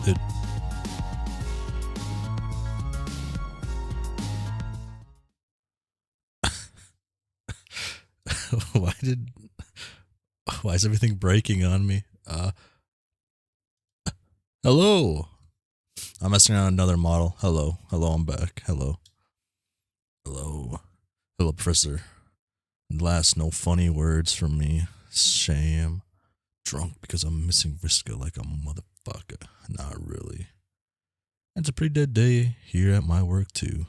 it. Why did... Why is everything breaking on me? Hello. I'm messing around with another model. Hello. Hello, I'm back. Hello. Hello. Hello, Professor. Last, no funny words from me. Shame. Drunk because I'm missing Vriska like a motherfucker. Not really. It's a pretty dead day here at my work, too.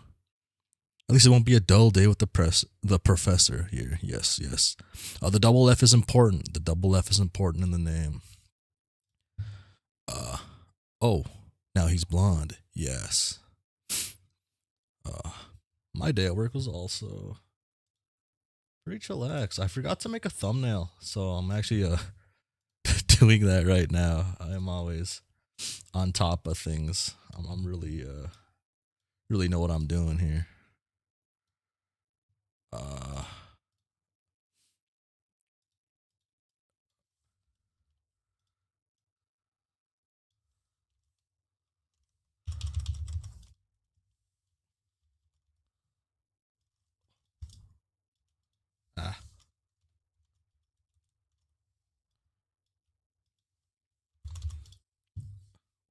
At least it won't be a dull day with the professor here. Yes, yes. The double F is important. The double F is important in the name. Oh, now he's blonde. Yes. My day at work was also pretty chillax. I forgot to make a thumbnail, so I'm actually doing that right now. I am always on top of things. I'm really know what I'm doing here. Ah.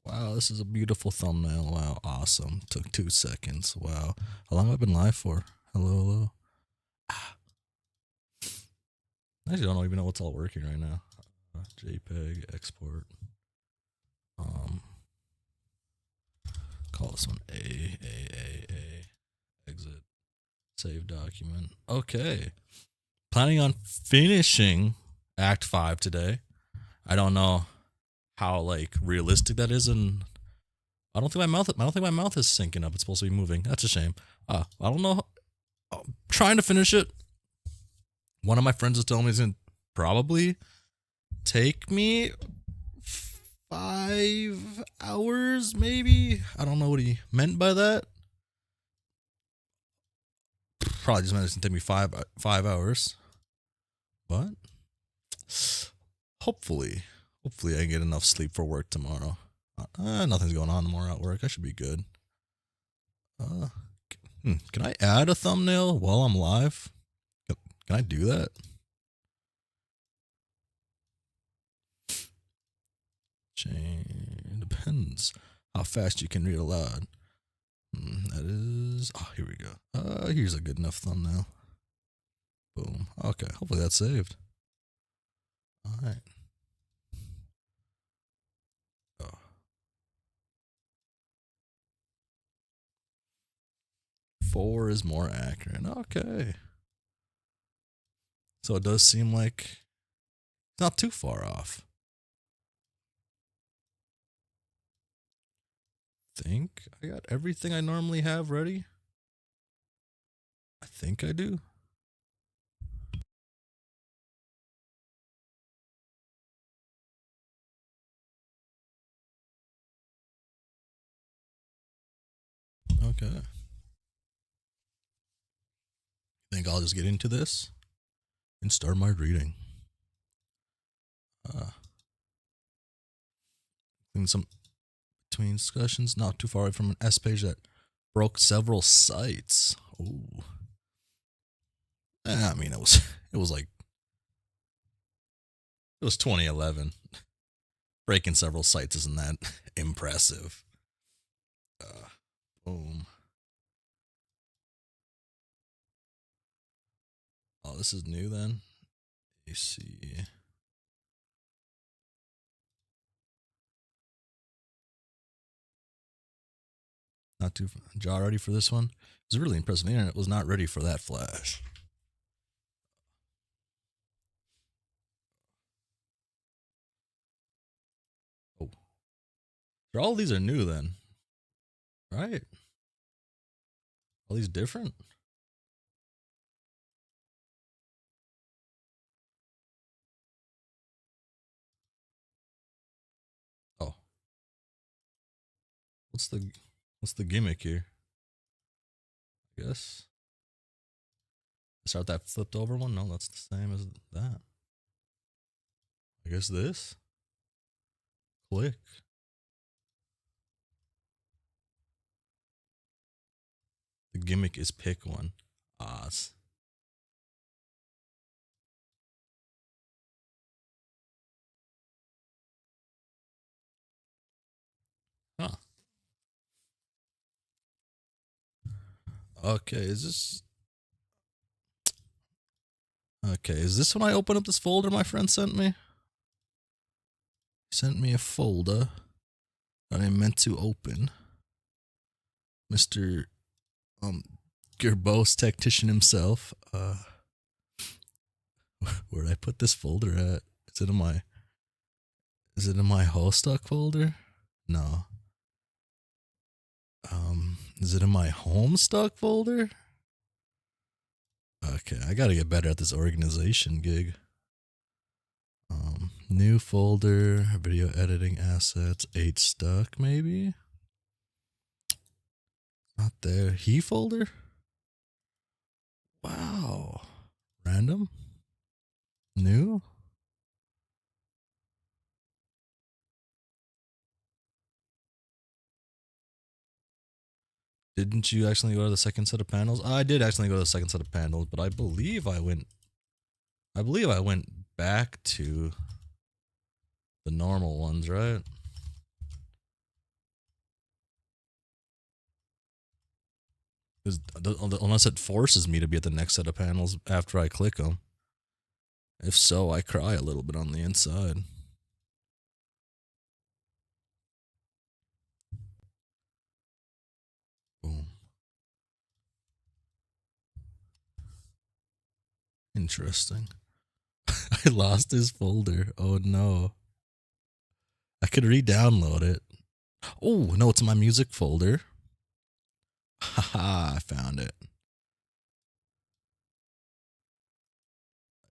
Wow, this is a beautiful thumbnail. Wow, awesome. Took 2 seconds. Wow. How long have I been live for? Hello, hello. I actually don't even know what's all working right now. JPEG, export. Call this one A. Exit. Save document. Okay. Planning on finishing Act 5 today. I don't know how like realistic that is, and I don't think my mouth is syncing up. It's supposed to be moving. That's a shame. I don't know. I'm trying to finish it. One of my friends was telling me it's gonna probably take me 5 hours, maybe. I don't know what he meant by that. Probably just meant it's gonna take me five hours. But hopefully I get enough sleep for work tomorrow. Nothing's going on tomorrow at work. I should be good. Can I add a thumbnail while I'm live? Can I do that? Depends how fast you can read aloud. That is... Oh, here we go. Here's a good enough thumbnail. Boom. Okay, hopefully that's saved. Alright. Oh. 4 is more accurate. Okay. So it does seem like it's not too far off. Think I got everything I normally have ready. I think I do. Okay. Think I'll just get into this and start my reading. In some between discussions, not too far away from an S page that broke several sites. Ooh. I mean, it was like, it was 2011. Breaking several sites isn't that impressive. Boom. Oh, this is new then. AC. Not too jaw ready for this one. It was really impressive. The internet was not ready for that flash. Oh, all these are new then, right? All these different. Oh, what's the gimmick here? I guess start that flipped over one. No, that's the same as that. I guess this. Click. The gimmick is pick one. Oz. Huh. Okay, is this okay? Is this when I open up this folder my friend sent me? He sent me a folder that I meant to open. Mr. Gerbose tactician himself. Where'd I put this folder at? Is it in my Homestuck folder? No. Is it in my Homestuck folder? Okay, I gotta get better at this organization gig. New folder, video editing assets, 8 stuck maybe? Not there. He folder? Wow. Random? New? Didn't you actually go to the second set of panels? I did actually go to the second set of panels, but I believe I went back to the normal ones, right? Unless it forces me to be at the next set of panels after I click them. If so, I cry a little bit on the inside. Boom. Interesting. I lost his folder. Oh no. I could re-download it. Oh, no, it's in my music folder. Haha, I found it.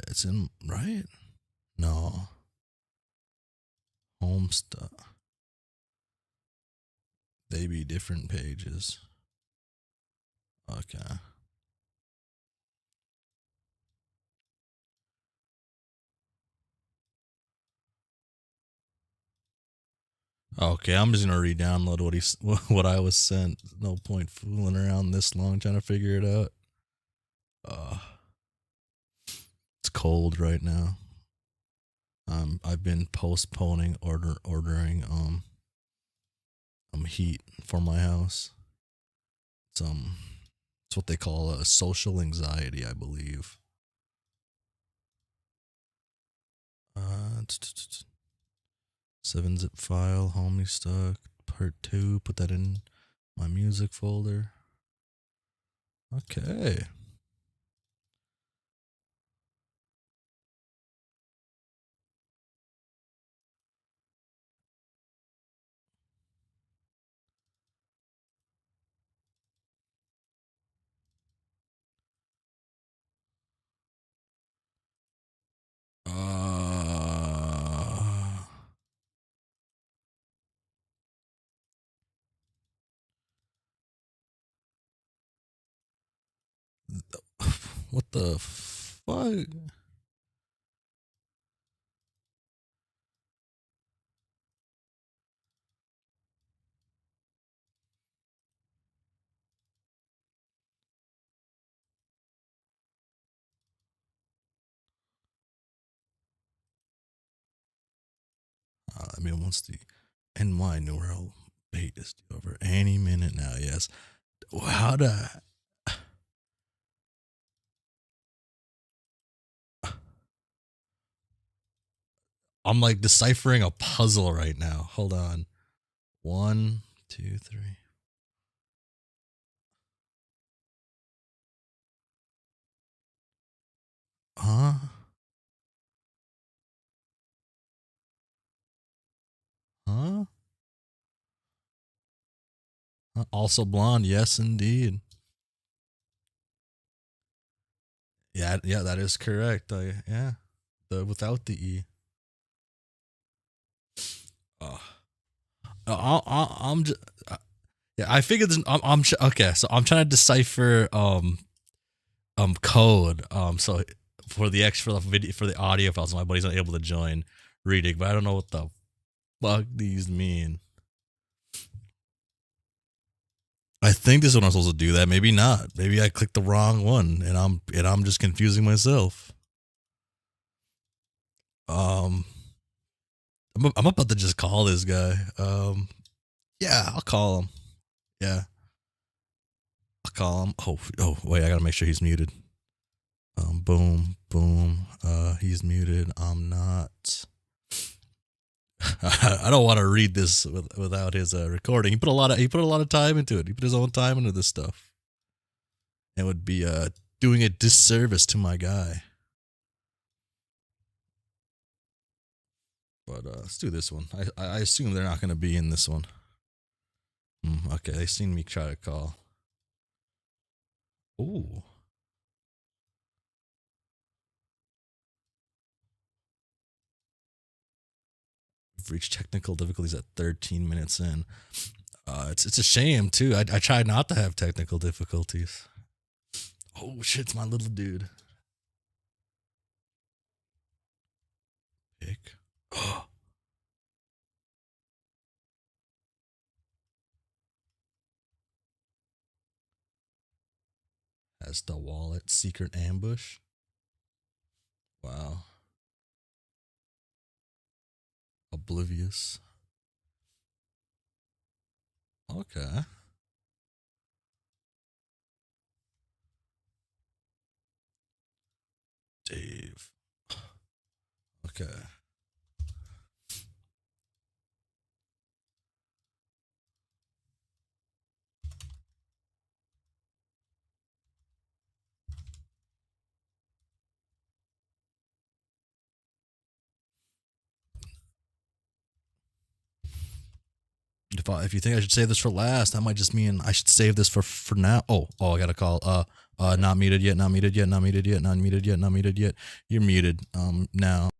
It's in, right? No. Homestuck. They be different pages. Okay. Okay, I'm just gonna re-download what I was sent. No point fooling around this long trying to figure it out. It's cold right now. I've been postponing ordering heat for my house. It's what they call a social anxiety, I believe. 7-zip file, Homestuck, part 2. Put that in my music folder. Okay. What the fuck? I mean, once the NY neural bait is due over any minute now, yes. How to. I'm like deciphering a puzzle right now. Hold on. 1, 2, 3. Huh? Huh? Also blonde, yes, indeed. Yeah, that is correct. Yeah, without the E. Oh, I'm just. Yeah, I figured this. Okay. So I'm trying to decipher code so for the video for the audio files. My buddy's not able to join reading, but I don't know what the fuck these mean. I think this is what I'm supposed to do. That maybe not. Maybe I clicked the wrong one, and I'm just confusing myself. Um, I'm about to just call this guy. Yeah, I'll call him. Yeah, I'll call him. Oh, wait, I gotta make sure he's muted. Boom, boom. He's muted. I'm not. I don't want to read this without his recording. He put a lot of time into it. He put his own time into this stuff. It would be doing a disservice to my guy. But let's do this one. I assume they're not going to be in this one. Okay, they seen me try to call. Ooh. We've reached technical difficulties at 13 minutes in. It's a shame too. I tried not to have technical difficulties. Oh shit, it's my little dude. Pick. Has the wallet secret ambush. Wow. Oblivious. Okay. Dave. Okay. If you think I should save this for last, that might just mean I should save this for now. Oh, I gotta call. Not muted yet. Not muted yet. Not muted yet. Not muted yet. Not muted yet. You're muted. Now.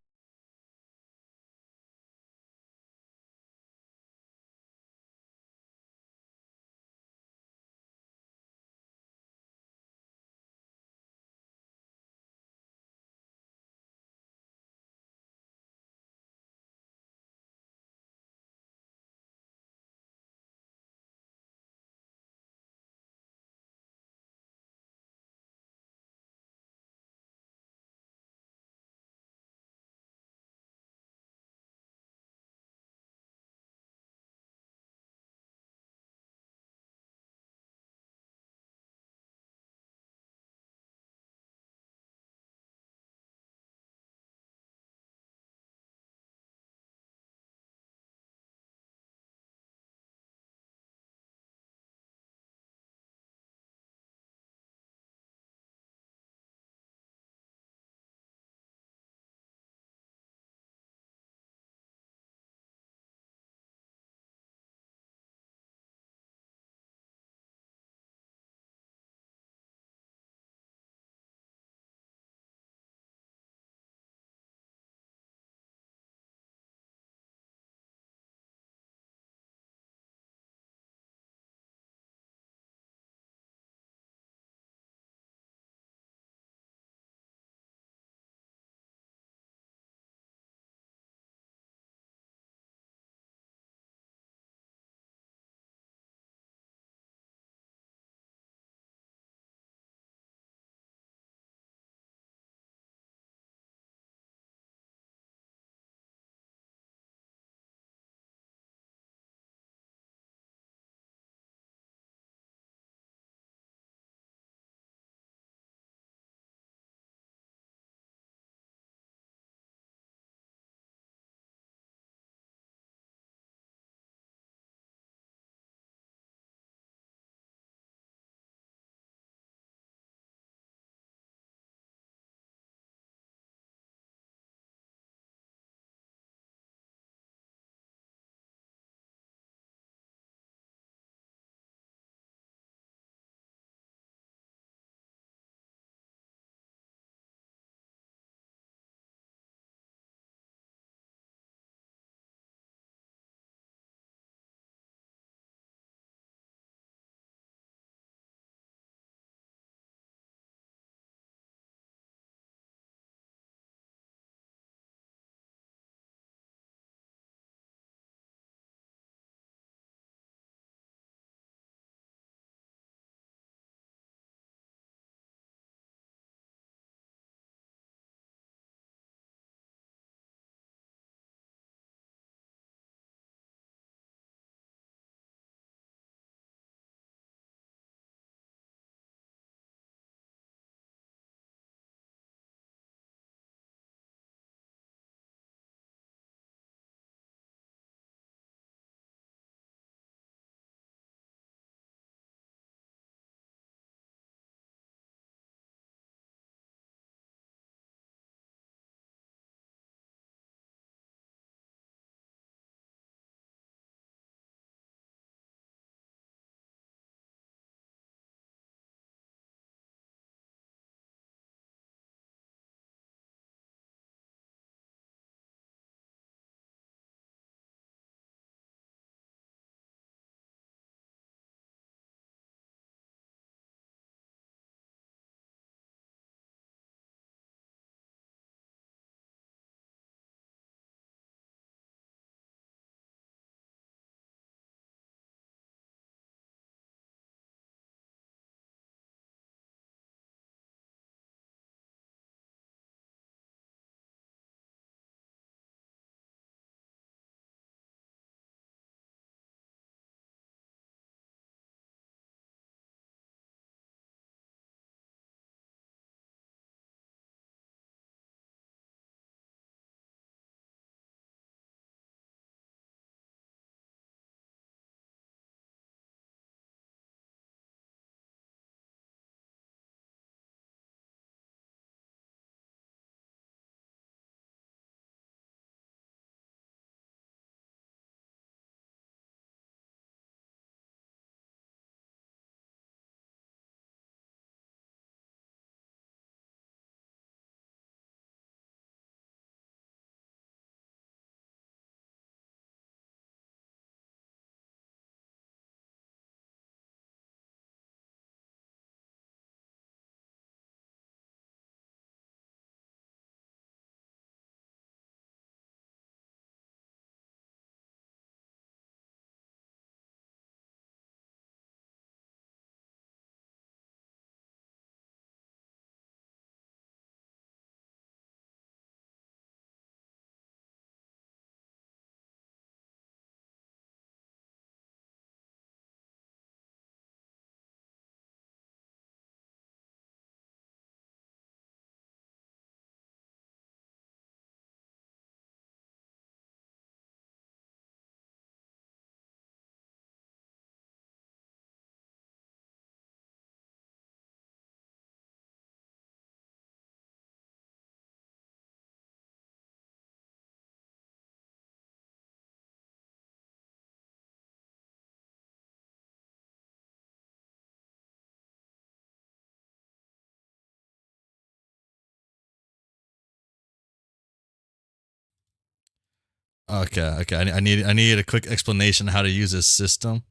Okay. I need a quick explanation how to use this system.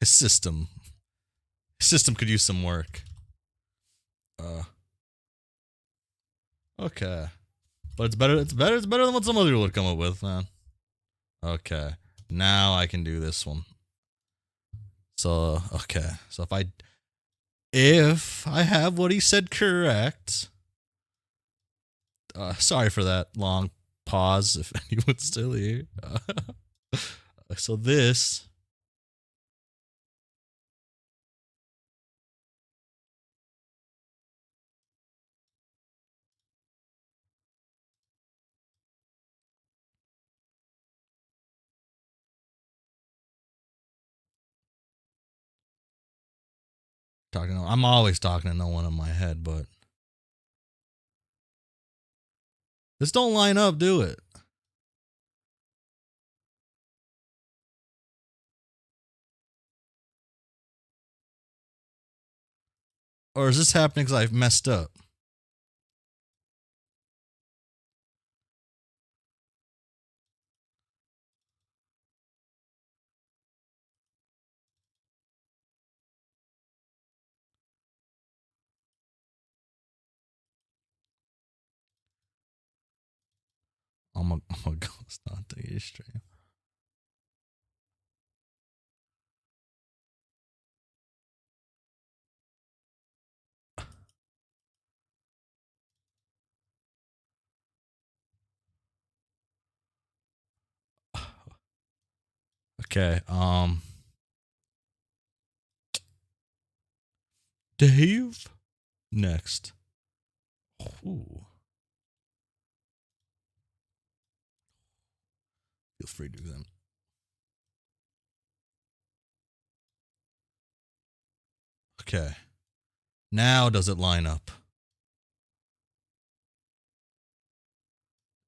His system could use some work. Okay. But it's better than what some other people would come up with, man. Okay. Now I can do this one. So, okay. So if I have what he said correct. Sorry for that long pause if anyone's still here. So this I'm always talking to no one in my head, but this don't line up, do it? Or is this happening because I've messed up? I'm a ghost on the stream. Okay, Dave next. Ooh. Feel free to do them. Okay. Now does it line up?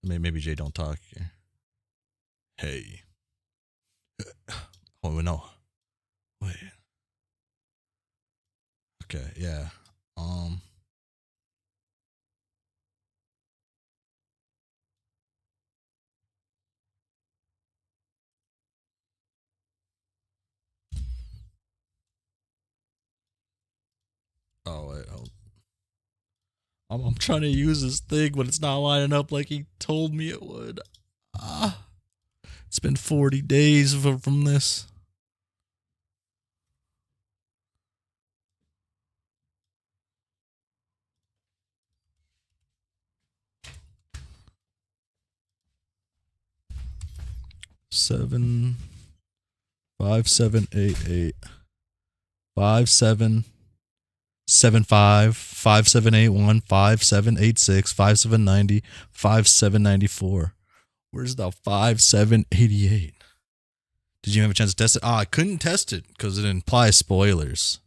Maybe Jay don't talk here. Hey. Oh no. Wait. Okay, yeah. Oh wait, I'm trying to use this thing, but it's not lining up like he told me it would. It's been 40 days from this. Seven, 5, 7, 8, 8, 5, 7, 7, 5, 5, 7, 8, 1, 5, 7, 8, 6, 5, 7, 90, 5, 7, 94. Where's the 5, 7, 88? Did you have a chance to test it? I couldn't test it because it implies spoilers.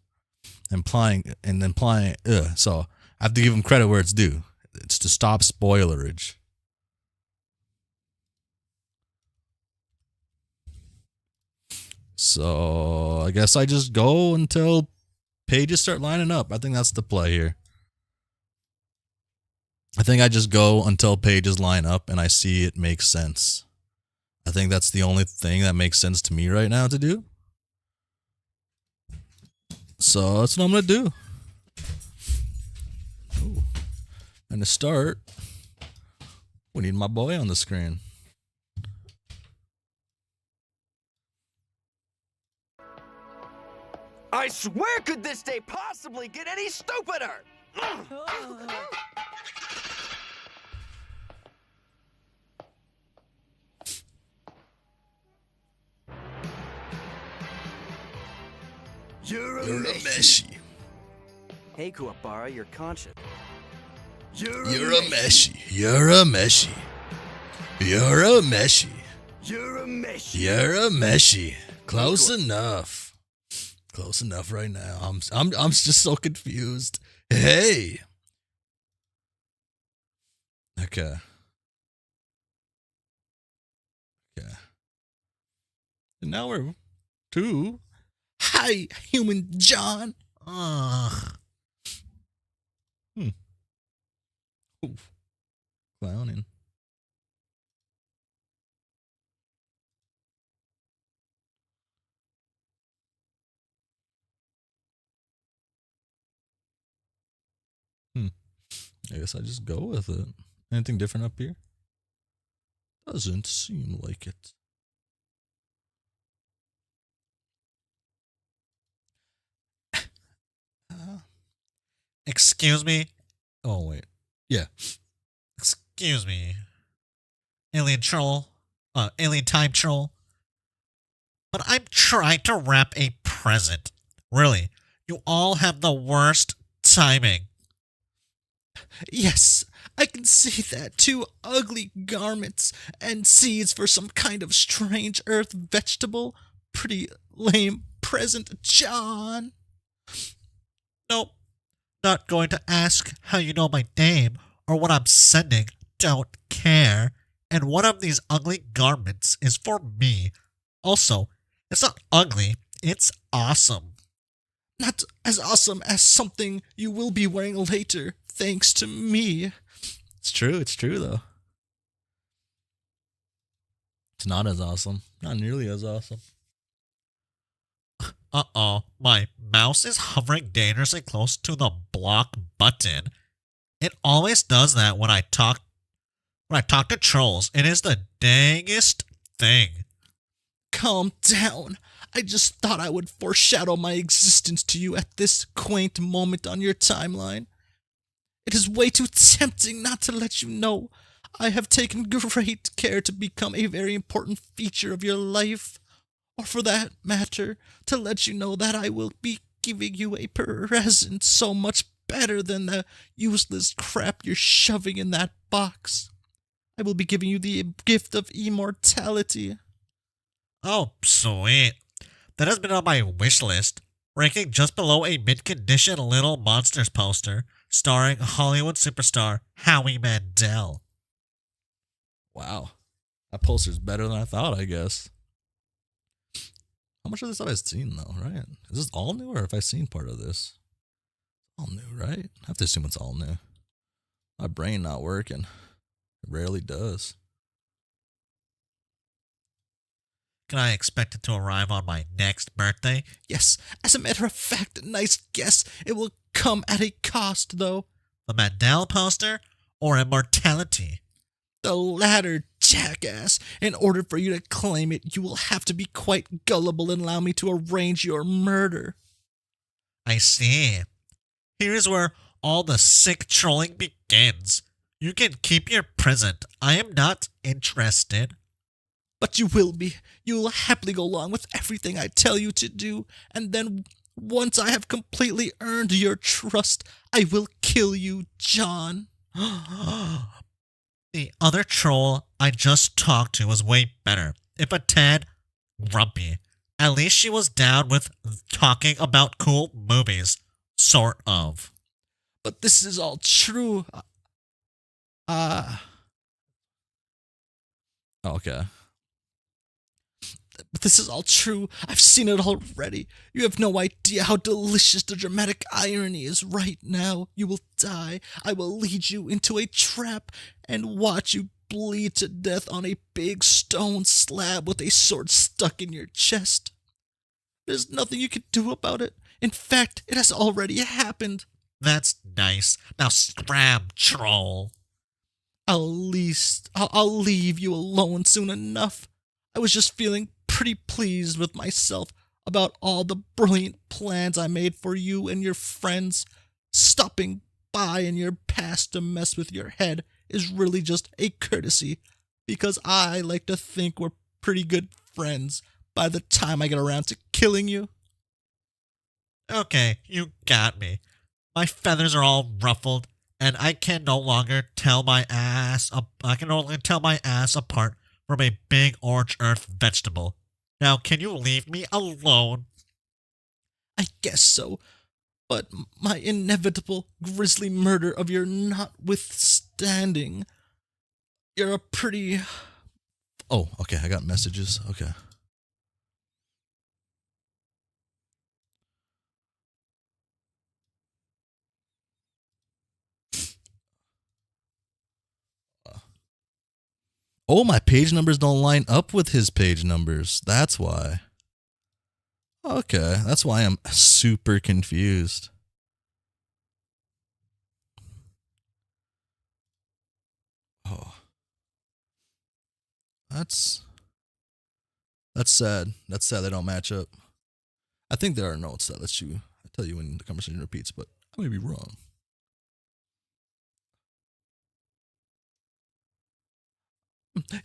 Implying. So I have to give him credit where it's due. It's to stop spoilerage. So I guess I just go until pages start lining up. I think that's the play here. I think I just go until pages line up and I see it makes sense. I think that's the only thing that makes sense to me right now to do. So that's what I'm going to do. Ooh. And to start, we need my boy on the screen. I swear, could this day possibly get any stupider? You're a meshy. Hey, Kuwabara, you're conscious. You're a meshy. You're a meshy. You're a meshy. You're a meshy. You're a meshy. Close enough. Close enough right now. I'm just so confused. Hey. Okay. Okay. And now we're to Hi, Human John. Ooh. Clowning. I guess I just go with it. Anything different up here? Doesn't seem like it. Uh, Excuse me? oh, wait. Yeah. Excuse me. Alien troll? Alien time troll? But I'm trying to wrap a present. Really, you all have the worst timing. Yes, I can see that. 2 ugly garments and seeds for some kind of strange earth vegetable. Pretty lame present, John. Nope. Not going to ask how you know my name or what I'm sending. Don't care. And one of these ugly garments is for me. Also, it's not ugly, it's awesome. Not as awesome as something you will be wearing later, thanks to me. It's true though. It's not as awesome. Not nearly as awesome. Uh-oh, my mouse is hovering dangerously close to the block button. It always does that when I talk to trolls. It is the dangest thing. Calm down. I just thought I would foreshadow my existence to you at this quaint moment on your timeline. It is way too tempting not to let you know. I have taken great care to become a very important feature of your life. Or for that matter, to let you know that I will be giving you a present so much better than the useless crap you're shoving in that box. I will be giving you the gift of immortality. Oh, sweet. That has been on my wish list, ranking just below a mid-condition Little Monsters poster starring Hollywood superstar Howie Mandel. Wow. That poster's better than I thought, I guess. How much of this have I seen, though, right? Is this all new, or have I seen part of this? All new, right? I have to assume it's all new. My brain not working. It rarely does. Can I expect it to arrive on my next birthday? Yes, as a matter of fact, nice guess. It will come at a cost, though. The Mandel poster or immortality? The latter, jackass. In order for you to claim it, you will have to be quite gullible and allow me to arrange your murder. I see. Here's where all the sick trolling begins. You can keep your present. I am not interested. But you will be. You will happily go along with everything I tell you to do, and then once I have completely earned your trust, I will kill you, John. The other troll I just talked to was way better, if a tad grumpy. At least she was down with talking about cool movies. Sort of. But this is all true. Okay. But this is all true. I've seen it already. You have no idea how delicious the dramatic irony is right now. You will die. I will lead you into a trap and watch you bleed to death on a big stone slab with a sword stuck in your chest. There's nothing you can do about it. In fact, it has already happened. That's nice. Now scram, troll. I'll leave you alone soon enough. I was just feeling pretty pleased with myself about all the brilliant plans I made for you and your friends. Stopping by in your past to mess with your head is really just a courtesy, because I like to think we're pretty good friends by the time I get around to killing you. Okay, you got me. My feathers are all ruffled, and I can no longer tell my ass apart from a big orange earth vegetable. Now, can you leave me alone? I guess so, but my inevitable grisly murder of your notwithstanding, you're a pretty... Oh, okay, I got messages. Okay. Oh, my page numbers don't line up with his page numbers. That's why. Okay, that's why I'm super confused. Oh, that's sad. That's sad they don't match up. I think there are notes that let you tell you when the conversation repeats, but I may be wrong.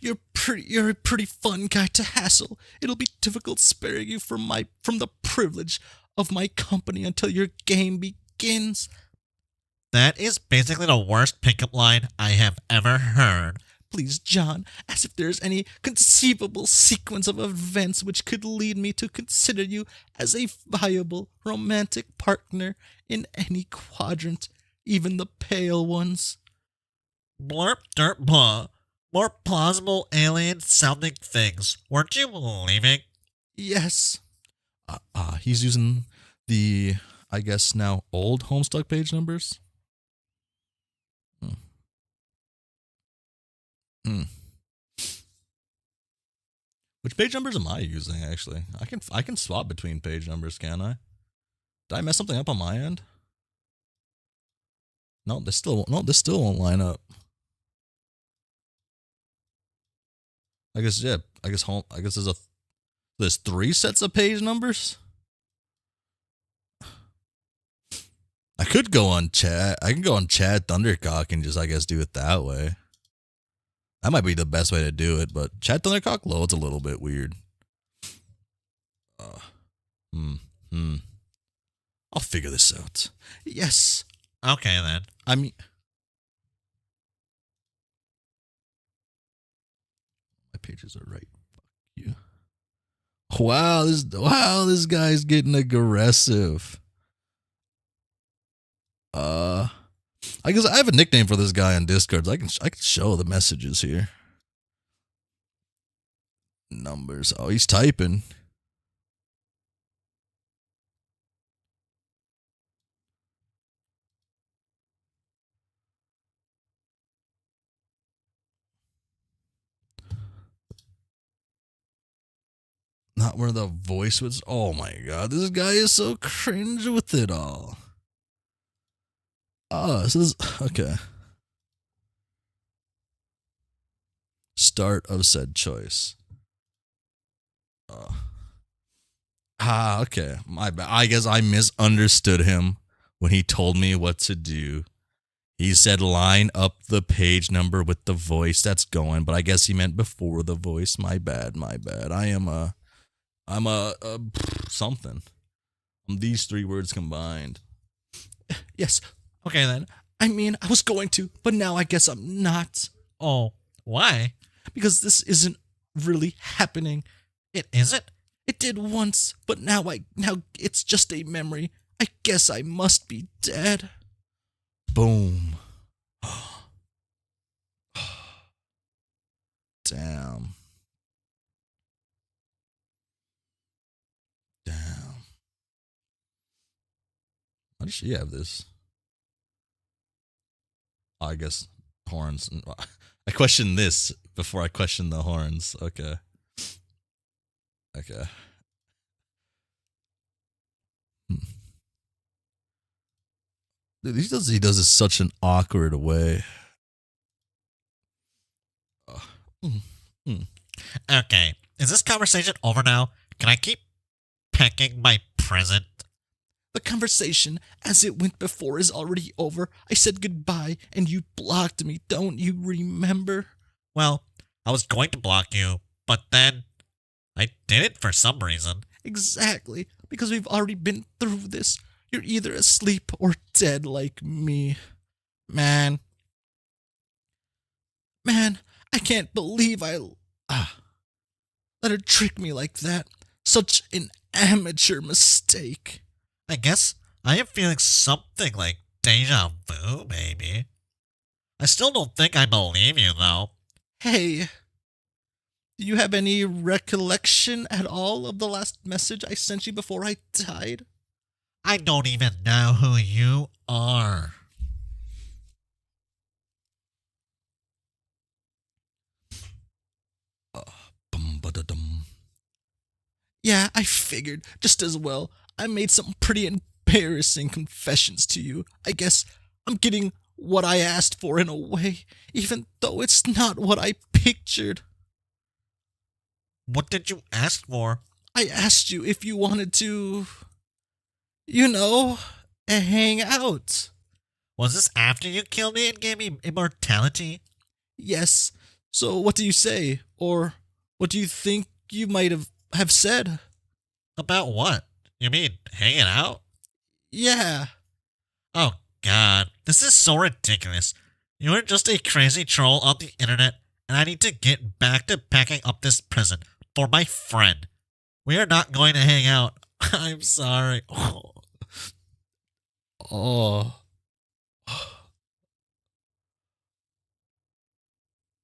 You're a pretty fun guy to hassle. It'll be difficult sparing you from the privilege of my company until your game begins. That is basically the worst pickup line I have ever heard. Please, John, as if there's any conceivable sequence of events which could lead me to consider you as a viable romantic partner in any quadrant, even the pale ones. Blurp derp blah. More plausible alien sounding things. Weren't you leaving? Yes. He's using the, I guess now, old Homestuck page numbers. Which page numbers am I using, actually? I can swap between page numbers, can I? Did I mess something up on my end? No, this still won't line up. I guess there's 3 sets of page numbers. I could go on chat. I can go on Chad Thundercock and just, I guess, do it that way. That might be the best way to do it, but Chad Thundercock loads a little bit weird. I'll figure this out. Yes. Okay then. I mean, my pages are right. Fuck you. Wow, this guy's getting aggressive. I guess I have a nickname for this guy on Discord. So I can show the messages here. Numbers. Oh, he's typing. Not where the voice was. Oh my god, this guy is so cringe with it all. Oh, this is okay. Start of said choice. Okay. My bad. I guess I misunderstood him when he told me what to do. He said line up the page number with the voice that's going, but I guess he meant before the voice. My bad. I'm a something. These 3 words combined. Yes. Okay then. I mean, I was going to, but now I guess I'm not. Oh, why? Because this isn't really happening. It isn't? It did once, but now it's just a memory. I guess I must be dead. Boom. Damn. Why does she have this? Oh, I guess horns. I questioned this before I questioned the horns. Okay. Dude, he does this such an awkward way. Okay, is this conversation over now? Can I keep packing my present? The conversation as it went before is already over. I said goodbye and you blocked me. Don't you remember? Well, I was going to block you, but then I didn't for some reason. Exactly, because we've already been through this. You're either asleep or dead like me. Man, I can't believe I let her trick me like that. Such an amateur mistake. I guess I am feeling something like deja vu, maybe. I still don't think I believe you, though. Hey, do you have any recollection at all of the last message I sent you before I died? I don't even know who you are. Yeah, I figured just as well. I made some pretty embarrassing confessions to you. I guess I'm getting what I asked for in a way, even though it's not what I pictured. What did you ask for? I asked you if you wanted to, you know, hang out. Was this after you killed me and gave me immortality? Yes. So what do you say? Or what do you think you might have said? About what? You mean hanging out? Yeah. Oh god, this is so ridiculous. You are just a crazy troll on the internet, and I need to get back to packing up this prison for my friend. We are not going to hang out. I'm sorry. Oh.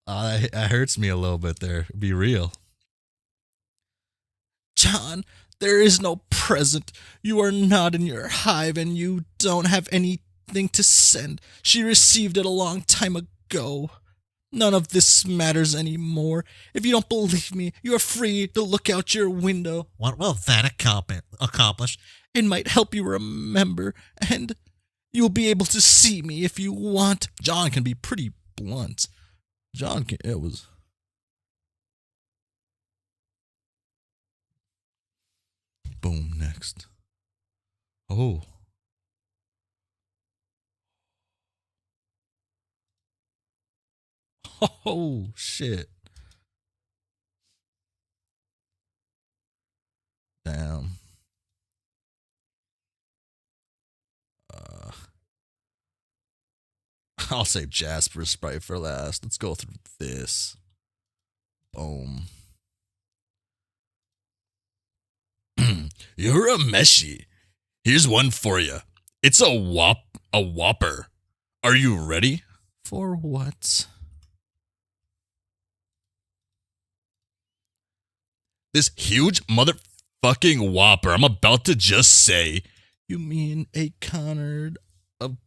It hurts me a little bit there. Be real. John, there is no present. You are not in your hive and you don't have anything to send. She received it a long time ago. None of this matters anymore. If you don't believe me, you are free to look out your window. What will that accomplish? It might help you remember, and you will be able to see me if you want. John can be pretty blunt. It was... Boom, next. Oh. Oh, shit. Damn. I'll save Jasper's sprite for last. Let's go through this. Boom. You're a meshy. Here's one for you. It's a whopper. Are you ready? For what? This huge motherfucking whopper I'm about to just say. You mean a Connard of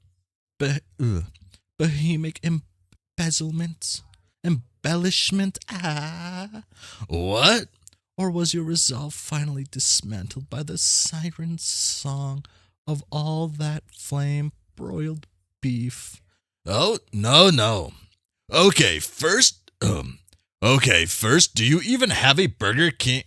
bohemic embezzlement? Embellishment? Ah. What? Or was your resolve finally dismantled by the siren song of all that flame-broiled beef? Oh, no. Okay, first, do you even have a Burger King?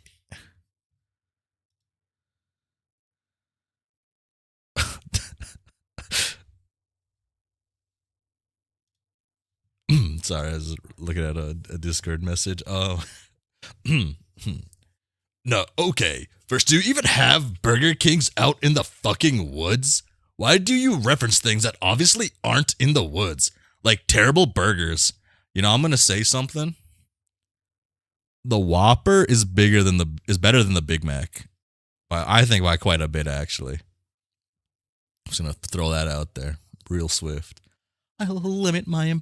Sorry, I was looking at a Discord message. Oh. No, okay. First, do you even have Burger Kings out in the fucking woods? Why do you reference things that obviously aren't in the woods? Like terrible burgers. You know, I'm gonna say something. The Whopper is better than the Big Mac. I think by quite a bit, actually. I'm just gonna throw that out there. Real swift. I'll limit my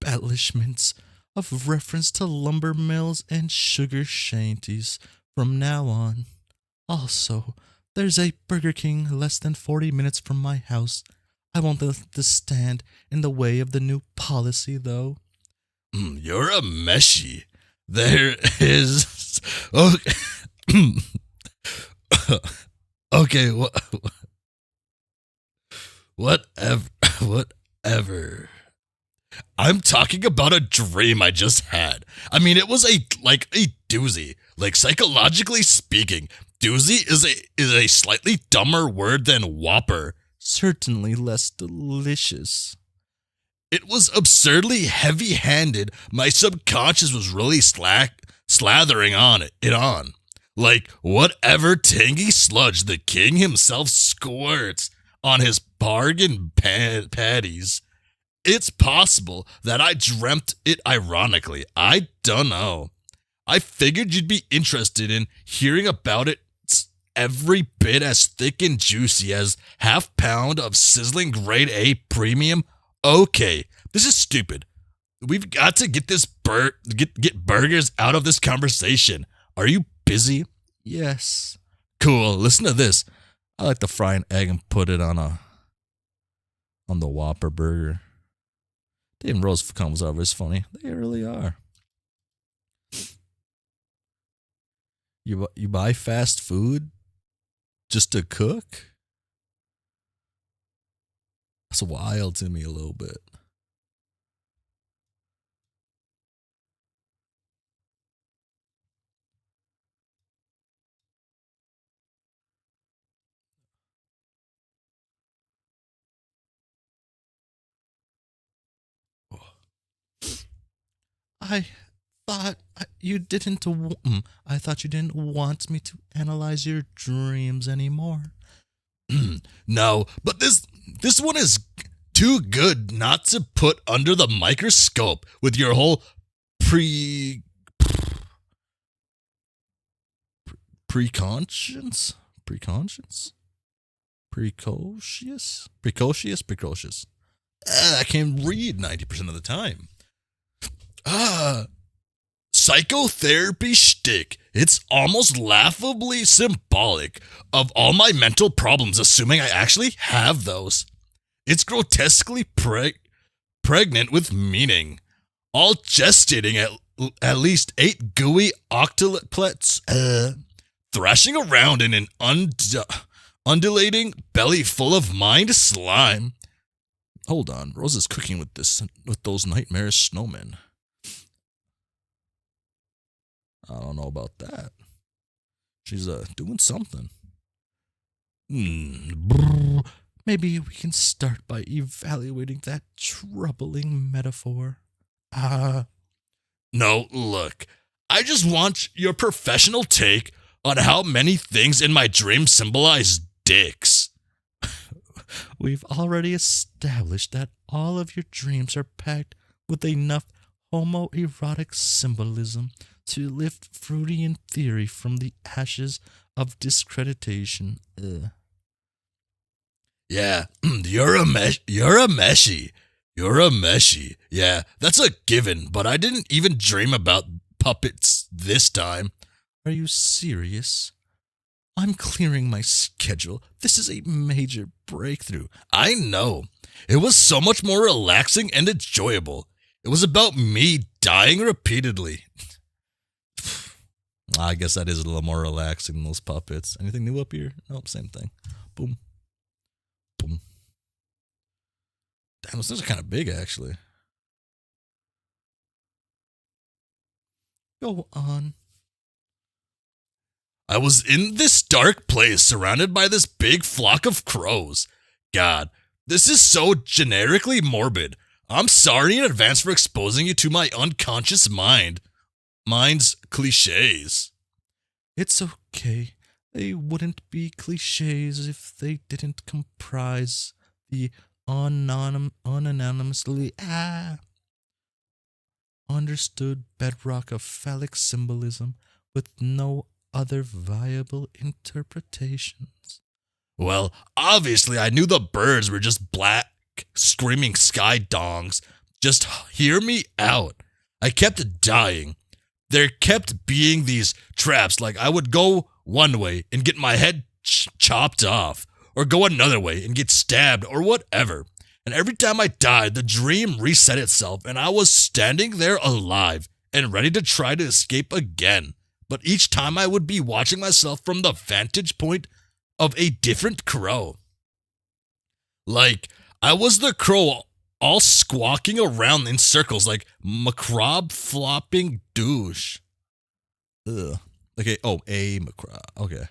embellishments of reference to lumber mills and sugar shanties from now on. Also, there's a Burger King less than 40 minutes from my house. I won't let this stand in the way of the new policy, though. You're a meshy. There is... Okay. Okay, whatever. I'm talking about a dream I just had. I mean, it was a doozy. Like, psychologically speaking, doozy is a slightly dumber word than whopper. Certainly less delicious. It was absurdly heavy-handed. My subconscious was really slathering on it. Like, whatever tangy sludge the king himself squirts on his bargain patties. It's possible that I dreamt it ironically. I don't know. I figured you'd be interested in hearing about it. It's every bit as thick and juicy as half-pound of sizzling grade A premium. Okay, this is stupid. We've got to get this get burgers out of this conversation. Are you busy? Yes. Cool. Listen to this. I like to fry an egg and put it on the Whopper burger. Dave Rose comes over. It's funny. They really are. You buy fast food just to cook? That's wild to me a little bit. I thought you didn't. I thought you didn't want me to analyze your dreams anymore. No, but this one is too good not to put under the microscope with your whole pre preconscience, precocious. I can read 90% of the time. Psychotherapy shtick. It's almost laughably symbolic of all my mental problems, assuming I actually have those. It's grotesquely pregnant with meaning, all gestating at least 8 gooey octuplets, thrashing around in an undulating belly full of mind slime. Hold on, Rose is cooking with those nightmarish snowmen. I don't know about that. She's doing something. Maybe we can start by evaluating that troubling metaphor. No, look. I just want your professional take on how many things in my dream symbolize dicks. We've already established that all of your dreams are packed with enough homoerotic symbolism to lift Freudian theory from the ashes of discreditation. Yeah, you're a meshy. Yeah, that's a given, but I didn't even dream about puppets this time. Are you serious? I'm clearing my schedule. This is a major breakthrough. I know. It was so much more relaxing and enjoyable. It was about me dying repeatedly. I guess that is a little more relaxing than those puppets. Anything new up here? Nope, same thing. Boom. Boom. Damn, those things are kind of big, actually. Go on. I was in this dark place surrounded by this big flock of crows. God, this is so generically morbid. I'm sorry in advance for exposing you to my unconscious mind's cliches. It's okay. They wouldn't be cliches if they didn't comprise the unanimously understood bedrock of phallic symbolism with no other viable interpretations. Well, obviously I knew the birds were just black, screaming sky dongs. Just hear me out. I kept dying. There kept being these traps, like I would go one way and get my head chopped off, or go another way and get stabbed, or whatever. And every time I died, the dream reset itself, and I was standing there alive and ready to try to escape again. But each time I would be watching myself from the vantage point of a different crow. Like, I was the crow all squawking around in circles like macabre flopping douche. Ugh. Okay, a macabre. Okay.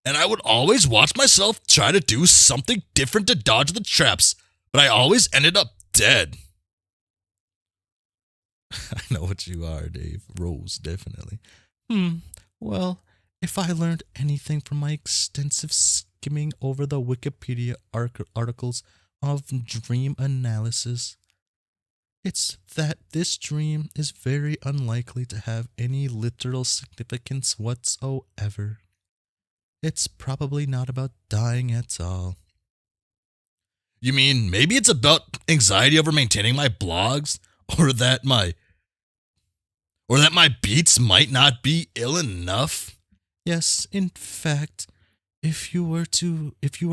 And I would always watch myself try to do something different to dodge the traps, but I always ended up dead. I know what you are, Dave. Rose, definitely. Well, if I learned anything from my extensive skimming over the Wikipedia articles of dream analysis, it's that this dream is very unlikely to have any literal significance whatsoever. It's probably not about dying at all. You mean maybe it's about anxiety over maintaining my blogs, or that my beats might not be ill enough? Yes, in fact, if you were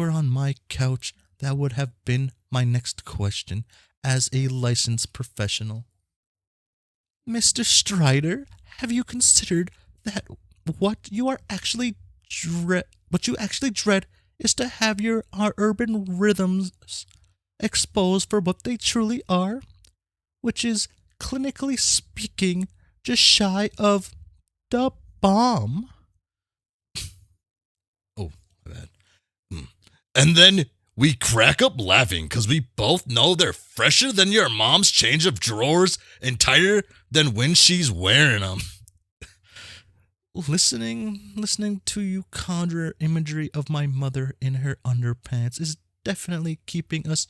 on my couch, that would have been my next question as a licensed professional. Mr. Strider, have you considered that what you actually dread is to have your urban rhythms exposed for what they truly are, which is, clinically speaking, just shy of the bomb. Oh, my bad. And then we crack up laughing because we both know they're fresher than your mom's change of drawers and tighter than when she's wearing them. Listening to you conjure imagery of my mother in her underpants is definitely keeping us.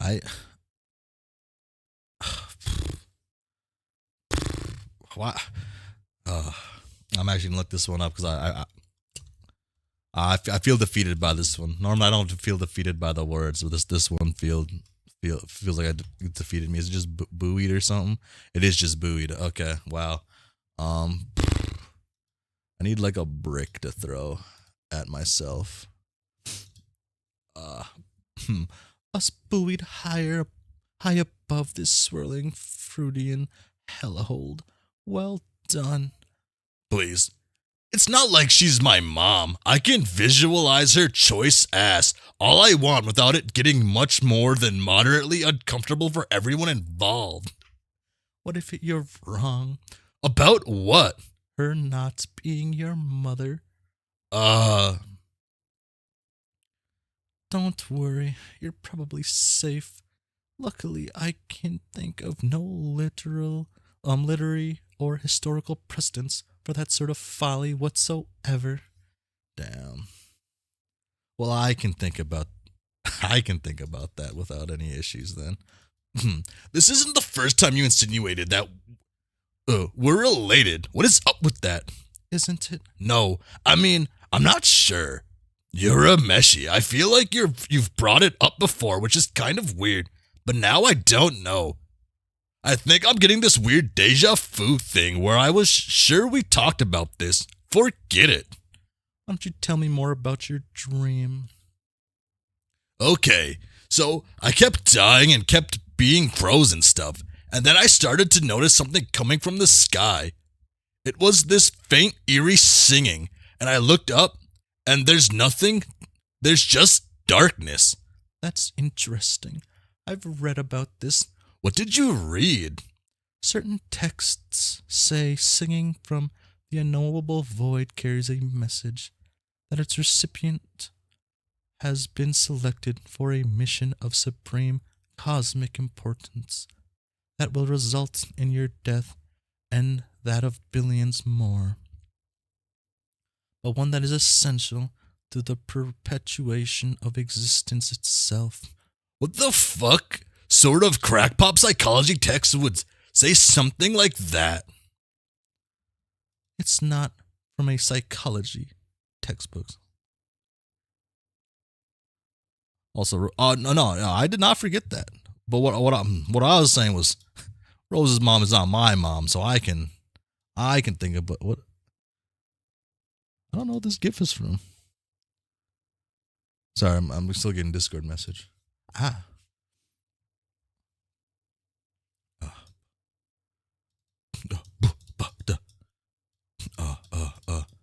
I. Why? I'm actually gonna look this one up because I feel defeated by this one. Normally I don't feel defeated by the words, but this one feels like it defeated me. Is it just buoyed or something? It is just buoyed. Okay, wow. I need like a brick to throw at myself. Us buoyed high above this swirling Freudian hellhole. Well done. Please. It's not like she's my mom. I can visualize her choice ass all I want without it getting much more than moderately uncomfortable for everyone involved. What if you're wrong? About what? Her not being your mother. Don't worry, you're probably safe. Luckily, I can think of no literary or historical precedents for that sort of folly whatsoever. Damn. Well, I can think about that without any issues then. This isn't the first time you insinuated that we're related. What is up with that? Isn't it? No. I mean, I'm not sure. You're a Meshi. I feel like you've brought it up before, which is kind of weird. But now I don't know. I think I'm getting this weird deja vu thing where I was sure we talked about this. Forget it. Why don't you tell me more about your dream? Okay, so I kept dying and kept being frozen stuff, and then I started to notice something coming from the sky. It was this faint, eerie singing, and I looked up, and there's nothing. There's just darkness. That's interesting. I've read about this. What did you read? Certain texts say singing from the unknowable void carries a message that its recipient has been selected for a mission of supreme cosmic importance that will result in your death and that of billions more, but one that is essential to the perpetuation of existence itself. What the fuck sort of crackpop psychology text would say something like that? It's not from a psychology textbook. Also, no, I did not forget that. But what I was saying was, Rose's mom is not my mom, so I can think of what. I don't know what this GIF is from. Sorry, I'm still getting Discord message.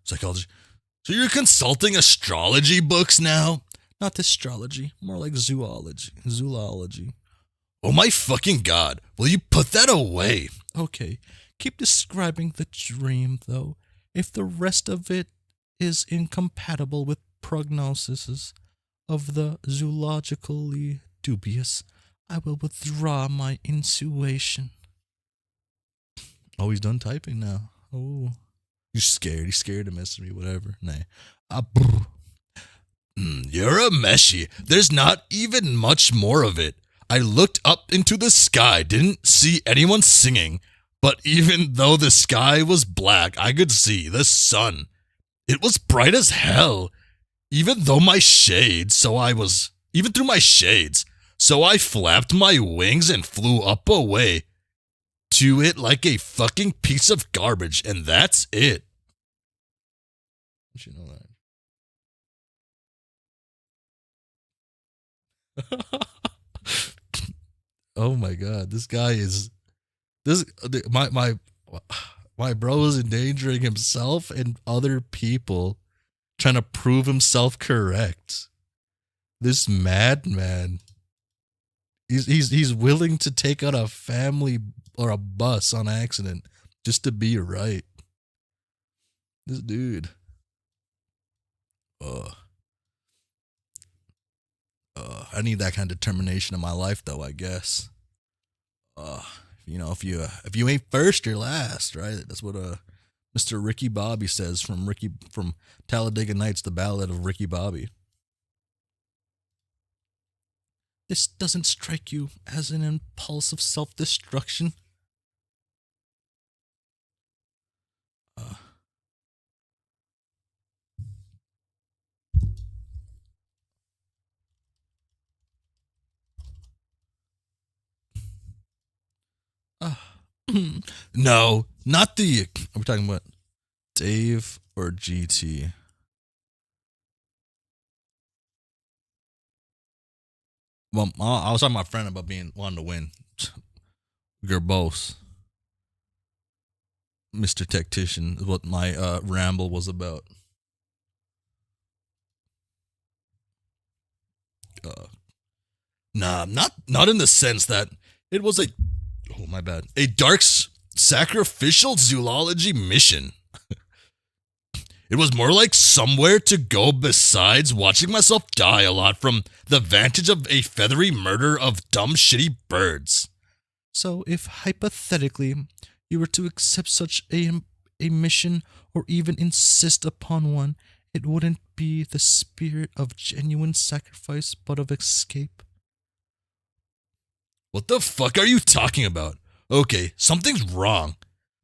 Psychology. So you're consulting astrology books now? Not astrology, more like zoology. Oh my fucking god, will you put that away? Okay, keep describing the dream though. If the rest of it is incompatible with prognoses of the zoologically dubious, I will withdraw my intuition. Oh, he's done typing now. Oh. He's scared to mess with me, whatever. Nah. You're a Meshi. There's not even much more of it. I looked up into the sky, didn't see anyone singing, but even though the sky was black, I could see the sun. It was bright as hell, even through my shades, so I flapped my wings and flew up away to it like a fucking piece of garbage, and that's it. You know that. Oh my god, this guy is my My bro is endangering himself and other people trying to prove himself correct. This madman. He's willing to take out a family or a bus on accident just to be right. This dude. I need that kind of determination in my life, though. I guess. If you ain't first, you're last, right? That's what Mr. Ricky Bobby says from Talladega Nights, the Ballad of Ricky Bobby. This doesn't strike you as an impulse of self-destruction? No, not the. Are we talking about Dave or GT? Well, I was talking to my friend about wanting to win. Gerbose. Mr. Tactician is what my ramble was about. Nah, not in the sense that it was a dark sacrificial zoology mission. It was more like somewhere to go besides watching myself die a lot from the vantage of a feathery murder of dumb shitty birds. So if hypothetically you were to accept such a mission or even insist upon one, it wouldn't be the spirit of genuine sacrifice but of escape. What the fuck are you talking about? Okay, something's wrong.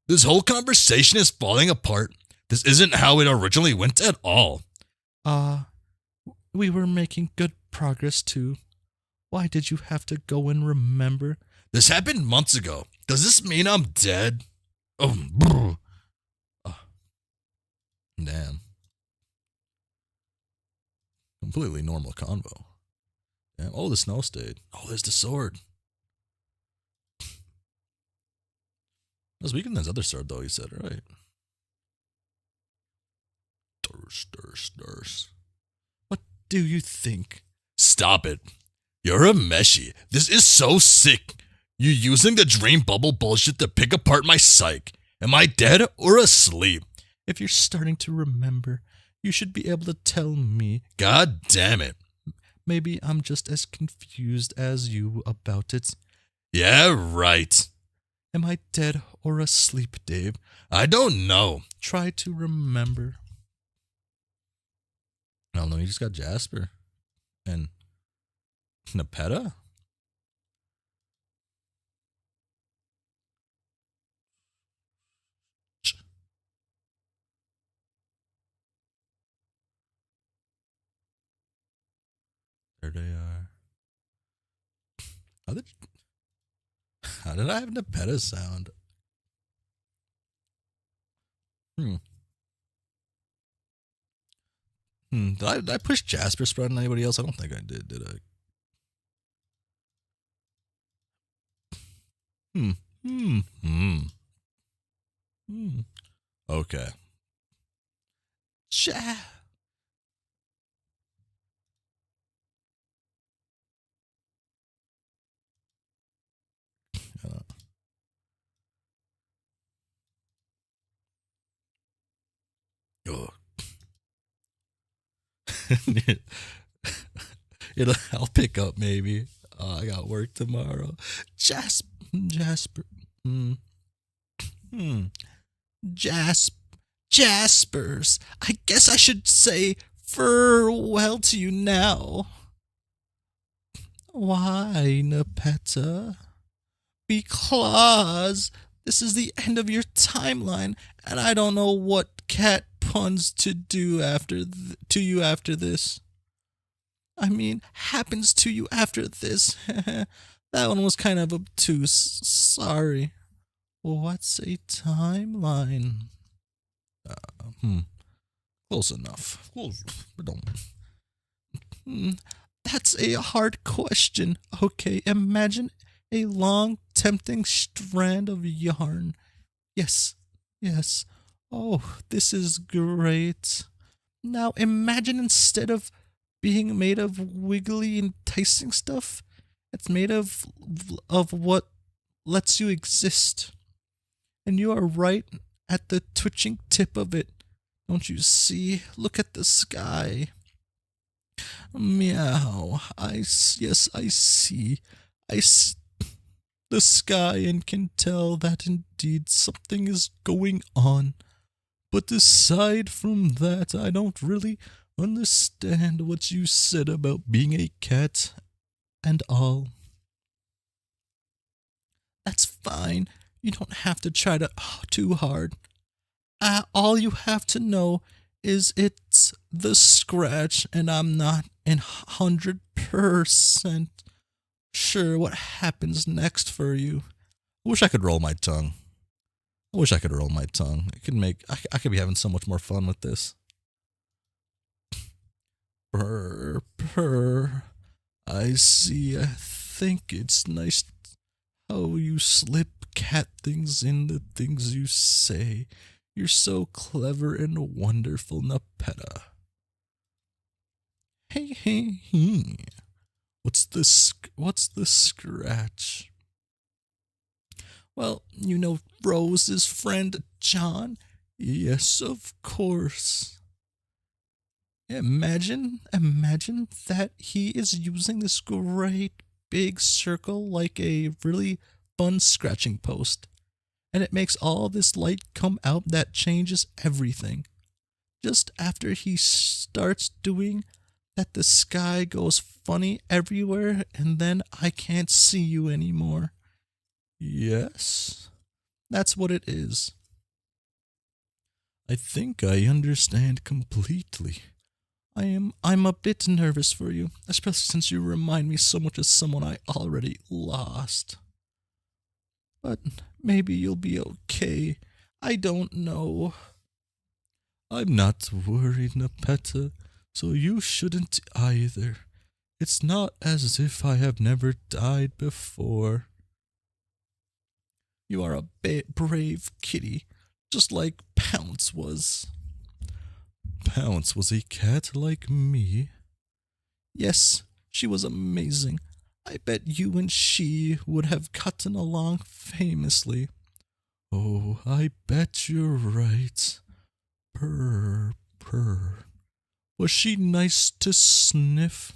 This whole conversation is falling apart. This isn't how it originally went at all. We were making good progress too. Why did you have to go and remember? This happened months ago. Does this mean I'm dead? Oh, damn. Completely normal convo. Damn. Oh, the snow stayed. Oh, there's the sword. That's weaker than his other sword, though, he said, right? Durst. What do you think? Stop it. You're a meshy. This is so sick. You using the dream bubble bullshit to pick apart my psyche. Am I dead or asleep? If you're starting to remember, you should be able to tell me. God damn it. Maybe I'm just as confused as you about it. Yeah, right. Am I dead or asleep, Dave? I don't know. Try to remember. I don't know, you just got Jasper. And Nepeta? There they are. How did I have Nepeta sound? Did I push Jasper spread on anybody else? I don't think I did I? Okay. Oh. I'll pick up maybe. I got work tomorrow. Jasper. Jaspers. I guess I should say farewell to you now. Why, Nepeta? Because this is the end of your timeline, and I don't know what cat puns to do to you after this. I mean, happens to you after this. That one was kind of obtuse. Sorry. What's a timeline? Close enough. That's a hard question. Okay, imagine a long, tempting strand of yarn. Yes, yes. Oh, this is great. Now imagine instead of being made of wiggly, enticing stuff, it's made of what lets you exist. And you are right at the twitching tip of it. Don't you see? Look at the sky. Meow. Yes, I see. I see the sky and can tell that indeed something is going on. But aside from that, I don't really understand what you said about being a cat and all. That's fine. You don't have to try too hard. All you have to know is it's the scratch, and I'm not 100% sure what happens next for you. I wish I could roll my tongue. I could be having so much more fun with this. Purr, purr. I see. I think it's nice how you slip cat things in the things you say. You're so clever and wonderful, Nepeta. Hey. What's the scratch? Well, you know Rose's friend John? Yes, of course. Imagine that he is using this great big circle like a really fun scratching post. And it makes all this light come out that changes everything. Just after he starts doing that, the sky goes funny everywhere, and then I can't see you anymore. Yes, that's what it is. I think I understand completely. I'm a bit nervous for you, especially since you remind me so much of someone I already lost. But maybe you'll be okay. I don't know. I'm not worried, Nepeta, so you shouldn't either. It's not as if I have never died before. You are a brave kitty, just like Pounce was. Pounce was a cat like me? Yes, she was amazing. I bet you and she would have gotten along famously. Oh, I bet you're right. Purr, purr. Was she nice to sniff?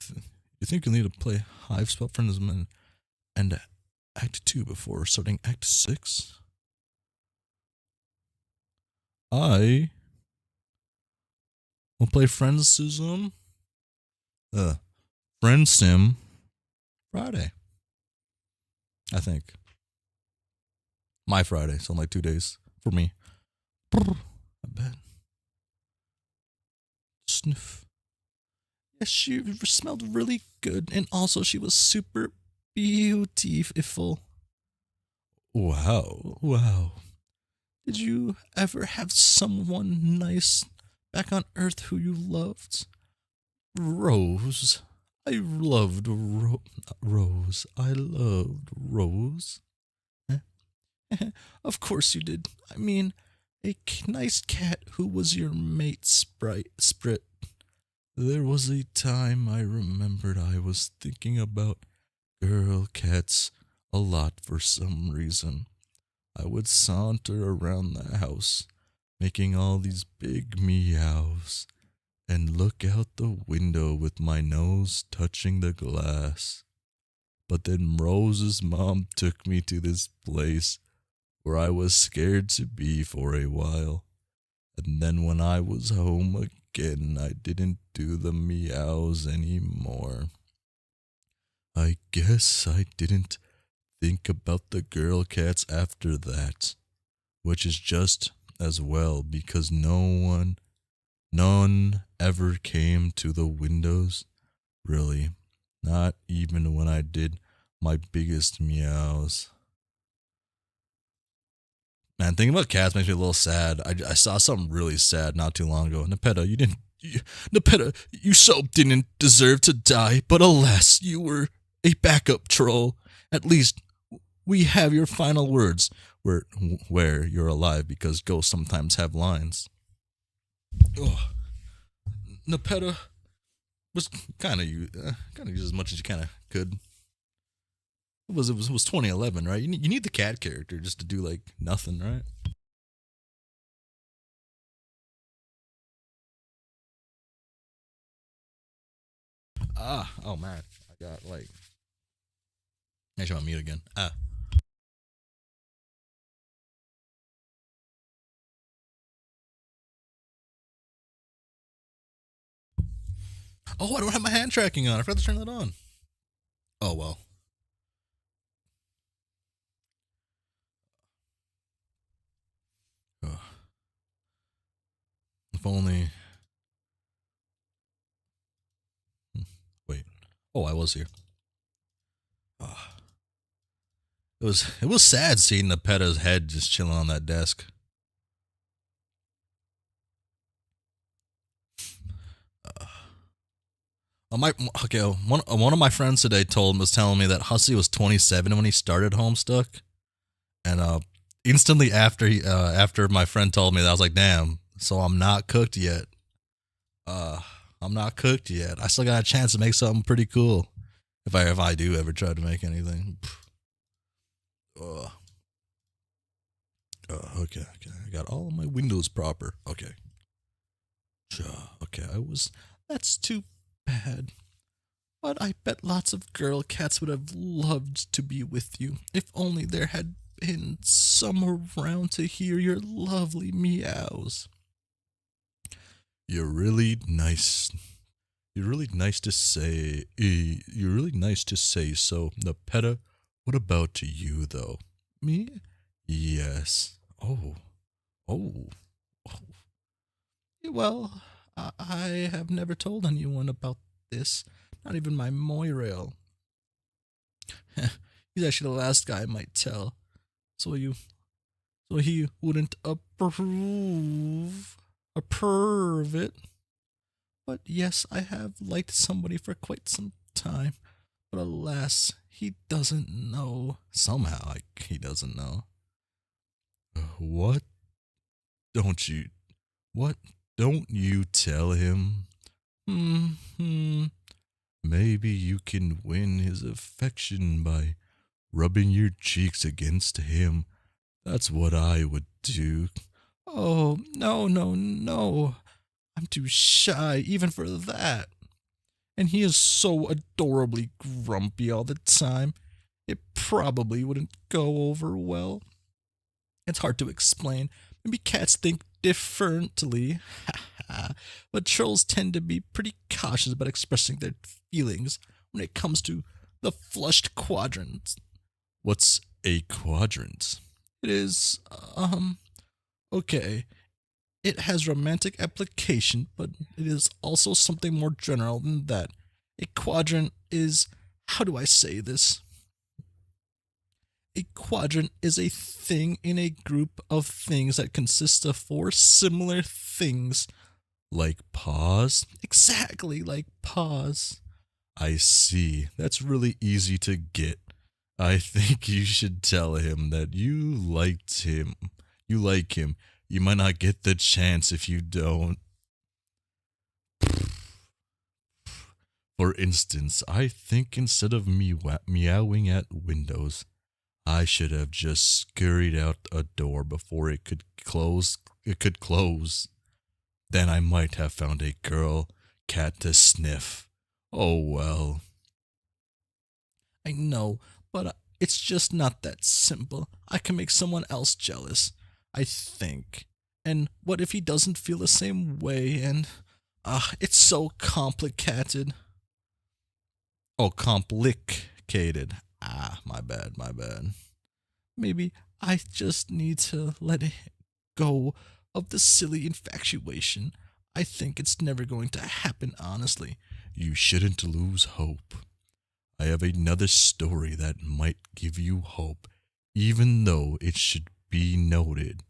You think you'll need to play Hive Spell Friendism and Act 2 before starting Act 6? I will play Friendsism. Friendsim Friday. I think. My Friday, so in like 2 days for me. I bet. Sniff. Yes, she smelled really good, and also she was super beautiful. Wow. Did you ever have someone nice back on Earth who you loved? Rose. I loved Rose. I loved Rose. Of course you did. I mean, a nice cat who was your mate, Sprit. There was a time I remembered I was thinking about girl cats a lot for some reason. I would saunter around the house, making all these big meows, and look out the window with my nose touching the glass. But then Rose's mom took me to this place where I was scared to be for a while. And then when I was home again, I didn't do the meows anymore. I guess I didn't think about the girl cats after that, which is just as well because none ever came to the windows, really, not even when I did my biggest meows. Man, thinking about cats makes me a little sad. I saw something really sad not too long ago. Nepeta, you so didn't deserve to die, but alas, you were a backup troll. At least we have your final words. where you're alive because ghosts sometimes have lines. Oh, Nepeta was kind of use as much as you kind of could. It was 2011, right? You need the cat character just to do like nothing, right? Oh man, I got like. Actually, I'm on mute again. Oh, I don't have my hand tracking on. I forgot to turn that on. Oh well. Ugh. If only. Wait. Oh, I was here. Ugh. It was sad seeing the Peta's head just chilling on that desk. One of my friends today was telling me that Hussie was 27 when he started Homestuck, and instantly after my friend told me that, I was like, damn. So I'm not cooked yet. I'm not cooked yet. I still got a chance to make something pretty cool if I do ever try to make anything. Okay. I got all of my windows proper. Okay. Okay, that's too bad. But I bet lots of girl cats would have loved to be with you if only there had been some around to hear your lovely meows. You're really nice. You're really nice to say. You're really nice to say so. Nepeta, what about you though? Me? Yes. Oh. Oh. Well, I have never told anyone about this. Not even my Moirail. He's actually the last guy I might tell. So he wouldn't approve it. But yes, I have liked somebody for quite some time. But alas, he doesn't know. Somehow he doesn't know. What don't you what don't you tell him? Maybe you can win his affection by rubbing your cheeks against him. That's what I would do. Oh, no. I'm too shy even for that. And he is so adorably grumpy all the time. It probably wouldn't go over well. It's hard to explain. Maybe cats think differently. But trolls tend to be pretty cautious about expressing their feelings when it comes to the flushed quadrants. What's a quadrant? It is, okay. It has romantic application, but it is also something more general than that. A quadrant is, how do I say this? A quadrant is a thing in a group of things that consists of four similar things. Like paws? Exactly like paws. I see. That's really easy to get. I think you should tell him that you liked him. You like him. You might not get the chance if you don't. For instance, I think instead of me meowing at windows, I should have just scurried out a door before it could close. Then I might have found a girl cat to sniff. Oh well. I know, but it's just not that simple. I can make someone else jealous, I think. And what if he doesn't feel the same way? And it's so complicated. Oh, complicated. My bad. Maybe I just need to let it go of the silly infatuation. I think it's never going to happen, honestly. You shouldn't lose hope. I have another story that might give you hope, even though it should be noted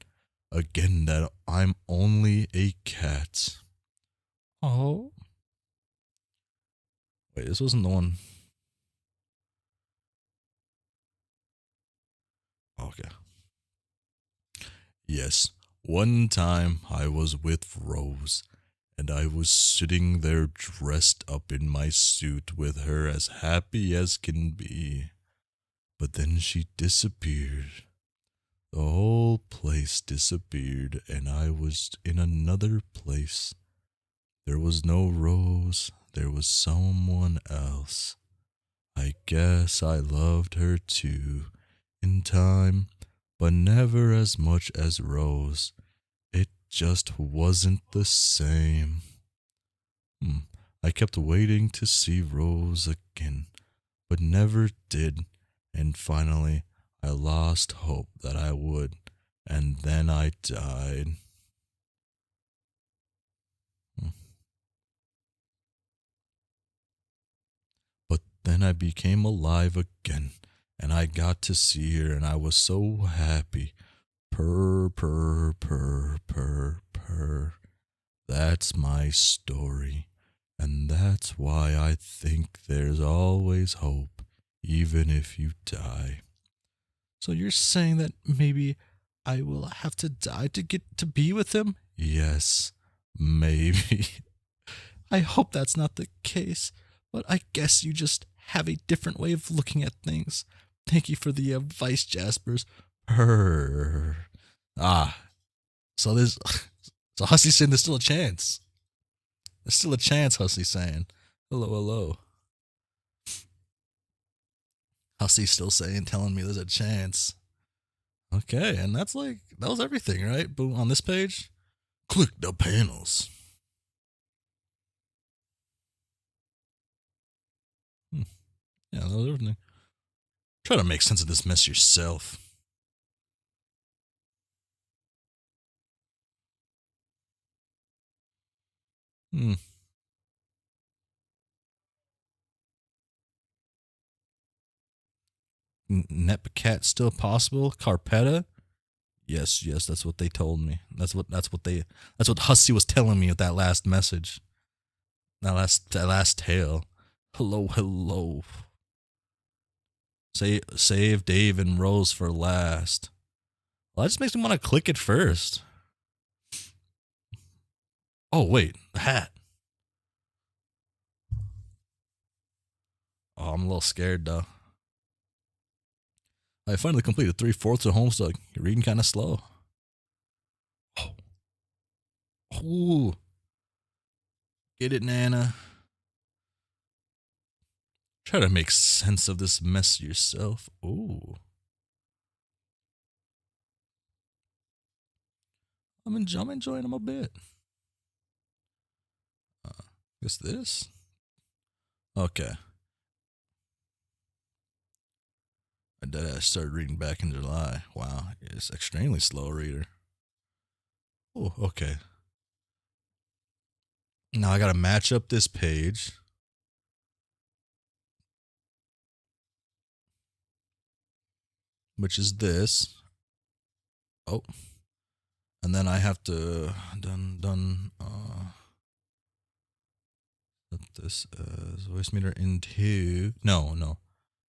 again that I'm only a cat. Oh? Wait, this wasn't the one. Okay. Yes, one time I was with Rose, and I was sitting there dressed up in my suit with her as happy as can be. But then she disappeared. The whole place disappeared, and I was in another place. There was no Rose, there was someone else. I guess I loved her too, in time, but never as much as Rose. It just wasn't the same. I kept waiting to see Rose again, but never did, and finally I lost hope that I would, and then I died. Hmm. But then I became alive again, and I got to see her, and I was so happy. Purr, purr, purr, purr, purr. That's my story, and that's why I think there's always hope, even if you die. So you're saying that maybe I will have to die to get to be with him? Yes, maybe. I hope that's not the case, but I guess you just have a different way of looking at things. Thank you for the advice, Jaspers. Purr. Ah, so there's so Hussie's saying there's still a chance. There's still a chance, Hussie's saying. Hello, hello. Hussie's still saying, telling me there's a chance. Okay, and that's like, that was everything, right? Boom, on this page, click the panels. Yeah, that was everything. Try to make sense of this mess yourself. Hmm. Netcat still possible? Carpetta? Yes, yes, that's what they told me. That's what Hussey was telling me with that last message. That last tale. Hello, hello. Save Dave and Rose for last. Well, that just makes me want to click it first. Oh wait, the hat. Oh, I'm a little scared though. I finally completed 3/4 of Homestuck. You're reading kind of slow. Oh. Ooh. Get it, Nana. Try to make sense of this mess yourself. Ooh. I'm enjoying them a bit. Guess this? Okay. I started reading back in July. Wow, it's extremely slow reader. Oh, okay. Now I gotta match up this page. Which is this. Oh. And then I have to set this as voice meter into no,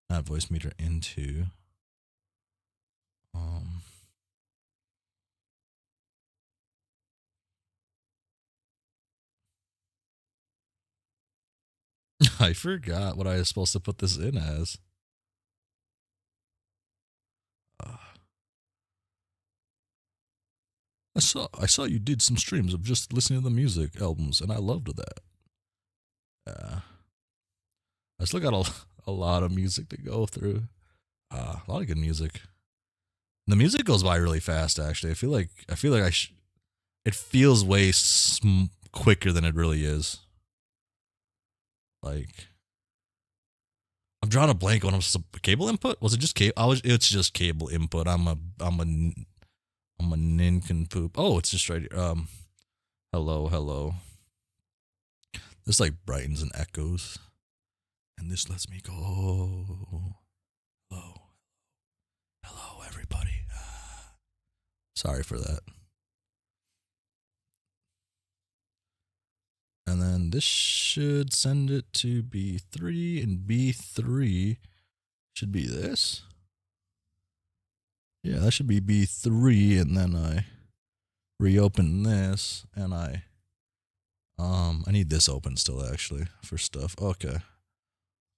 not voice meter into I forgot what I was supposed to put this in as. I saw you did some streams of just listening to the music albums, and I loved that. I still got a lot of music to go through. A lot of good music. The music goes by really fast. Actually, I feel like it feels way quicker than it really is. Like I'm drawing a blank on cable input. Was it just cable? It's just cable input. I'm a nincompoop. Oh, it's just right here. Hello, hello. This like brightens and echoes, and this lets me go. Hello, hello, everybody. Sorry for that. And then this should send it to B3, and B3 should be this. Yeah, that should be B3, and then I reopen this, and I need this open still, actually, for stuff. Okay.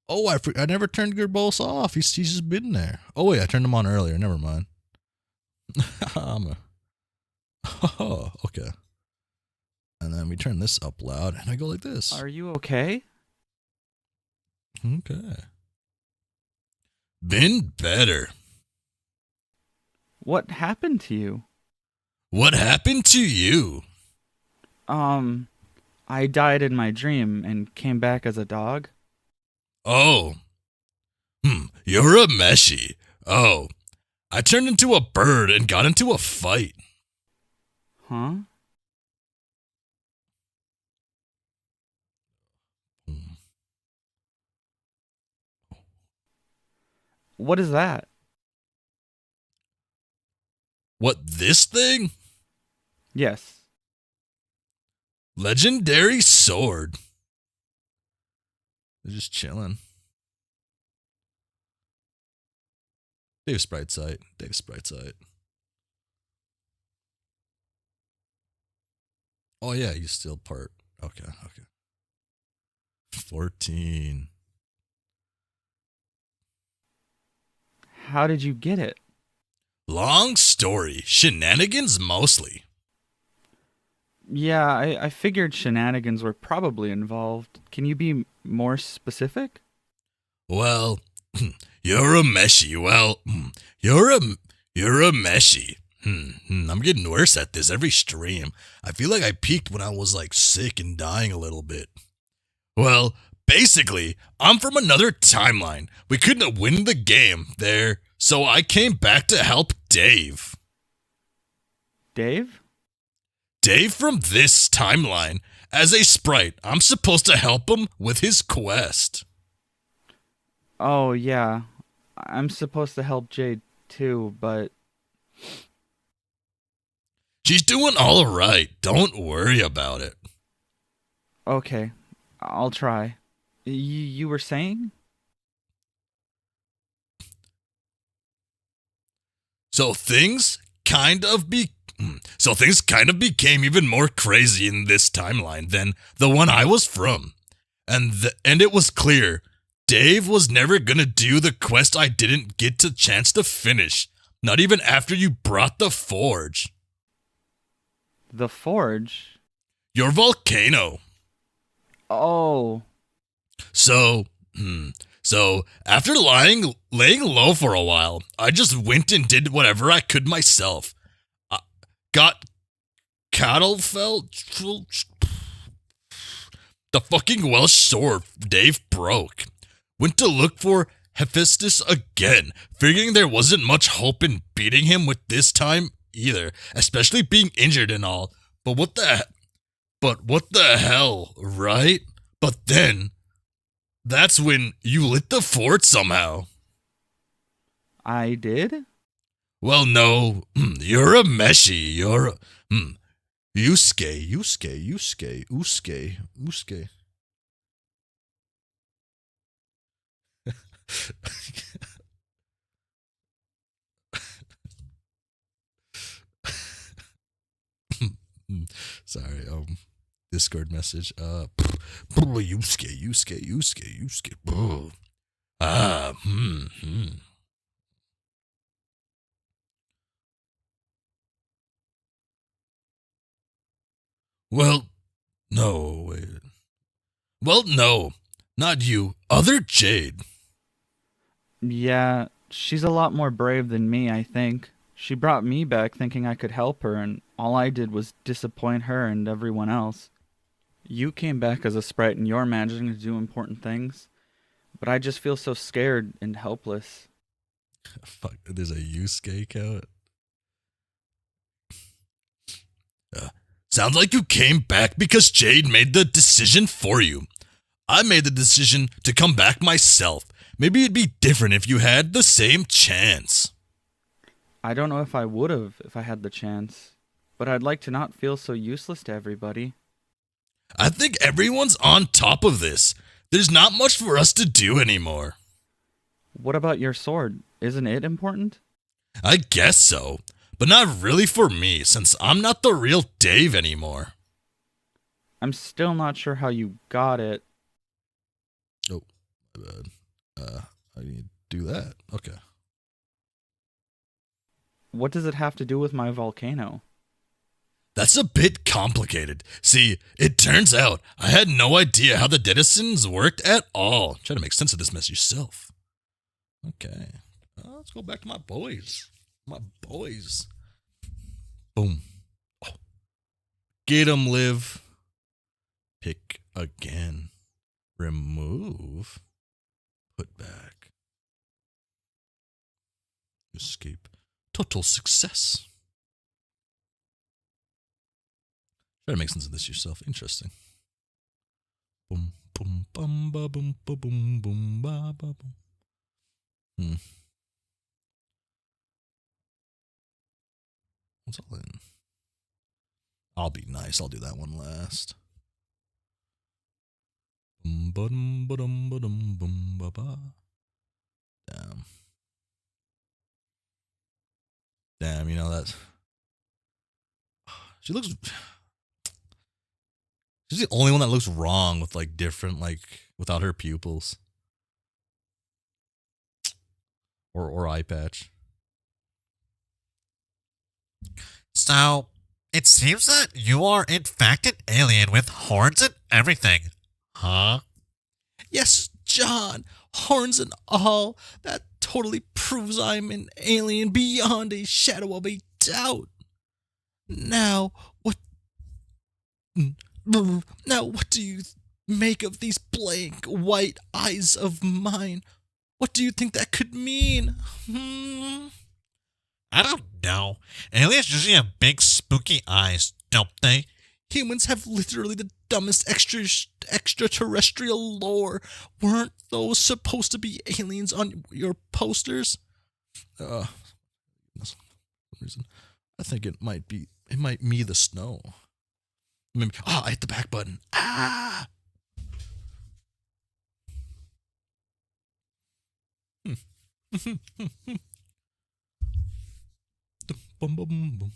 Oh, I never turned Gearbolts off. He's just been there. Oh, wait, I turned him on earlier. Never mind. Oh, okay. And then we turn this up loud, and I go like this. Are you okay? Okay. Been better. What happened to you? What happened to you? I died in my dream and came back as a dog. Oh. You're a meshy. Oh. I turned into a bird and got into a fight. Huh? What is that? What, this thing? Yes. Legendary sword. They're just chilling. Dave Sprite site. Dave Sprite site. Oh yeah, you still part. Okay. 14. How did you get it? Long story. Shenanigans mostly. Yeah, I figured shenanigans were probably involved. Can you be more specific? Well, you're a meshy. Well, you're a meshy. I'm getting worse at this every stream. I feel like I peaked when I was like sick and dying a little bit. Well, basically, I'm from another timeline. We couldn't win the game there, so I came back to help Dave. Dave? Dave from this timeline. As a sprite, I'm supposed to help him with his quest. Oh, yeah. I'm supposed to help Jade too, but... She's doing all right. Don't worry about it. Okay, I'll try. You were saying? So things kind of became even more crazy in this timeline than the one I was from. And it was clear Dave was never gonna do the quest I didn't get the chance to finish. Not even after you brought the forge. The forge? Your volcano. Oh. So after laying low for a while, I just went and did whatever I could myself. Got cattle fell. The fucking Welsh sword Dave broke. Went to look for Hephaestus again, figuring there wasn't much hope in beating him with this time either, especially being injured and all. But what the hell, right? But then, that's when you lit the fort somehow. I did? Well, no, you're a meshy. You're a, Yusuke. Sorry, Discord message. Yusuke. Well, no, wait. Well, no, not you. Other Jade. Yeah, she's a lot more brave than me, I think. She brought me back thinking I could help her, and all I did was disappoint her and everyone else. You came back as a sprite and you're managing to do important things, but I just feel so scared and helpless. Fuck, there's a Yusuke count. Sounds like you came back because Jade made the decision for you. I made the decision to come back myself. Maybe it'd be different if you had the same chance. I don't know if I would have if I had the chance, but I'd like to not feel so useless to everybody. I think everyone's on top of this. There's not much for us to do anymore. What about your sword? Isn't it important? I guess so, but not really for me since I'm not the real Dave anymore. I'm still not sure how you got it. Oh, my bad. I need to do that. Okay. What does it have to do with my volcano? That's a bit complicated. See, it turns out I had no idea how the denizens worked at all. Try to make sense of this mess yourself. Okay. Let's go back to my boys. My boys. Boom. Oh. Get 'em, live. Pick again. Remove. Put back. Escape. Total success. Try to make sense of this yourself. Interesting. Boom, boom, bum, ba, boom, ba, boom, boom, ba, ba, boom. What's all in? I'll be nice. I'll do that one last. Boom, ba-dum, ba-dum, ba-dum, boom, ba-ba. Damn. Damn, you know that. She looks. She's the only one that looks wrong with like different, like without her pupils. Or eye patch. So, it seems that you are in fact an alien with horns and everything. Huh? Yes, John, horns and all. That totally proves I'm an alien beyond a shadow of a doubt. Now, what? Now, what do you make of these blank white eyes of mine? What do you think that could mean? I don't know. Aliens usually have big spooky eyes, don't they? Humans have literally the dumbest extraterrestrial lore. Weren't those supposed to be aliens on your posters? For some reason, I think it might be the snow. Maybe, I hit the back button. Ah! Boom, boom, boom, boom.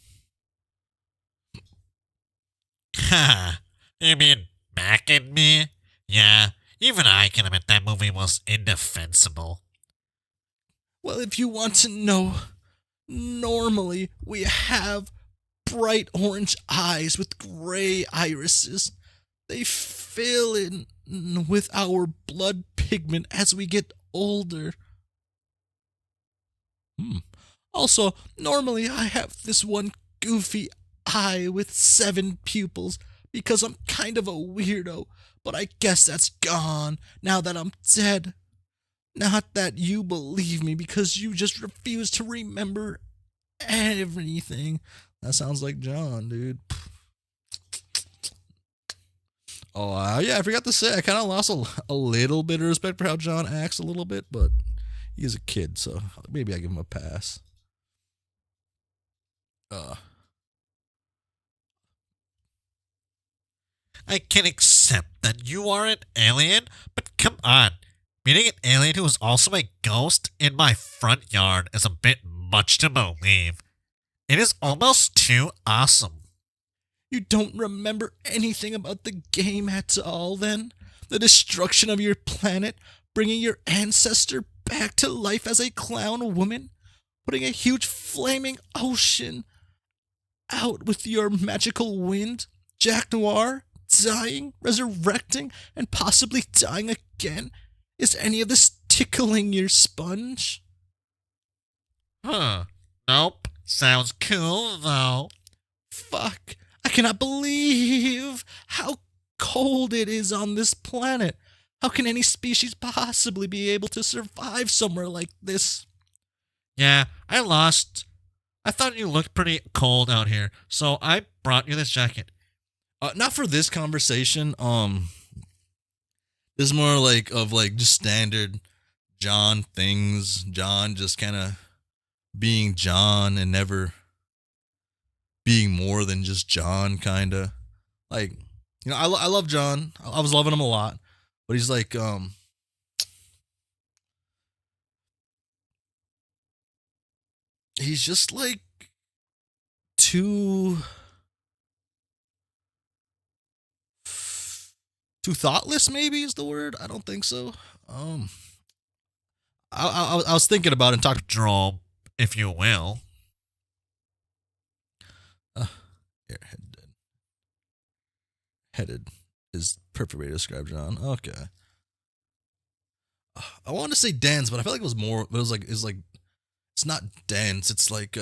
Ha! You mean back at me? Yeah, even I can admit that movie was indefensible. Well, if you want to know, normally we have bright orange eyes with gray irises. They fill in with our blood pigment as we get older. Also, normally I have this one goofy eye with 7 pupils because I'm kind of a weirdo, but I guess that's gone now that I'm dead. Not that you believe me because you just refuse to remember everything. That sounds like John, dude. Oh, yeah, I forgot to say, I kind of lost a little bit of respect for how John acts a little bit, but he's a kid, so maybe I give him a pass. I can accept that you are an alien, but come on. Meeting an alien who is also a ghost in my front yard is a bit much to believe. It is almost too awesome. You don't remember anything about the game at all, then? The destruction of your planet, bringing your ancestor back to life as a clown woman, putting a huge flaming ocean out with your magical wind, Jack Noir, dying, resurrecting, and possibly dying again? Is any of this tickling your sponge? Huh. Nope. Sounds cool, though. Fuck. I cannot believe how cold it is on this planet. How can any species possibly be able to survive somewhere like this? Yeah, I lost. I thought you looked pretty cold out here, so I brought you this jacket. Not for this conversation. This is more like just standard John things. John just kind of being John and never being more than just John, kind of. Like, you know, I love John. I was loving him a lot, but he's like, He's just like too too thoughtless. Maybe is the word. I don't think so. Um, I was thinking about it and talking. Jerome, if you will. Airheaded. Headed is perfect way to describe John. Okay. I wanted to say dense, but I felt like it was more. It was like it's not dense. It's like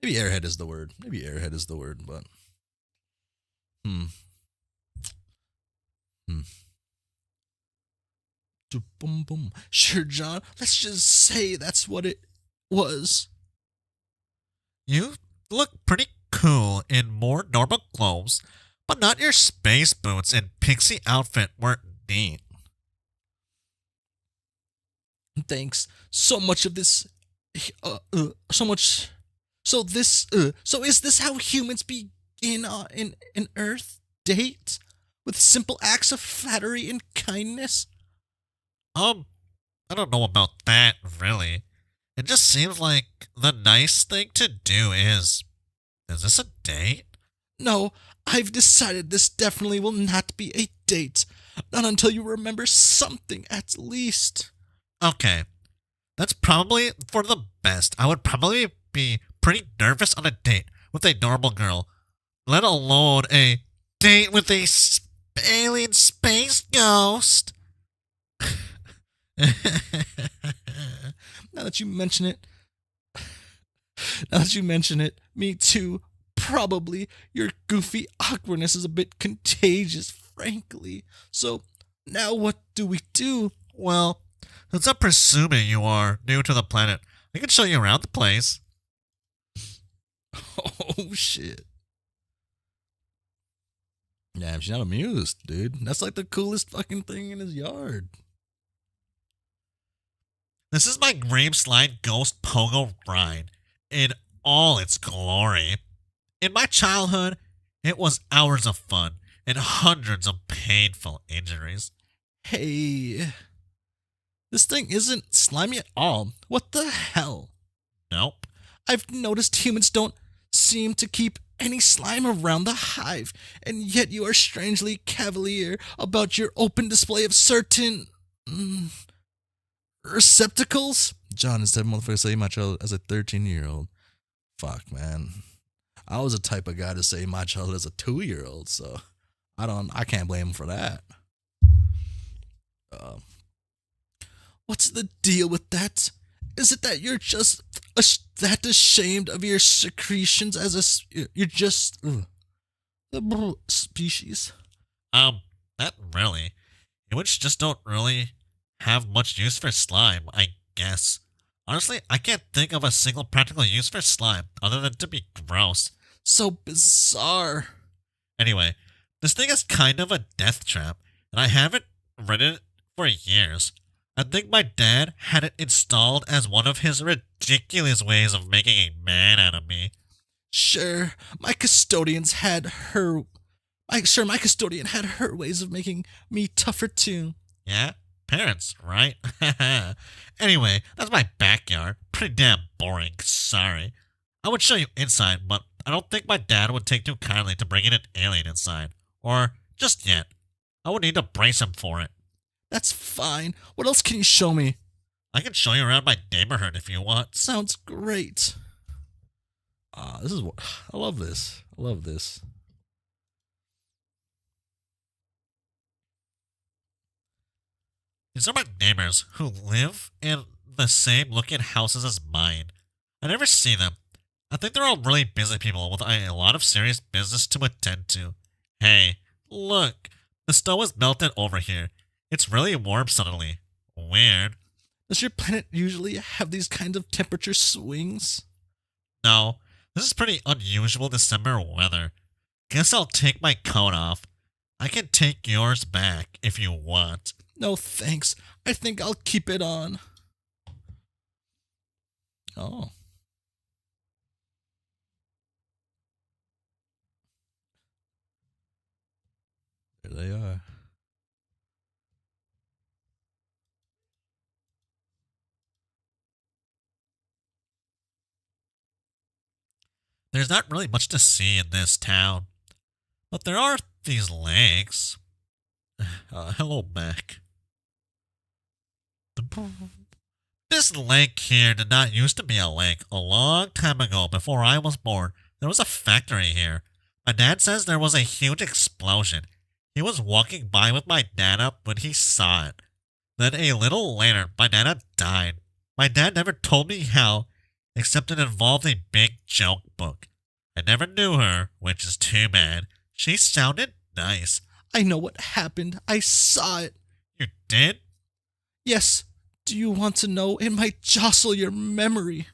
maybe airhead is the word. Maybe airhead is the word, but hmm. Hmm. Boom boom. Sure, John. Let's just say that's what it was. You look pretty cool in more normal clothes, but not your space boots and pixie outfit weren't neat. Thanks. So much of this. So much. So is this how humans begin in an Earth date with simple acts of flattery and kindness? I don't know about that, really. It just seems like the nice thing to do is this a date? No, I've decided this definitely will not be a date. Not until you remember something, at least. Okay, that's probably for the best. I would probably be pretty nervous on a date with a normal girl, let alone a date with a alien space ghost. Now that you mention it, now that you mention it, me too. Probably your goofy awkwardness is a bit contagious, frankly. So, now what do we do? Well, since I'm presuming you are new to the planet, I can show you around the place. Oh, shit. Damn, she's not amused, dude. That's like the coolest fucking thing in his yard. This is my grave slide ghost pogo ride in all its glory. In my childhood, it was hours of fun and hundreds of painful injuries. Hey, this thing isn't slimy at all. What the hell? Nope. I've noticed humans don't seem to keep any slime around the hive, and yet you are strangely cavalier about your open display of certain receptacles. John, instead of motherfucker saying my child as a 13-year-old. Fuck, man. I was the type of guy to say my child as a 2-year-old, so I can't blame him for that. Uh, what's the deal with that? Is it that you're just that ashamed of your secretions as you're just the species? Not really. Humans just don't really have much use for slime, I guess. Honestly, I can't think of a single practical use for slime other than to be gross. So bizarre. Anyway, this thing is kind of a death trap, and I haven't ridden it for years. I think my dad had it installed as one of his ridiculous ways of making a man out of me. Sure, my custodian had her ways of making me tougher too. Yeah? Parents, right? Anyway, that's my backyard. Pretty damn boring, sorry. I would show you inside, but I don't think my dad would take too kindly to bringing an alien inside. Or, just yet. I would need to brace him for it. That's fine. What else can you show me? I can show you around my neighborhood if you want. Sounds great. This is what I love this. I love this. These are my neighbors who live in the same looking houses as mine. I never see them. I think they're all really busy people with a lot of serious business to attend to. Hey, look, the snow is melted over here. It's really warm suddenly. Weird. Does your planet usually have these kinds of temperature swings? No, this is pretty unusual December weather. Guess I'll take my coat off. I can take yours back if you want. No thanks. I think I'll keep it on. Oh. There they are. There's not really much to see in this town, but there are these lakes. Hello, Mac. This lake here did not used to be a lake. A long time ago, before I was born, there was a factory here. My dad says there was a huge explosion. He was walking by with my nana when he saw it. Then a little later, my nana died. My dad never told me how, except it involved a big joke book. I never knew her, which is too bad. She sounded nice. I know what happened. I saw it. You did? Yes. Do you want to know? It might jostle your memory.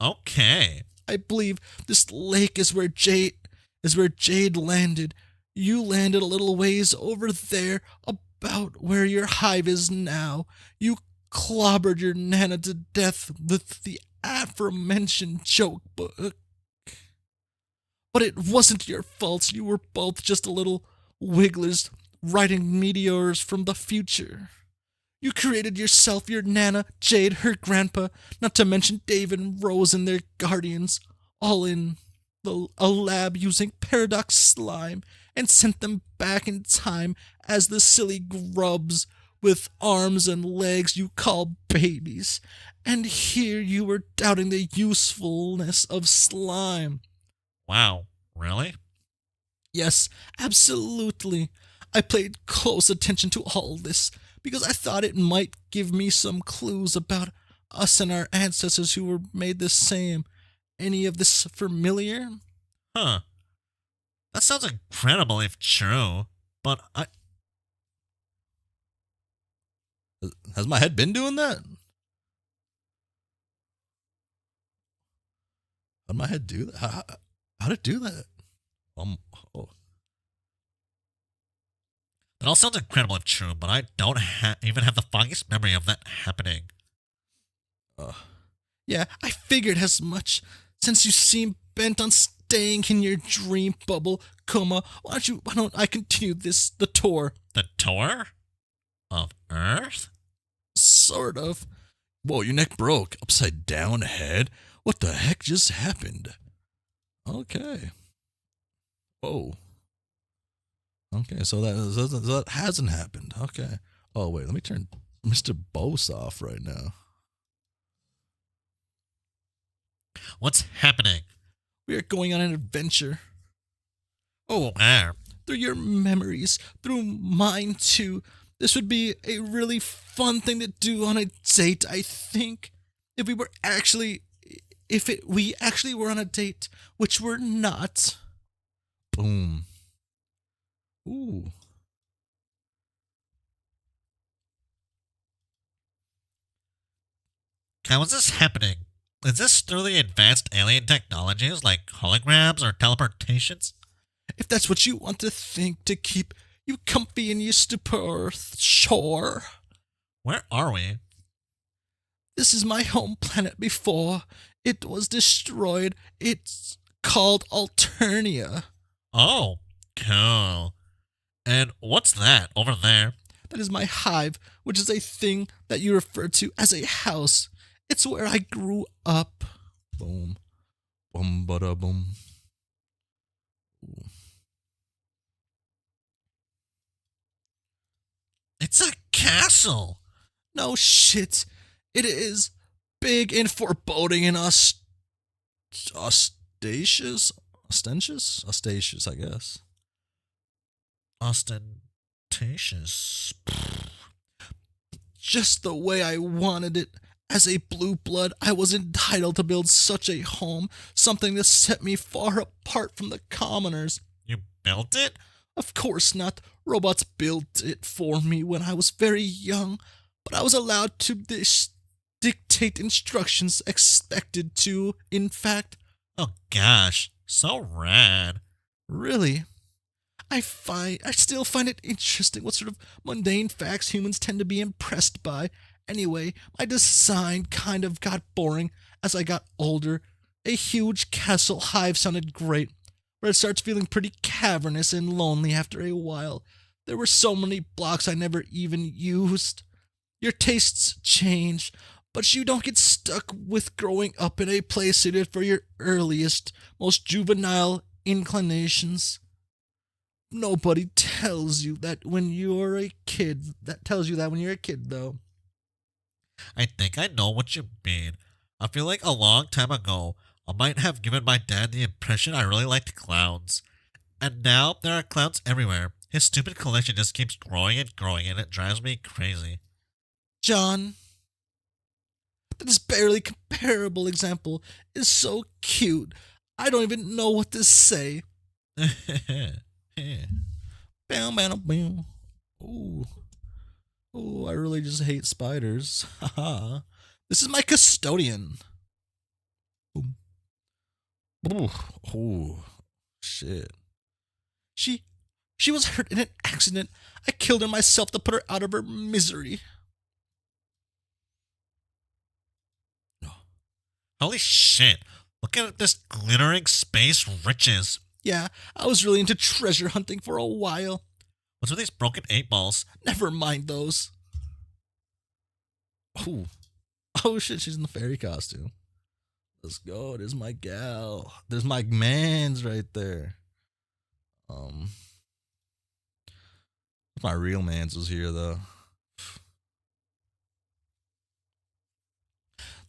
Okay. I believe this lake is where Jade landed. You landed a little ways over there, about where your hive is now. You clobbered your nana to death with the aforementioned joke book. But it wasn't your fault. You were both just a little wigglers riding meteors from the future. You created yourself, your nana, Jade, her grandpa, not to mention Dave and Rose and their guardians, all in a lab using paradox slime, and sent them back in time as the silly grubs with arms and legs you call babies. And here you were doubting the usefulness of slime. Wow, really? Yes, absolutely. I paid close attention to all this because I thought it might give me some clues about us and our ancestors who were made the same. Any of this familiar? Huh. That sounds incredible if true, but Has my head been doing that? How'd my head do that? How'd it do that? Oh. That all sounds incredible if true, but I don't even have the foggiest memory of that happening. Yeah, I figured as much. Since you seem bent on staying in your dream bubble, Coma, why don't I continue the tour? The tour? Of Earth? Sort of. Whoa, your neck broke. Upside down head? What the heck just happened? Okay. Whoa. Okay, so that hasn't happened. Okay. Oh, wait, let me turn Mr. Bose off right now. What's happening? We are going on an adventure. Oh, where? Through your memories, through mine too. This would be a really fun thing to do on a date, I think. If we actually were on a date, which we're not. Boom. Ooh. How is this happening? Is this through the advanced alien technologies like holograms or teleportations? If that's what you want to think to keep you comfy in your stupor, sure. Where are we? This is my home planet before it was destroyed. It's called Alternia. Oh, cool. And what's that over there? That is my hive, which is a thing that you refer to as a house. It's where I grew up. Boom. Boom, bada, boom. Ooh. It's a castle. No shit. It is big and foreboding and ostentatious, I guess. Ostentatious. Just the way I wanted it. As a blue blood, I was entitled to build such a home, something to set me far apart from the commoners. You built it? Of course not. Robots built it for me when I was very young, but I was allowed to dictate instructions expected to, in fact. Oh gosh, so rad. Really? I still find it interesting what sort of mundane facts humans tend to be impressed by. Anyway, my design kind of got boring as I got older. A huge castle hive sounded great, but it starts feeling pretty cavernous and lonely after a while. There were so many blocks I never even used. Your tastes change. But you don't get stuck with growing up in a place suited for your earliest, most juvenile inclinations. Nobody tells you that when you're a kid. That tells you that when you're a kid, though. I think I know what you mean. I feel like a long time ago, I might have given my dad the impression I really liked clowns. And now there are clowns everywhere. His stupid collection just keeps growing and growing, and it drives me crazy. John, this barely comparable example is so cute. I don't even know what to say. Bam, bam, bam. Ooh. Oh, I really just hate spiders. Haha. This is my custodian. Boom. Oh, shit. She was hurt in an accident. I killed her myself to put her out of her misery. Holy shit. Look at this glittering space riches. Yeah, I was really into treasure hunting for a while. What's with these broken 8-balls? Never mind those. Oh shit, she's in the fairy costume. Let's go. There's my gal. There's my mans right there. My real mans was here though.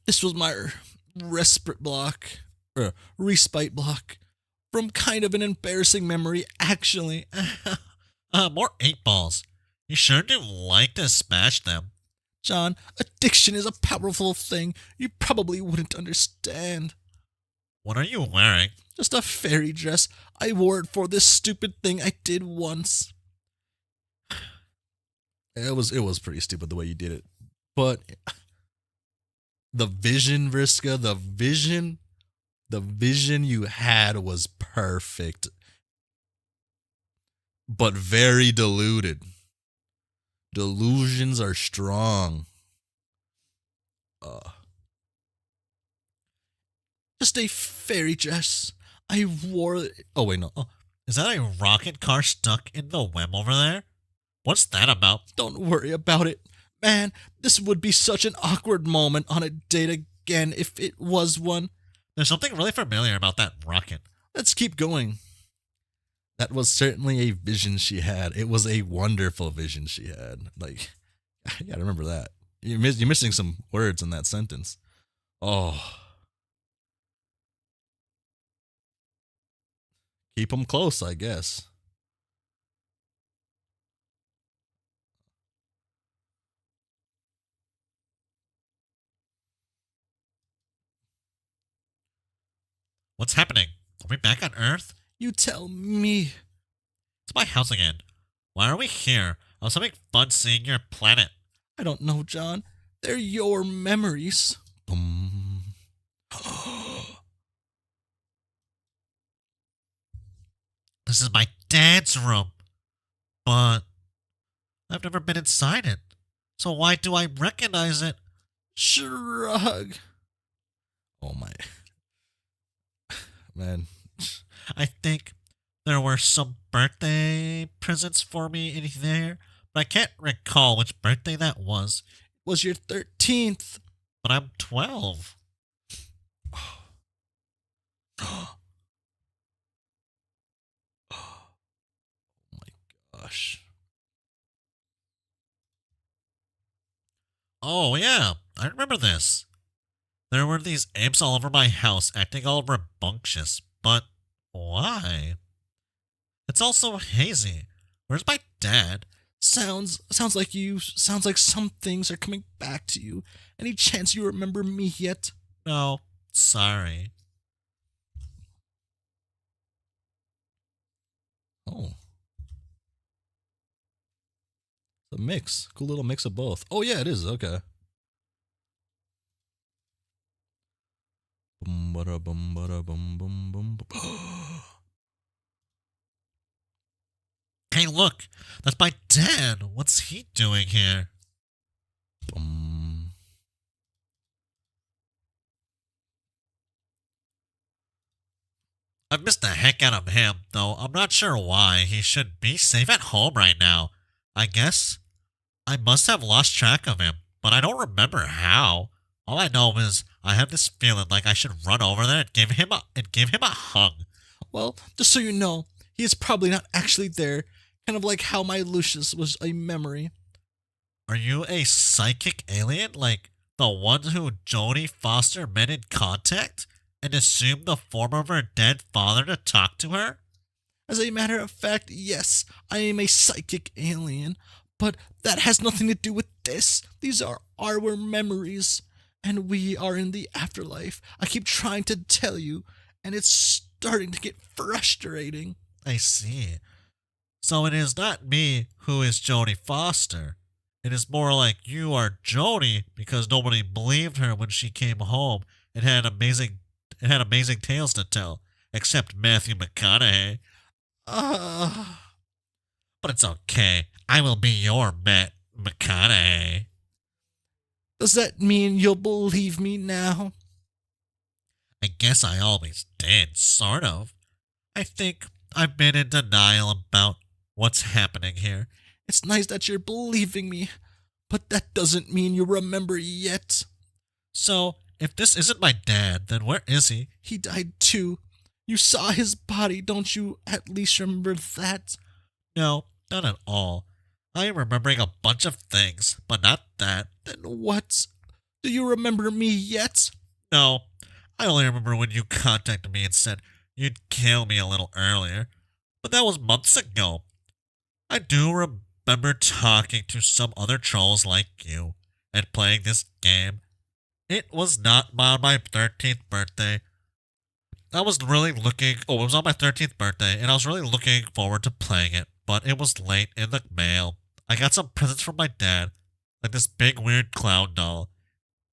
This was my respite block, or respite block, from kind of an embarrassing memory, actually. More 8-balls. You sure do like to smash them. John, addiction is a powerful thing you probably wouldn't understand. What are you wearing? Just a fairy dress. I wore it for this stupid thing I did once. It was pretty stupid the way you did it. But the vision, Vriska, the vision you had was perfect. But very diluted. Delusions are strong. Just a fairy dress. I wore it. Oh, wait, no. Is that a rocket car stuck in the web over there? What's that about? Don't worry about it. Man, this would be such an awkward moment on a date again if it was one. There's something really familiar about that rocket. Let's keep going. That was certainly a vision she had. It was a wonderful vision she had. Like, I gotta remember that. You're missing some words in that sentence. Oh. Keep them close, I guess. What's happening? Are we back on Earth? You tell me. It's my house again. Why are we here? I was having fun seeing your planet. I don't know, John. They're your memories. Boom. This is my dad's room. But I've never been inside it. So why do I recognize it? Shrug. Oh my. Man. I think there were some birthday presents for me in there, but I can't recall which birthday that was. It was your 13th. But I'm 12. Oh my gosh. Oh yeah, I remember this. There were these apes all over my house acting all rambunctious, but why? It's all so hazy. Where's my dad? Sounds like some things are coming back to you. Any chance you remember me yet? No, sorry. Oh. It's a mix. Cool little mix of both. Oh yeah, it is. Okay. Boom, bada, boom, bada, boom, boom, boom, boom. Hey, look! That's my dad! What's he doing here? Boom. I've missed the heck out of him, though I'm not sure why. He should be safe at home right now. I guess I must have lost track of him, but I don't remember how. All I know is I have this feeling like I should run over there and give him a hug. Well, just so you know, he is probably not actually there. Kind of like how my Lucius was a memory. Are you a psychic alien like the one who Jodie Foster met in contact and assumed the form of her dead father to talk to her? As a matter of fact, yes, I am a psychic alien, but that has nothing to do with this. These are our memories, and we are in the afterlife. I keep trying to tell you, and it's starting to get frustrating. I see. So it is not me who is Jodie Foster. It is more like you are Jodie because nobody believed her when she came home and had amazing tales to tell, except Matthew McConaughey. But it's okay. I will be your Matt McConaughey. Does that mean you'll believe me now? I guess I always did, sort of. I think I've been in denial about what's happening here. It's nice that you're believing me, but that doesn't mean you remember yet. So, if this isn't my dad, then where is he? He died too. You saw his body, don't you at least remember that? No, not at all. I am remembering a bunch of things, but not that. Then what? Do you remember me yet? No, I only remember when you contacted me and said you'd kill me a little earlier. But that was months ago. I do remember talking to some other trolls like you and playing this game. It was not on my 13th birthday. It was on my 13th birthday, and I was really looking forward to playing it, but it was late in the mail. I got some presents from my dad, like this big weird clown doll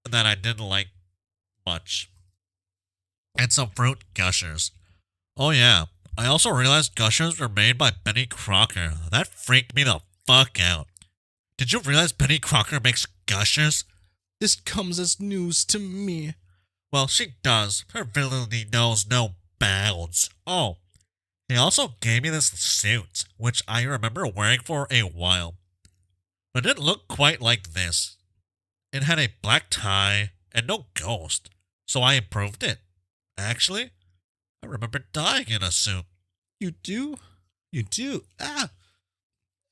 that I didn't like much, and some fruit gushers. Oh yeah, I also realized gushers were made by Benny Crocker. That freaked me the fuck out. Did you realize Benny Crocker makes gushers? This comes as news to me. Well, she does. Her villainy knows no bounds. Oh, he also gave me this suit, which I remember wearing for a while. But it didn't look quite like this. It had a black tie and no ghost, so I improved it. Actually, I remember dying in a suit. You do? You do?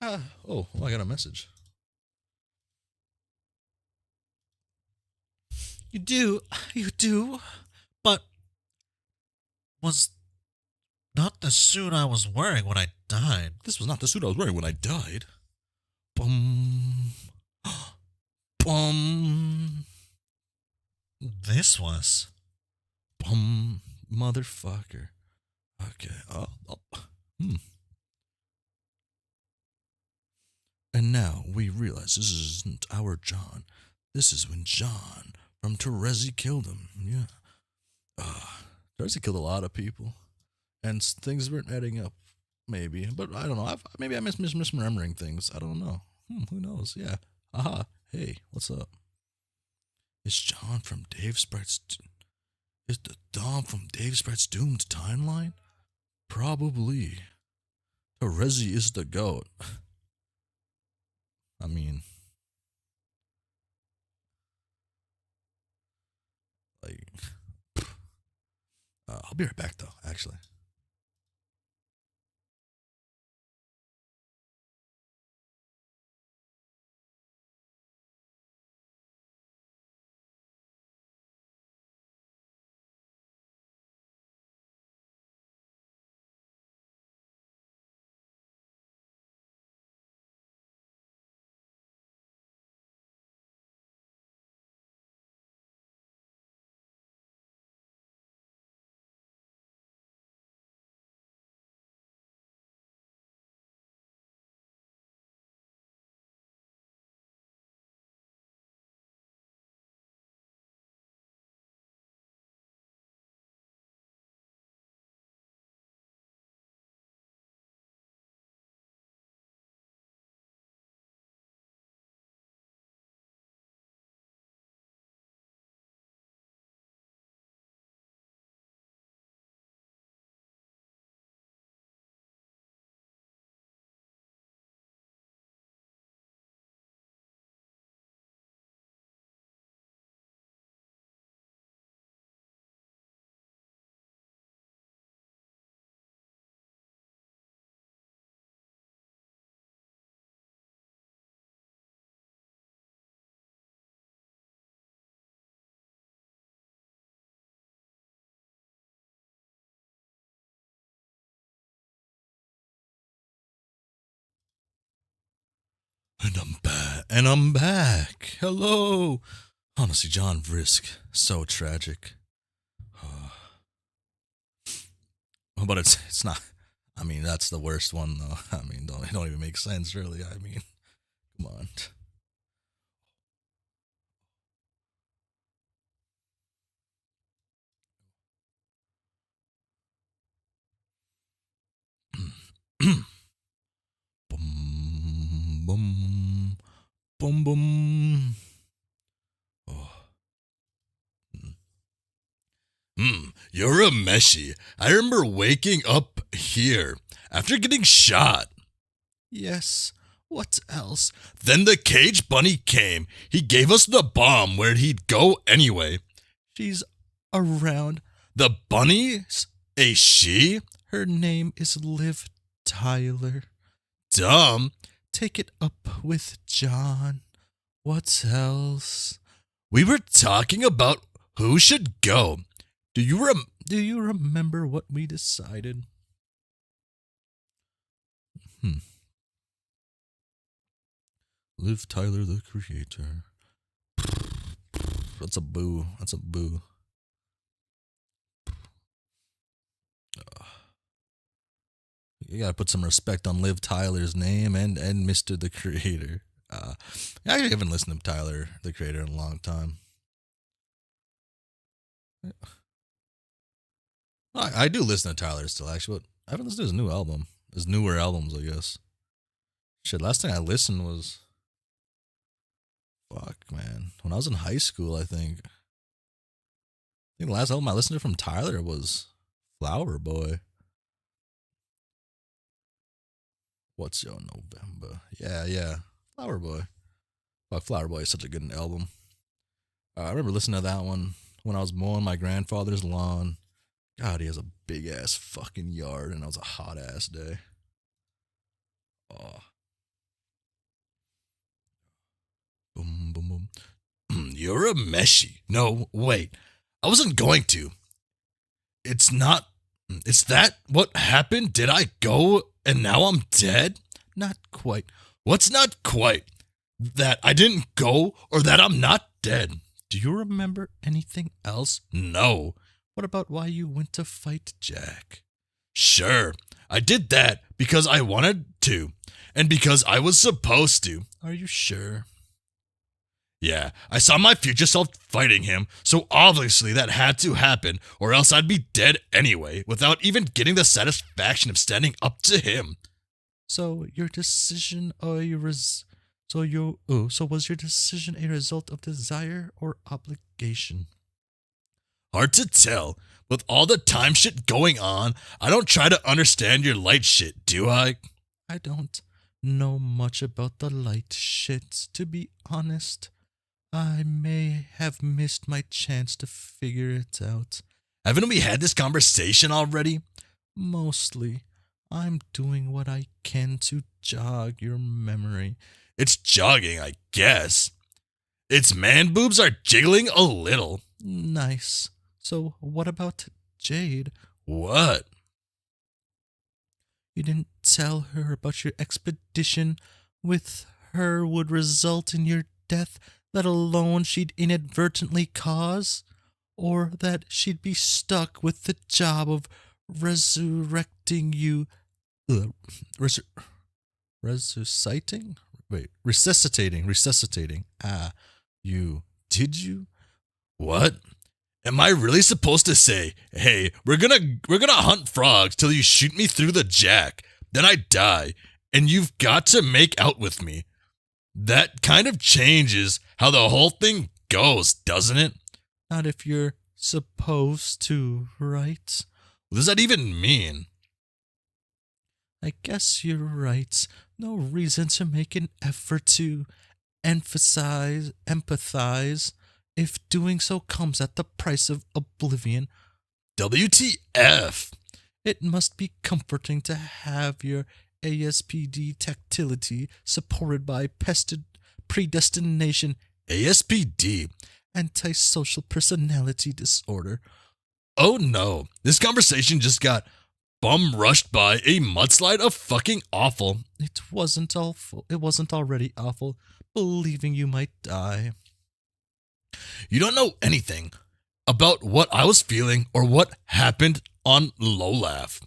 Oh, I got a message. You do? You do? But was not the suit I was wearing when I died. This was not the suit I was wearing when I died. Bum. Bum. This was. Bum. Motherfucker. Okay. And now we realize this isn't our John. This is when John from Terezi killed him. Yeah. Terezi killed a lot of people. And things weren't adding up. Maybe. But I don't know. Maybe I'm misremembering things. I don't know. Who knows? Yeah. Aha. Hey, what's up? Is John from Dave Spreight's... Is the Dom from Dave Spreight's doomed timeline? Probably. Terezi is the goat. I mean... Like... I'll be right back, though, actually. And I'm back. And I'm back. Hello. Honestly, John Vrisk. So tragic. But it's not. I mean, that's the worst one, though. I mean, it don't even make sense, really. I mean, come on. Boom, boom, boom, boom. Oh. You're a meshy. I remember waking up here after getting shot. Yes. What else? Then the cage bunny came. He gave us the bomb. Where'd he go anyway? She's around. The bunny's a she? Her name is Liv Tyler. Dumb. Take it up with John. What else? We were talking about who should go. Do you remember what we decided? Liv Tyler, the creator. That's a boo. That's a boo. You gotta put some respect on Liv Tyler's name and Mr. the Creator. I haven't listened to Tyler, the Creator, in a long time. I do listen to Tyler still, actually, but I haven't listened to his new album. His newer albums, I guess. Shit, last thing I listened was... Fuck, man. When I was in high school, I think the last album I listened to from Tyler was Flower Boy. What's Your November? Yeah. Flower Boy. Fuck, Flower Boy is such a good album. I remember listening to that one when I was mowing my grandfather's lawn. God, he has a big ass fucking yard, and it was a hot ass day. Oh. Boom, boom, boom. You're a meshy. No, wait. I wasn't going to. It's that what happened? Did I go and now I'm dead? Not quite. What's not quite? That I didn't go or that I'm not dead? Do you remember anything else? No. What about why you went to fight Jack? Sure, I did that because I wanted to, and because I was supposed to. Are you sure? Yeah, I saw my future self fighting him, so obviously that had to happen, or else I'd be dead anyway, without even getting the satisfaction of standing up to him. So your decision so was your decision a result of desire or obligation? Hard to tell. With all the time shit going on, I don't try to understand your light shit, do I? I don't know much about the light shit, to be honest. I may have missed my chance to figure it out. Haven't we had this conversation already? Mostly. I'm doing what I can to jog your memory. It's jogging, I guess. Its man boobs are jiggling a little. Nice. So what about Jade? What? You didn't tell her about your expedition with her would result in your death, let alone she'd inadvertently cause? Or that she'd be stuck with the job of resurrecting you... resuscitating? Wait, resuscitating. Did you? What? Am I really supposed to say, hey, we're gonna hunt frogs till you shoot me through the jack, then I die, and you've got to make out with me? That kind of changes how the whole thing goes, doesn't it? Not if you're supposed to, right? What does that even mean? I guess you're right. No reason to make an effort to empathize, if doing so comes at the price of oblivion. WTF! It must be comforting to have your ASPD tactility supported by predestination. ASPD, antisocial personality disorder. Oh no, this conversation just got bum rushed by a mudslide of fucking awful. It wasn't awful. It wasn't already awful, believing you might die. You don't know anything about what I was feeling or what happened on Low Laugh.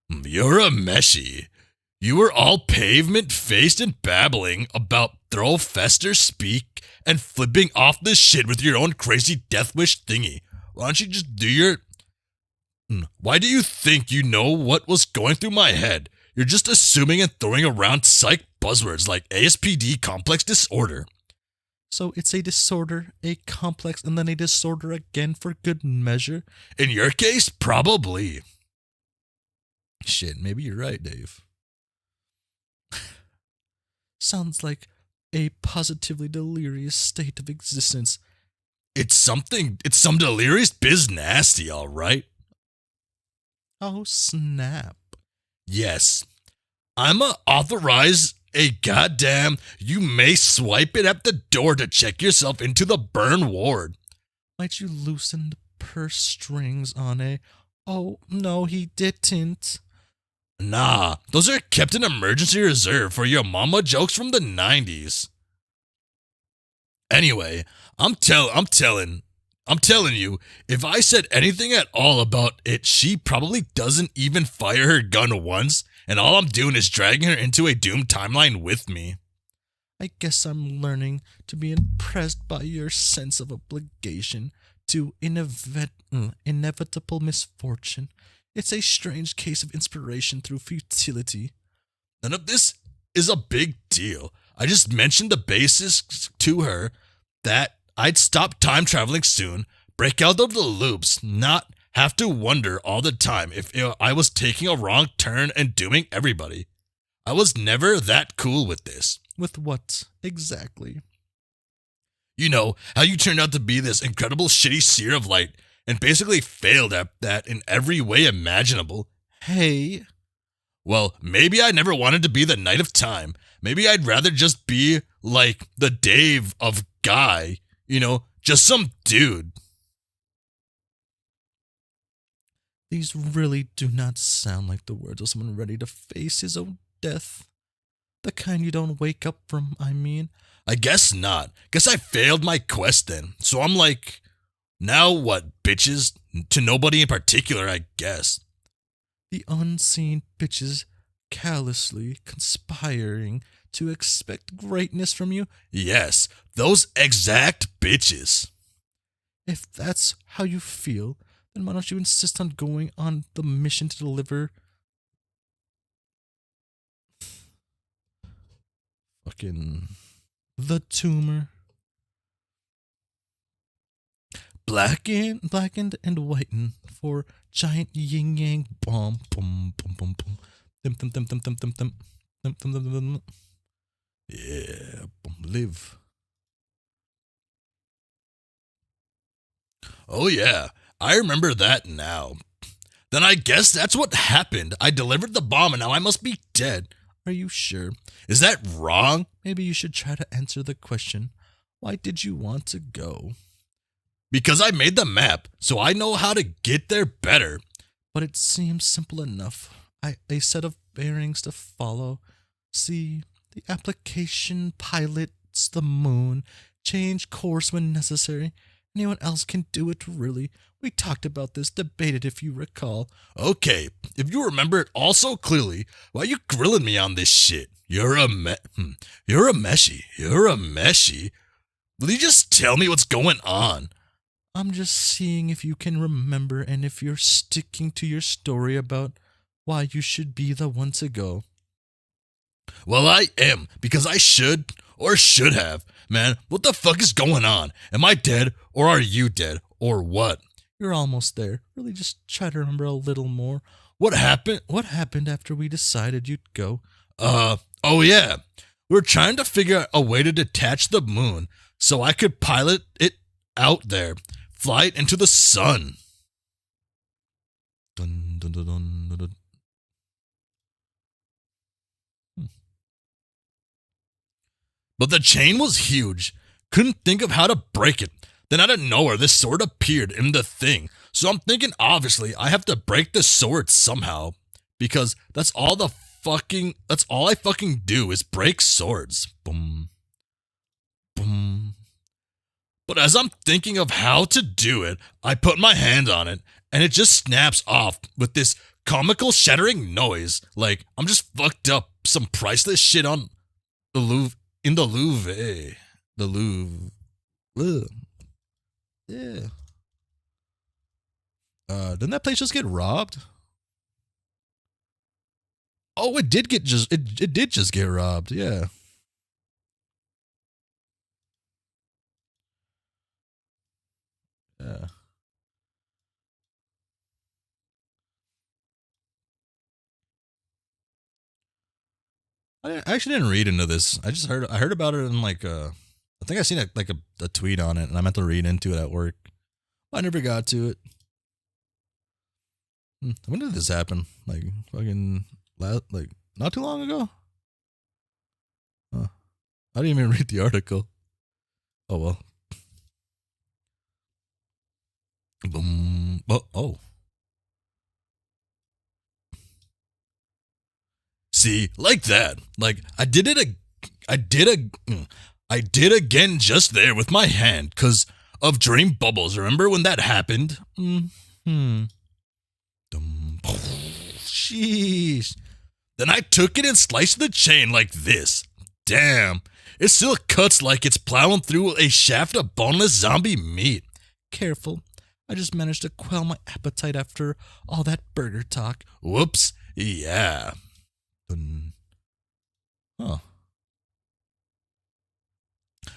You're a meshy. You were all pavement-faced and babbling about throw fester speak and flipping off this shit with your own crazy death wish thingy. Why don't you just do your... Why do you think you know what was going through my head? You're just assuming and throwing around psych buzzwords like ASPD complex disorder. So it's a disorder, a complex, and then a disorder again for good measure? In your case, probably. Shit, maybe you're right, Dave. Sounds like a positively delirious state of existence. It's some delirious biz nasty, all right? Oh, snap. Yes, I'm authorized a goddamn, you may swipe it at the door to check yourself into the burn ward. Might you loosen the purse strings on a... Oh, no, he didn't. Nah, those are kept in emergency reserve for your mama jokes from the 90s. Anyway, I'm telling you, if I said anything at all about it, she probably doesn't even fire her gun once, and all I'm doing is dragging her into a doomed timeline with me. I guess I'm learning to be impressed by your sense of obligation to inevitable misfortune. It's a strange case of inspiration through futility. None of this is a big deal. I just mentioned the basis to her that I'd stop time traveling soon, break out of the loops, not have to wonder all the time if I was taking a wrong turn and dooming everybody. I was never that cool with this. With what, exactly? You know, how you turned out to be this incredible shitty seer of light and basically failed at that in every way imaginable. Hey. Well, maybe I never wanted to be the Knight of Time. Maybe I'd rather just be like the Dave of Guy. You know, just some dude. These really do not sound like the words of someone ready to face his own death. The kind you don't wake up from, I mean. I guess not. Guess I failed my quest then. So I'm like, now what, bitches? To nobody in particular, I guess. The unseen bitches callously conspiring to expect greatness from you? Yes, those exact bitches. If that's how you feel, then why don't you insist on going on the mission to deliver fucking the tumor? Blackened and whitened for giant yin yang bomb boom boom boom boom. Dim. Yeah, live. Oh yeah, I remember that now. Then I guess that's what happened. I delivered the bomb and now I must be dead. Are you sure? Is that wrong? Maybe you should try to answer the question. Why did you want to go? Because I made the map, so I know how to get there better. But it seems simple enough. A set of bearings to follow. See, the application pilots the moon. Change course when necessary. Anyone else can do it, really. We talked about this, debated if you recall. Okay, if you remember it all so clearly, why are you grilling me on this shit? You're a meshy. Will you just tell me what's going on? I'm just seeing if you can remember and if you're sticking to your story about why you should be the one to go. Well, I am, because I should have. Man, what the fuck is going on? Am I dead, or are you dead, or what? You're almost there. Really just try to remember a little more. What happened? What happened after we decided you'd go? Oh yeah. We were trying to figure out a way to detach the moon so I could pilot it out there. Fly it into the sun. Dun, dun, dun, dun, dun, dun. But the chain was huge. Couldn't think of how to break it. Then out of nowhere, this sword appeared in the thing. So I'm thinking, obviously, I have to break the sword somehow. because that's all I fucking do is break swords. Boom. Boom. But as I'm thinking of how to do it, I put my hand on it, and it just snaps off with this comical shattering noise. Like, I'm just fucked up some priceless shit on the Louvre, in the Louvre. The Louvre. Ugh. Yeah. Didn't that place just get robbed? Oh, it did just get robbed, yeah. Yeah. I actually didn't read into this. I heard about it in like I think I seen a tweet on it, and I meant to read into it at work. I never got to it. When did this happen? Like fucking like not too long ago? Huh. I didn't even read the article. Oh well. Boom. Oh. See, like that. Like I did again just there with my hand because of dream bubbles. Remember when that happened? Sheesh. Then I took it and sliced the chain like this. Damn. It still cuts like it's plowing through a shaft of boneless zombie meat. Careful. I just managed to quell my appetite after all that burger talk. Whoops. Yeah. Huh.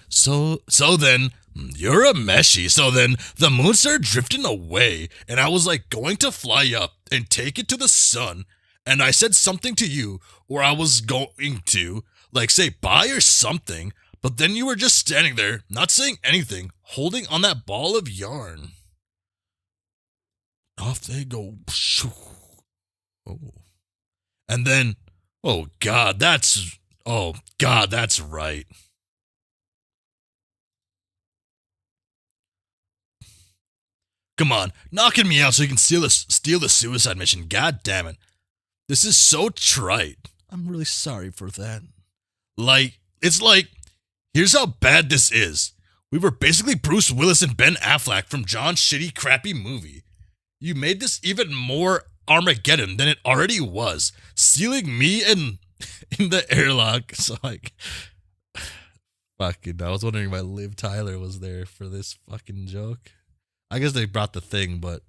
So then, you're a meshy. So then, the moon started drifting away, and I was like going to fly up and take it to the sun, and I said something to you, or I was going to, like say bye or something, but then you were just standing there, not saying anything, holding on that ball of yarn. Off they go. Oh. And then, oh God, that's right. Come on, knocking me out so you can steal the suicide mission. God damn it. This is so trite. I'm really sorry for that. Like, it's like, here's how bad this is. We were basically Bruce Willis and Ben Affleck from John's shitty, crappy movie. You made this even more Armageddon than it already was. Stealing me in the airlock. So, like, fucking, I was wondering why Liv Tyler was there for this fucking joke. I guess they brought the thing, but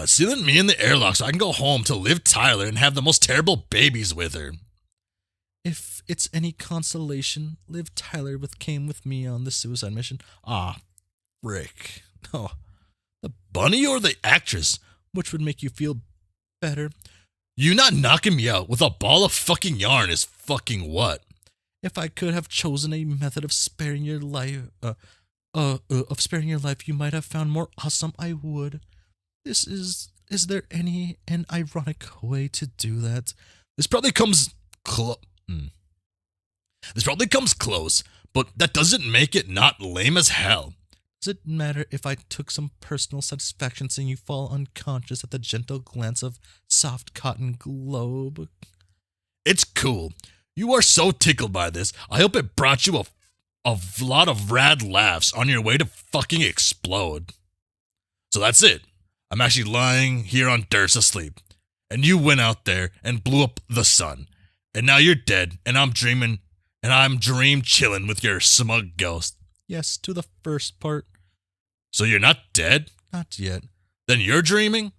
sealing me in the airlock so I can go home to Liv Tyler and have the most terrible babies with her. If it's any consolation, Liv Tyler came with me on the suicide mission. Ah, frick. Oh, the bunny or the actress? Which would make you feel better? You not knocking me out with a ball of fucking yarn is fucking what? If I could have chosen a method of sparing your life, you might have found more awesome. I would. Is there an ironic way to do that? This probably comes close, but that doesn't make it not lame as hell. Does it matter if I took some personal satisfaction seeing you fall unconscious at the gentle glance of soft cotton globe? It's cool. You are so tickled by this. I hope it brought you a lot of rad laughs on your way to fucking explode. So that's it. I'm actually lying here on dirt asleep. And you went out there and blew up the sun. And now you're dead, and I'm dream chilling with your smug ghost. Yes, to the first part. So you're not dead? Not yet. Then you're dreaming?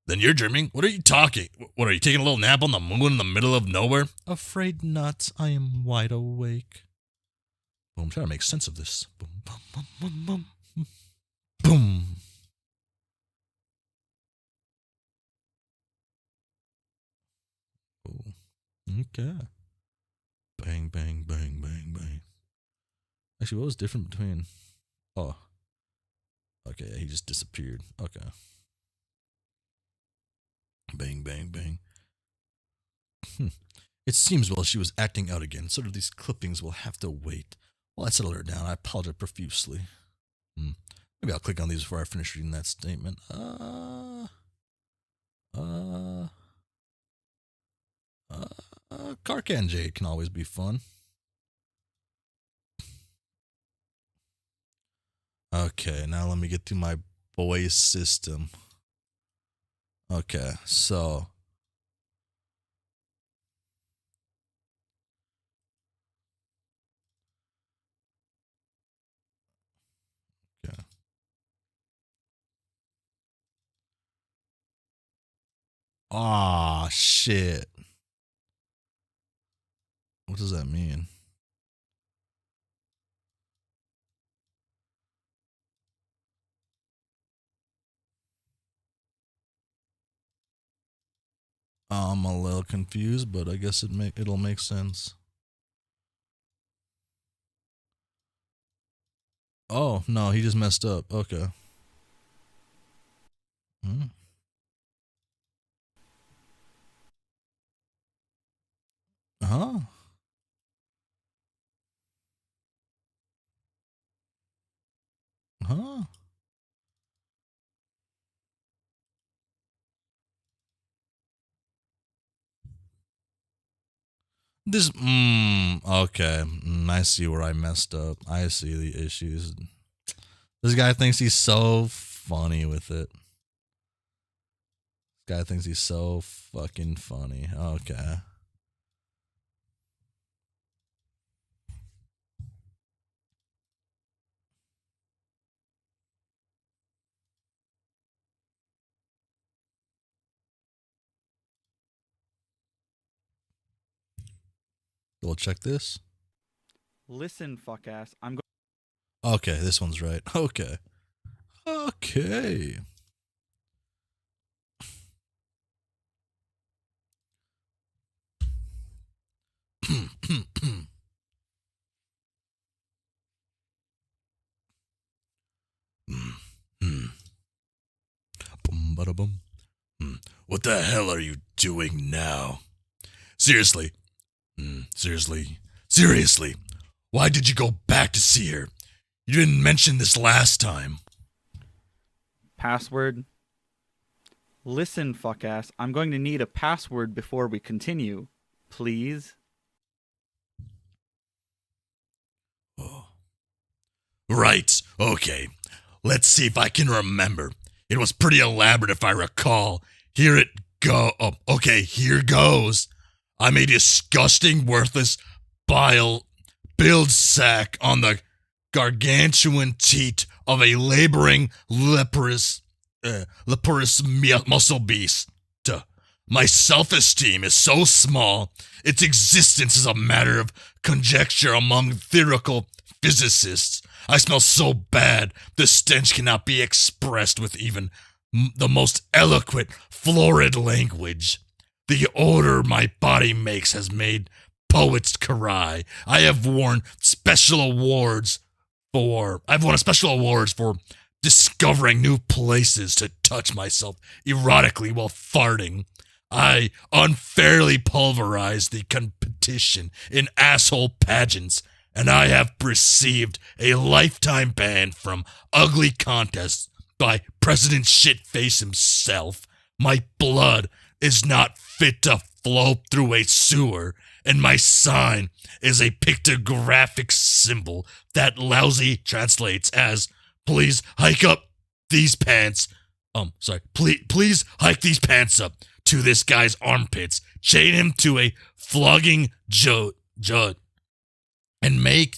What are you talking? What, are you taking a little nap on the moon in the middle of nowhere? Afraid not. I am wide awake. Boom, I'm trying to make sense of this. Boom, boom, boom, boom, boom. Boom. Ooh. Okay. Bang, bang, bang, bang, bang. Actually, what was different between... Oh. Okay, he just disappeared. Okay. Bang, bang, bang. It seems while she was acting out again, sort of these clippings will have to wait. While I settle her down, I apologize profusely. Maybe I'll click on these before I finish reading that statement. Carcan Jade can always be fun. Okay, now let me get to my boys system. Okay, so okay. Ah, shit. What does that mean? I'm a little confused, but I guess it'll make sense. Oh, no, he just messed up. Okay. Hmm. Huh? Huh? This, okay. I see where I messed up. I see the issues. This guy thinks he's so funny with it. This guy thinks he's so fucking funny. Okay. We'll check this. Listen, fuck ass. Okay, this one's right. Okay. Okay. Boom, bada boom. What the hell are you doing now? Seriously. Seriously. Why did you go back to see her? You didn't mention this last time. Password. Listen, fuck ass. I'm going to need a password before we continue. Please? Oh. Right, okay. Let's see if I can remember. It was pretty elaborate if I recall. Here it go. Oh, okay, here goes. I'm a disgusting, worthless bile build sack on the gargantuan teat of a laboring leprous muscle beast. My self-esteem is so small, its existence is a matter of conjecture among theoretical physicists. I smell so bad, the stench cannot be expressed with even the most eloquent, florid language. The odor my body makes has made poets cry. I've won special awards for discovering new places to touch myself erotically while farting. I unfairly pulverized the competition in asshole pageants, and I have received a lifetime ban from ugly contests by President Shitface himself. My blood is not fit to flow through a sewer, and my sign is a pictographic symbol that lousy translates as, please hike up these pants. Please hike these pants up to this guy's armpits, chain him to a flogging jud, and make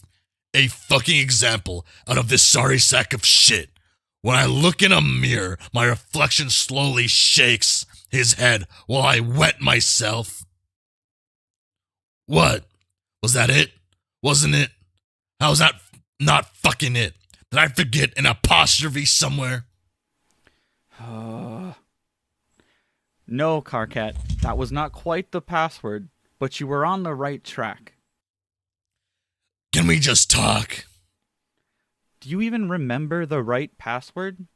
a fucking example out of this sorry sack of shit. When I look in a mirror, my reflection slowly shakes his head while I wet myself. What? Was that it? Wasn't it? How's that not fucking it? Did I forget an apostrophe somewhere? No, Carcat. That was not quite the password, but you were on the right track. Can we just talk? Do you even remember the right password?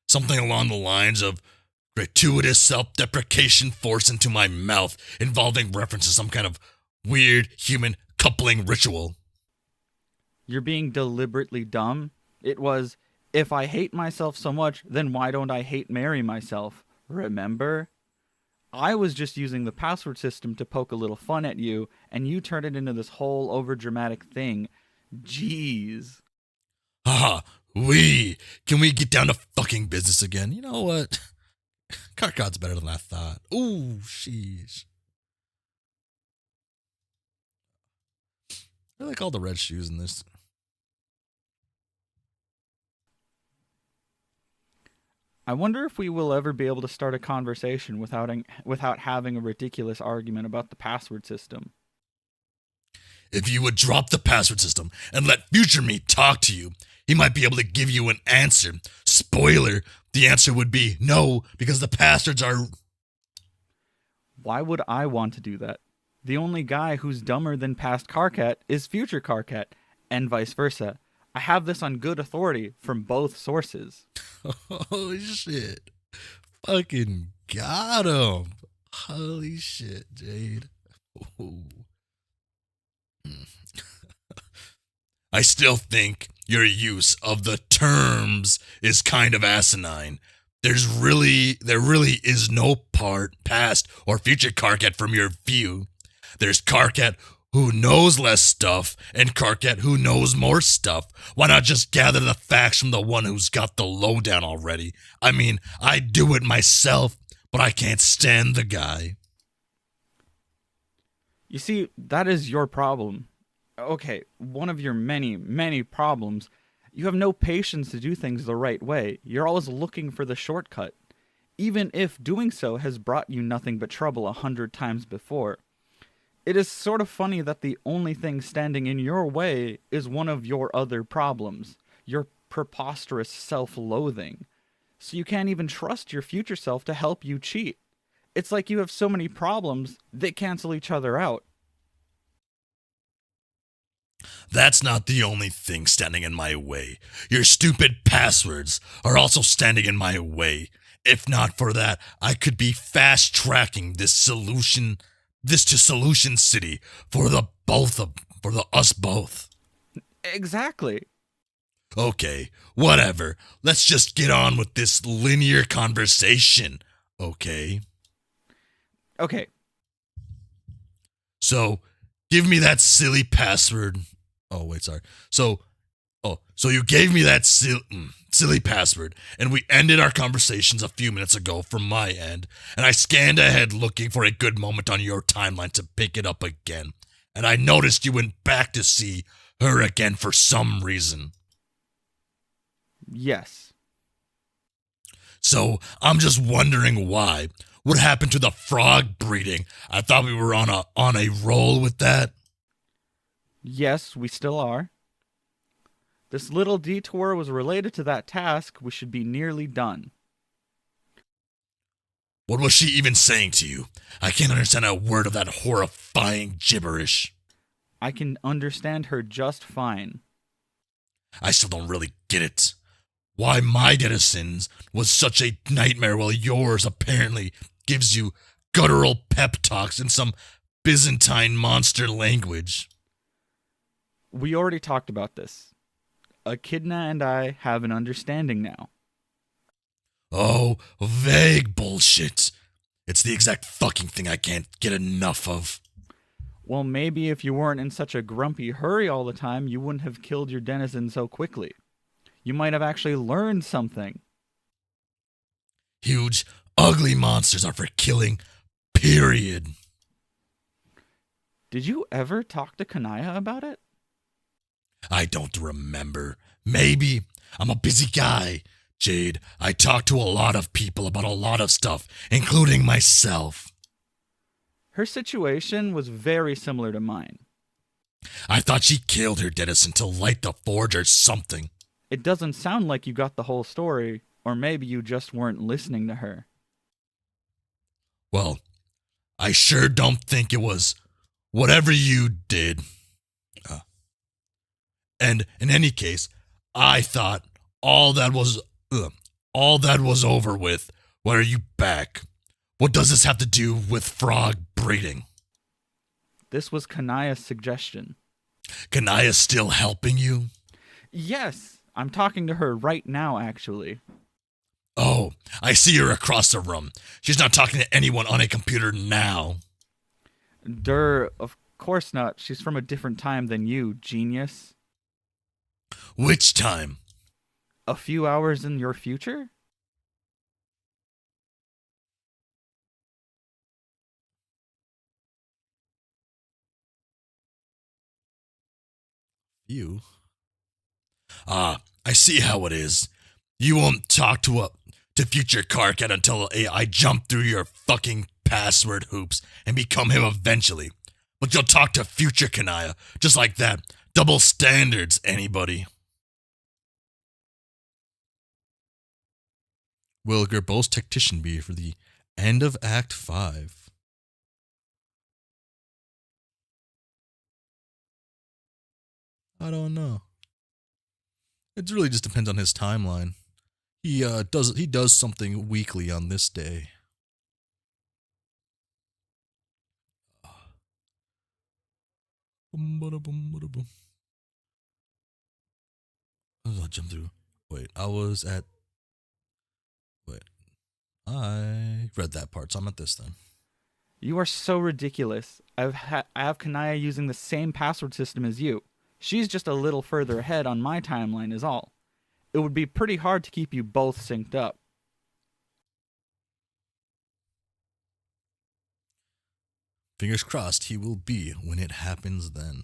Something along the lines of gratuitous self-deprecation forced into my mouth, involving reference to some kind of weird human coupling ritual. You're being deliberately dumb. It was If I hate myself so much, then why don't I hate Mary myself? Remember? I was just using the password system to poke a little fun at you, and you turned it into this whole overdramatic thing. Jeez. Haha, can we get down to fucking business again? You know what? Carcod's better than I thought. Ooh, sheesh. I like all the red shoes in this. I wonder if we will ever be able to start a conversation without having a ridiculous argument about the password system. If you would drop the password system and let future me talk to you, he might be able to give you an answer. Spoiler, the answer would be no, because the passwords are... Why would I want to do that? The only guy who's dumber than past Carcat is future Carcat, and vice versa. I have this on good authority from both sources. Holy shit. Fucking got him. Holy shit, Jade. Ooh. I still think your use of the terms is kind of asinine. There really is no part, past or future Carcat from your view. There's Carcat who knows less stuff and Carcat who knows more stuff. Why not just gather the facts from the one who's got the lowdown already? I mean, I do it myself, but I can't stand the guy. You see, that is your problem. Okay, one of your many, many problems. You have no patience to do things the right way. You're always looking for the shortcut, even if doing so has brought you nothing but trouble 100 times before. It is sort of funny that the only thing standing in your way is one of your other problems, your preposterous self-loathing. So you can't even trust your future self to help you cheat. It's like you have so many problems, they cancel each other out. That's not the only thing standing in my way. Your stupid passwords are also standing in my way. If not for that, I could be fast-tracking this to Solution City for us both. Exactly. Okay, whatever. Let's just get on with this linear conversation, okay? Okay. So, give me that silly password. Oh, wait, sorry. So you gave me that silly password, and we ended our conversations a few minutes ago from my end, and I scanned ahead looking for a good moment on your timeline to pick it up again, and I noticed you went back to see her again for some reason. Yes. So, I'm just wondering why. What happened to the frog breeding? I thought we were on a roll with that. Yes, we still are. This little detour was related to that task. We should be nearly done. What was she even saying to you? I can't understand a word of that horrifying gibberish. I can understand her just fine. I still don't really get it. Why my denizens was such a nightmare while yours apparently gives you guttural pep talks in some Byzantine monster language. We already talked about this. Echidna and I have an understanding now. Oh, vague bullshit. It's the exact fucking thing I can't get enough of. Well, maybe if you weren't in such a grumpy hurry all the time, you wouldn't have killed your denizen so quickly. You might have actually learned something. Huge, ugly monsters are for killing, period. Did you ever talk to Kanaya about it? I don't remember. Maybe. I'm a busy guy. Jade, I talk to a lot of people about a lot of stuff, including myself. Her situation was very similar to mine. I thought she killed her denizen to light the forge or something. It doesn't sound like you got the whole story, or maybe you just weren't listening to her. Well, I sure don't think it was whatever you did. And in any case, I thought all that was over with. Why are you back? What does this have to do with frog breeding? This was Kanaya's suggestion. Kanaya's still helping you? Yes, I'm talking to her right now, actually. Oh, I see her across the room. She's not talking to anyone on a computer now. Of course not. She's from a different time than you, genius. Which time? A few hours in your future? You? Ah, I see how it is. You won't talk to future Karkat until I jump through your fucking password hoops and become him eventually. But you'll talk to future Kanaya, just like that. Double standards, anybody. Will Gerbol's tactician be for the end of Act 5? I don't know. It really just depends on his timeline. He does something weekly on this day. I'll jump through. Wait, I read that part, so I'm at this then. You are so ridiculous. I have Kanaya using the same password system as you. She's just a little further ahead on my timeline is all. It would be pretty hard to keep you both synced up. Fingers crossed he will be when it happens then.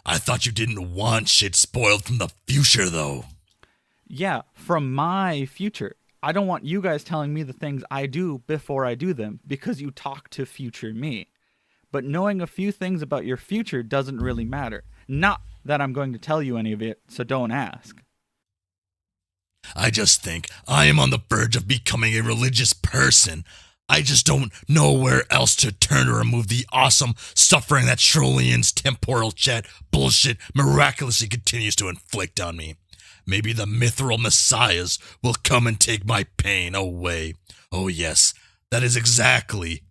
I thought you didn't want shit spoiled from the future, though. Yeah, from my future. I don't want you guys telling me the things I do before I do them, because you talk to future me. But knowing a few things about your future doesn't really matter. Not that I'm going to tell you any of it, so don't ask. I just think I am on the verge of becoming a religious person. I just don't know where else to turn to remove the awesome suffering that Trollian's temporal jet bullshit miraculously continues to inflict on me. Maybe the mithril messiahs will come and take my pain away. Oh yes, that is exactly...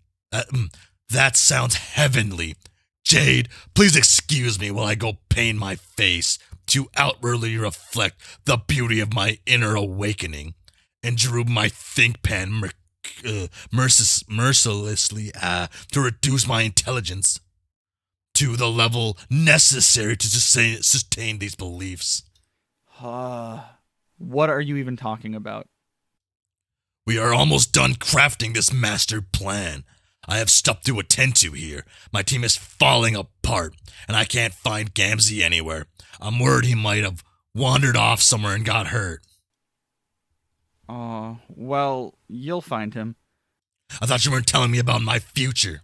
that sounds heavenly. Jade, please excuse me while I go paint my face to outwardly reflect the beauty of my inner awakening, and droop my think pan mercilessly to reduce my intelligence to the level necessary to sustain these beliefs. What are you even talking about? We are almost done crafting this master plan. I have stuff to attend to here. My team is falling apart, and I can't find Gamzee anywhere. I'm worried he might have wandered off somewhere and got hurt. Well, you'll find him. I thought you weren't telling me about my future.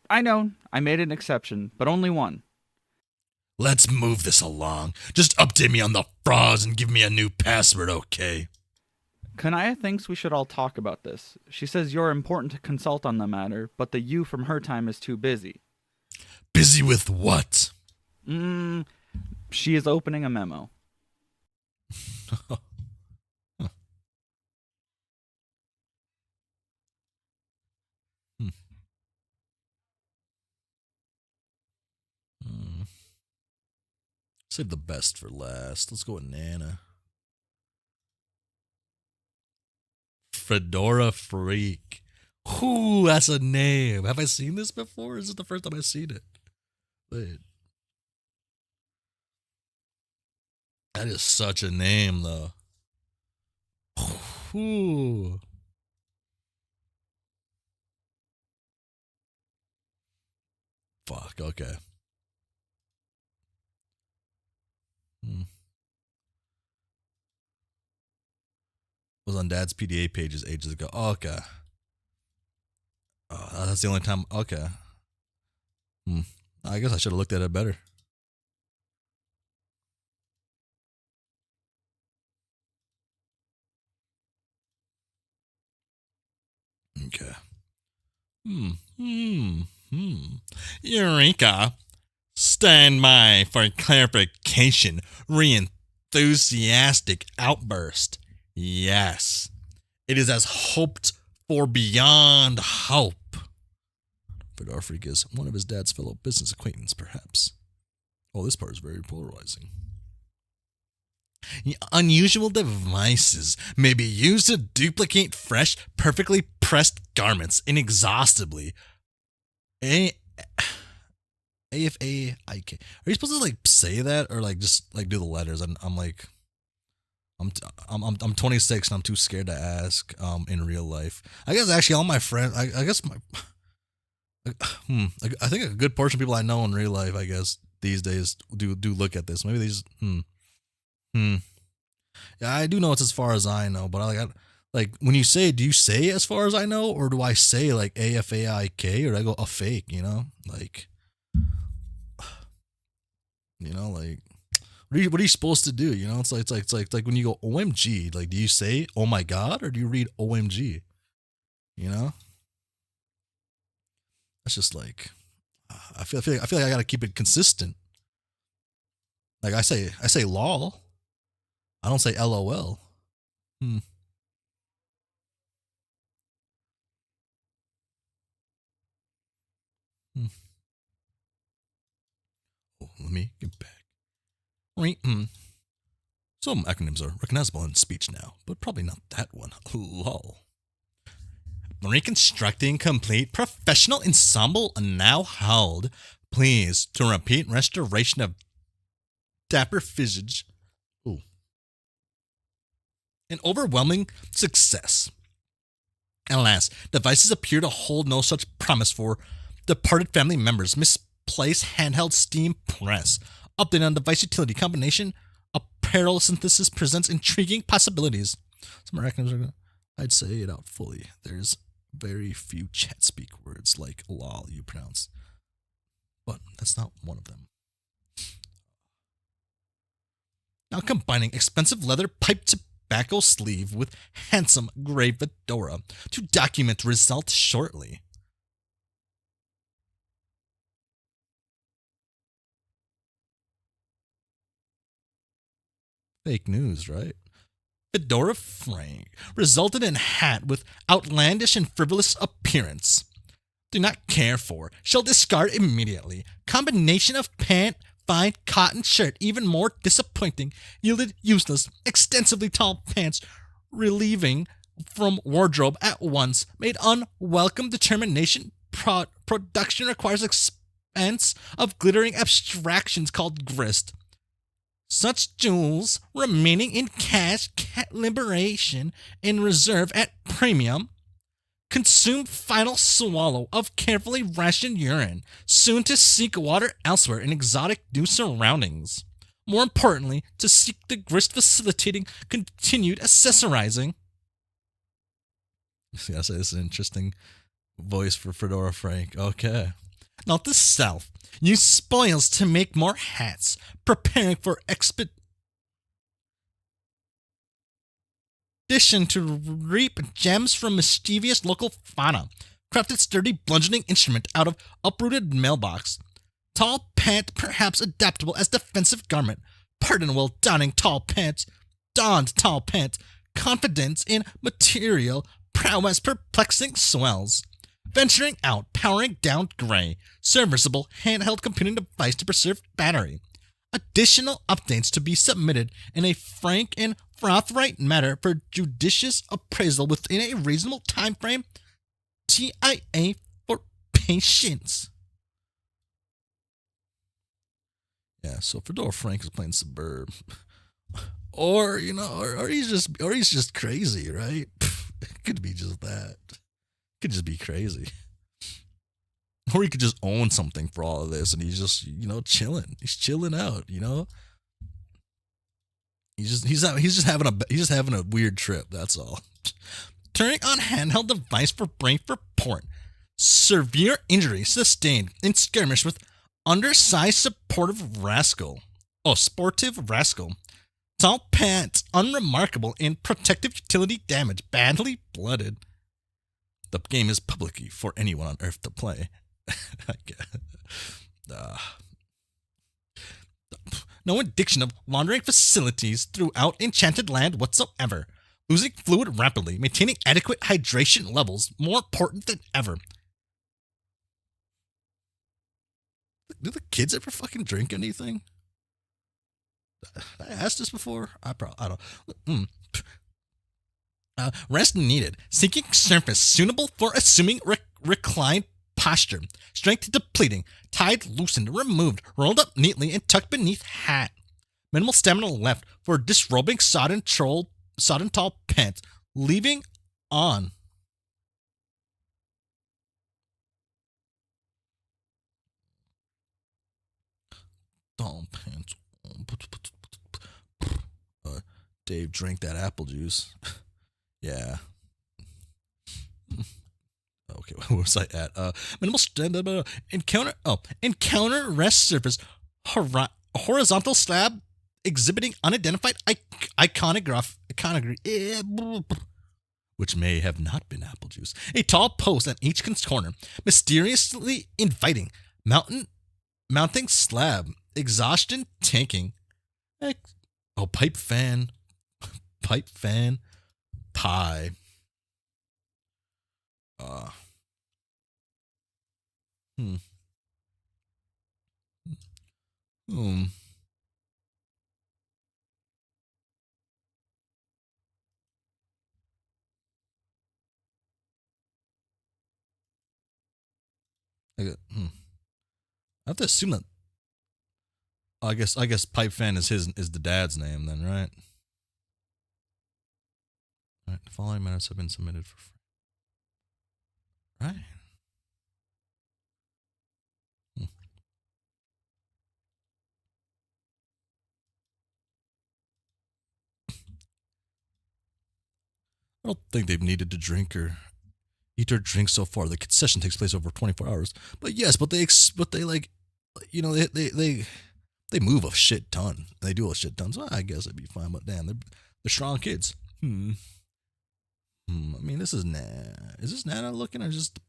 I know, I made an exception, but only one. Let's move this along. Just update me on the frauds and give me a new password, okay? Kanaya thinks we should all talk about this. She says you're important to consult on the matter, but the you from her time is too busy. Busy with what? She is opening a memo. Save the best for last. Let's go with Nana. Fedora Freak. Ooh, that's a name. Have I seen this before? Is this the first time I've seen it? Wait. That is such a name, though. Ooh. Fuck, okay. Was on Dad's PDA pages ages ago. Oh, okay. Oh, that's the only time. Okay. I guess I should have looked at it better. Okay. Eureka. Stand by for clarification. Re-enthusiastic outburst. Yes. It is as hoped for beyond hope. Fedora Freak is one of his dad's fellow business acquaintance, perhaps. Oh, this part is very polarizing. Unusual devices may be used to duplicate fresh, perfectly pressed garments inexhaustibly. AFAIK. Are you supposed to like say that or like just like do the letters? I'm like, I'm 26 and I'm too scared to ask in real life. I guess actually all my friends. I guess my. I think a good portion of people I know in real life, I guess these days do look at this. Maybe they just Yeah, I do know it's as far as I know, but like when you say, do you say as far as I know, or do I say like AFAIK, or do I go a fake? Like, like what are you supposed to do? It's like when you go OMG, like do you say oh my god or do you read OMG? That's just like I feel like I gotta keep it consistent. Like I say lol. I don't say LOL. Oh, let me get back. Some acronyms are recognizable in speech now, but probably not that one. Lol. Reconstructing complete professional ensemble now held. Please to repeat restoration of dapper visage. Ooh. An overwhelming success. Alas, devices appear to hold no such promise for departed family members. Misplaced handheld steam press. Update on device utility combination. Apparel synthesis presents intriguing possibilities. Some acronyms are I'd say it out fully. There's very few chat speak words like lol you pronounce. But that's not one of them. Now combining expensive leather pipe tobacco sleeve with handsome gray fedora to document results shortly. Fake news, right? Fedora Frank resulted in hat with outlandish and frivolous appearance. Do not care for. Shall discard immediately. Combination of pant, fine cotton shirt, even more disappointing. Yielded useless, extensively tall pants, relieving from wardrobe at once. Made unwelcome determination. Production requires expense of glittering abstractions called grist. Such jewels remaining in cash liberation in reserve at premium. Consume final swallow of carefully rationed urine, soon to seek water elsewhere in exotic new surroundings. More importantly, to seek the grist facilitating continued accessorizing. Yeah, so this is an interesting voice for Fedora Frank. Okay. Not the South. Use spoils to make more hats, preparing for expedition to reap gems from mischievous local fauna. Crafted sturdy bludgeoning instrument out of uprooted mailbox. Tall pant, perhaps adaptable as defensive garment. Pardon while donning tall pants. Donned tall pant. Confidence in material. Prowess perplexing swells. Venturing out, powering down gray. Serviceable handheld computing device to preserve battery. Additional updates to be submitted in a frank and forthright manner for judicious appraisal within a reasonable time frame. TIA for patience. Yeah, so Fedora Frank is playing Suburb. Or he's just crazy, right? It could be just that. Could just be crazy. Or he could just own something for all of this and he's just, chilling. He's chilling out, He's just having a weird trip, that's all. Turning on handheld device for brain report. Severe injury sustained in skirmish with undersized sportive rascal. Tall pants, unremarkable in protective utility damage, badly blooded. The game is publicly for anyone on Earth to play. No addiction of wandering facilities throughout Enchanted Land whatsoever. Losing fluid rapidly, maintaining adequate hydration levels, more important than ever. do the kids ever fucking drink anything? I asked this before. I don't. Rest needed. Seeking surface suitable for assuming reclined posture. Strength depleting. Tied, loosened, removed, rolled up neatly, and tucked beneath hat. Minimal stamina left for disrobing sodden tall pants. Leaving on. Tall pants. Dave drank that apple juice. Yeah. Okay, where was I at? Minimal encounter rest surface horizontal slab exhibiting unidentified iconography, which may have not been apple juice. A tall post at each corner, mysteriously inviting, mounting slab, exhaustion tanking. Pipe fan, pie. Hmm. I have to assume that. I guess pipe fan is the dad's name then, right? Right. The following matters have been submitted for free. Right. I don't think they've needed to drink or eat or drink so far. The concession takes place over 24 hours. But yes, but they like, you know, they move a shit ton. They do a shit ton. So I guess it'd be fine. But damn, they're strong kids. I mean, this is Is this Nana looking or just?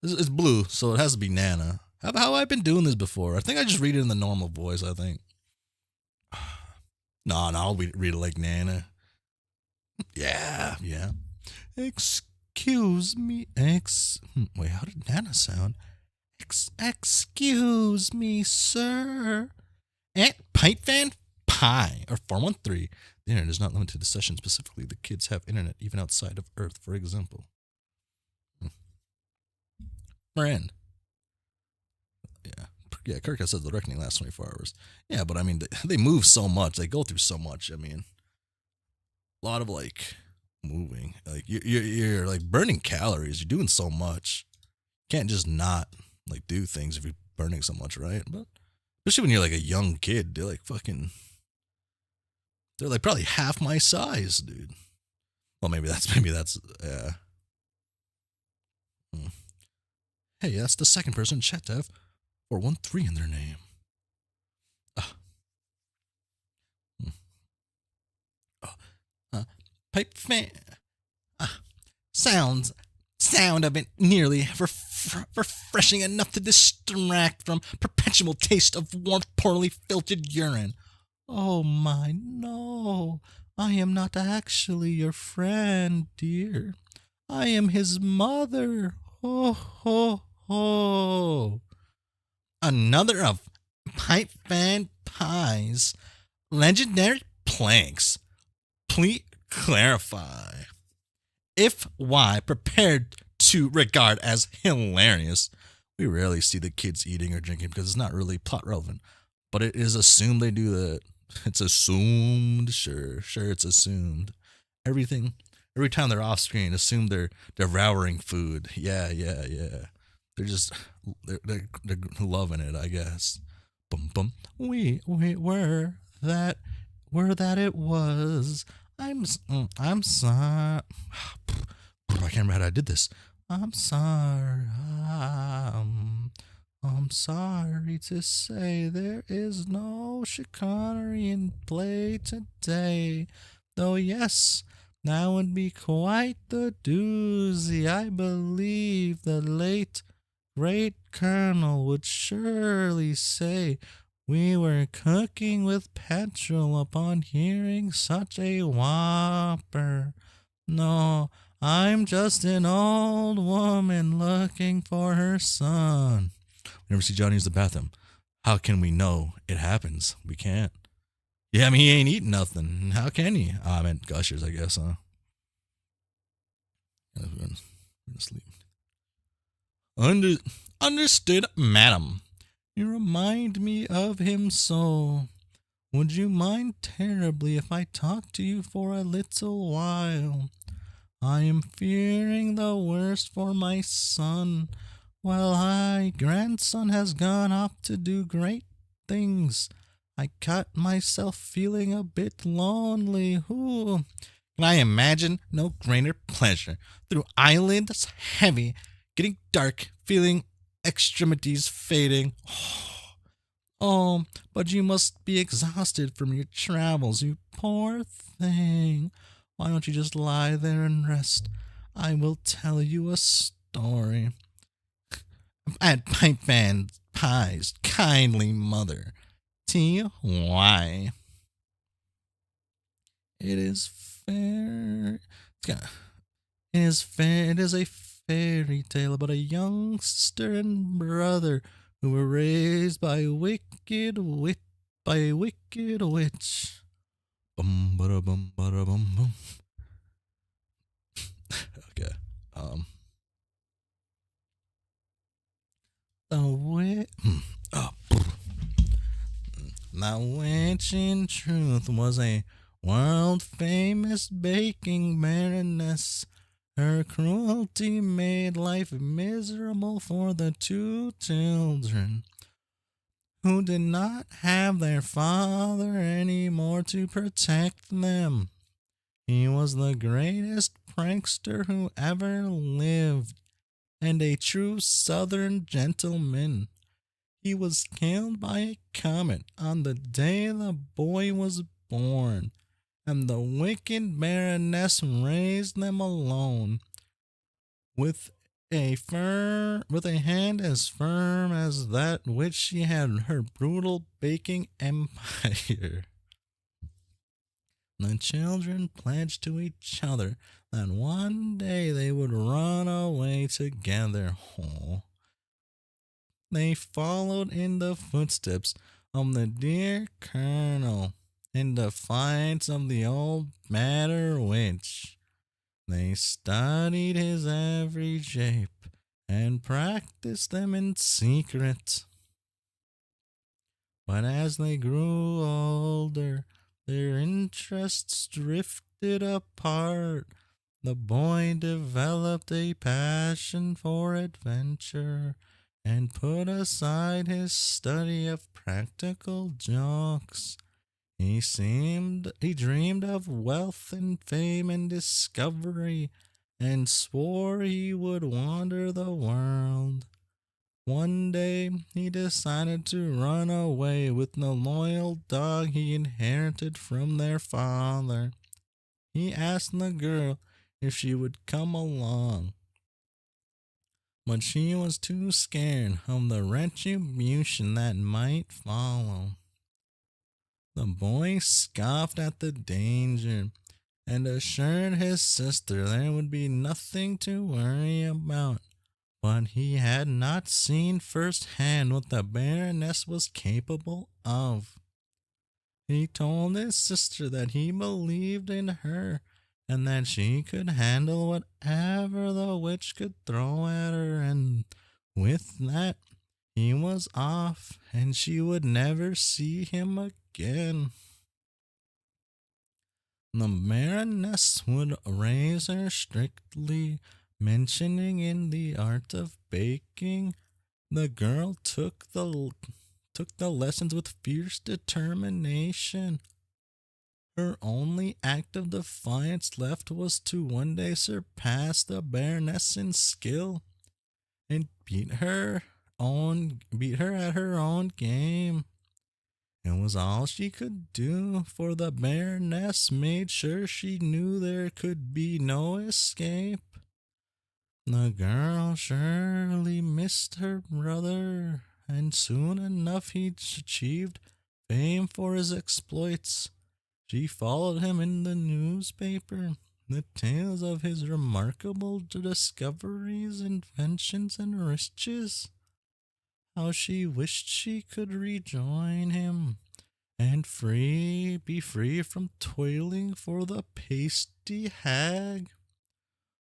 It's blue, so it has to be Nana. How have I been doing this before? I think I just read it in the normal voice. I think. No, I'll read it like Nana. Yeah. Excuse me. Wait, how did Nana sound? Excuse me, sir. Pipe fan pie or 413. The internet is not limited to sessions specifically. The kids have internet even outside of Earth, for example. Friend. Yeah, Kirka says the reckoning lasts 24 hours. Yeah, but I mean, they move so much. They go through so much. I mean, a lot of like moving. Like you're like burning calories. You're doing so much. You can't just not like do things if you're burning so much, right? But especially when you're like a young kid, they're like probably half my size, dude. Well, maybe that's yeah. Hey, that's the second person in chat to have 413 in their name. Pipe fan. Sound of it nearly refreshing enough to distract from perpetual taste of warm, poorly filtered urine. Oh my, no. I am not actually your friend, dear. I am his mother. Ho, ho, ho. Another of Pipe Fan Pie's legendary planks. Please clarify. If why prepared to regard as hilarious. We rarely see the kids eating or drinking because it's not really plot relevant. But it is assumed they do that. It's assumed, sure, it's assumed. Every time they're off screen, assume they're devouring food. Yeah. They're just they're loving it, I guess. Bum. We were that it was. I'm sorry. I can't remember how I did this. I'm sorry. I'm sorry to say there is no chicanery in play today. Though yes, that would be quite the doozy. I believe the late great Colonel would surely say we were cooking with petrol upon hearing such a whopper. No, I'm just an old woman looking for her son. We never see Johnny use the bathroom. How can we know it happens? We can't. Yeah, I mean, he ain't eating nothing. How can he? Oh, I meant gushers, I guess, huh? Yeah, we're gonna sleep. Understood, madam. You remind me of him so. Would you mind terribly if I talk to you for a little while? I am fearing the worst for my son. While my grandson has gone off to do great things, I caught myself feeling a bit lonely. Ooh. Can I imagine no greater pleasure through eyelids heavy, getting dark, feeling extremities fading. Oh, but you must be exhausted from your travels, you poor thing. Why don't you just lie there and rest? I will tell you a story. At pipe and pies, kindly mother. T.Y. It is fair. It is a fairy tale about a young sister and brother who were raised by a wicked witch. Bum bada bum bada bum bum. Okay. The witch. Oh. The witch, in truth, was a world famous baking baroness. Her cruelty made life miserable for the two children, who did not have their father anymore to protect them. He was the greatest prankster who ever lived, and a true southern gentleman. He was killed by a comet on the day the boy was born, and the wicked baroness raised them alone, with a hand as firm as that which she had her brutal baking empire. The children pledged to each other that one day they would run away together. Oh. They followed in the footsteps of the dear colonel in defiance of the old matter witch. They studied his every shape and practiced them in secret. But as they grew older, their interests drifted apart. The boy developed a passion for adventure and put aside his study of practical jokes. He dreamed of wealth and fame and discovery, and swore he would wander the world. One day, he decided to run away with the loyal dog he inherited from their father. He asked the girl if she would come along, but she was too scared of the retribution that might follow. The boy scoffed at the danger and assured his sister there would be nothing to worry about. But he had not seen firsthand what the Baroness was capable of. He told his sister that he believed in her and that she could handle whatever the witch could throw at her, and with that, he was off, and she would never see him again. The Baroness would raise her strictly, mentioning in the art of baking. The girl took the lessons with fierce determination. Her only act of defiance left was to one day surpass the Baroness in skill and beat her at her own game. It was all she could do, for the Baroness made sure she knew there could be no escape. The girl surely missed her brother, and soon enough he achieved fame for his exploits. She followed him in the newspaper, the tales of his remarkable discoveries, inventions, and riches. How she wished she could rejoin him and be free from toiling for the pasty hag.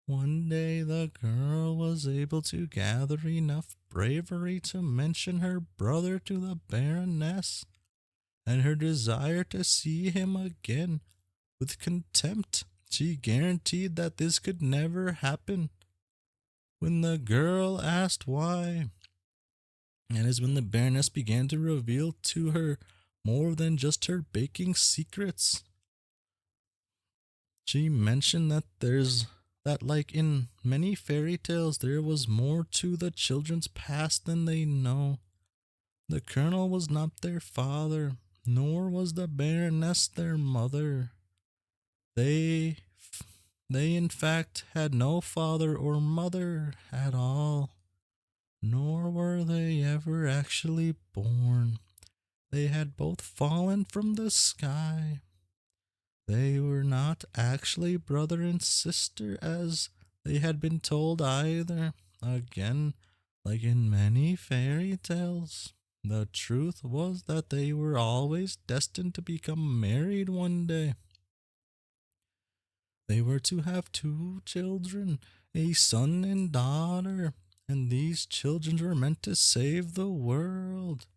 One day the girl was able to gather enough bravery to mention her brother to the Baroness, and her desire to see him again. With contempt, she guaranteed that this could never happen. When the girl asked why, and is when the Baroness began to reveal to her more than just her baking secrets. She mentioned that like in many fairy tales there was more to the children's past than they know. The colonel was not their father, nor was the Baroness their mother. They in fact had no father or mother at all, nor were they ever actually born. They had both fallen from the sky. They were not actually brother and sister as they had been told either. Again, like in many fairy tales, the truth was that they were always destined to become married one day. They were to have 2 children, a son and daughter, and these children were meant to save the world.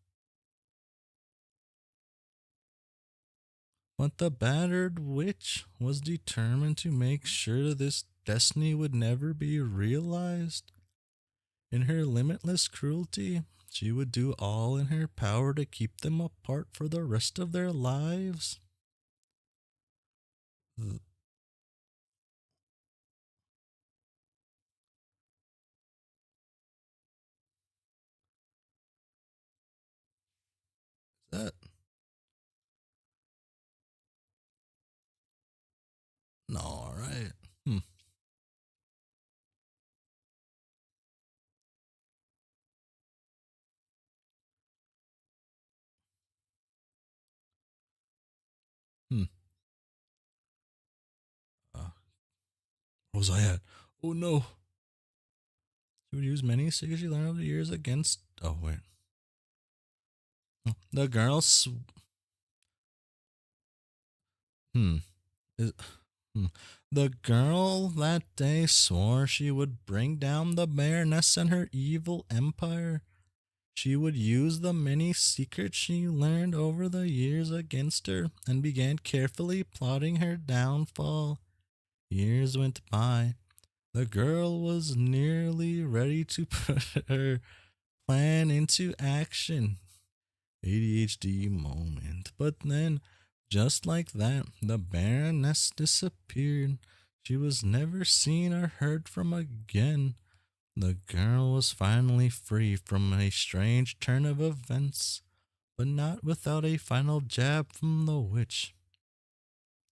But the battered witch was determined to make sure this destiny would never be realized. In her limitless cruelty, she would do all in her power to keep them apart for the rest of their lives. Th- That no, all right. Hmm. Hmm. Where was I at? Oh no. She would use many secrets she learned over the years against. Oh wait. The girls. Hmm. Is, hmm. The girl that day swore she would bring down the Baroness and her evil empire. She would use the many secrets she learned over the years against her and began carefully plotting her downfall. Years went by. The girl was nearly ready to put her plan into action. ADHD moment. But then, just like that, the Baroness disappeared. She was never seen or heard from again. The girl was finally free from a strange turn of events, but not without a final jab from the witch.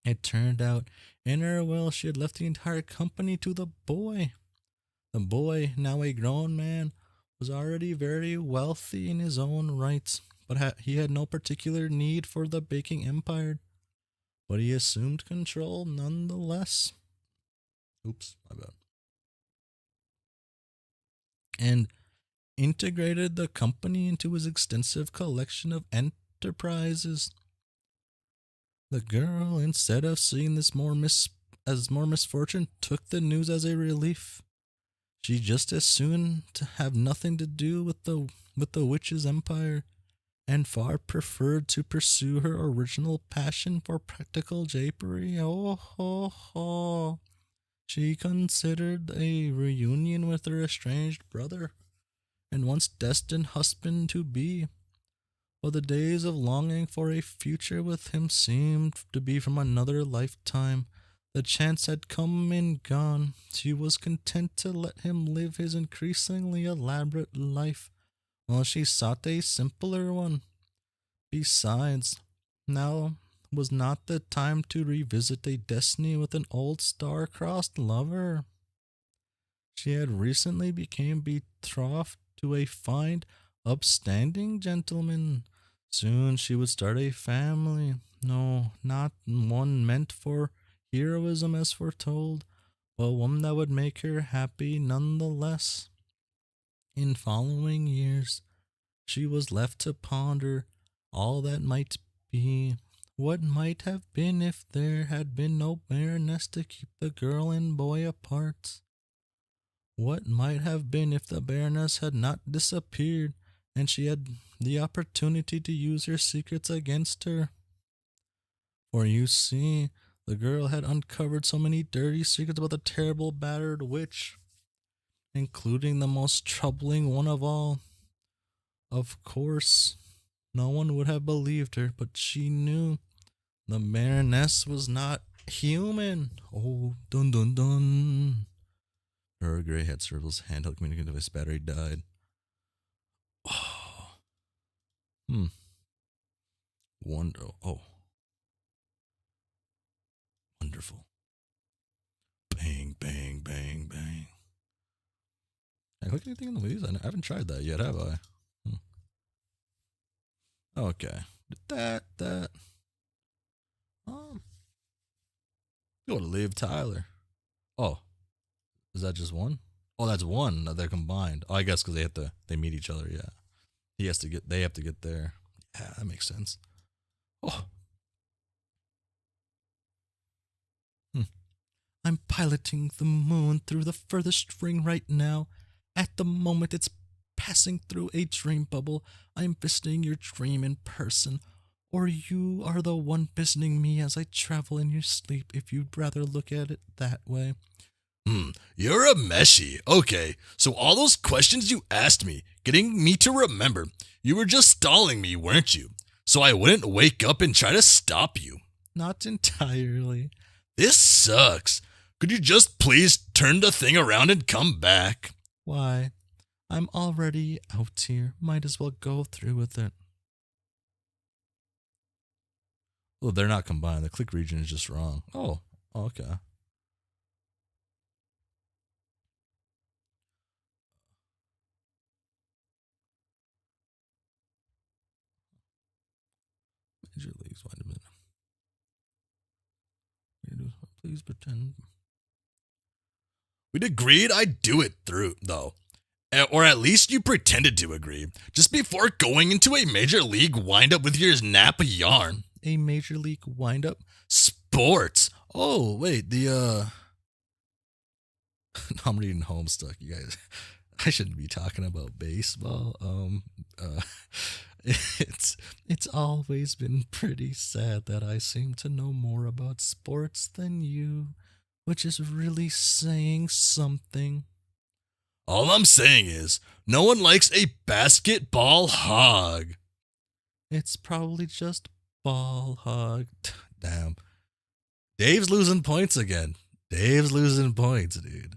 It turned out in her will she had left the entire company to the boy. The boy, now a grown man, was already very wealthy in his own rights, but he had no particular need for the baking empire. But he assumed control nonetheless. Oops, my bad. And integrated the company into his extensive collection of enterprises. The girl, instead of seeing this as more misfortune, took the news as a relief. She just as soon to have nothing to do with the witch's empire, and far preferred to pursue her original passion for practical japery. Oh ho ho! She considered a reunion with her estranged brother and once destined husband to be. But the days of longing for a future with him seemed to be from another lifetime. The chance had come and gone. She was content to let him live his increasingly elaborate life, while she sought a simpler one. Besides, now was not the time to revisit a destiny with an old star-crossed lover. She had recently become betrothed to a fine, upstanding gentleman. Soon she would start a family. No, not one meant for heroism as foretold, but one that would make her happy nonetheless. In following years, she was left to ponder all that might be. What might have been if there had been no Baroness to keep the girl and boy apart? What might have been if the Baroness had not disappeared and she had the opportunity to use her secrets against her? For you see, the girl had uncovered so many dirty secrets about the terrible battered witch, including the most troubling one of all. Of course, no one would have believed her, but she knew the Baroness was not human. Oh, dun dun dun. Her gray head circles, handheld communication device battery died. Oh. Wonder. Oh. Wonderful. Bang, bang, bang, bang. Can I click anything in the leaves? I haven't tried that yet, have I? Okay. That. Go to Liv Tyler. Oh. Is that just one? Oh, that's one. They're combined. Oh, I guess because they meet each other, yeah. They have to get there. Yeah, that makes sense. Oh. I'm piloting the moon through the furthest ring right now. At the moment it's passing through a dream bubble, I'm visiting your dream in person. Or you are the one visiting me as I travel in your sleep, if you'd rather look at it that way. You're a meshy. Okay, so all those questions you asked me, getting me to remember, you were just stalling me, weren't you? So I wouldn't wake up and try to stop you. Not entirely. This sucks. Could you just please turn the thing around and come back? Why? I'm already out here. Might as well go through with it. Well, they're not combined. The click region is just wrong. Oh, okay. Major Leagues, wait a minute. Please pretend. We'd agreed I'd do it through, though. Or at least you pretended to agree, just before going into a major league windup with your Napa yarn. A major league windup? Sports. Oh, wait, the, I'm reading Homestuck, you guys. I shouldn't be talking about baseball. It's always been pretty sad that I seem to know more about sports than you, which is really saying something. All I'm saying is, no one likes a basketball hog. It's probably just ball hog. Damn. Dave's losing points again. Dave's losing points, dude.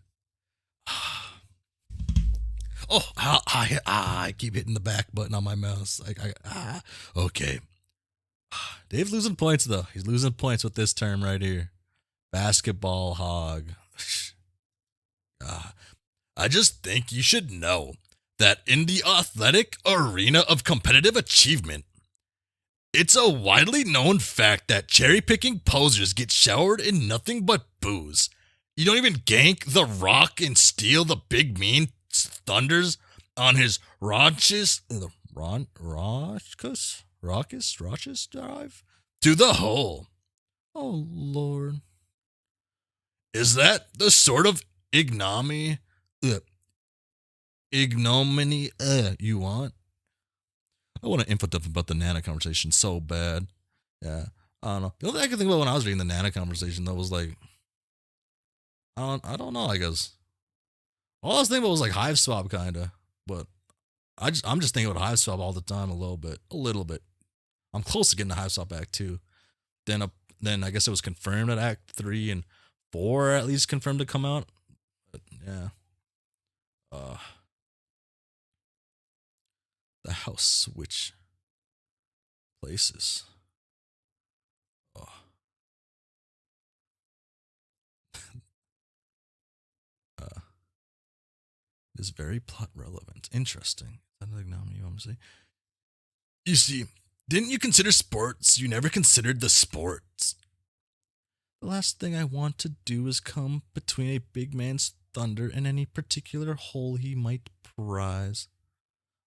Oh, I keep hitting the back button on my mouse. Okay. Dave's losing points, though. He's losing points with this term right here. Basketball hog. I just think you should know that in the athletic arena of competitive achievement, it's a widely known fact that cherry-picking posers get showered in nothing but booze. You don't even gank The Rock and steal the big mean thunders on his raucous drive to the hole. Oh, Lord. Is that the sort of ignominy you want? I want to info dump about the Nana conversation so bad. Yeah, I don't know. The only thing I could think about when I was reading the Nana conversation, though, was like, I don't know, I guess. All I was thinking about was like Hive Swap, kind of. But I'm just thinking about Hive Swap all the time, a little bit. I'm close to getting the Hive Swap Act 2. Then I guess it was confirmed that Act 3 and 4 at least confirmed to come out. But yeah. The house switch places. Oh. Is very plot relevant. Interesting. Is that an ignominy you want to say? You see, didn't you consider sports? You never considered the sports. The last thing I want to do is come between a big man's thunder and any particular hole he might prize.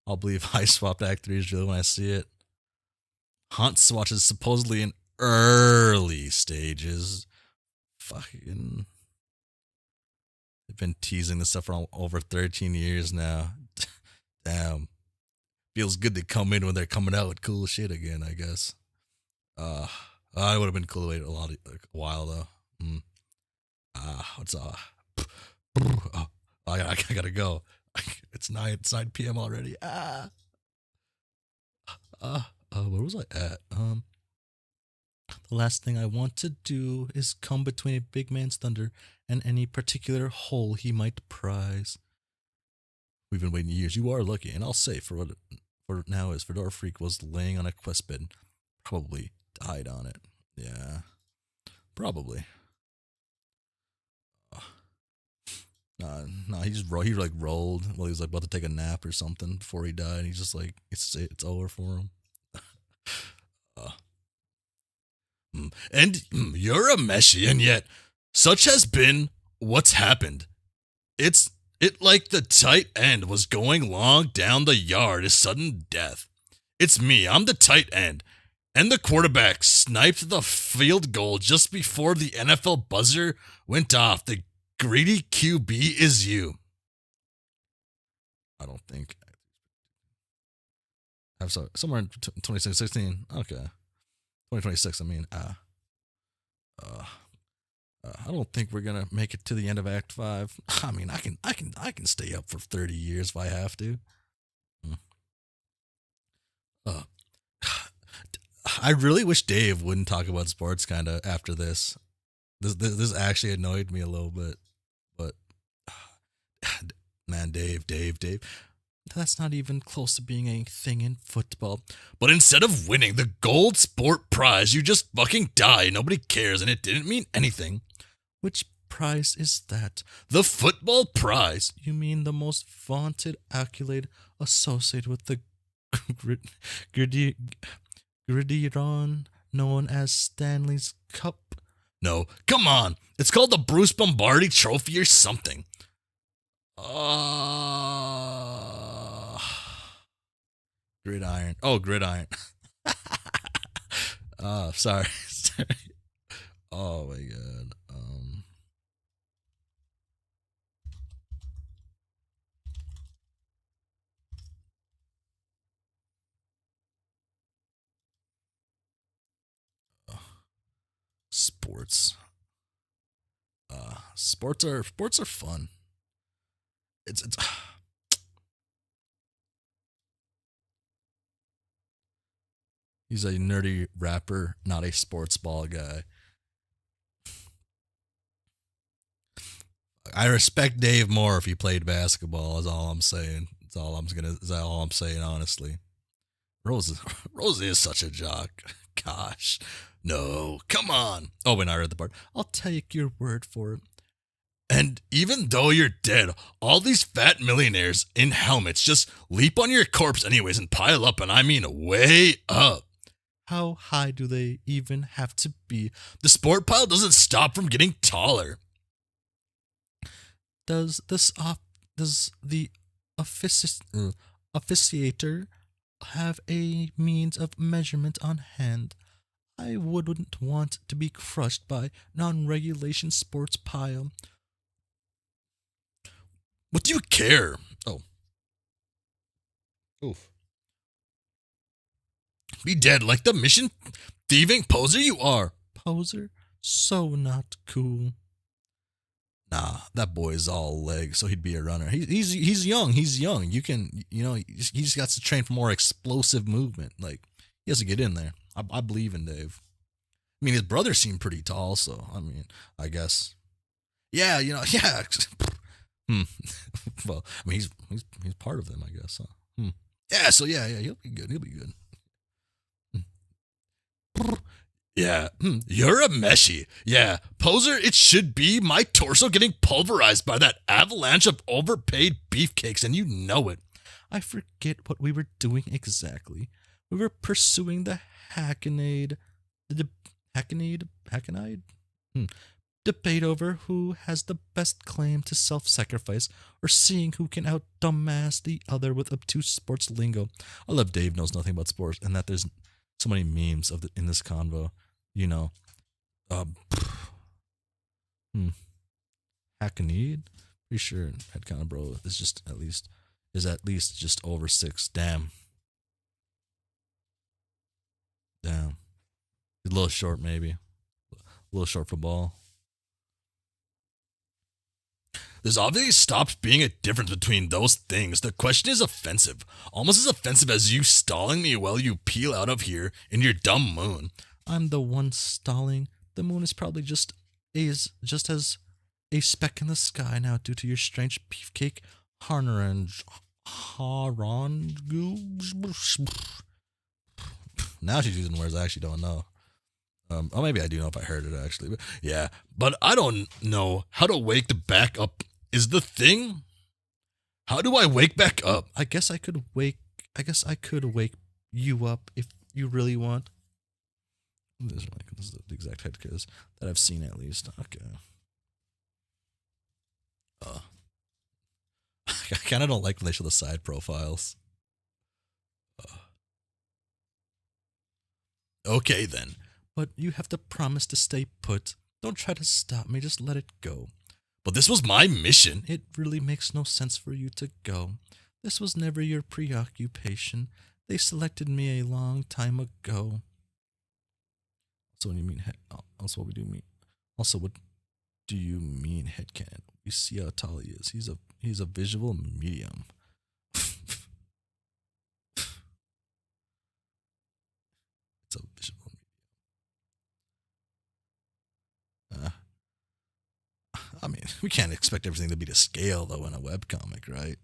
I'll believe I swapped Act 3 is real when I see it. Hunt Swatch is supposedly in early stages. Fucking. They've been teasing this stuff for over 13 years now. Damn. Feels good to come in when they're coming out with cool shit again, I guess. I would have been cool to wait a while though. What's I gotta go. It's 9 p.m. already. Where was I at? The last thing I want to do is come between a big man's thunder and any particular hole he might prize. We've been waiting years. You are lucky, and I'll say for now is Fedora Freak was laying on a quest bed, probably died on it. Yeah, probably. Nah, he like rolled while he was like about to take a nap or something before he died. He's just like it's over for him. And you're a Meshi, and yet such has been what's happened. It like the tight end was going long down the yard is sudden death. It's me, I'm the tight end, and the quarterback sniped the field goal just before the NFL buzzer went off. The greedy QB is you. I don't think. I'm sorry, somewhere in 2016. Okay. 2026, I mean. I don't think we're gonna make it to the end of Act 5. I mean, I can stay up for 30 years if I have to. I really wish Dave wouldn't talk about sports kind of after this. This actually annoyed me a little bit, but man, Dave. That's not even close to being a thing in football. But instead of winning the gold sport prize, you just fucking die. Nobody cares, and it didn't mean anything. Which prize is that? The football prize. You mean the most vaunted accolade associated with the gridiron known as Stanley's Cup? No, come on. It's called the Bruce Bombardi Trophy or something. Gridiron. Oh, gridiron. Sorry. Oh my god. Sports. Sports are fun. It's He's a nerdy rapper, not a sports ball guy. I respect Dave more if he played basketball. Is all I'm saying. Is that all I'm saying? Honestly, Rose is such a jock. Gosh, No, come on. oh, when I read the part, I'll take your word for it. And even though you're dead, all these fat millionaires in helmets just leap on your corpse anyways and pile up, and I mean way up. How high do they even have to be? The sport pile doesn't stop from getting taller. Does the officiator have a means of measurement on hand? I wouldn't want to be crushed by non-regulation sports pile. What do you care? Oh. Oof. Be dead like the mission thieving poser you are. Poser? So not cool. Nah, that boy's all legs, so he'd be a runner. He's young. He's young. He just got to train for more explosive movement. Like, he has to get in there. I believe in Dave. I mean, his brother seemed pretty tall, so I mean, I guess. Yeah, yeah. Well, I mean, he's part of them, I guess. Huh? Yeah, so yeah, he'll be good. Yeah, you're a Meshi. Yeah, poser, it should be my torso getting pulverized by that avalanche of overpaid beefcakes, and you know it. I forget what we were doing exactly. We were pursuing the Hackenade. Hackenade? Debate over who has the best claim to self-sacrifice, or seeing who can out-dumbass the other with obtuse sports lingo. I love Dave knows nothing about sports, and that there's so many memes in this convo. You know, Hackneyed? Pretty sure Headcount Bro is at least just over 6. Damn. A little short, maybe. A little short for ball. There's obviously stopped being a difference between those things. The question is offensive. Almost as offensive as you stalling me while you peel out of here in your dumb moon. I'm the one stalling. The moon is probably just as a speck in the sky now due to your strange beefcake harnage. Now she's using words I actually don't know. Or maybe I do know if I heard it actually. But yeah, but I don't know how to wake the back up is the thing. How do I wake back up? I guess I could wake you up if you really want. This is the exact head kiss that I've seen at least. Okay. I kind of don't like when they show the side profiles. Okay then. But you have to promise to stay put. Don't try to stop me, just let it go. But this was my mission. It really makes no sense for you to go. This was never your preoccupation. They selected me a long time ago. So when you mean also what do you mean headcanon? We see how tall he is. He's a visual medium. It's a visual medium. I mean, we can't expect everything to be to scale though in a webcomic, right?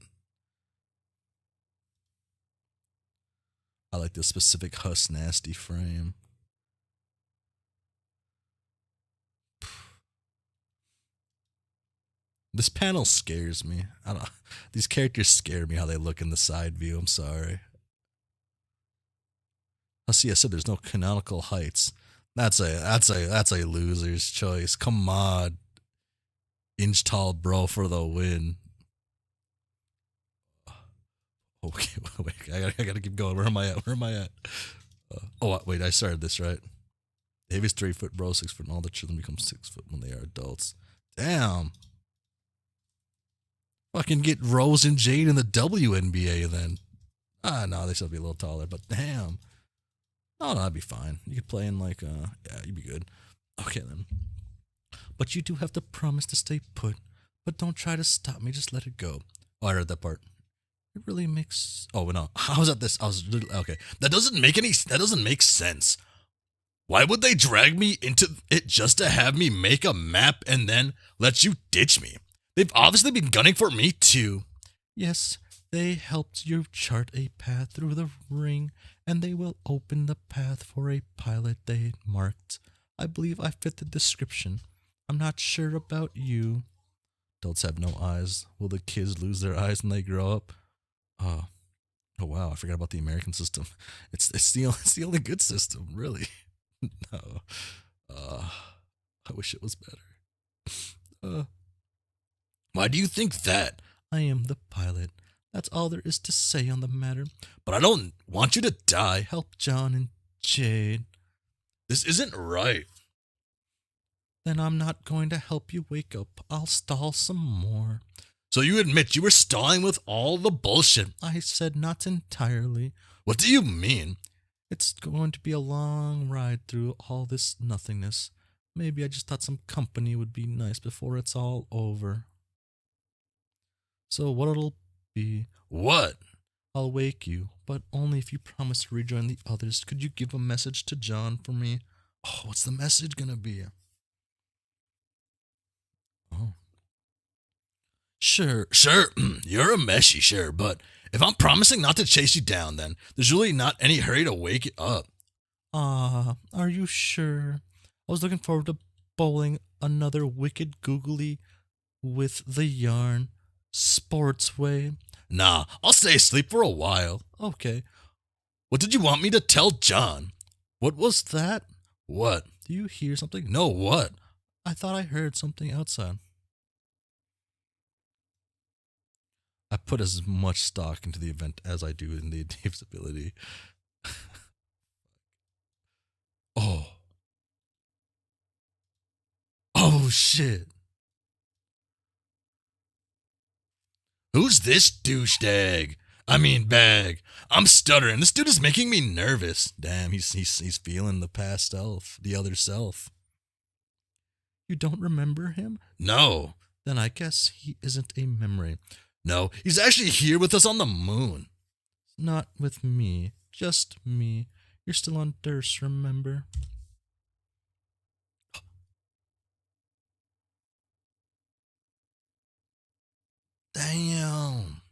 I like the specific Huss nasty frame. This panel scares me. I don't. These characters scare me how they look in the side view. I'm sorry. I see. I said there's no canonical heights. That's a loser's choice. Come on, inch tall bro for the win. Okay, wait. I gotta keep going. Where am I at? Wait. I started this right. Dave is 3 foot, bro. 6 foot, and all the children become 6 foot when they are adults. Damn. Fucking get Rose and Jade in the WNBA then. No, they should be a little taller, but damn. Oh, no, that'd be fine. You could play in yeah, you'd be good. Okay then. But you do have to promise to stay put. But don't try to stop me, just let it go. Oh, I heard that part. It really makes... Oh, no. How was that this? Okay. That doesn't make sense. Why would they drag me into it just to have me make a map and then let you ditch me? They've obviously been gunning for me too. Yes, they helped you chart a path through the ring, and they will open the path for a pilot they marked. I believe I fit the description. I'm not sure about you. Adults have no eyes. Will the kids lose their eyes when they grow up? Oh wow, I forgot about the American system. It's the only good system, really. No. I wish it was better. Why do you think that? I am the pilot. That's all there is to say on the matter. But I don't want you to die. Help John and Jade. This isn't right. Then I'm not going to help you wake up. I'll stall some more. So you admit you were stalling with all the bullshit? I said not entirely. What do you mean? It's going to be a long ride through all this nothingness. Maybe I just thought some company would be nice before it's all over. So what it'll be... What? I'll wake you, but only if you promise to rejoin the others. Could you give a message to John for me? Oh, what's the message gonna be? Oh. Sure. You're a meshy, sure, but if I'm promising not to chase you down, then there's really not any hurry to wake it up. Are you sure? I was looking forward to bowling another wicked googly with the yarn. Sports way. Nah, I'll stay asleep for a while. Okay. What did you want me to tell John? What was that? What? Do you hear something? No, what? I thought I heard something outside. I put as much stock into the event as I do in the Dave's ability. Oh. Oh shit. Who's this douchebag? I mean bag. I'm stuttering. This dude is making me nervous. Damn, he's feeling the past self, the other self. You don't remember him? No. Then I guess he isn't a memory. No, he's actually here with us on the moon. Not with me, just me. You're still on Durst, remember? Damn.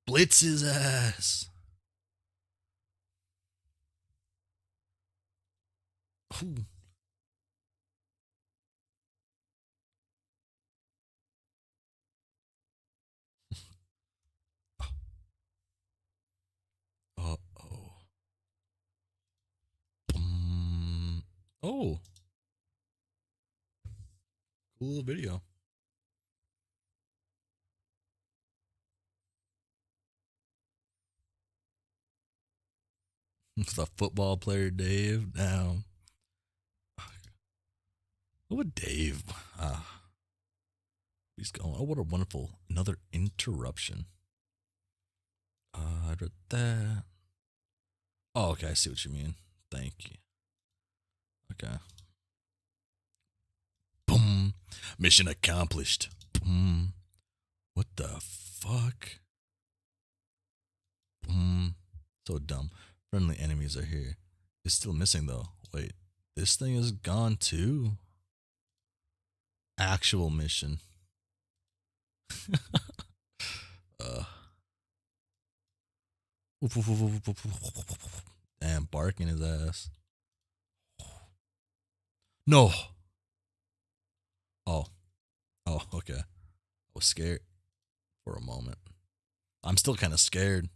Blitz his ass. Ooh. Uh-oh. Oh. Cool little video. The football player Dave. Now, what would Dave? He's going. Oh, what a wonderful another interruption. I read that. Oh, okay. I see what you mean. Thank you. Okay. Boom. Mission accomplished. Boom. What the fuck? Boom. So dumb. Friendly enemies are here. It's still missing though. Wait. This thing is gone too? Actual mission. Damn, barking his ass. No. Oh. Oh, okay. I was scared for a moment. I'm still kind of scared.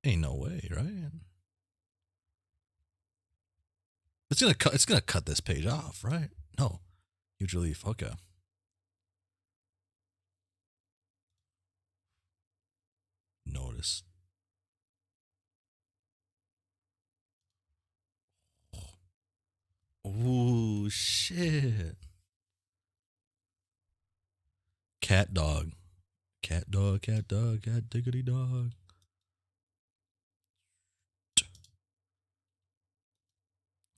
Ain't no way, right? It's gonna cut this page off, right? No. Huge relief. Okay. Notice. Ooh, shit. Cat dog. Cat dog, cat dog, cat diggity dog.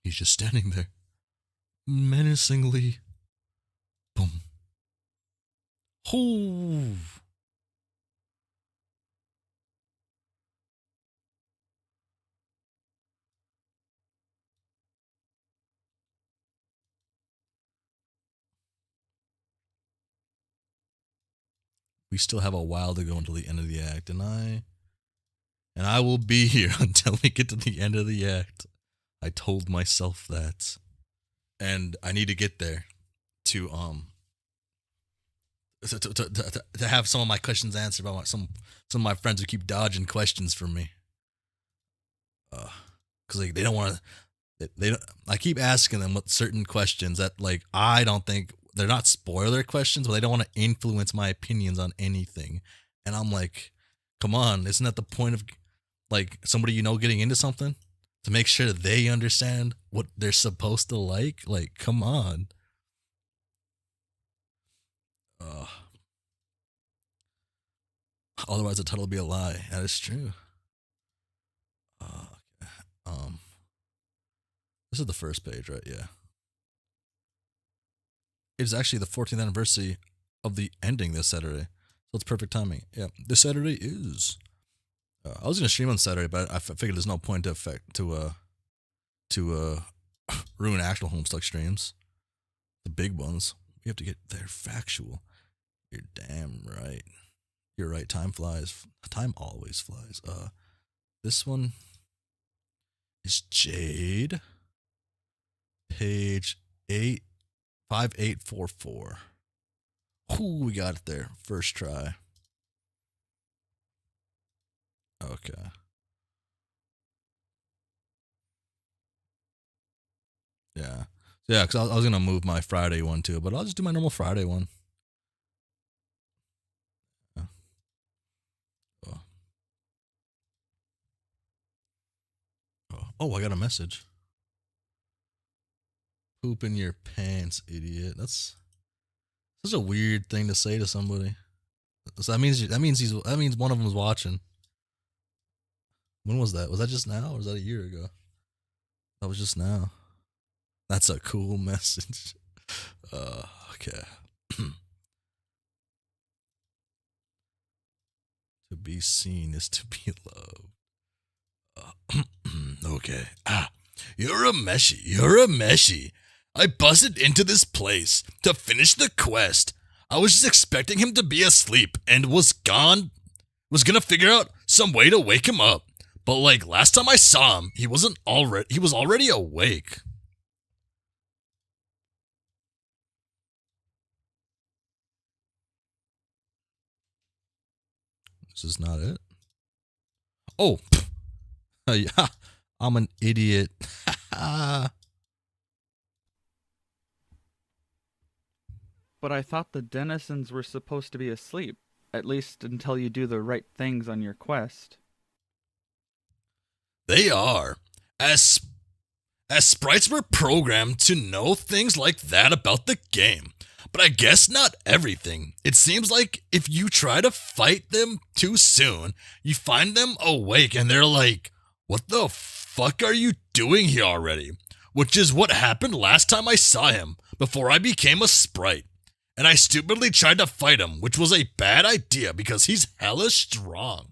He's just standing there. Menacingly. Boom. Ooh. We still have a while to go until the end of the act, and I will be here until we get to the end of the act. I told myself that. And I need to get there to to have some of my questions answered by some of my friends who keep dodging questions from me. Cuz like they don't want to they don't, I keep asking them what certain questions that like I don't think they're not spoiler questions, but they don't want to influence my opinions on anything. And I'm like, come on, isn't that the point of like somebody you know getting into something? To make sure they understand what they're supposed to like? Like, come on. Otherwise the title will be a lie. That is true. Okay. This is the first page, right? Yeah. It's actually the 14th anniversary of the ending this Saturday. So it's perfect timing. Yeah. This Saturday is. I was gonna stream on Saturday, but I figured there's no point to ruin actual Homestuck streams. The big ones. We have to get there factual. You're damn right. You're right. Time flies. Time always flies. This one is Jade. Page 5844. Ooh, we got it there. First try. Okay. Yeah. Yeah, because I was going to move my Friday one too, but I'll just do my normal Friday one. Yeah. Oh, I got a message. Poop in your pants, idiot. That's such a weird thing to say to somebody. So that means one of them was watching. When was that? Was that just now, or was that a year ago? That was just now. That's a cool message. Okay. To be seen is to be loved. Okay. You're a meshy. You're a meshy. I busted into this place to finish the quest. I was just expecting him to be asleep and was gonna figure out some way to wake him up. But like last time I saw him, he was already awake. This is not it. Oh, yeah, I'm an idiot. But I thought the denizens were supposed to be asleep, at least until you do the right things on your quest. They are. As sprites were programmed to know things like that about the game. But I guess not everything. It seems like if you try to fight them too soon, you find them awake and they're like, what the fuck are you doing here already? Which is what happened last time I saw him, before I became a sprite. And I stupidly tried to fight him, which was a bad idea because he's hella strong.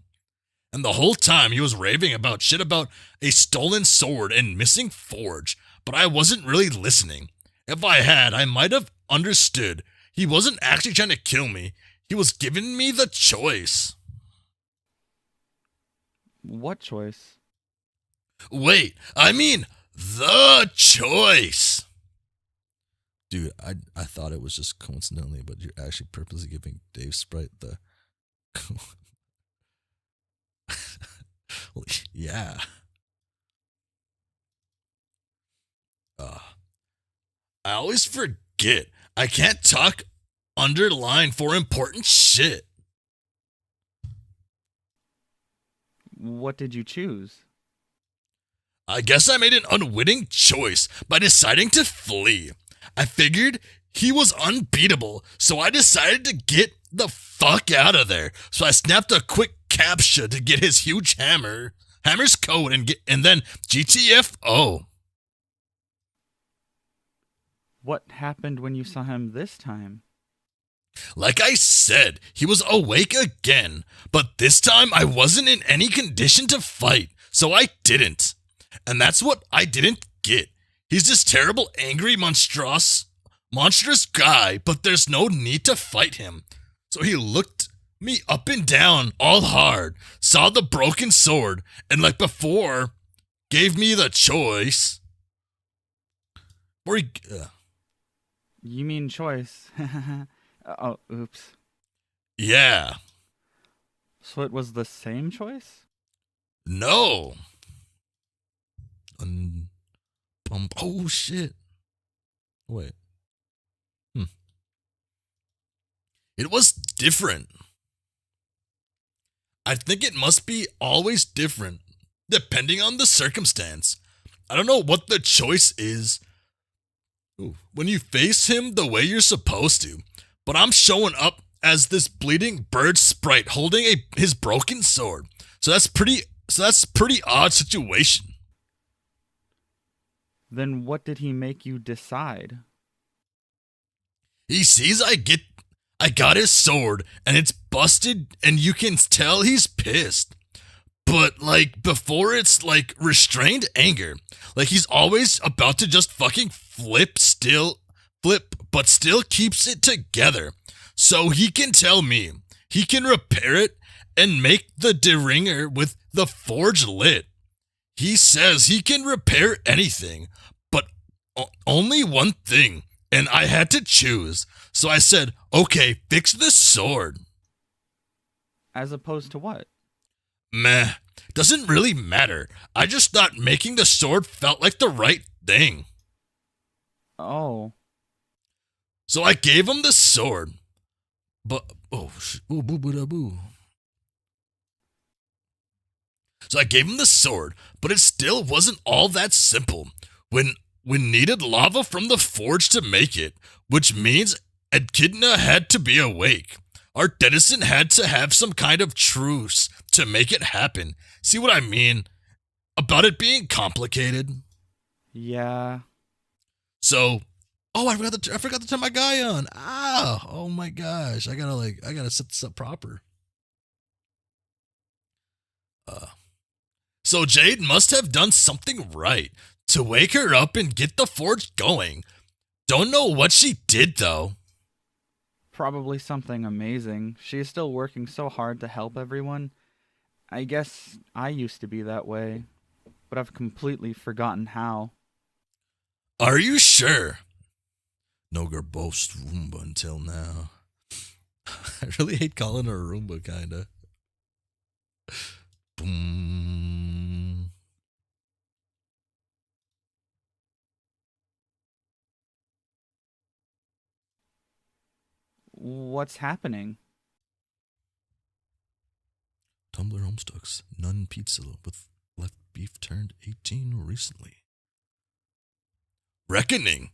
And the whole time he was raving about shit about a stolen sword and missing forge, but I wasn't really listening. If I had, I might have understood. He wasn't actually trying to kill me. He was giving me the choice. What choice? Wait, I mean the choice. Dude, I thought it was just coincidentally, but you're actually purposely giving Dave Sprite the... Well, yeah. I always forget. I can't talk underline for important shit. What did you choose? I guess I made an unwitting choice by deciding to flee. I figured he was unbeatable, so I decided to get the fuck out of there. So I snapped a quick captcha to get his huge hammer's code, and then GTFO. What happened when you saw him this time? Like I said, he was awake again, but this time I wasn't in any condition to fight, so I didn't. And that's what I didn't get. He's this terrible, angry, monstrous guy, but there's no need to fight him. So he looked me up and down all hard, saw the broken sword, and like before, gave me the choice. You mean choice. Oh, oops. Yeah. So it was the same choice? No. Oh, shit. Wait. It was different. I think it must be always different, depending on the circumstance. I don't know what the choice is when you face him the way you're supposed to, but I'm showing up as this bleeding bird sprite holding his broken sword. So that's pretty odd situation. Then what did he make you decide? He sees I got his sword and it's busted and you can tell he's pissed. But like before it's like restrained anger. Like he's always about to just fucking flip but still keeps it together. So he can tell me he can repair it and make the deringer with the forge lit. He says he can repair anything, but only one thing, and I had to choose. So I said, okay, fix the sword. As opposed to what? Meh, doesn't really matter. I just thought making the sword felt like the right thing. Oh, So I gave him the sword. But, ooh, boo, boo, da, boo. So I gave him the sword, but it still wasn't all that simple. When we needed lava from the forge to make it, which means Echidna had to be awake. Our denizen had to have some kind of truce to make it happen. See what I mean? About it being complicated. yeah. So, I forgot to turn my guy on. Oh my gosh, I gotta set this up proper. So Jade must have done something right to wake her up and get the forge going. Don't know what she did though. Probably something amazing. She is still working so hard to help everyone. I guess I used to be that way, but I've completely forgotten how. Are you sure? No Garbost Roomba until now. I really hate calling her a Roomba, kinda. Boom. What's happening? Tumbler Homestucks, Nun Pizza with left beef turned 18 recently. Reckoning.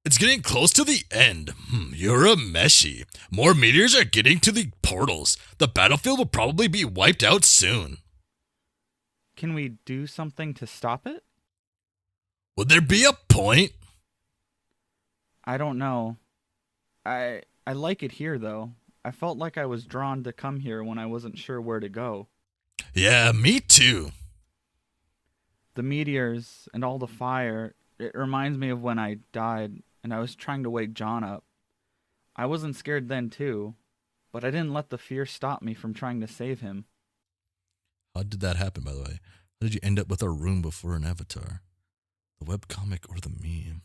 It's getting close to the end. You're a meshy. More meteors are getting to the portals. The battlefield will probably be wiped out soon. Can we do something to stop it? Would there be a point? I don't know. I like it here though. I felt like I was drawn to come here when I wasn't sure where to go. Yeah, me too. The meteors and all the fire, it reminds me of when I died and I was trying to wake John up. I wasn't scared then too, but I didn't let the fear stop me from trying to save him. How did that happen, by the way? How did you end up with a room before an avatar? The webcomic or the meme?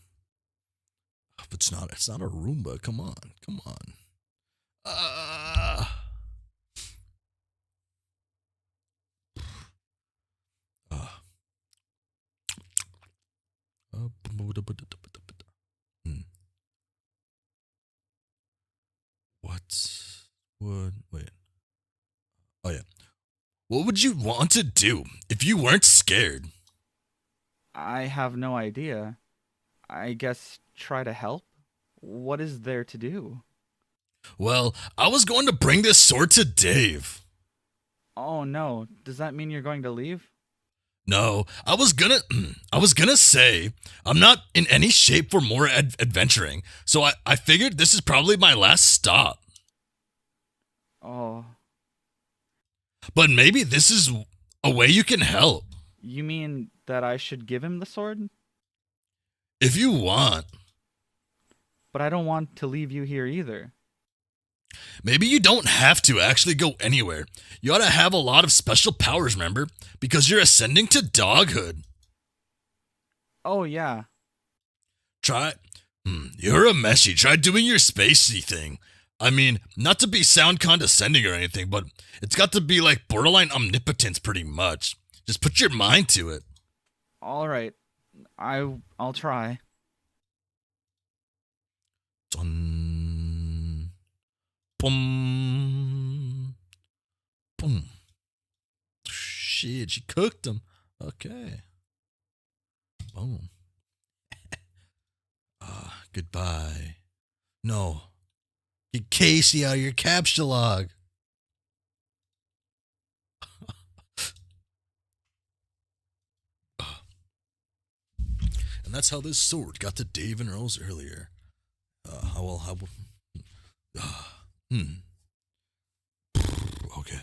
But it's not a Roomba. Come on. Ah. Hmm. Wait. Oh yeah. What would you want to do if you weren't scared? I have no idea. I guess try to help? What is there to do? Well, I was going to bring this sword to Dave. Oh no, does that mean you're going to leave? No, I was gonna say I'm not in any shape for more adventuring, so I figured this is probably my last stop. Oh, But maybe this is a way you can help. you mean that I should give him the sword? If you want. But I don't want to leave you here either. Maybe you don't have to actually go anywhere. You ought to have a lot of special powers, remember? Because you're ascending to doghood. Oh yeah. Try. You're a meshy. Try doing your spacey thing. I mean, not to be sound condescending or anything, but it's got to be like borderline omnipotence pretty much. Just put your mind to it. All right. I'll try. Dun. Boom. Boom. Shit, she cooked them. Okay. Boom. Goodbye. No. Get Casey out of your capture log. And that's how this sword got to Dave and Rose earlier. Okay.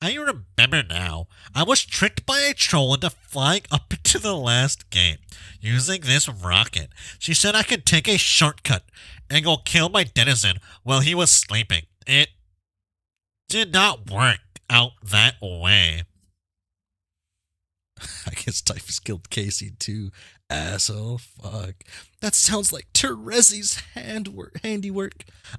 I remember now. I was tricked by a troll into flying up into the last game using this rocket. She said I could take a shortcut and go kill my denizen while he was sleeping. It did not work out that way. I guess Typhus killed Casey too. Asshole. Fuck. That sounds like Terezi's handiwork.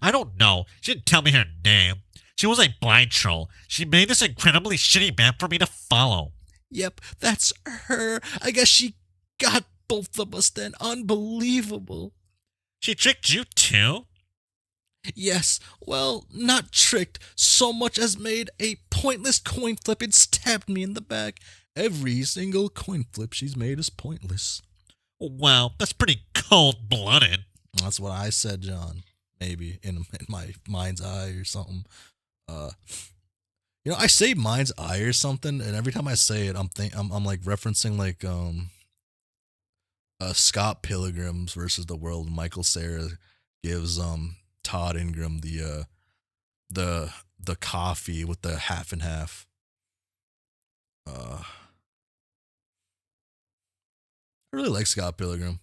I don't know. She didn't tell me her name. She was a blind troll. She made this incredibly shitty map for me to follow. Yep, that's her. I guess she got both of us then. Unbelievable. She tricked you too? Yes, well, not tricked, so much as made a pointless coin flip and stabbed me in the back. Every single coin flip she's made is pointless. Wow, that's pretty cold-blooded. That's what I said, John. Maybe in my mind's eye or something. I say mind's eye or something, and every time I say it, I'm like referencing like Scott Pilgrim's versus the World. Michael Cera gives Todd Ingram the coffee with the half and half. I really like Scott Pilgrim.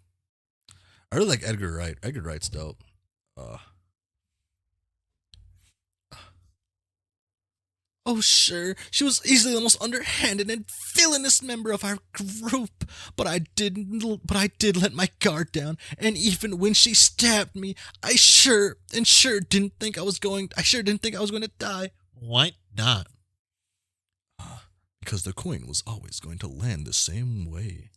I really like Edgar Wright. Edgar Wright's dope. Oh, sure, she was easily the most underhanded and villainous member of our group, but I did let my guard down, and even when she stabbed me, I sure didn't think I was going to die. Why not? Because the coin was always going to land the same way.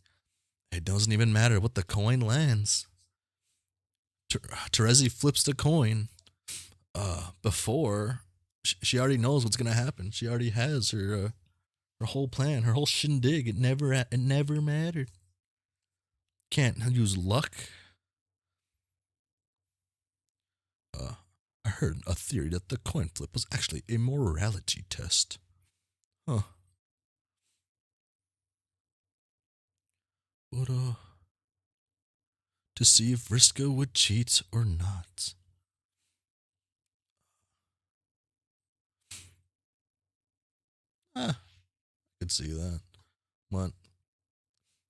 It doesn't even matter what the coin lands. Terezi flips the coin before she already knows what's gonna happen. She already has her whole plan, her whole shindig. It never mattered. Can't use luck. I heard a theory that the coin flip was actually a morality test. Huh. But to see if Vriska would cheat or not. I could see that. But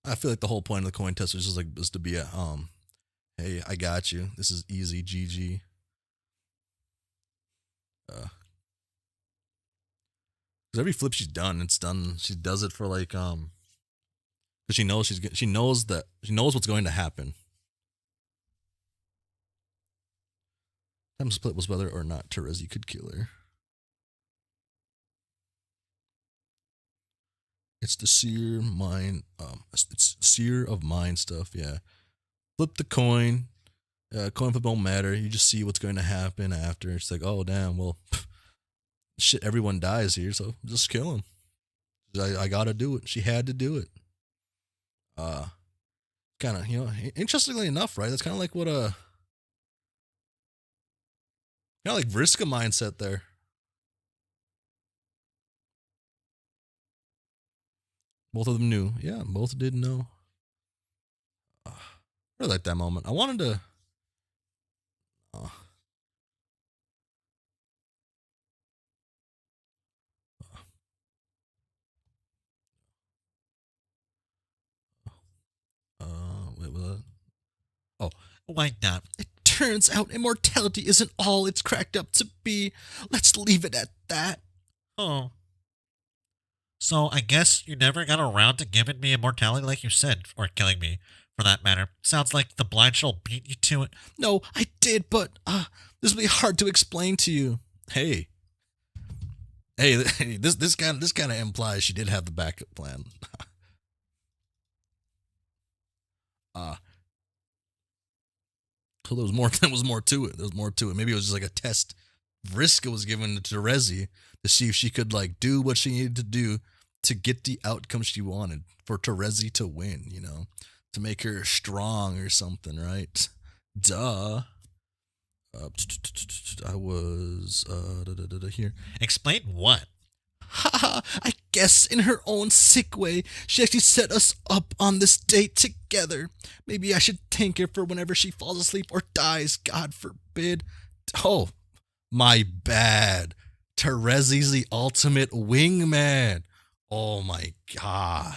I feel like the whole point of the coin test was just to be a hey, I got you. This is easy, GG. Because every flip she's done, it's done. She does it for like because she knows she knows what's going to happen. Time split was whether or not Terezi could kill her. It's the seer mind. It's seer of mind stuff. Yeah, flip the coin. Coin flip don't matter. You just see what's going to happen after. It's like, oh damn, well, shit, everyone dies here, so just kill him. I gotta do it. She had to do it. Kind of, interestingly enough, right? That's kind of like what kind of like Vriska mindset there. Both of them knew. Yeah, both did know. I really like that moment. I wanted to. Wait, what? Oh, Why not? it turns out immortality isn't all it's cracked up to be. Let's leave it at that. Oh. So I guess you never got around to giving me immortality like you said, or killing me, for that matter. Sounds like the blind shell beat you to it. No, I did, but this will be hard to explain to you. Hey, this kind of implies she did have the backup plan. So there was more to it. There was more to it. Maybe it was just like a test Vriska was given to Terezi to see if she could like do what she needed to do to get the outcome she wanted for Terezi to win, to make her strong or something, right? Duh. I was here. Explain what? I guess in her own sick way, she actually set us up on this date together. Maybe I should thank her for whenever she falls asleep or dies, God forbid. Oh, my bad. Terezi's the ultimate wingman. Oh my god.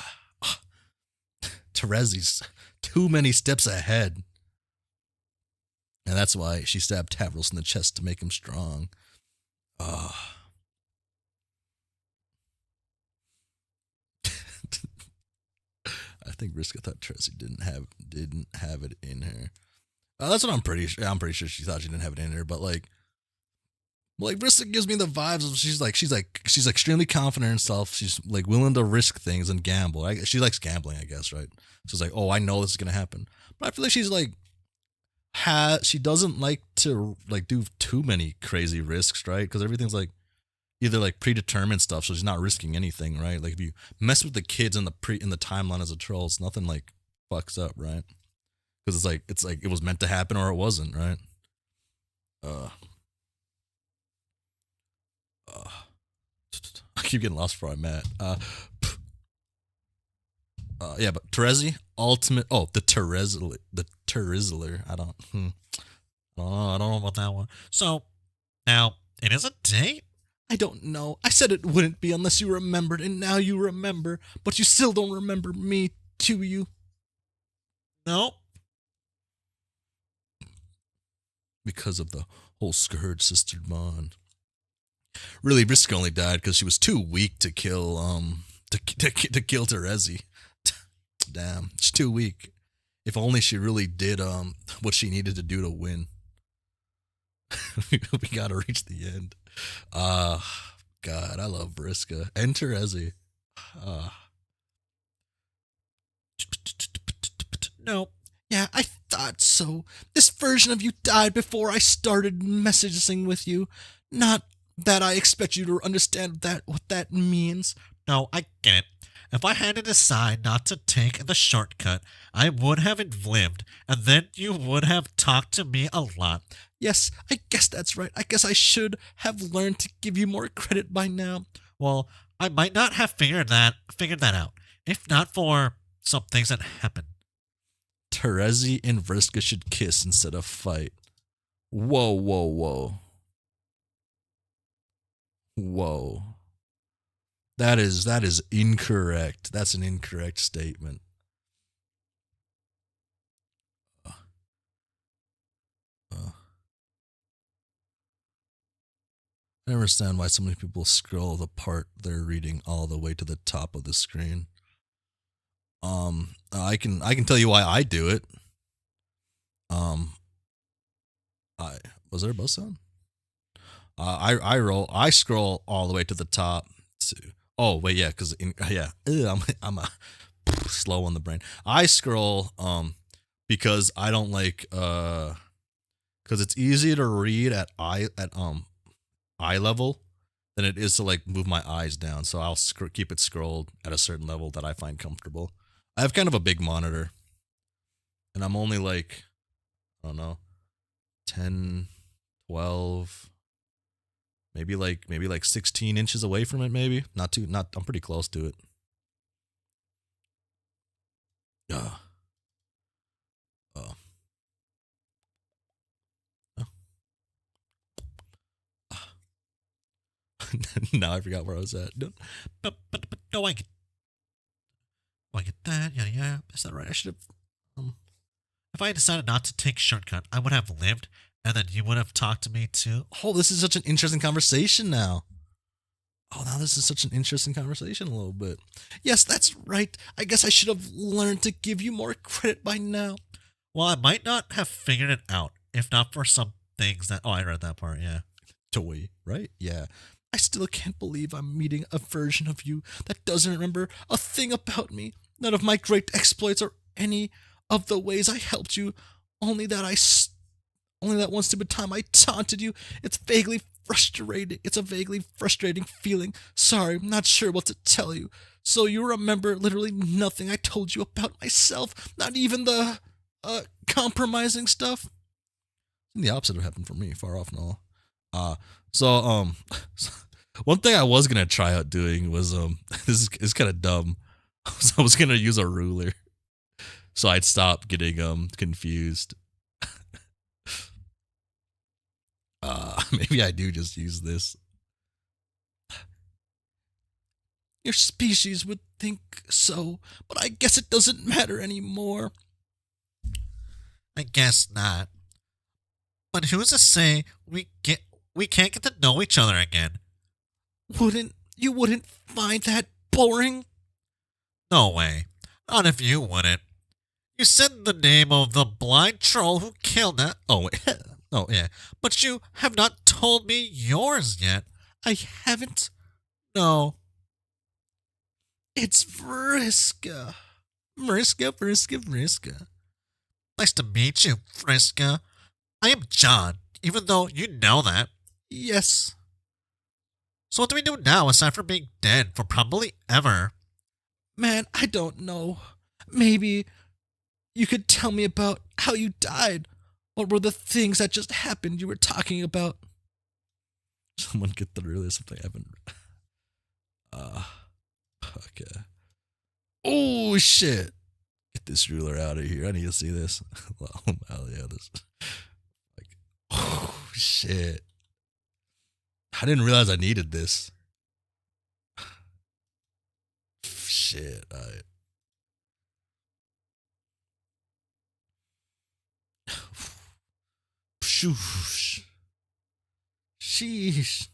Terezi's too many steps ahead. And that's why she stabbed Tavros in the chest to make him strong. I think Vriska thought Terezi didn't have it in her. That's what I'm pretty sure. I'm pretty sure she thought she didn't have it in her, but like, Like Brista gives me the vibes of she's extremely confident in herself. She's like willing to risk things and gamble. She likes gambling, I guess, right? So it's like, oh, I know this is gonna happen. But I feel like she's like she doesn't like to like do too many crazy risks, right? Because everything's like either like predetermined stuff, so she's not risking anything, right? Like if you mess with the kids in the timeline as a troll, it's nothing like fucks up, right? Because it's like it was meant to happen or it wasn't, right? I keep getting lost where I'm at. Yeah, but Terezi, ultimate. Oh, the Terizler. I don't. Oh, I don't know about that one. So, now, it is a date? I don't know. I said it wouldn't be unless you remembered, and now you remember, but you still don't remember me, do you? Nope. Because of the whole Scourge sister bond. Really, Briska only died because she was too weak to kill to kill Terezi. Damn, she's too weak. If only she really did what she needed to do to win. We gotta reach the end. God, I love Briska and Terezi. No. Yeah, I thought so. This version of you died before I started messaging with you. Not that I expect you to understand what that means. No, I get it. If I had to decide not to take the shortcut, I would have lived, and then you would have talked to me a lot. Yes, I guess that's right. I guess I should have learned to give you more credit by now. Well, I might not have figured that out, if not for some things that happened. Terezi and Vriska should kiss instead of fight. Whoa, whoa, whoa. Whoa. That is incorrect. That's an incorrect statement. I understand why so many people scroll the part they're reading all the way to the top of the screen. I can tell you why I do it. Was there a buzz sound? I scroll all the way to the top. Oh wait, yeah, because I'm slow on the brain. I scroll because I don't like because it's easier to read at eye level than it is to like move my eyes down. So I'll keep it scrolled at a certain level that I find comfortable. I have kind of a big monitor, and I'm only like, I don't know, 10, 12, maybe like 16 inches away from it. Maybe not. I'm pretty close to it. Yeah. Now I forgot where I was at. But no, I get that. Yeah. Is that right? I should have. If I had decided not to take shortcut, I would have lived, and then you would have talked to me too. Oh, this is such an interesting conversation now. Oh, now this is such an interesting conversation a little bit. Yes, that's right. I guess I should have learned to give you more credit by now. Well, I might not have figured it out if not for some things that. Oh, I read that part. Yeah. Toy, right? Yeah. I still can't believe I'm meeting a version of you that doesn't remember a thing about me. None of my great exploits or any of the ways I helped you. Only that one stupid time I taunted you. It's vaguely frustrating. It's a vaguely frustrating feeling. Sorry, I'm not sure what to tell you. So you remember literally nothing I told you about myself? Not even the compromising stuff? The opposite would happen for me, far off and all. So one thing I was gonna try out doing was this is kind of dumb. So I was gonna use a ruler, so I'd stop getting confused. Maybe I do just use this. Your species would think so, but I guess it doesn't matter anymore. I guess not. But who's to say we can't get to know each other again? You wouldn't find that boring? No way. Not if you wouldn't. You said the name of the blind troll who killed that. Oh, wait. Oh, yeah. But you have not told me yours yet. I haven't. No. It's Vriska. Vriska. Nice to meet you, Friska. I am John, even though you know that. Yes. So what do we do now aside from being dead for probably ever? Man, I don't know. Maybe you could tell me about how you died. What were the things that just happened you were talking about? Someone get through this if they haven't. Okay. Oh, shit. Get this ruler out of here. I need to see this. Well, yeah, this. Like, oh, shit. I didn't realize I needed this. Shit. Sheesh.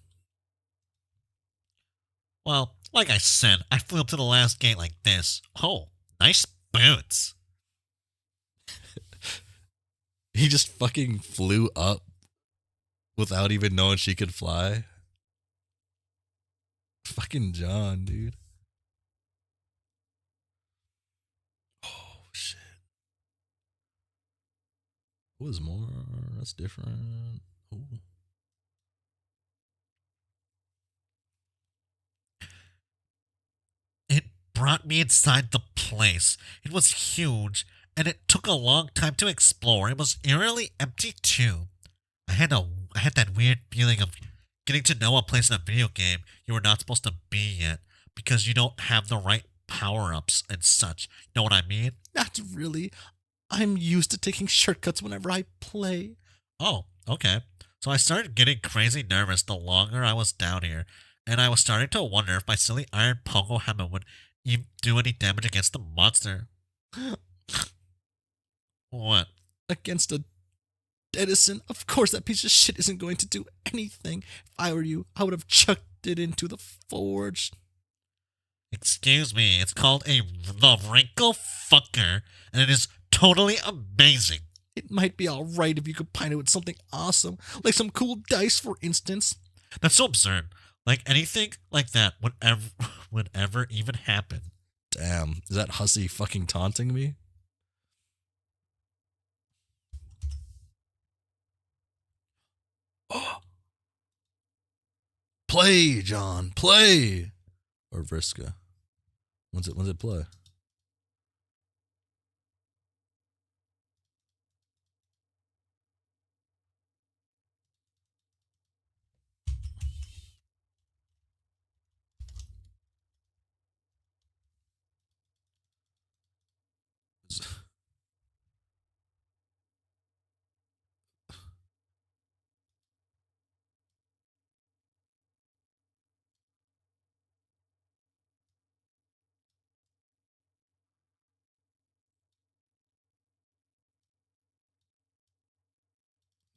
Well, like I said, I flew up to the last gate like this. Oh, nice boots. He just fucking flew up without even knowing she could fly. Fucking John, dude. Oh, shit. What was more? That's different. Ooh. It brought me inside the place. It was huge, and it took a long time to explore. It was eerily empty too. I had that weird feeling of getting to know a place in a video game you were not supposed to be yet because you don't have the right power-ups and such. You know what I mean? Not really. I'm used to taking shortcuts whenever I play. Oh, okay. So I started getting crazy nervous the longer I was down here, and I was starting to wonder if my silly iron pongo hammer would even do any damage against the monster. What? Against a Edison, of course that piece of shit isn't going to do anything. If I were you, I would have chucked it into the forge. Excuse me, it's called the Wrinkle Fucker, and it is totally amazing. It might be alright if you combine it with something awesome, like some cool dice, for instance. That's so absurd. Like anything like that would ever even happen. Damn, is that Hussie fucking taunting me? Oh. Play, John, play! Or Vriska. When's it play?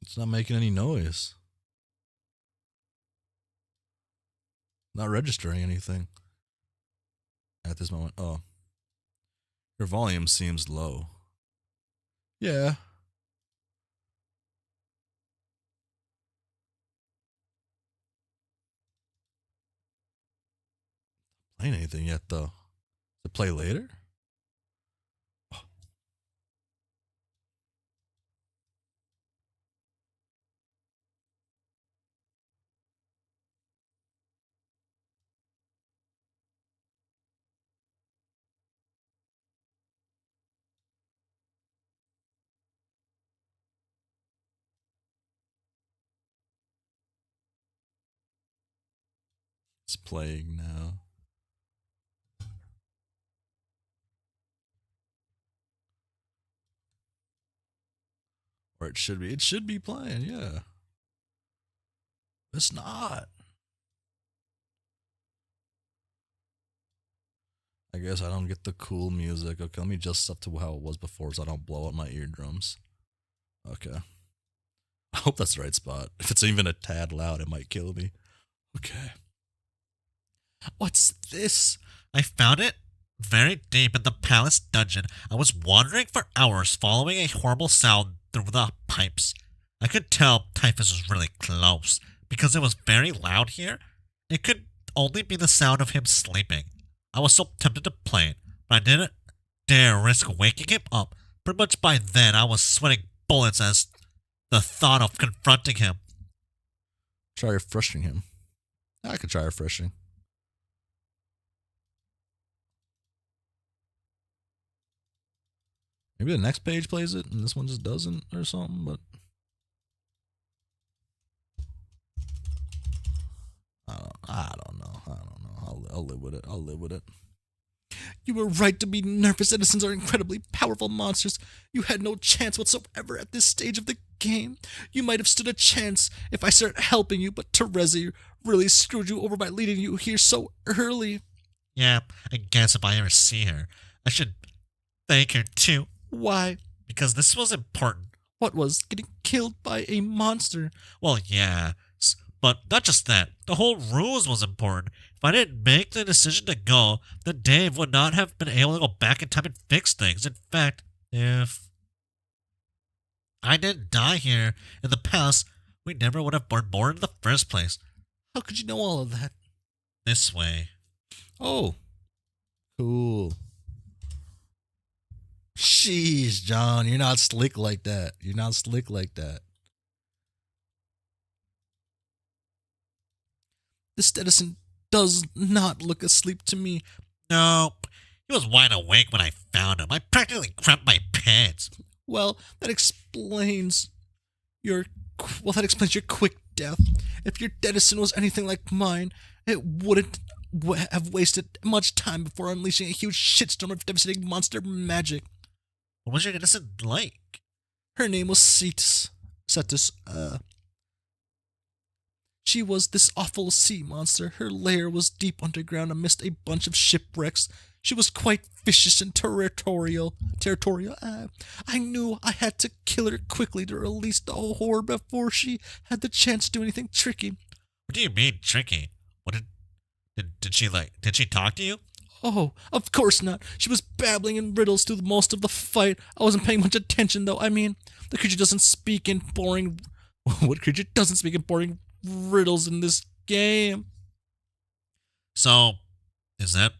It's not making any noise. Not registering anything at this moment. Oh. Your volume seems low. Yeah. Playing anything yet, though. To play later? Oh. It's playing now. Or it should be. It should be playing, yeah. It's not. I guess I don't get the cool music. Okay, let me adjust up to how it was before so I don't blow out my eardrums. Okay. I hope that's the right spot. If it's even a tad loud, it might kill me. Okay. What's this? I found it very deep in the palace dungeon. I was wandering for hours following a horrible sound through the pipes. I could tell Typhus was really close because it was very loud here. It could only be the sound of him sleeping. I was so tempted to play it, but I didn't dare risk waking him up. Pretty much by then, I was sweating bullets as the thought of confronting him. Try refreshing him. I could try refreshing. Maybe the next page plays it and this one just doesn't or something, but I don't know. I'll live with it. I'll live with it. You were right to be nervous. Citizens are incredibly powerful monsters. You had no chance whatsoever at this stage of the game. You might have stood a chance if I started helping you, but Teresa really screwed you over by leading you here so early. Yeah, I guess if I ever see her, I should thank her too. Why? Because this was important. What was? Getting killed by a monster? Well, yeah, but not just that. The whole ruse was important. If I didn't make the decision to go, then Dave would not have been able to go back in time and fix things. In fact, if I didn't die here in the past, we never would have been born in the first place. How could you know all of that? This way. Oh. Cool. Sheesh, John, you're not slick like that. You're not slick like that. This Edison does not look asleep to me. No, he was wide awake when I found him. I practically crapped my pants. Well, that explains your quick death. If your Edison was anything like mine, it wouldn't have wasted much time before unleashing a huge shitstorm of devastating monster magic. What was your innocent like? Her name was Cetus. She was this awful sea monster. Her lair was deep underground amidst a bunch of shipwrecks. She was quite vicious and territorial. I knew I had to kill her quickly to release the horde before she had the chance to do anything tricky. What do you mean, tricky? What did she talk to you? Oh, of course not. She was babbling in riddles through most of the fight. I wasn't paying much attention, though. I mean, the creature doesn't speak in boring... What creature doesn't speak in boring riddles in this game? So, is that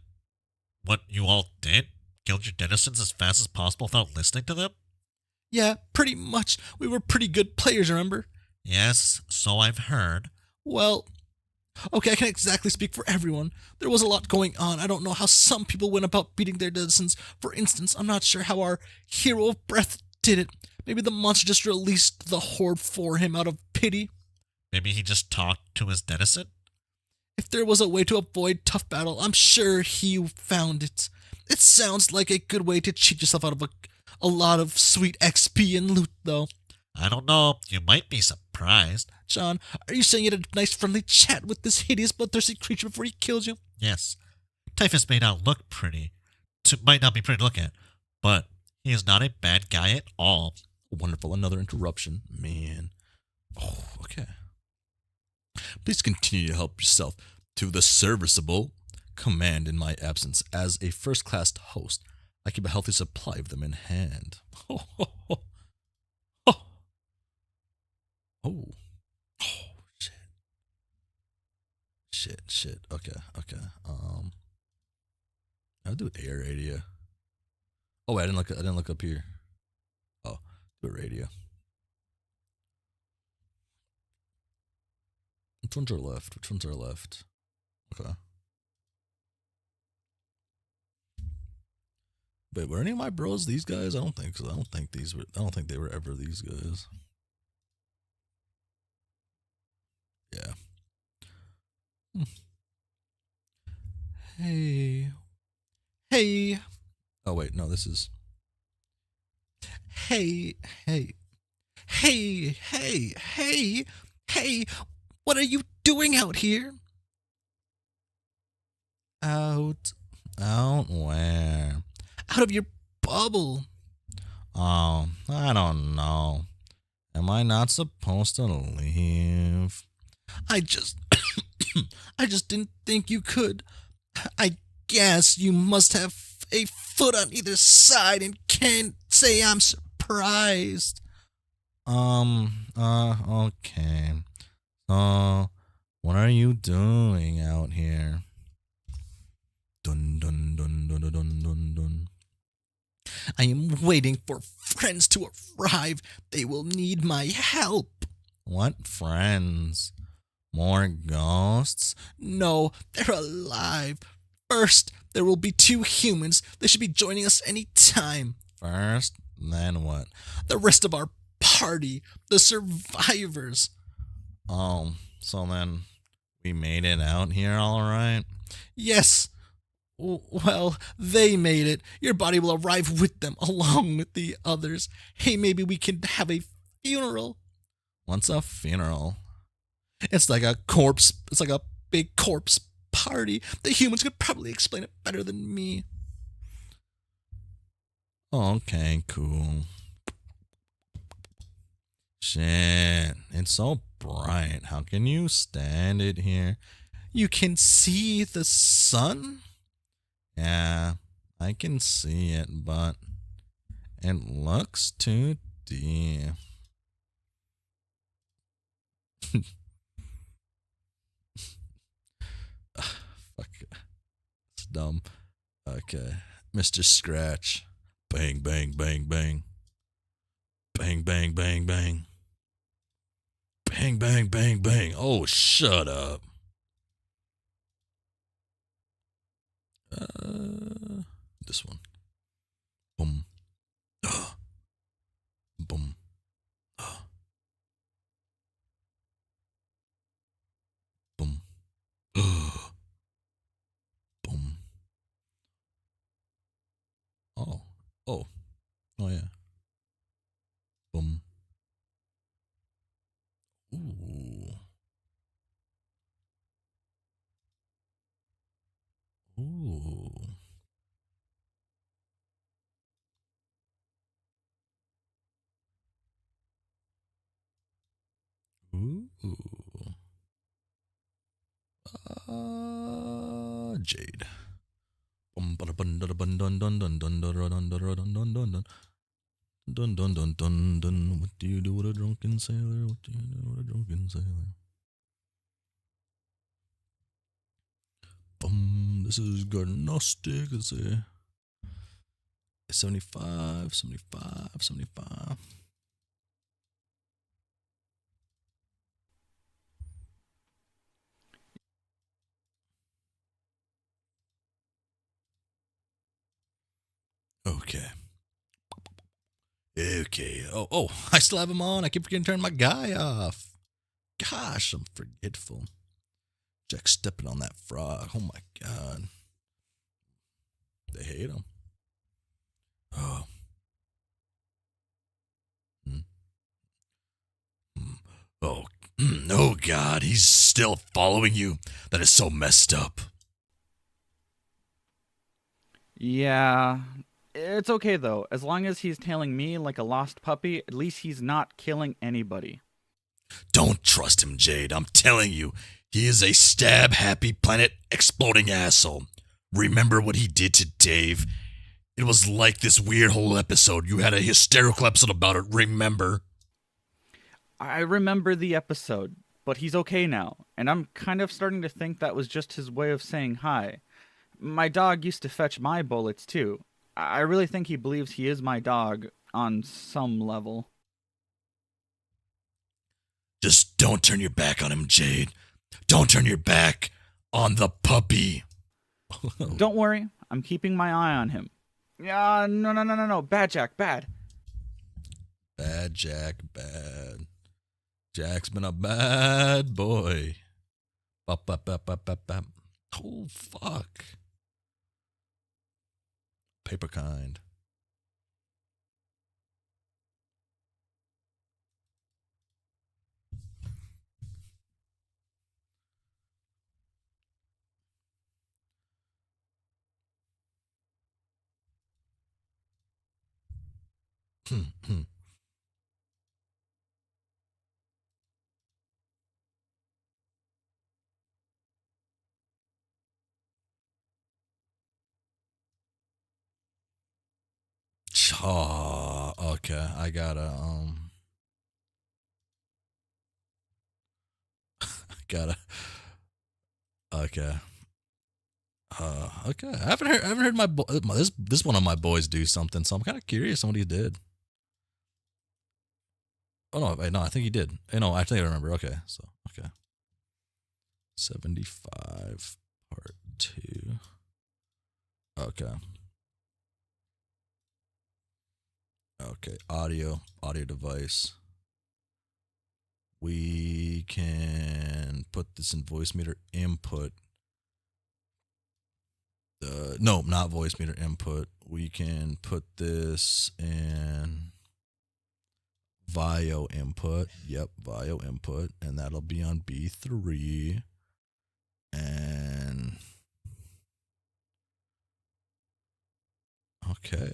what you all did? Killed your denizens as fast as possible without listening to them? Yeah, pretty much. We were pretty good players, remember? Yes, so I've heard. Well... Okay, I can't exactly speak for everyone. There was a lot going on. I don't know how some people went about beating their denizens. For instance, I'm not sure how our hero of breath did it. Maybe the monster just released the horde for him out of pity. Maybe he just talked to his denizen? If there was a way to avoid tough battle, I'm sure he found it. It sounds like a good way to cheat yourself out of a lot of sweet XP and loot, though. I don't know. You might be surprised. John, are you saying you had a nice friendly chat with this hideous bloodthirsty creature before he killed you? Yes. Typhus may not look pretty. Might not be pretty to look at. But he is not a bad guy at all. Wonderful. Another interruption. Man. Oh, okay. Please continue to help yourself to the serviceable command in my absence. As a first-class host, I keep a healthy supply of them in hand. Oh. Oh, shit. Okay. I'll do air radio. Oh, wait, I didn't look up here. Oh, do a radio. Which ones are left? Okay. Wait, were any of my bros these guys? I don't think so. I don't think they were ever these guys. Yeah. Hey. Oh wait, no, this is. Hey. What are you doing out here? Out where? Out of your bubble. Oh, I don't know. Am I not supposed to leave? I just didn't think you could. I guess you must have a foot on either side and can't say I'm surprised. Okay. So, what are you doing out here? Dun dun dun dun dun dun dun dun. I am waiting for friends to arrive. They will need my help. What friends? More ghosts? No, they're alive. First, there will be 2 humans. They should be joining us any time. First, then what? The rest of our party, the survivors. Oh, so then we made it out here all right? Yes. Well, they made it. Your body will arrive with them along with the others. Hey, maybe we can have a funeral. What's a funeral? It's like a corpse. It's like a big corpse party. The humans could probably explain it better than me. Okay, cool. Shit, it's so bright. How can you stand it here? You can see the sun? Yeah, I can see it, but it looks too deep. Fuck. It's dumb. Okay. Mr. Scratch. Bang, bang, bang, bang. Bang, bang, bang, bang. Bang, bang, bang, bang. Oh, shut up. This one. Boom. Boom. Boom. Boom. Oh. Oh. Oh, yeah. Boom. Ooh. Ooh. Ooh. Jade. Bum ba dun dun dun dun dun dun dun dun dun dun dun dun dun dun. Dun dun dun dun dun. What do you do with a drunken sailor? What do you do with a drunken sailor? This is Garnostic. Let's see. 75, 75, 75. Okay. Okay. Oh, I still have him on. I keep forgetting to turn my guy off. Gosh, I'm forgetful. Jack stepping on that frog. Oh my god. They hate him. Oh. Oh. Oh god, he's still following you. That is so messed up. Yeah, it's okay though. As long as he's tailing me like a lost puppy, at least he's not killing anybody. Don't trust him, Jade. I'm telling you, he is a stab happy planet exploding asshole. Remember what he did to Dave? It was like this weird whole episode. You had a hysterical episode about it, remember? I remember the episode, but he's okay now, and I'm kind of starting to think that was just his way of saying hi. My dog used to fetch my bullets too. I really think he believes he is my dog on some level. Just don't turn your back on him, Jade. Don't turn your back on the puppy. Don't worry, I'm keeping my eye on him. No. Bad Jack, bad. Bad Jack, bad. Jack's been a bad boy. Bop, bop, bop, bop, bop, bop. Oh, fuck. Paper kind. Oh, okay. I gotta gotta. Okay. Okay. I haven't heard this one of my boys do something, so I'm kind of curious on what he did. Oh no, wait, no, I think he did. No, I think I remember. Okay, so okay. 75 part 2. Okay. Okay, audio device. We can put this in voice meter input. No, not voice meter input. We can put this in VIO input. Yep, VIO input, and that'll be on B3. And okay.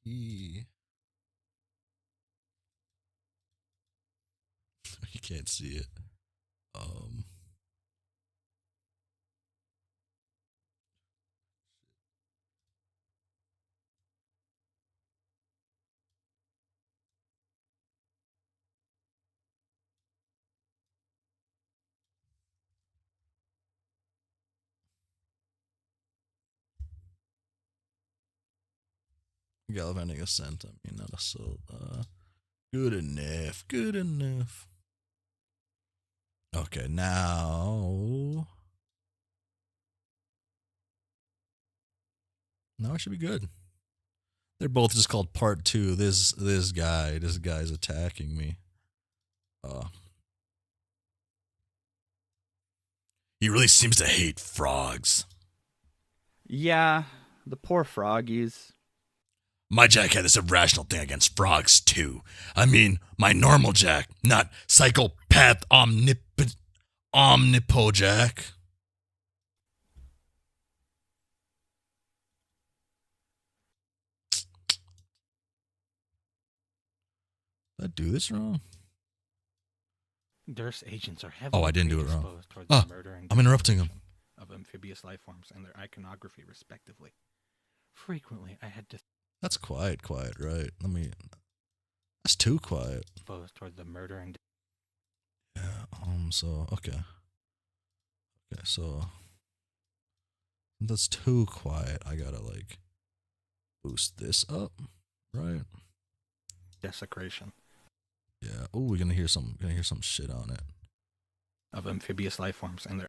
He you can't see it. Galvanic ascent. I mean, not assault. Good enough. Okay, now it should be good. They're both just called part 2. This guy's attacking me. He really seems to hate frogs. Yeah, the poor froggies. My Jack had this irrational thing against frogs, too. I mean, my normal Jack, not psychopath omnipo Jack. Did I do this wrong? Durst agents are heavily I didn't do it wrong. predisposed towards the murder and I'm interrupting him. destruction of amphibious life forms and their iconography, respectively. Frequently, I had to That's quiet, right? That's too quiet. expose toward the murder and Yeah, so, okay, so that's too quiet. I gotta, like, boost this up, right? desecration Yeah. Oh, we're gonna hear some shit on it. of amphibious life forms and their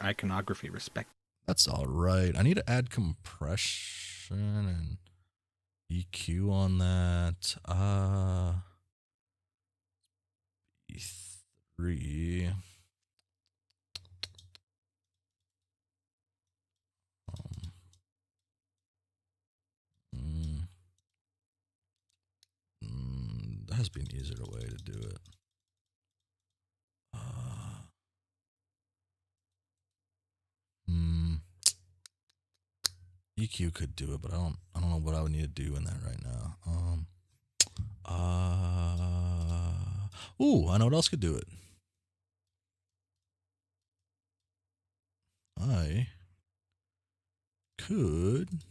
iconography, respectively. That's all right. I need to add compression and EQ on that. E3. There has to be an easier way to do it. EQ could do it, but I don't know what I would need to do in that right now. I know what else could do it. I could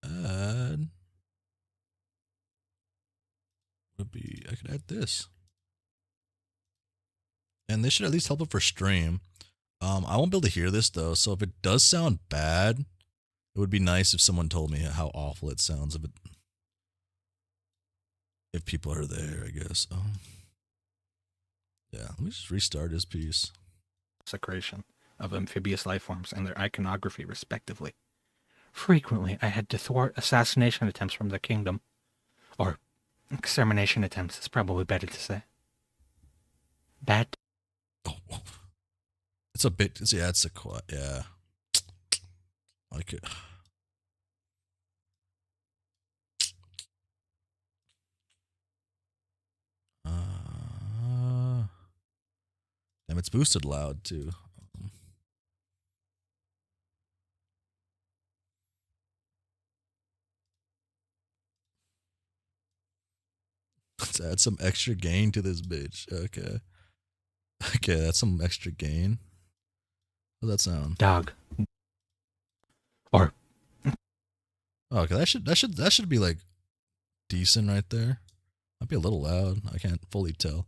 add I could add this. And this should at least help it for stream. I won't be able to hear this though, so if it does sound bad, it would be nice if someone told me how awful it sounds if people are there, I guess. Yeah, let me just restart his piece. Desecration of amphibious life forms and their iconography, respectively. Frequently, I had to thwart assassination attempts from the kingdom. Or extermination attempts is probably better to say. Bad. Oh, it's a bit. Yeah, it's a quiet. Yeah, like it. Damn, it's boosted loud too. Let's add some extra gain to this bitch. Okay. Okay, that's some extra gain. How's that sound? Dog. Or Okay, that should be like decent right there. Might be a little loud. I can't fully tell.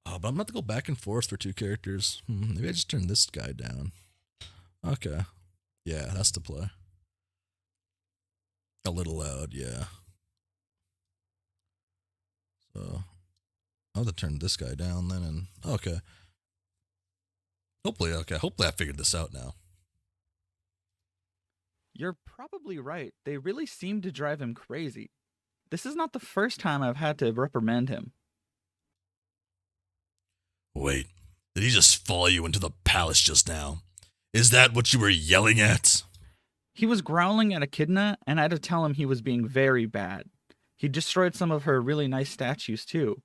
But I'm about to go back and forth for two characters. Maybe I just turn this guy down. Okay. Yeah, that's the play. A little loud, yeah. So I'll have to turn this guy down then, and okay. Hopefully I figured this out now. You're probably right. They really seem to drive him crazy. This is not the first time I've had to reprimand him. Wait, did he just follow you into the palace just now? Is that what you were yelling at? He was growling at Echidna, and I had to tell him he was being very bad. He destroyed some of her really nice statues, too.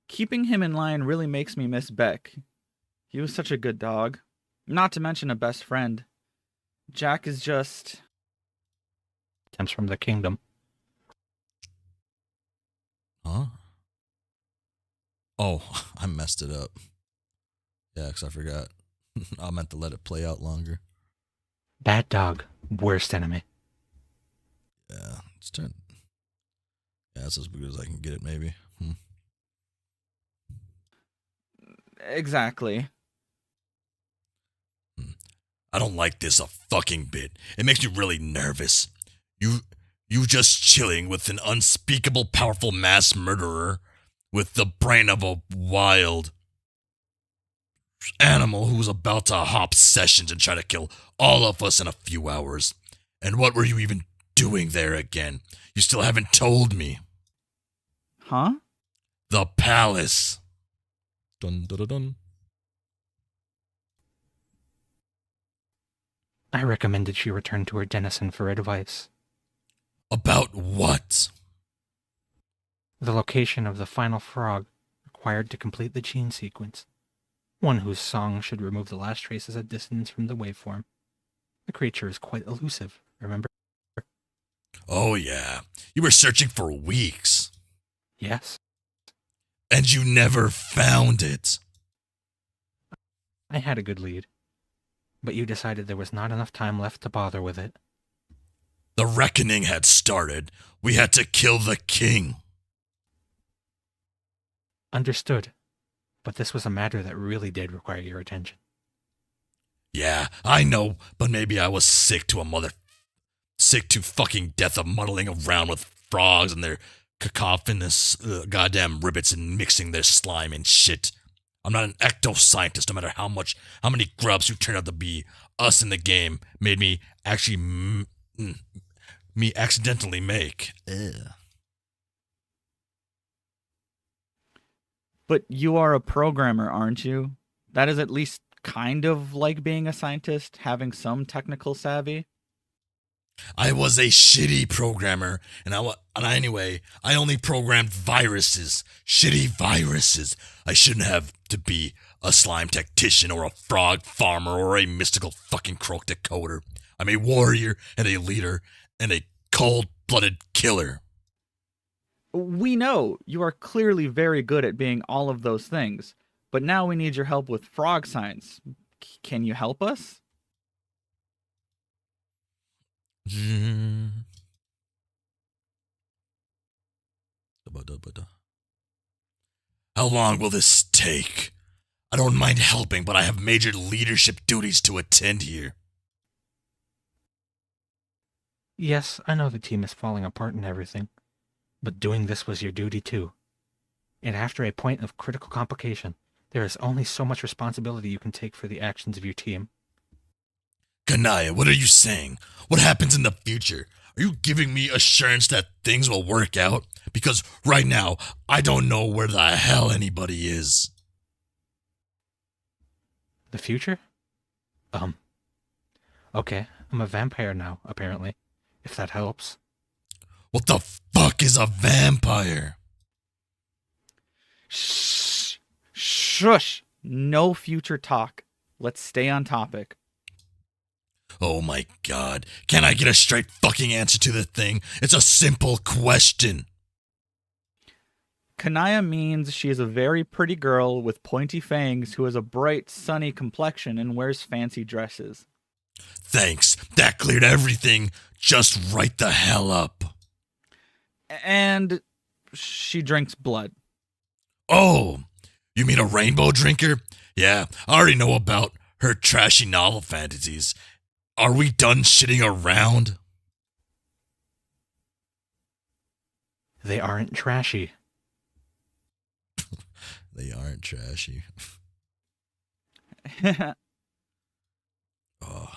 Keeping him in line really makes me miss Beck. He was such a good dog. Not to mention a best friend. Jack is just... Attempts from the kingdom. Huh? Oh, I messed it up. Yeah, because I forgot. I meant to let it play out longer. Bad dog. Worst enemy. Yeah, it's turn. Yeah, that's as good as I can get it, maybe. Exactly. I don't like this a fucking bit. It makes me really nervous. You just chilling with an unspeakable powerful mass murderer with the brain of a wild animal who's about to hop sessions and try to kill all of us in a few hours. And what were you even doing there again? You still haven't told me. Huh? The palace. Dun dun dun dun. I recommended she return to her denizen for advice. About what? The location of the final frog required to complete the gene sequence. One whose song should remove the last traces of dissonance from the waveform. The creature is quite elusive, remember? Oh yeah, you were searching for weeks. Yes. And you never found it. I had a good lead. But you decided there was not enough time left to bother with it. The reckoning had started. We had to kill the king. Understood. But this was a matter that really did require your attention. Yeah, I know, but maybe I was sick to fucking death of muddling around with frogs and their cacophonous goddamn ribbits and mixing their slime and shit. I'm not an ecto-scientist, no matter how many grubs you turn out to be. Us in the game made me actually, me accidentally make. Ugh. But you are a programmer, aren't you? That is at least kind of like being a scientist, having some technical savvy. I was a shitty programmer, and anyway, I only programmed viruses. Shitty viruses. I shouldn't have to be a slime tactician or a frog farmer or a mystical fucking croak decoder. I'm a warrior and a leader and a cold-blooded killer. We know you are clearly very good at being all of those things, but now we need your help with frog science. Can you help us? How long will this take? I don't mind helping, but I have major leadership duties to attend here. Yes, I know the team is falling apart and everything, but doing this was your duty too. And after a point of critical complication, there is only so much responsibility you can take for the actions of your team. Kanaya, what are you saying? What happens in the future? Are you giving me assurance that things will work out? Because right now, I don't know where the hell anybody is. The future? Okay, I'm a vampire now, apparently, if that helps. What the fuck is a vampire? Shh! Shush! No future talk. Let's stay on topic. Oh my god. Can I get a straight fucking answer to the thing? It's a simple question. Kanaya means she is a very pretty girl with pointy fangs who has a bright, sunny complexion and wears fancy dresses. Thanks. That cleared everything. just right the hell up. And she drinks blood. Oh, you mean a rainbow drinker? Yeah, I already know about her trashy novel fantasies. Are we done shitting around? They aren't trashy. They aren't trashy. Oh,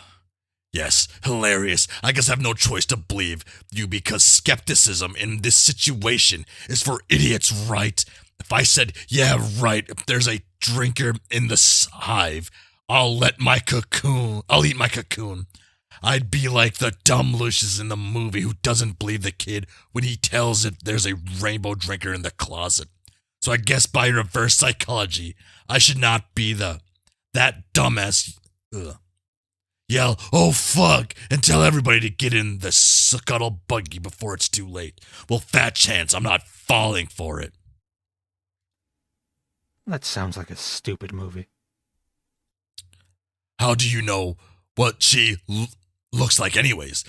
yes, hilarious. I guess I have no choice to believe you because skepticism in this situation is for idiots, right? If I said, yeah, right, if there's a drinker in the hive, I'll eat my cocoon. I'd be like the dumb Lucius in the movie who doesn't believe the kid when he tells it there's a rainbow drinker in the closet. So I guess by reverse psychology, I should not be that dumbass. Yell, oh fuck, and tell everybody to get in the scuttle buggy before it's too late. Well, fat chance I'm not falling for it. That sounds like a stupid movie. How do you know what she looks like anyways?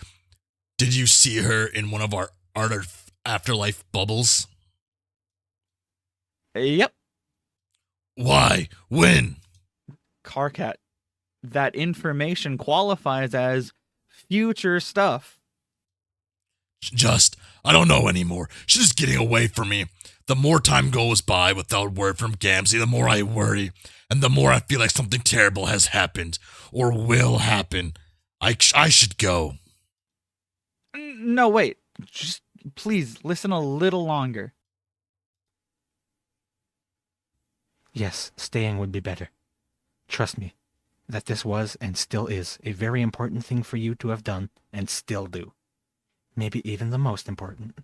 Did you see her in one of our afterlife bubbles? Yep. Why? When? Carcat. That information qualifies as future stuff. I don't know anymore. She's just getting away from me. The more time goes by without word from Gamzee, the more I worry, and the more I feel like something terrible has happened, or will happen. I should go. No, wait. Just please listen a little longer. Yes, staying would be better. Trust me, that this was and still is a very important thing for you to have done and still do. Maybe even the most important.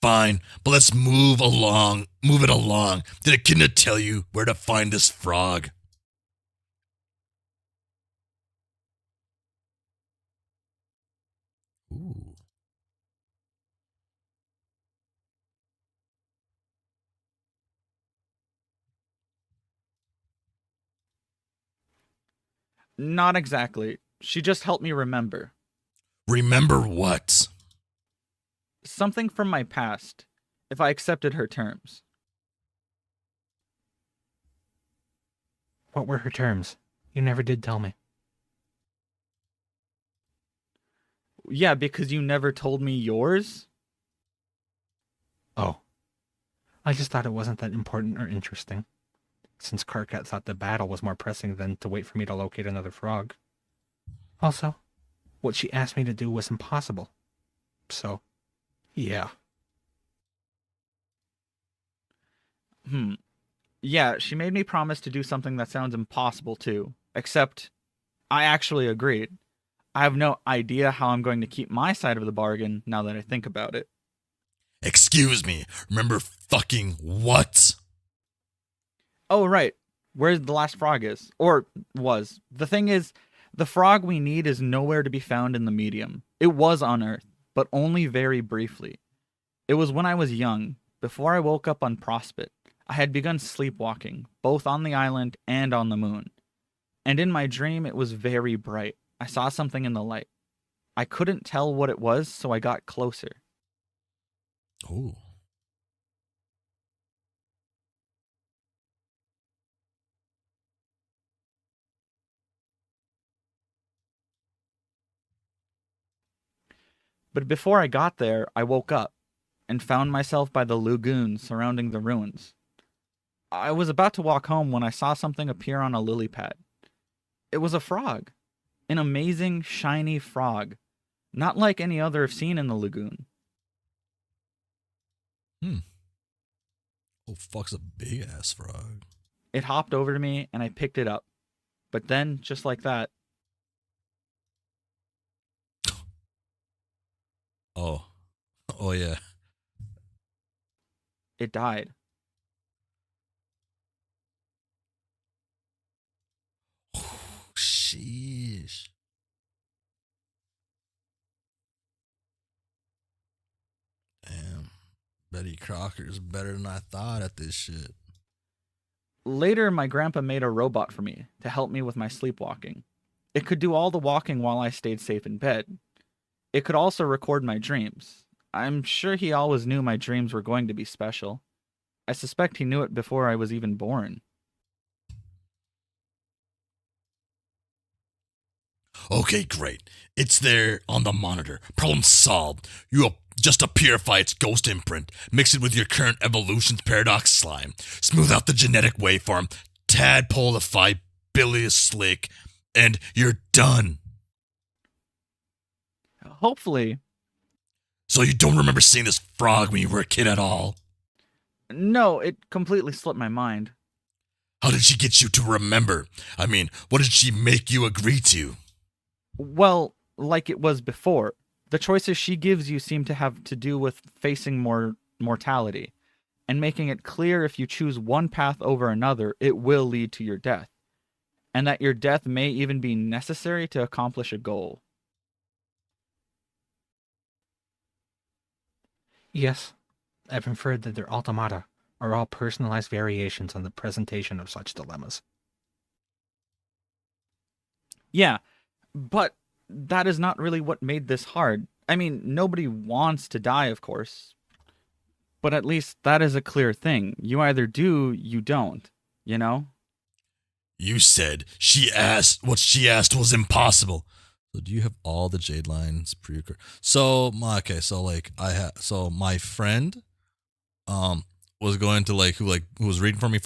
Fine, but let's move it along. Did Echidna tell you where to find this frog? Ooh. Not exactly. She just helped me remember. Remember what? Something from my past, if I accepted her terms. What were her terms? You never did tell me. Yeah, because you never told me yours? Oh. I just thought it wasn't that important or interesting, since Carcat thought the battle was more pressing than to wait for me to locate another frog. Also, what she asked me to do was impossible. So, yeah. Yeah, she made me promise to do something that sounds impossible too. Except, I actually agreed. I have no idea how I'm going to keep my side of the bargain now that I think about it. Excuse me, remember fucking what? Oh, right. Where the last frog is. Or was. The thing is, the frog we need is nowhere to be found in the medium. It was on Earth, but only very briefly. It was when I was young, before I woke up on Prospect. I had begun sleepwalking, both on the island and on the moon. And in my dream, it was very bright. I saw something in the light. I couldn't tell what it was, so I got closer. Ooh. But before I got there, I woke up and found myself by the lagoon surrounding the ruins. I was about to walk home when I saw something appear on a lily pad. It was a frog. An amazing, shiny frog. Not like any other I've seen in the lagoon. Oh, fuck's a big ass frog. It hopped over to me and I picked it up. But then, just like that, Oh. Oh, yeah. it died. Sheesh. Damn. Betty Crocker's better than I thought at this shit. Later, my grandpa made a robot for me to help me with my sleepwalking. It could do all the walking while I stayed safe in bed. It could also record my dreams. I'm sure he always knew my dreams were going to be special. I suspect he knew it before I was even born. Okay, great. It's there on the monitor. Problem solved. You just to purify its ghost imprint, mix it with your current evolution's paradox slime, smooth out the genetic waveform, tadpolify bilious slick, and you're done. Hopefully. So you don't remember seeing this frog when you were a kid at all? No, it completely slipped my mind. How did she get you to remember? I mean, what did she make you agree to? Well, like it was before. The choices she gives you seem to have to do with facing more mortality, and making it clear if you choose one path over another, it will lead to your death, and that your death may even be necessary to accomplish a goal. Yes, I've inferred that their automata are all personalized variations on the presentation of such dilemmas. Yeah, but that is not really what made this hard. I mean, nobody wants to die, of course. But at least that is a clear thing. You either do, you don't. You know? You said what she asked was impossible. So do you have all the Jade lines So so my friend was going to who was reading for me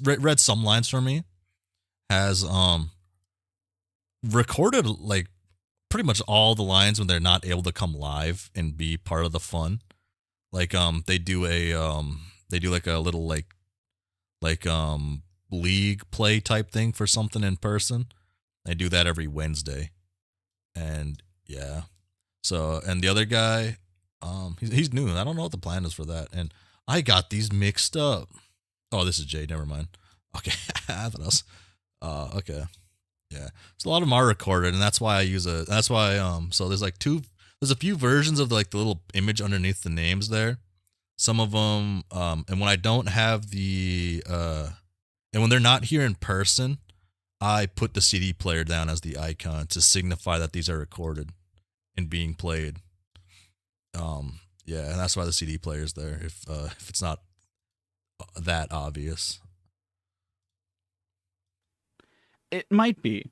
read some lines for me, has recorded like pretty much all the lines when they're not able to come live and be part of the fun. Like they do like a little league play type thing for something in person. They do that every Wednesday. And yeah. So and the other guy, he's new. I don't know what the plan is for that. And I got these mixed up. Oh, this is Jade, never mind. Okay. I thought else. Okay. Yeah. So a lot of them are recorded, and that's why so there's a few versions of the little image underneath the names there. Some of them, and when I don't have and when they're not here in person, I put the CD player down as the icon to signify that these are recorded and being played. Yeah, and that's why the CD player is there. If it's not that obvious, It might be.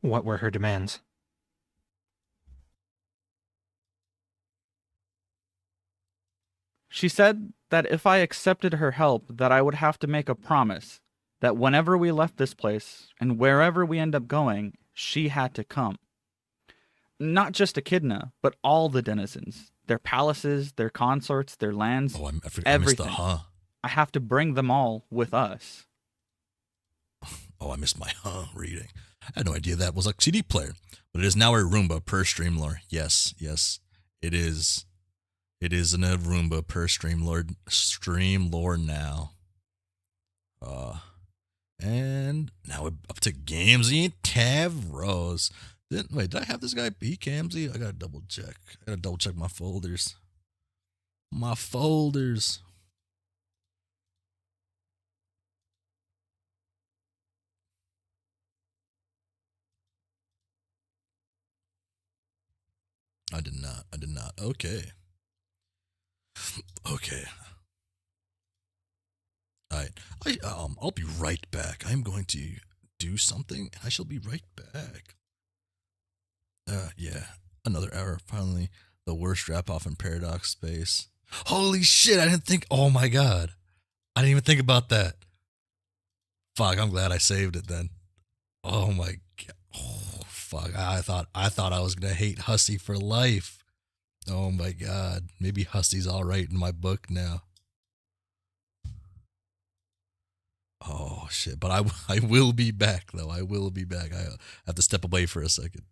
What were her demands? She said that if I accepted her help, that I would have to make a promise that whenever we left this place and wherever we end up going, she had to come. Not just Echidna, but all the denizens, their palaces, their consorts, their lands, I missed the everything. I have to bring them all with us. Oh, I missed my reading. I had no idea that was a CD player, but it is now a Roomba per Streamlore. Yes, it is. It is an Roomba per Streamlore now. And now we're up to Gamzee and Tavros. Wait, did I have this guy beat Gamzee? I gotta double check. I gotta double check my folders. My folders. I did not. Okay. Okay. All right. I'll be right back. I'm going to do something. I shall be right back. Yeah. Another hour. Finally, the worst drop off in Paradox space. Holy shit! I didn't think. Oh my god! I didn't even think about that. Fuck! I'm glad I saved it then. Oh my god! Oh fuck! I thought I was gonna hate Hussie for life. Oh my god! Maybe Hussie's all right in my book now. Oh shit! But I will be back though. I will be back. I have to step away for a second.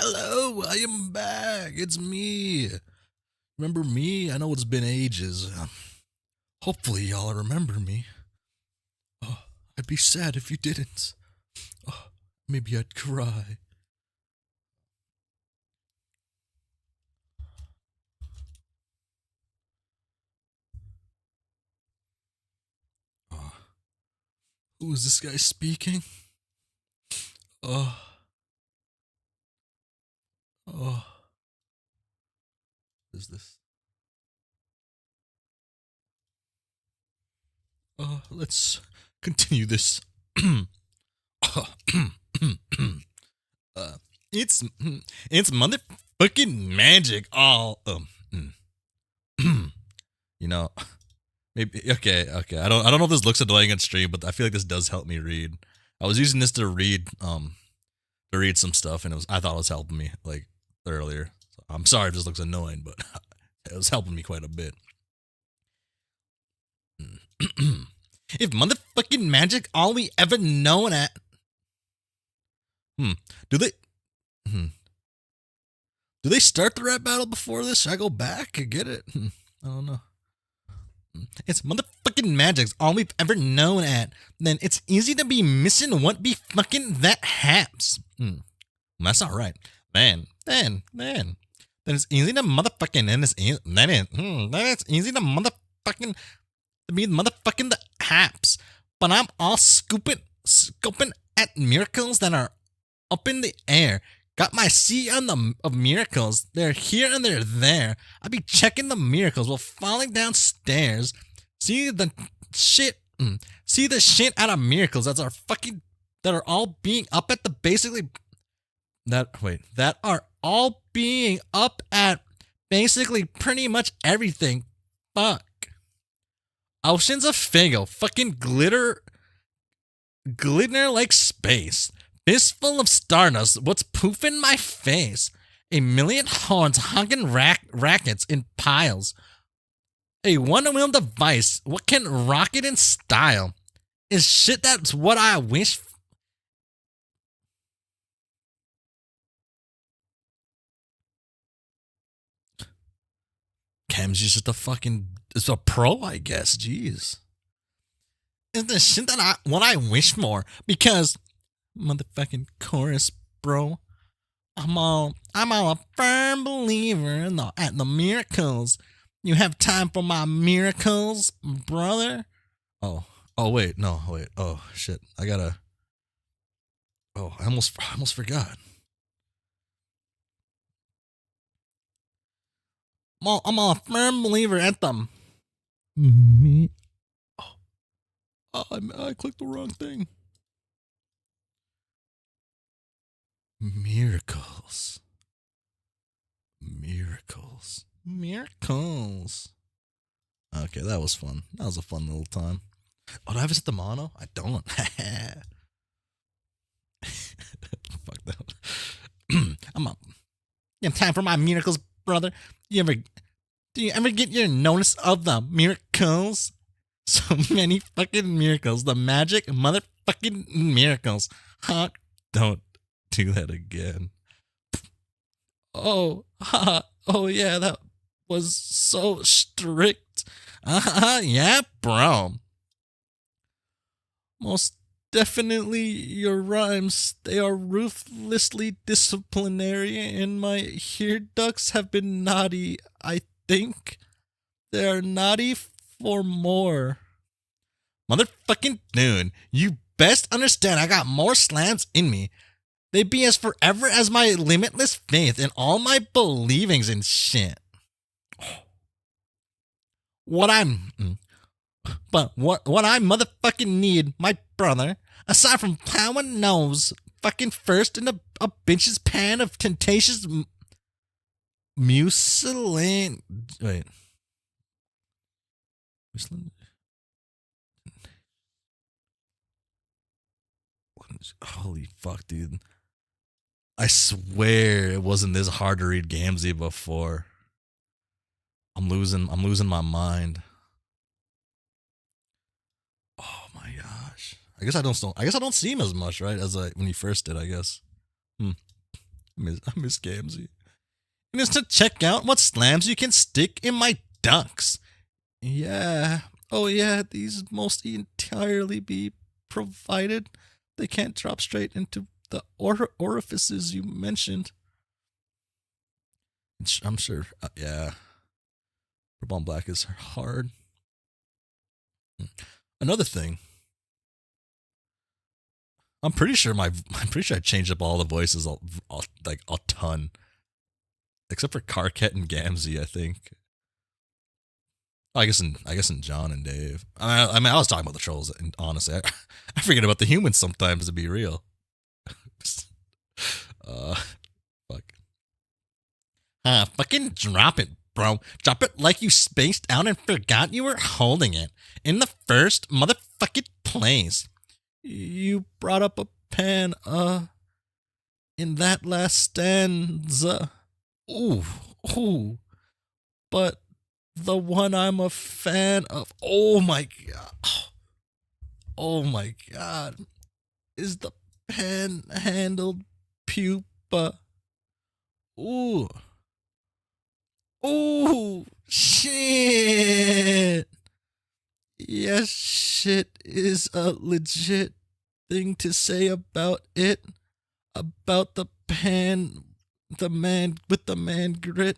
Hello, I am back. It's me. Remember me? I know it's been ages. Hopefully, y'all remember me. Oh, I'd be sad if you didn't. Oh, maybe I'd cry. Oh, who is this guy speaking? Oh, oh. What is this? Let's continue this. It's motherfucking magic. All you know, maybe okay. I don't know if this looks annoying on stream, but I feel like this does help me read. I was using this to read some stuff, and I thought it was helping me like earlier. So I'm sorry if this looks annoying, but it was helping me quite a bit. If motherfucking magic all we ever known at. Do they? Do they start the rap battle before this? Should I go back and get it? I don't know. It's motherfucking magic's all we've ever known at. Then it's easy to be missing what be fucking that haps. That's not right. Then it's easy to motherfucking and then it's easy to motherfucking to be motherfucking the haps. But I'm all scoping at miracles that are up in the air. Got my C on the of miracles. They're here and they're there. I be checking the miracles while falling downstairs. See the shit out of miracles that are all being up at the that are all being up at basically pretty much everything. Fuck. Oceans of Fago, fucking glitter like space. Fistful of stardust, what's poofing my face? A million horns honking rackets in piles. A one-wheel device, what can rocket in style? Is shit that's what I wish. Cam's just it's a pro, I guess. Jeez. Is the shit that what I wish for? Because motherfucking chorus, bro. I'm all a firm believer in the miracles. You have time for my miracles, brother? Oh wait. Oh shit. I almost forgot. I'm a firm believer at them. Me. I clicked the wrong thing. Miracles. Okay, that was fun. That was a fun little time. Oh, do I have it set the mono? I don't. Fuck that. I'm up. You have time for my miracles, brother? Do you ever get your notice of the miracles? So many fucking miracles. The magic motherfucking miracles. Huh? Don't do that again. Oh yeah, that was so strict. Yeah, bro. Most definitely your rhymes, they are ruthlessly disciplinary, and my ear ducts have been naughty, I think. They are naughty for more. Motherfucking dude, you best understand I got more slams in me. They be as forever as my limitless faith and all my believings and shit. What I motherfucking need, my brother, aside from plowing nose fucking first in a bitch's pan of temptations mucilin. Wait. Holy fuck, dude. I swear it wasn't this hard to read Gamzee before. I'm losing my mind. Oh my gosh. I guess I don't see him as much, right? As when he first did, I guess. I miss Gamzee. And it's to check out what slams you can stick in my ducks. Yeah. Oh yeah, these must entirely be provided. They can't drop straight into the orifices you mentioned. I'm sure. Yeah. Purple on black is hard. Another thing. I'm pretty sure I changed up all the voices like a ton. Except for Carket and Gamzee, I think. I guess in John and Dave. I mean, I was talking about the trolls, and honestly, I forget about the humans sometimes, to be real. Fuck. Fucking drop it, bro. Drop it like you spaced out and forgot you were holding it in the first motherfucking place. You brought up a pen, in that last stanza. Ooh. But the one I'm a fan of, oh my god, is the pen-handled pupa. Ooh, shit. Yes, shit is a legit thing to say about it. About the pen, the man with the man grit.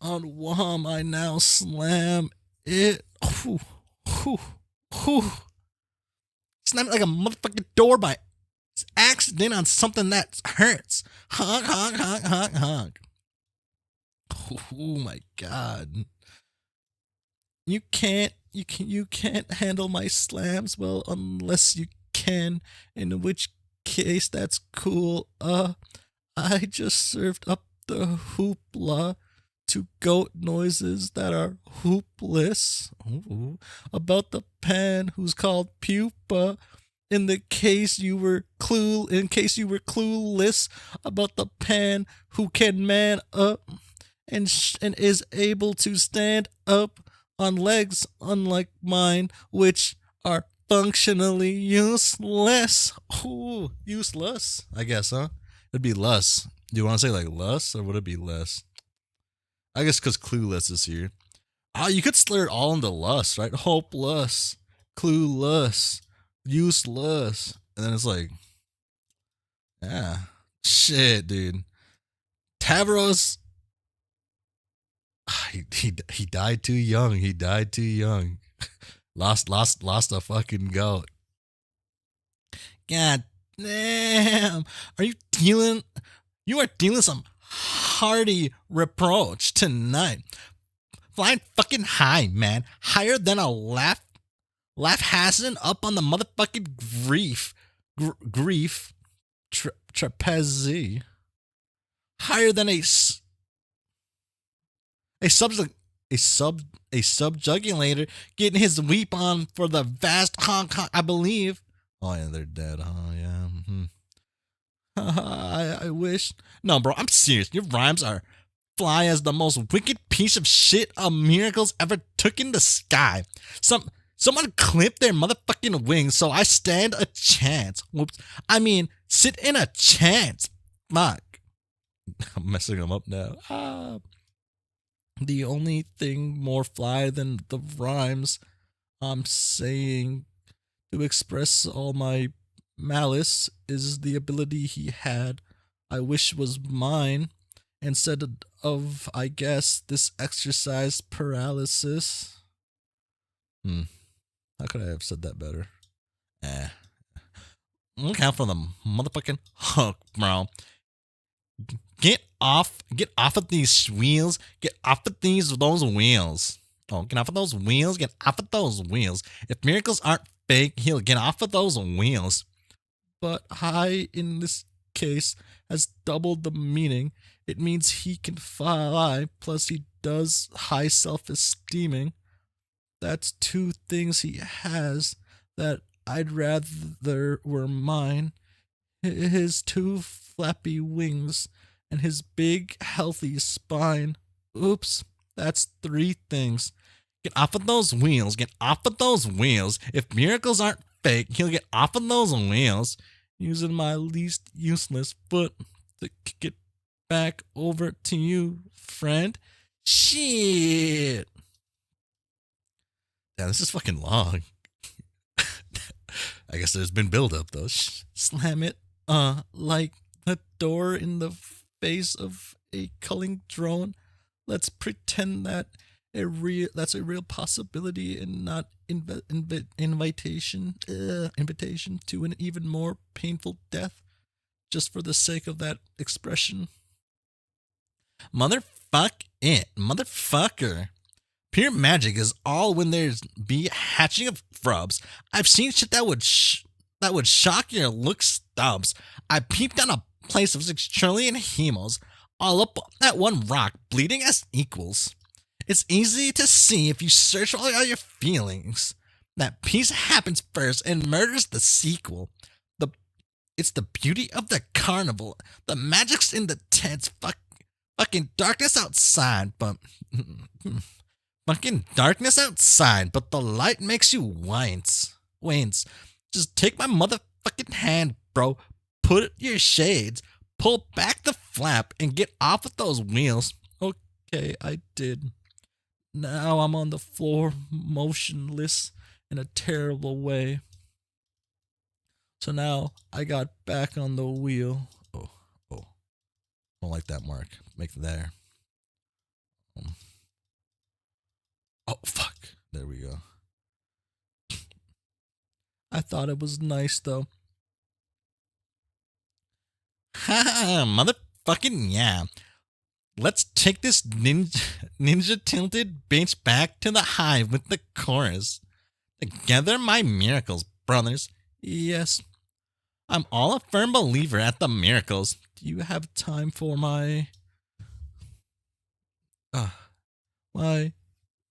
On Wham, I now slam it. Slam it like a motherfucking door by accident on something that hurts. Honk. Oh my god. You can't handle my slams well unless you can, in which case that's cool. I just served up the hoopla to goat noises that are hoopless. Ooh. About the pan who's called pupa. In case you were clueless about the pan who can man up and is able to stand up on legs unlike mine, which are functionally useless. Ooh, useless, I guess, huh? It'd be less. Do you want to say like less, or would it be less? I guess because clueless is here. You could slur it all into lust, right? Hopeless, clueless, useless. And then it's like, yeah. Shit, dude. Tavros, he died too young. Lost a fucking goat. God damn. You are dealing some hearty reproach tonight. Flying fucking high, man. Higher than a laugh hassing up on the motherfucking grief trapeze. Higher than a subjugulator getting his weep on for the vast Hong Kong, I believe. Oh yeah, they're dead. Oh yeah. I wish. No, bro, I'm serious. Your rhymes are fly as the most wicked piece of shit a miracles ever took in the sky. Someone clipped their motherfucking wings, so I stand a chance. Whoops. I mean, sit in a chance. Fuck. I'm messing them up now. The only thing more fly than the rhymes I'm saying to express all my malice is the ability he had, I wish was mine, instead of, I guess, this exercise paralysis. How could I have said that better? Look out for the motherfucking hook, bro. Get off of these wheels. Get off of those wheels. Oh, get off of those wheels. Get off of those wheels. If miracles aren't fake, he'll get off of those wheels. But high in this case has doubled the meaning. It means he can fly, plus he does high self-esteeming. That's two things he has that I'd rather were mine. His two flappy wings and his big healthy spine. Oops, that's three things. Get off of those wheels. Get off of those wheels. If miracles aren't fake, he'll get off of those wheels using my least useless foot to kick it back over to you, friend. Shit. Yeah, this is fucking long. I guess there's been build up though. Slam it, like the door in the face of a culling drone. Let's pretend that's a real possibility and not invitation to an even more painful death, just for the sake of that expression. Motherfucker. Pure magic is all when there's be hatching of frubs. I've seen shit that would shock your look stubs. I peeped on a place of 6 trillion hemos, all up that one rock, bleeding as equals. It's easy to see if you search all your feelings. That peace happens first and murder's the sequel. It's the beauty of the carnival. The magic's in the tents. Fucking darkness outside, but the light makes you wince. Just take my motherfucking hand, bro. Put your shades. Pull back the flap and get off of those wheels. Okay, I did. Now I'm on the floor, motionless in a terrible way. So now I got back on the wheel. Oh. Don't like that mark. Make it there. Oh, fuck. There we go. I thought it was nice, though. Ha, motherfucking yeah. Let's take this ninja tilted bench back to the hive with the chorus. Together, my miracles, brothers. Yes. I'm all a firm believer at the miracles. Do you have time for my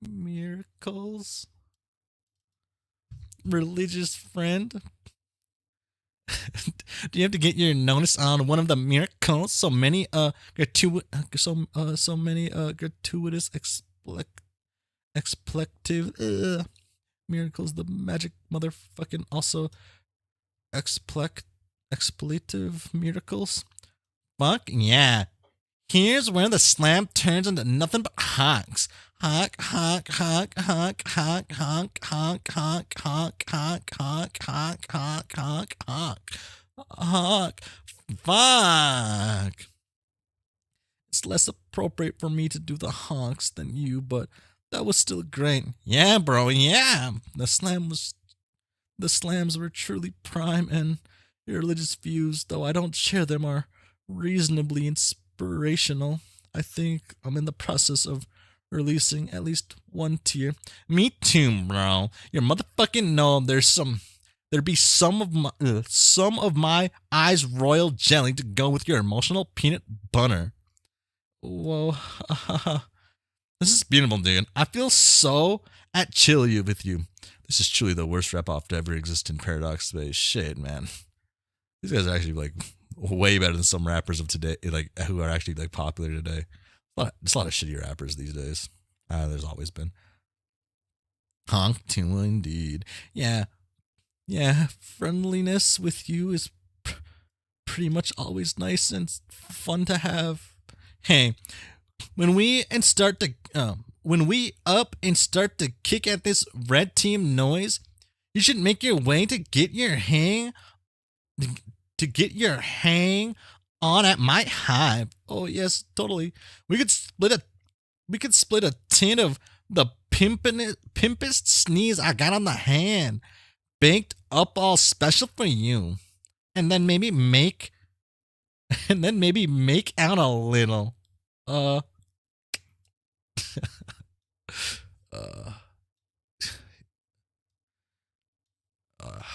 miracles? Religious friend? Do you have to get your notice on one of the miracles? So many gratuitous expletive miracles. The magic motherfucking also expletive miracles. Fuck yeah. Here's where the slam turns into nothing but honks. Honk, honk, honk, honk, honk, honk, honk, honk, honk, honk, honk, honk, honk, honk, honk, honk. Fuck. It's less appropriate for me to do the honks than you, but that was still great. Yeah, bro, yeah. The slams were truly prime, and your religious views, though I don't share them, are reasonably inspirational. I think I'm in the process of releasing at least one tier. Me too, bro. Your motherfucking know there'd be some of my eyes royal jelly to go with your emotional peanut butter. Whoa. This is beautiful, dude. I feel so at chill with you. This is truly the worst rep off to ever exist in Paradox Space. Shit, man. These guys are actually like way better than some rappers of today, like who are actually like popular today. There's a lot of shitty rappers these days. There's always been. Honk too indeed. Yeah. Friendliness with you is pretty much always nice and fun to have. Hey, when we up and start to kick at this red team noise, you should make your way to get your hang on at my hive. Oh yes, totally. We could split a tin of the pimpest sneeze I got on the hand, baked up all special for you, and then maybe make out a little. I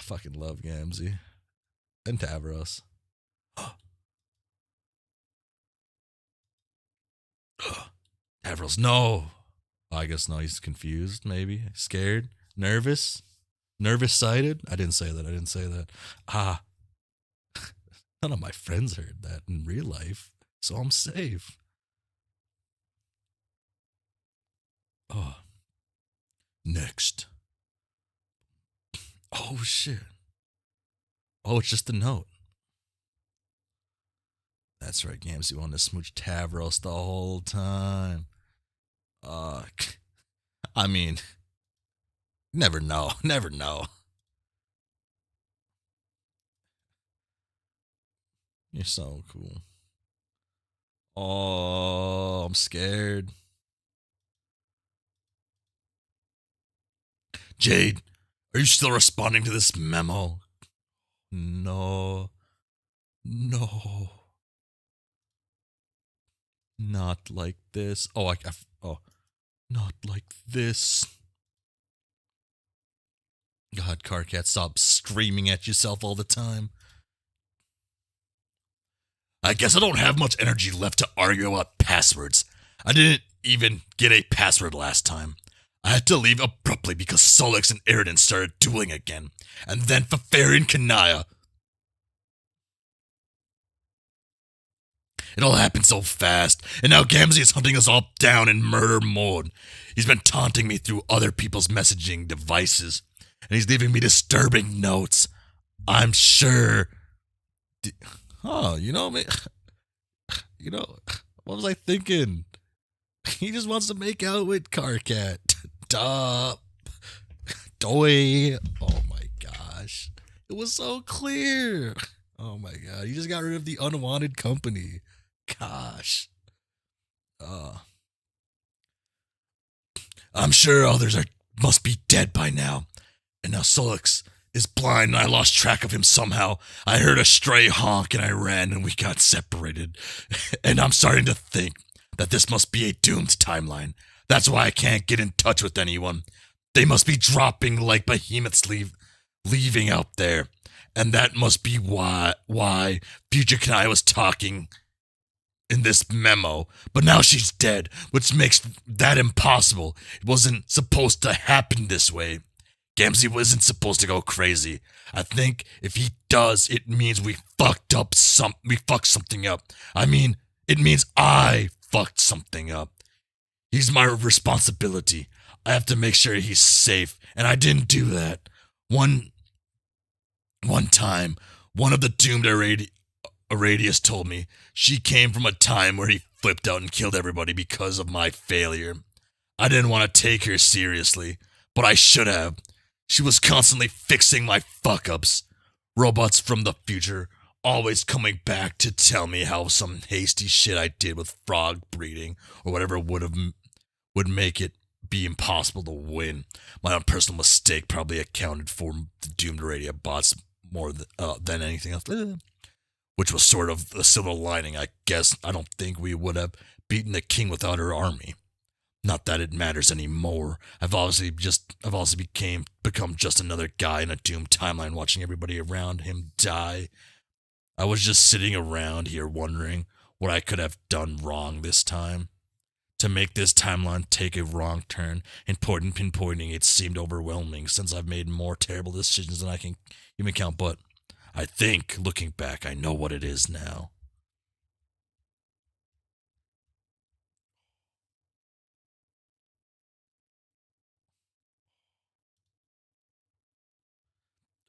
fucking love Gamzee and Tavros. Tavros, no. I guess no, he's confused, maybe. Scared? Nervous? Nervous-sighted? I didn't say that. None of my friends heard that in real life, so I'm safe. Oh. Next. Oh, shit. Oh, it's just a note. That's right, Gamsey wanted to smooch Tavros the whole time. Uh, I mean, never know. Never know. You're so cool. Oh, I'm scared. Jade, are you still responding to this memo? No. No. Not like this. Oh, not like this. God, Carcat, stop screaming at yourself all the time. I guess I don't have much energy left to argue about passwords. I didn't even get a password last time. I had to leave abruptly because Solix and Eridan started dueling again. And then Fafari and Kanaya. It all happened so fast, and now Gamzee is hunting us all down in murder mode. He's been taunting me through other people's messaging devices, and he's leaving me disturbing notes. I'm sure... Oh, you know, man... You know, what was I thinking? He just wants to make out with Carcat. Duh. Doy. Oh my gosh. It was so clear. Oh my god. He just got rid of the unwanted company. Gosh. I'm sure others must be dead by now. And now Solix is blind and I lost track of him somehow. I heard a stray honk and I ran and we got separated. And I'm starting to think that this must be a doomed timeline. That's why I can't get in touch with anyone. They must be dropping like behemoths leaving out there. And that must be why Future Kanai was talking in this memo. But now she's dead, which makes that impossible. It wasn't supposed to happen this way. Gamzee wasn't supposed to go crazy. I think if he does, it means we fucked something up. I mean, it means I fucked something up. He's my responsibility. I have to make sure he's safe, and I didn't do that. One time, one of the doomed Aradius told me she came from a time where he flipped out and killed everybody because of my failure. I didn't want to take her seriously, but I should have. She was constantly fixing my fuck-ups. Robots from the future, always coming back to tell me how some hasty shit I did with frog breeding or whatever would make it be impossible to win. My own personal mistake probably accounted for the doomed radio bots more than anything else, which was sort of the silver lining, I guess. I don't think we would have beaten the king without her army. Not that it matters anymore. I've also become just another guy in a doomed timeline watching everybody around him die. I was just sitting around here wondering what I could have done wrong this time. To make this timeline take a wrong turn, and pinpointing it seemed overwhelming since I've made more terrible decisions than I can even count, but I think, looking back, I know what it is now.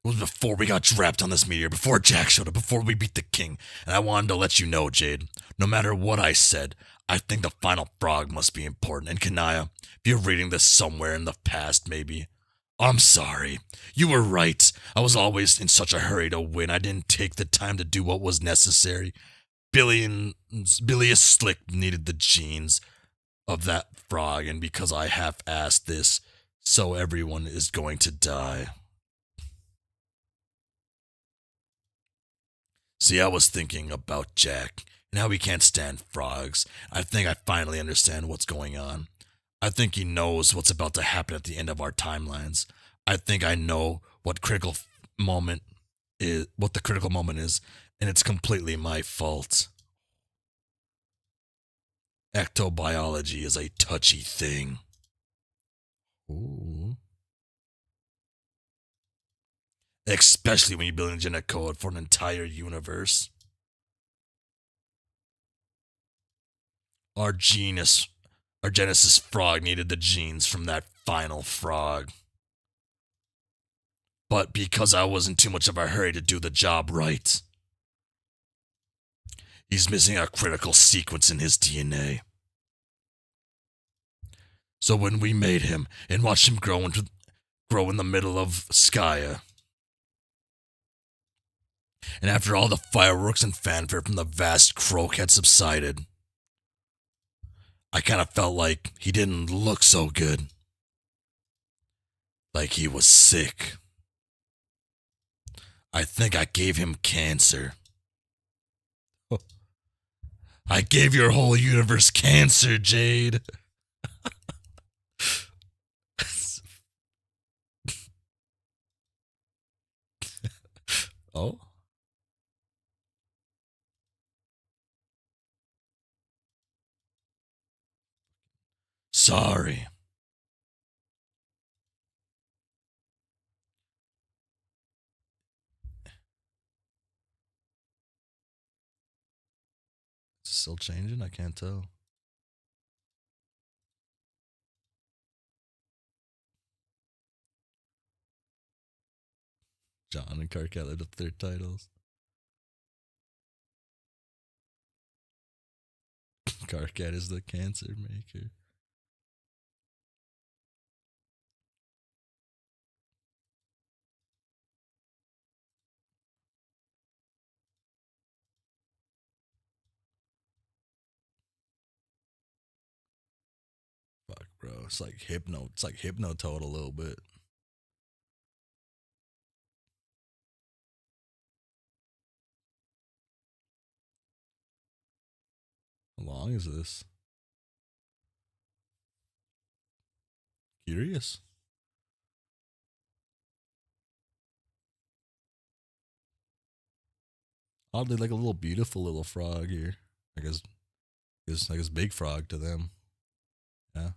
It was before we got trapped on this meteor, before Jack showed up, before we beat the king, and I wanted to let you know, Jade, no matter what I said, I think the final frog must be important, and Kanaya, if you're reading this somewhere in the past, maybe, I'm sorry. You were right. I was always in such a hurry to win, I didn't take the time to do what was necessary. Bilious Slick needed the genes of that frog, and because I half-assed this, so everyone is going to die. See, I was thinking about Jack, and how he can't stand frogs. I think I finally understand what's going on. I think he knows what's about to happen at the end of our timelines. I think I know what the critical moment is, and it's completely my fault. Ectobiology is a touchy thing. Ooh. Especially when you're building genetic code for an entire universe. Our Genesis frog needed the genes from that final frog. But because I was in too much of a hurry to do the job right, He's missing a critical sequence in his DNA. So when we made him and watched him grow in the middle of Skya, and after all the fireworks and fanfare from the vast croak had subsided, I kind of felt like he didn't look so good. Like he was sick. I think I gave him cancer. I gave your whole universe cancer, Jade. Oh? Sorry. Still changing? I can't tell. John and Carcat lived up their titles. Carcat is the cancer maker. Fuck, bro. It's like Hypnotoad a little bit. How long is this? Curious. Oddly, like a little beautiful little frog here. I guess big frog to them. Yeah.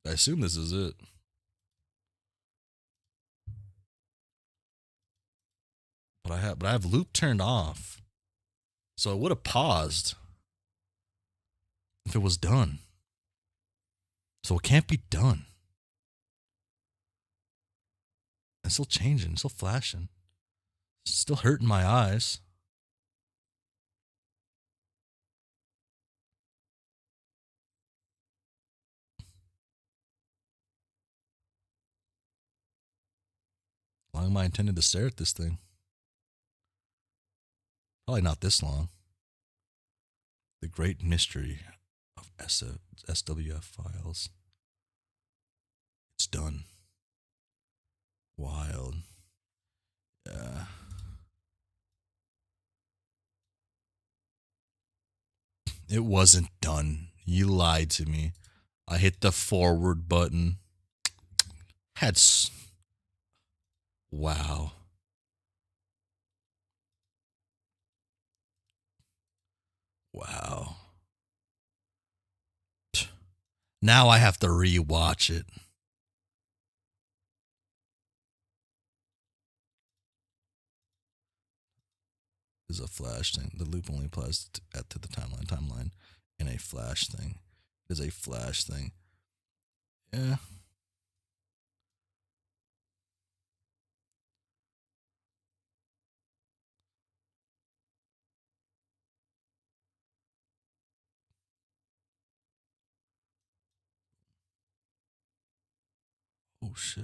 I assume this is it. But I have loop turned off. So it would have paused if it was done. So it can't be done. It's still changing, it's still flashing. It's still hurting my eyes. How long am I intended to stare at this thing? Probably not this long. The great mystery of SWF files. It's done. Wild. Yeah. It wasn't done. You lied to me. I hit the forward button. Wow. Wow. Now I have to rewatch it. Is a flash thing. The loop only applies to the timeline in a flash thing. It is a flash thing. Yeah. Oh shit.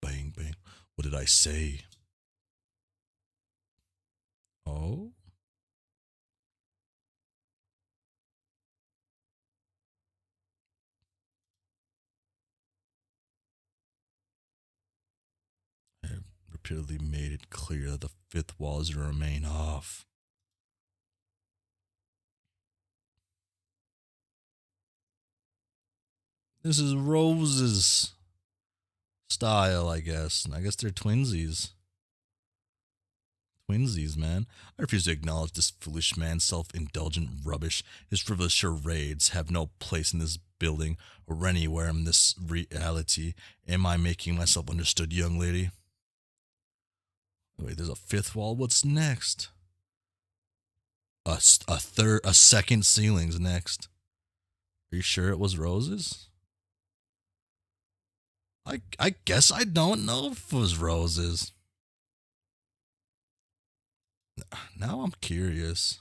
Bang bang. What did I say? Oh. I have repeatedly made it clear that the fifth wall is to remain off. This is Rose's style, I guess. I guess they're twinsies. Twinsies, man. I refuse to acknowledge this foolish man's self-indulgent rubbish. His frivolous charades have no place in this building or anywhere in this reality. Am I making myself understood, young lady? Wait, there's a fifth wall. What's next? A second ceiling's next. Are you sure it was roses? I guess I don't know if it was roses. Now I'm curious.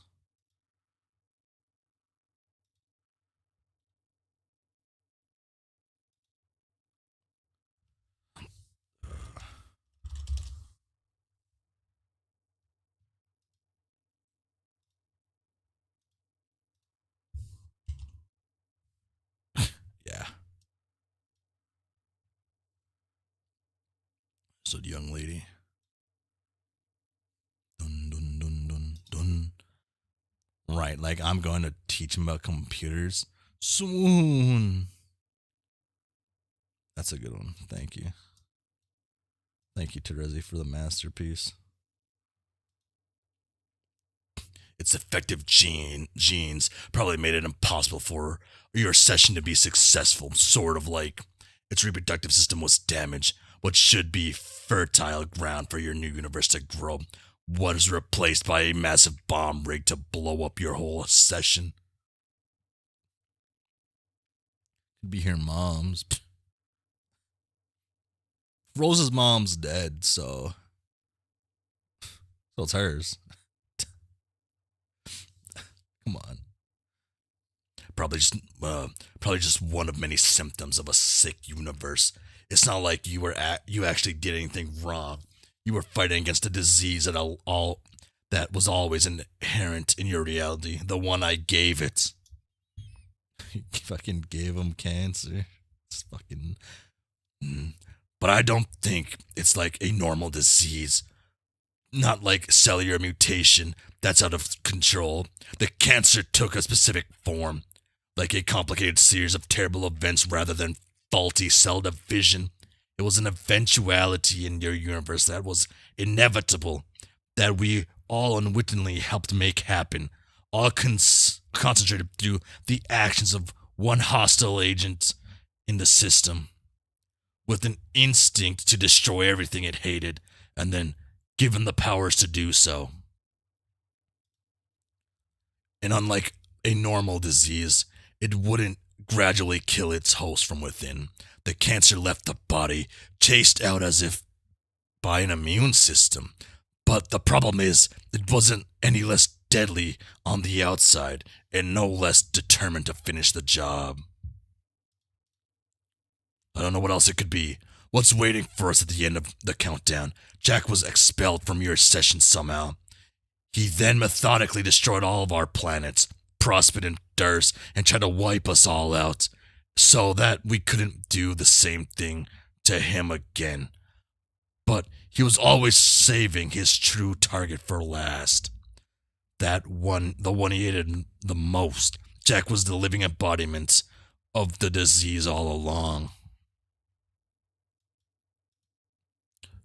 Yeah. So the young lady. Dun dun dun dun dun. Right, like I'm going to teach him about computers soon. That's a good one. Thank you. Thank you, Terezi, for the masterpiece. Its effective genes probably made it impossible for your session to be successful, sort of like its reproductive system was damaged. What should be fertile ground for your new universe to grow was replaced by a massive bomb rig to blow up your whole session. Could be her mom's. Rose's mom's dead, so it's hers. Come on. Probably just one of many symptoms of a sick universe. It's not like you actually did anything wrong. You were fighting against a disease that was always inherent in your reality. The one I gave it. You fucking gave him cancer. It's fucking. But I don't think it's like a normal disease. Not like cellular mutation that's out of control. The cancer took a specific form, like a complicated series of terrible events rather than faulty cell division. It was an eventuality in your universe that was inevitable, that we all unwittingly helped make happen, all concentrated through the actions of one hostile agent in the system, with an instinct to destroy everything it hated, and then given the powers to do so. And unlike a normal disease, it wouldn't gradually kill its host from within. The cancer left the body, chased out as if by an immune system. But the problem is, it wasn't any less deadly on the outside, and no less determined to finish the job. I don't know what else it could be. What's waiting for us at the end of the countdown? Jack was expelled from your session somehow. He then methodically destroyed all of our planets, Prospect and Durst, and tried to wipe us all out, so that we couldn't do the same thing to him again. But he was always saving his true target for last. That one, the one he hated the most. Jack was the living embodiment of the disease all along.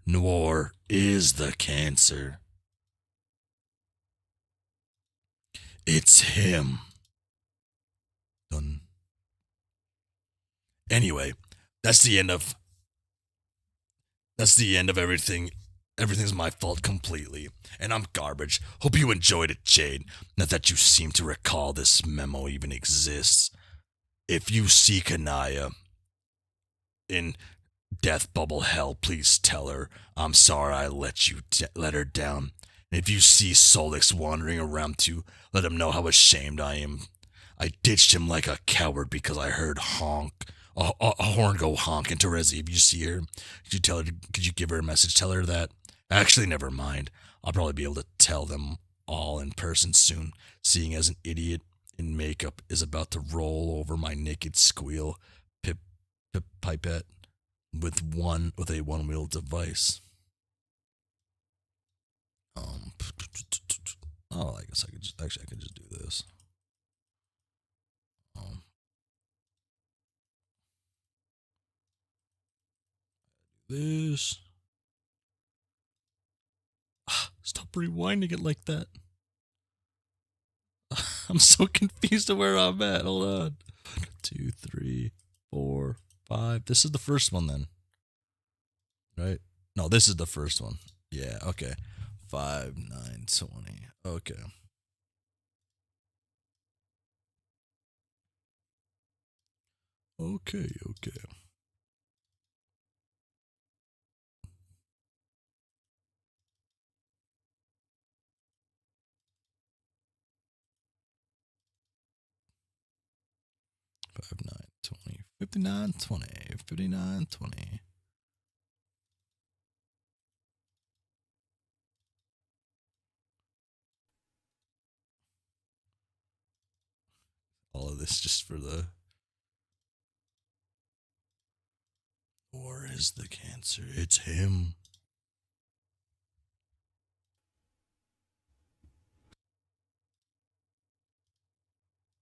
Noir is the cancer. It's him. Done. Anyway, that's the end of everything. Everything's my fault completely, and I'm garbage. Hope you enjoyed it, Jade. Not that you seem to recall this memo even exists. If you see Kanaya in Death Bubble Hell, please tell her I'm sorry I let her down. And if you see Solix wandering around too, let him know how ashamed I am. I ditched him like a coward because I heard a horn go honk. And Terezi, if you see her, could you give her a message? Tell her that. Actually, never mind. I'll probably be able to tell them all in person soon, seeing as an idiot in makeup is about to roll over my naked squeal pipette with a one-wheel device. I guess I could just do this. This. Stop rewinding it like that. I'm so confused of where I'm at. Hold on. 2, 3, 4, 5. This is the first one then. Right? No, this is the first one. Yeah, okay. 5, 9, 20. Okay. Okay. 5, 9, 20, 59, 20, 59, 20. All of this just for the. Or is the cancer? It's him.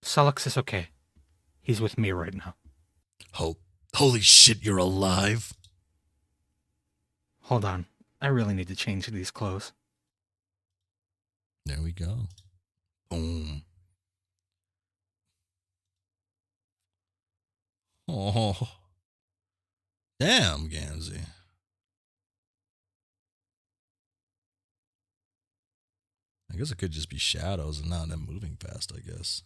Sullux is okay. He's with me right now. Holy shit, you're alive. Hold on. I really need to change these clothes. There we go. Boom. Oh. Damn, Gamzee. I guess it could just be shadows and not them moving fast, I guess.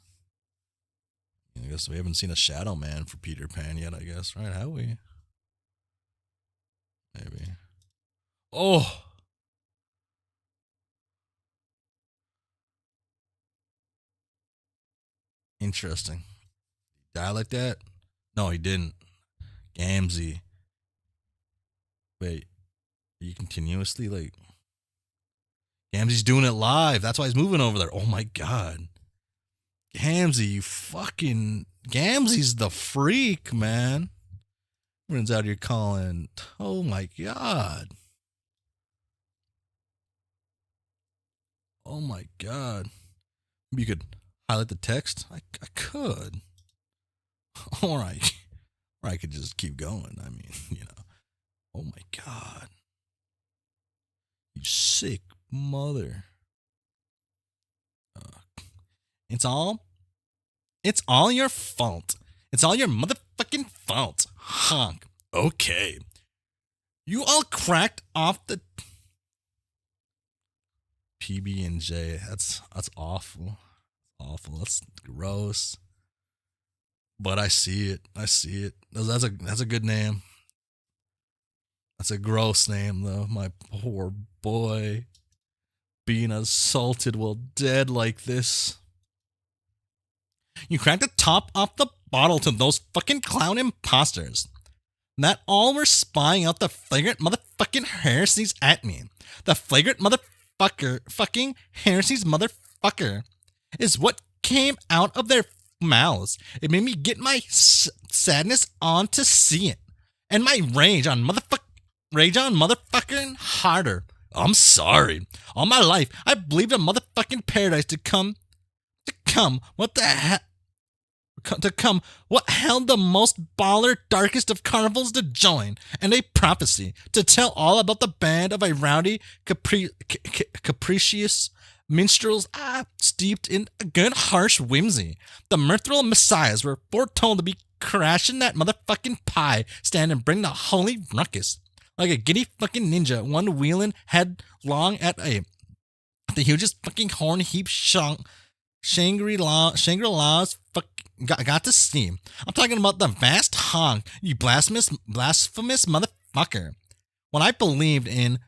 I guess we haven't seen a Shadow Man for Peter Pan yet, I guess, right? Have we? Maybe. Oh! Interesting. Die like that? No, he didn't. Gamzee. Wait. Are you continuously, like... Gamzee's doing it live. That's why he's moving over there. Oh my god. Gamzee, you fucking... Gamzee's the freak, man. Everyone's out here calling. Oh my god. Oh my god. Maybe you could highlight the text? I could. Or I could just keep going. I mean, you know. Oh my god. You sick mother. It's all your fault. It's all your motherfucking fault, honk. Okay. You all cracked off the PB and J. That's awful. Awful. That's gross. But I see it. That's a good name. That's a gross name though. My poor boy being assaulted while dead like this. You cracked the top off the bottle to those fucking clown imposters. That all were spying out the flagrant motherfucking heresies at me. The flagrant fucking heresies motherfucker is what came out of their mouths. It made me get my sadness on to see it. And my rage on motherfucking harder. I'm sorry. All my life, I believed a motherfucking paradise to come. What the hell? To come, what held the most baller, darkest of carnivals to join, and a prophecy to tell all about the band of a rowdy, capricious minstrels steeped in a good harsh whimsy. The mirthful messiahs were foretold to be crashing that motherfucking pie stand and bring the holy ruckus. Like a giddy fucking ninja, one wheeling headlong at the hugest fucking horn heap Shangri-La's got to steam. I'm talking about the vast honk, you blasphemous motherfucker. What I believed in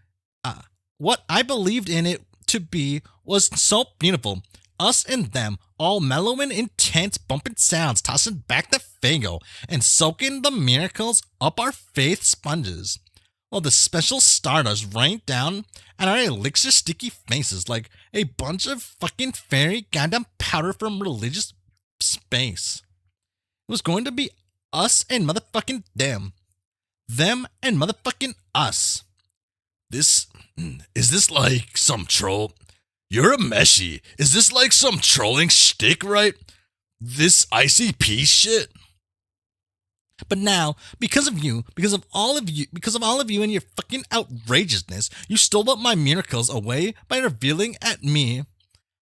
it to be was so beautiful. Us and them, all mellow and intense, bumping sounds, tossing back the fago and soaking the miracles up our faith sponges. While the special stardust rained down at our elixir sticky faces like a bunch of fucking fairy goddamn powder from religious space. It was going to be us and motherfucking them. Them and motherfucking us. Is this like some troll? You're a meshy. Is this like some trolling shtick, right? This ICP shit? But now, because of all of you and your fucking outrageousness, you stole up my miracles away by revealing at me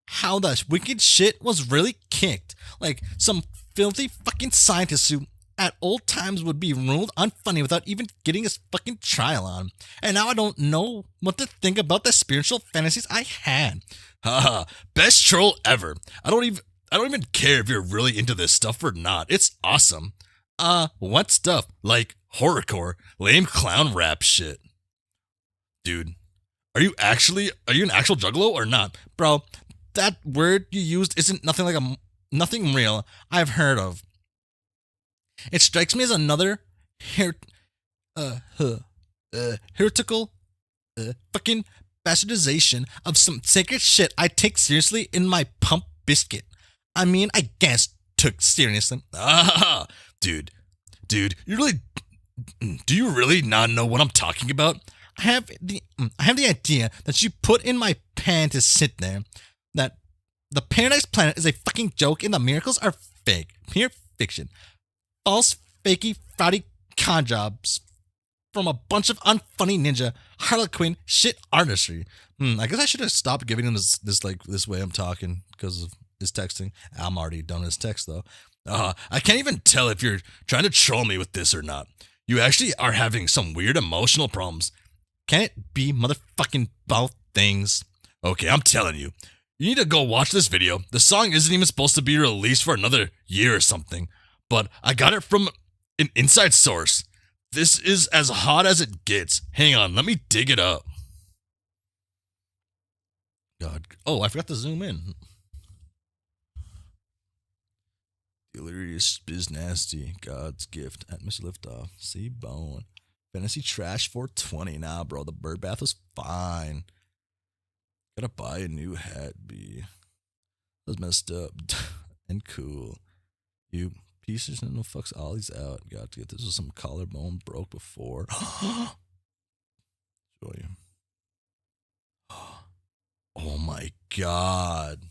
how the wicked shit was really kicked. Like some filthy fucking scientist who at old times would be ruled unfunny without even getting his fucking trial on. And now I don't know what to think about the spiritual fantasies I had. Haha, best troll ever. I don't even care if you're really into this stuff or not. It's awesome. what stuff? Like horrorcore, lame clown rap shit. Dude, are you an actual juggalo or not? Bro, that word you used isn't nothing real I've heard of. It strikes me as another heretical fucking bastardization of some sacred shit I take seriously in my pump biscuit. I mean, I guess took seriously. Ah, dude, you really, do you really not know what I'm talking about? I have the idea that you put in my pan to sit there, that the Paradise Planet is a fucking joke and the miracles are fake, pure fiction. False, fakey, fraudy con jobs from a bunch of unfunny ninja, harlequin, shit artistry. I guess I should have stopped giving him this way I'm talking because of his texting. I'm already done his text though. I can't even tell if you're trying to troll me with this or not. You actually are having some weird emotional problems. Can it be motherfucking both things? Okay, I'm telling you. You need to go watch this video. The song isn't even supposed to be released for another year or something. But I got it from an inside source. This is as hot as it gets. Hang on, let me dig it up. God. Oh, I forgot to zoom in. Delirious Biz Nasty. God's Gift at Mr. Liftoff. C-Bone. Fantasy Trash 420. Nah, bro, the bird bath was fine. Gotta buy a new hat, B. That was messed up and cool. You pieces and no fucks Ollie's out. Got to get this with some collarbone broke before. Show you. Oh my god.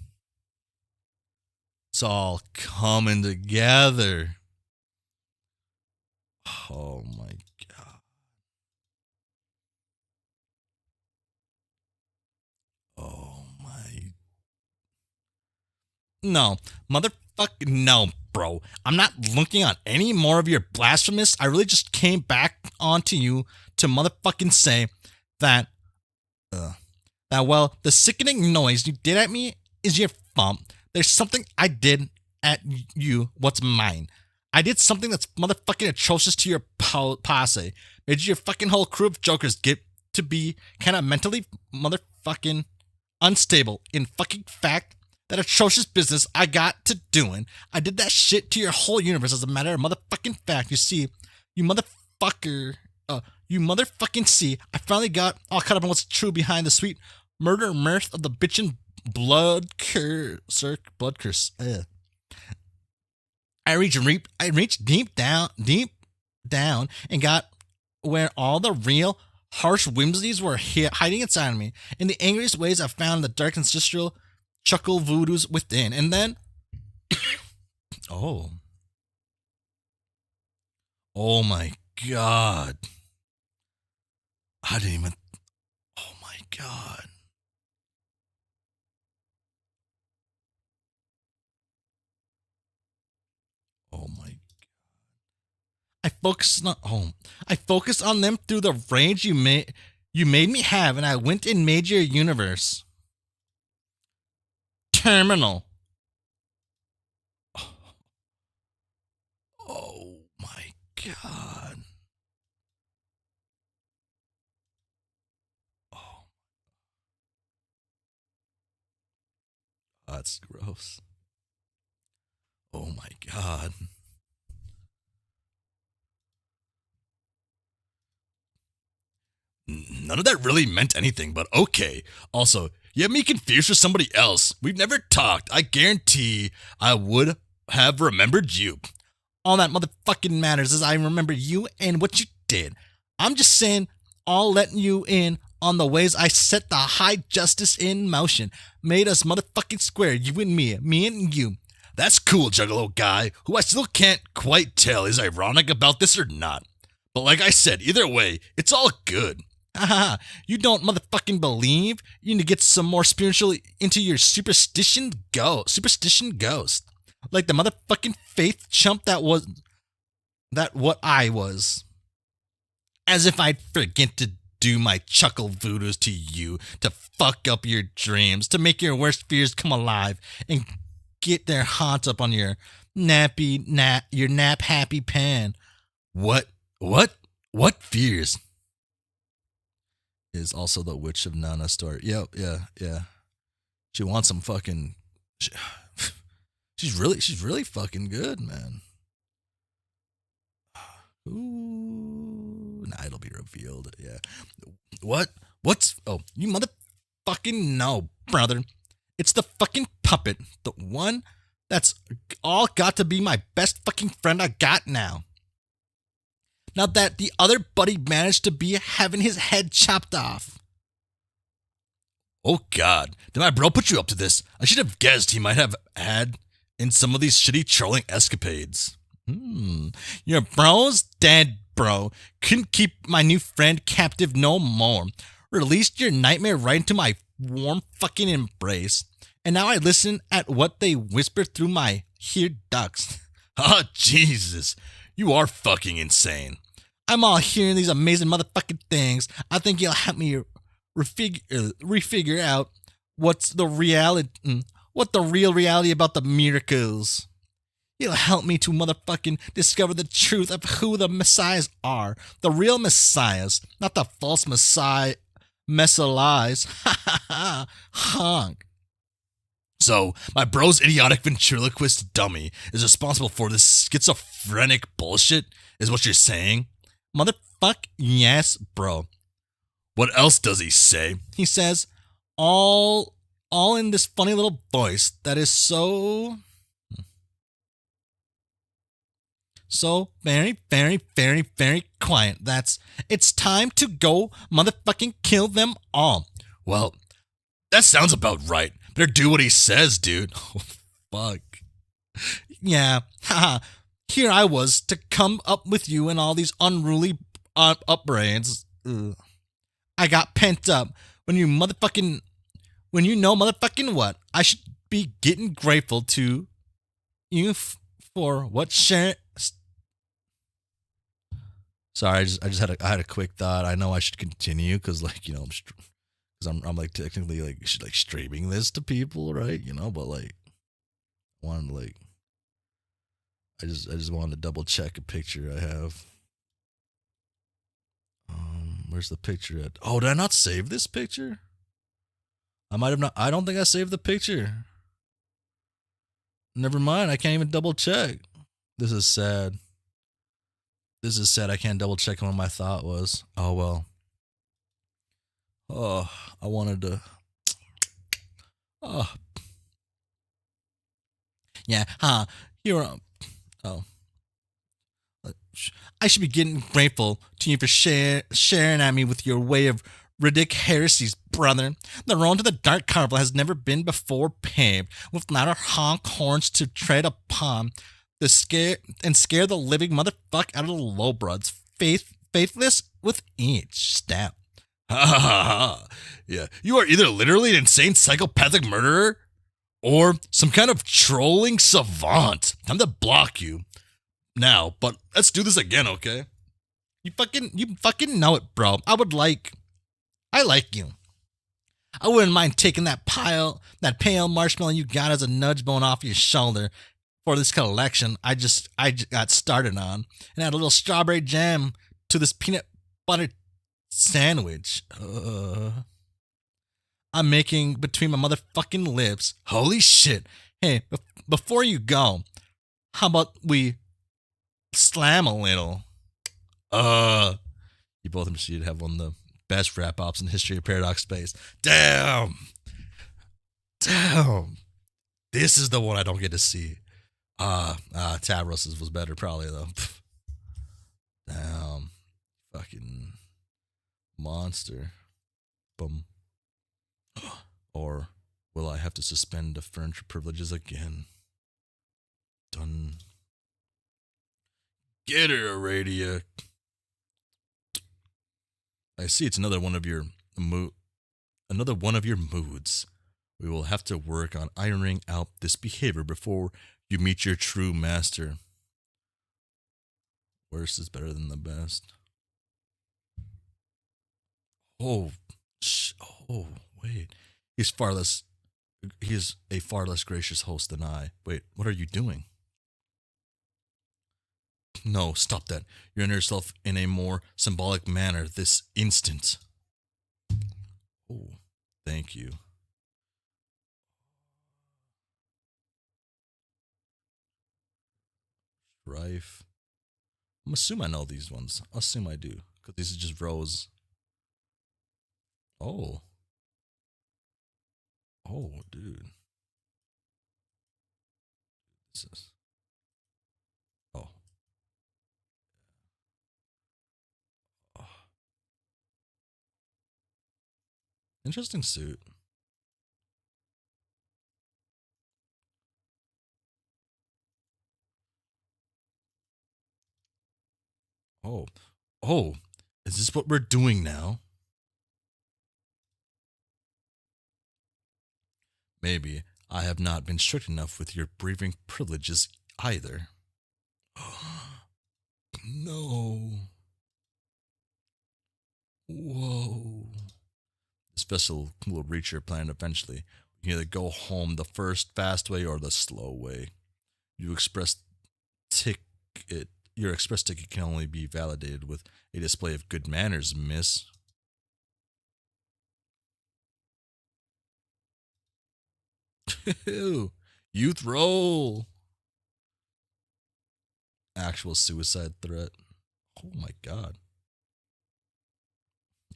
It's all coming together. Oh my god. Oh my. No, motherfucker, no, bro. I'm not looking on any more of your blasphemous. I really just came back onto you to motherfucking say that, well, the sickening noise you did at me is your fault. There's something I did at you, what's mine. I did something that's motherfucking atrocious to your posse. Made your fucking whole crew of jokers get to be kind of mentally motherfucking unstable in fucking fact. That atrocious business I got to doing. I did that shit to your whole universe as a matter of motherfucking fact. You see, you motherfucker, you motherfucking see, I finally got all caught up on what's true behind the sweet murder mirth of the bitchin' blood curse. I reached deep down and got where all the real harsh whimsies were hiding inside of me. In the angriest ways I found the dark ancestral chuckle voodoos within, and then oh my god, I didn't even, oh my god, oh my god, I focused on them through the rage you made me have, and I went and made your universe terminal. Oh my god. Oh, that's gross. Oh my god. None of that really meant anything, but okay. Also, you have me confused with somebody else. We've never talked. I guarantee I would have remembered you. All that motherfucking matters is I remember you and what you did. I'm just saying, all letting you in on the ways I set the high justice in motion. Made us motherfucking square, you and me and you. That's cool, Juggalo guy, who I still can't quite tell is ironic about this or not. But like I said, either way, it's all good. Haha, you don't motherfucking believe? You need to get some more spiritually into your superstition ghost. Like the motherfucking faith chump that what I was. As if I'd forget to do my chuckle voodoos to you, to fuck up your dreams, to make your worst fears come alive, and get their haunts up on your your nap happy pan. What what fears? Is also the Witch of Nana story. Yep, yeah. She wants some fucking. She's really fucking good, man. Ooh, nah, it'll be revealed. Yeah. What's? Oh, you motherfucking no, brother. It's the fucking puppet, the one that's all got to be my best fucking friend I got now. Now that the other buddy managed to be having his head chopped off. Oh God, did my bro put you up to this? I should have guessed he might have had in some of these shitty trolling escapades. Your bro's dead, bro. Couldn't keep my new friend captive no more. Released your nightmare right into my warm fucking embrace. And now I listen at what they whisper through my ear ducts. Oh, Jesus. You are fucking insane. I'm all hearing these amazing motherfucking things. I think you'll help me refigure out what the real reality about the miracles. You'll help me to motherfucking discover the truth of who the messiahs are. The real messiahs, not the false messiahs. Ha ha ha. Honk. So, my bro's idiotic ventriloquist dummy is responsible for this schizophrenic bullshit, is what you're saying? Motherfuck, yes, bro. What else does he say? He says, all in this funny little voice that is so very, very, very, very quiet. It's time to go motherfucking kill them all. Well, that sounds about right. Better do what he says, dude. Oh, fuck. Yeah, haha. Here I was to come up with you and all these unruly upbraids. I got pent up. When you know motherfucking what, I should be getting grateful to you for what share. Sorry, I had a quick thought. I know I should continue because I'm like technically like streaming this to people, right? But like wanted to like I just wanted to double check a picture I have. Where's the picture at? Oh, did I not save this picture? I might have not. I don't think I saved the picture. Never mind. I can't even double check. This is sad. I can't double check what my thought was. Oh well. Oh, I wanted to. Oh. Yeah, huh. Here. Oh. I should be getting grateful to you for sharing at me with your way of ridic heresies, brother. The road to the dark carnival has never been before paved, with louder honk horns to tread upon, scare the living motherfuck out of the lowbrods, faithless with each step. Ha ha ha. Yeah, you are either literally an insane psychopathic murderer or some kind of trolling savant. Time to block you now, but let's do this again, okay? You fucking know it, bro. I like you. I wouldn't mind taking that pale marshmallow you got as a nudge bone off your shoulder for this collection I just got started on, and add a little strawberry jam to this peanut butter sandwich I'm making between my motherfucking lips. Holy shit. Hey, before you go, how about we slam a little? You both should have one of the best rap ops in the history of Paradox Space. Damn. This is the one I don't get to see. Tavros's was better probably though. Damn. Fucking monster. Boom. Or will I have to suspend the furniture privileges again? Done. Get her, Aradia. I see it's another one of your moods. We will have to work on ironing out this behavior before you meet your true master. Worst is better than the best. Oh, wait. He is a far less gracious host than I. Wait, what are you doing? No, stop that. You're in yourself in a more symbolic manner this instant. Oh, thank you. Strife. I'm assume I know these ones. I'll assume I do. Because these are just rows. Oh. Oh, dude. This is. Oh. Oh. Interesting suit. Oh. Oh. Is this what we're doing now? Maybe I have not been strict enough with your breathing privileges either. No. Whoa. This vessel will reach your planet eventually. You can either go home the first fast way or the slow way. You express ticket. Your express ticket can only be validated with a display of good manners, miss. Youth roll. Actual suicide threat. Oh my god.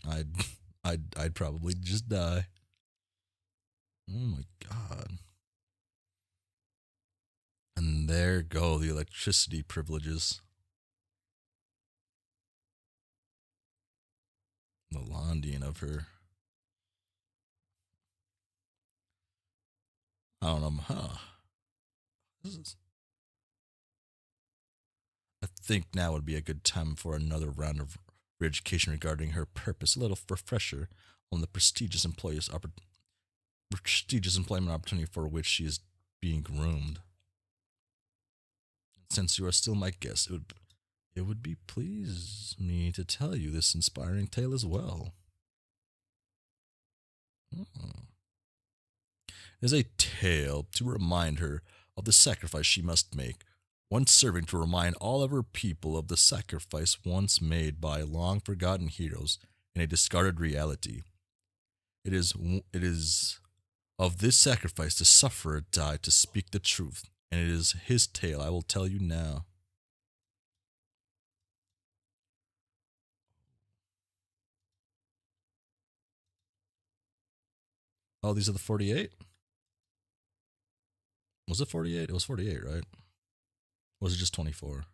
I'd I'd probably just die. Oh my god. And there go the electricity privileges. The Londian of her. I don't know. Huh. I think now would be a good time for another round of re-education regarding her purpose. A little refresher on the prestigious employment opportunity for which she is being groomed. Since you are still my guest, it would be please me to tell you this inspiring tale as well. Hmm. It is a tale to remind her of the sacrifice she must make, once serving to remind all of her people of the sacrifice once made by long forgotten heroes in a discarded reality. It is of this sacrifice the sufferer died to speak the truth, and it is his tale I will tell you now. Oh, these are the 48? Was it 48? It was 48, right? Or was it just 24?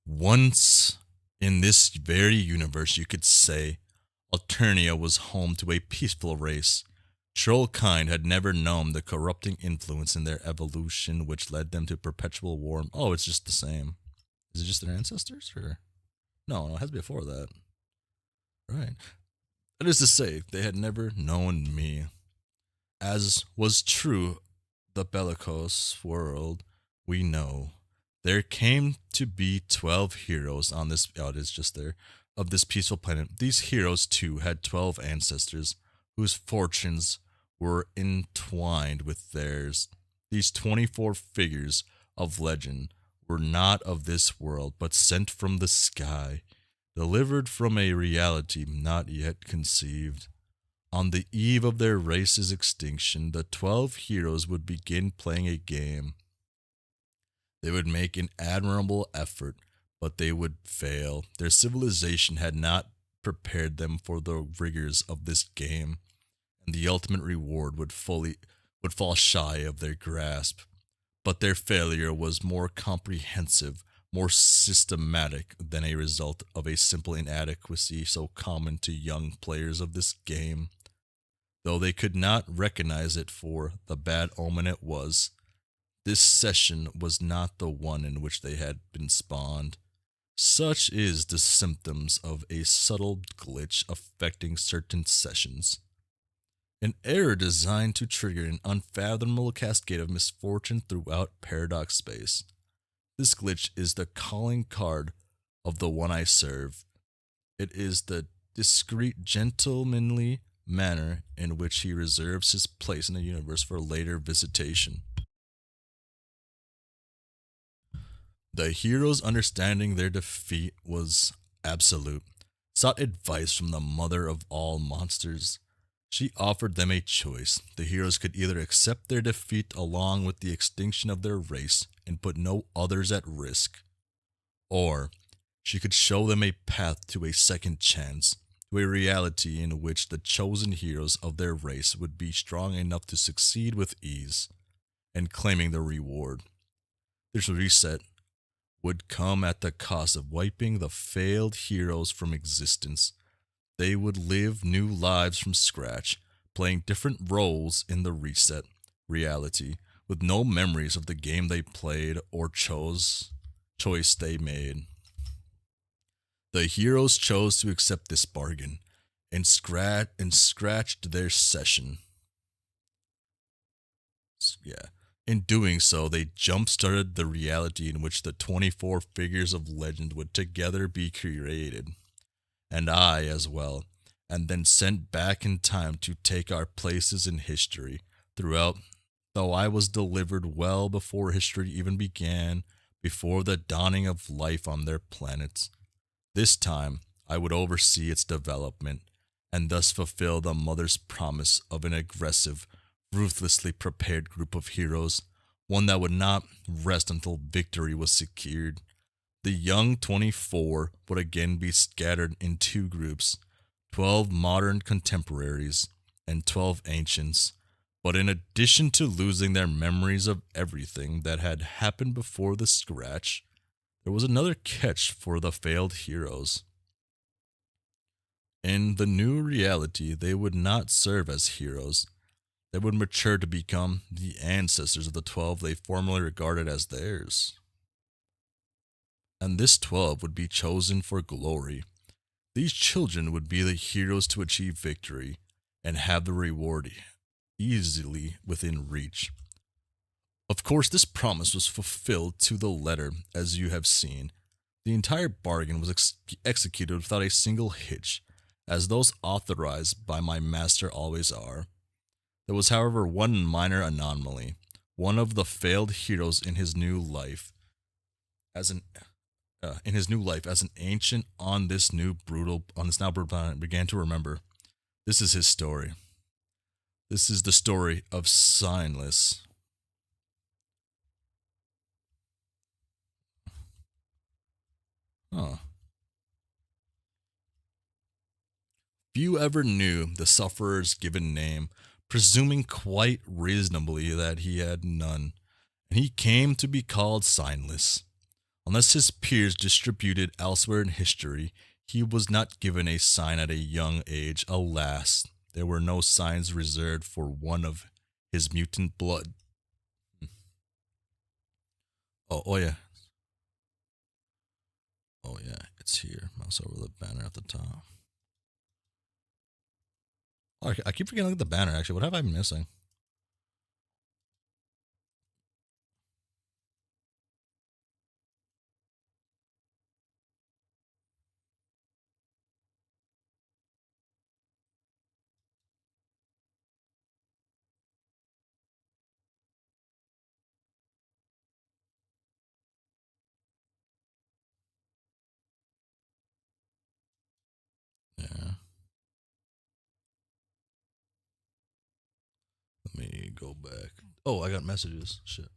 Once in this very universe, you could say, Alternia was home to a peaceful race. Trollkind had never known the corrupting influence in their evolution which led them to perpetual war. Oh, it's just the same. Is it just their ancestors? Or no, it has to be before that. Right. That is to say, they had never known me. As was true the bellicose world we know. There came to be 12 heroes on this, oh, it is just there, of this peaceful planet. These heroes, too, had 12 ancestors whose fortunes were entwined with theirs. These 24 figures of legend were not of this world, but sent from the sky, delivered from a reality not yet conceived. On the eve of their race's extinction, the 12 heroes would begin playing a game. They would make an admirable effort, but they would fail. Their civilization had not prepared them for the rigors of this game, and the ultimate reward would fall shy of their grasp. But their failure was more comprehensive, more systematic than a result of a simple inadequacy so common to young players of this game. Though they could not recognize it for the bad omen it was, this session was not the one in which they had been spawned. Such is the symptoms of a subtle glitch affecting certain sessions. An error designed to trigger an unfathomable cascade of misfortune throughout paradox space. This glitch is the calling card of the one I serve. It is the discreet, gentlemanly manner in which he reserves his place in the universe for later visitation. The heroes, understanding their defeat was absolute, sought advice from the mother of all monsters. She offered them a choice. The heroes could either accept their defeat along with the extinction of their race and put no others at risk, or she could show them a path to a second chance, to a reality in which the chosen heroes of their race would be strong enough to succeed with ease, and claiming the reward. This reset would come at the cost of wiping the failed heroes from existence. They would live new lives from scratch, playing different roles in the reset reality, with no memories of the game they played or choice they made. The heroes chose to accept this bargain and scratched their session. Yeah. In doing so, they jump-started the reality in which the 24 figures of legend would together be created, and I as well, and then sent back in time to take our places in history throughout, though I was delivered well before history even began, before the dawning of life on their planets. This time, I would oversee its development, and thus fulfill the mother's promise of an aggressive, ruthlessly prepared group of heroes, one that would not rest until victory was secured. The young 24 would again be scattered in two groups, 12 modern contemporaries and 12 ancients. But in addition to losing their memories of everything that had happened before the scratch, there was another catch for the failed heroes. In the new reality, they would not serve as heroes. They would mature to become the ancestors of the 12 they formerly regarded as theirs. And this 12 would be chosen for glory. These children would be the heroes to achieve victory and have the reward easily within reach. Of course, this promise was fulfilled to the letter, as you have seen. The entire bargain was executed without a single hitch, as those authorized by my master always are. There was, however, one minor anomaly. One of the failed heroes in his new life, as an ancient on this now brutal planet, began to remember. This is his story. This is the story of Signless. Huh. Few ever knew the sufferer's given name, presuming quite reasonably that he had none, and he came to be called Signless. Unless his peers distributed elsewhere in history, he was not given a sign at a young age. Alas, there were no signs reserved for one of his mutant blood. Oh yeah. Oh yeah, it's here. Mouse over the banner at the top. Oh, I keep forgetting to look at the banner, actually. What have I been missing? Yeah. Let me go back. Oh, I got messages. Shit.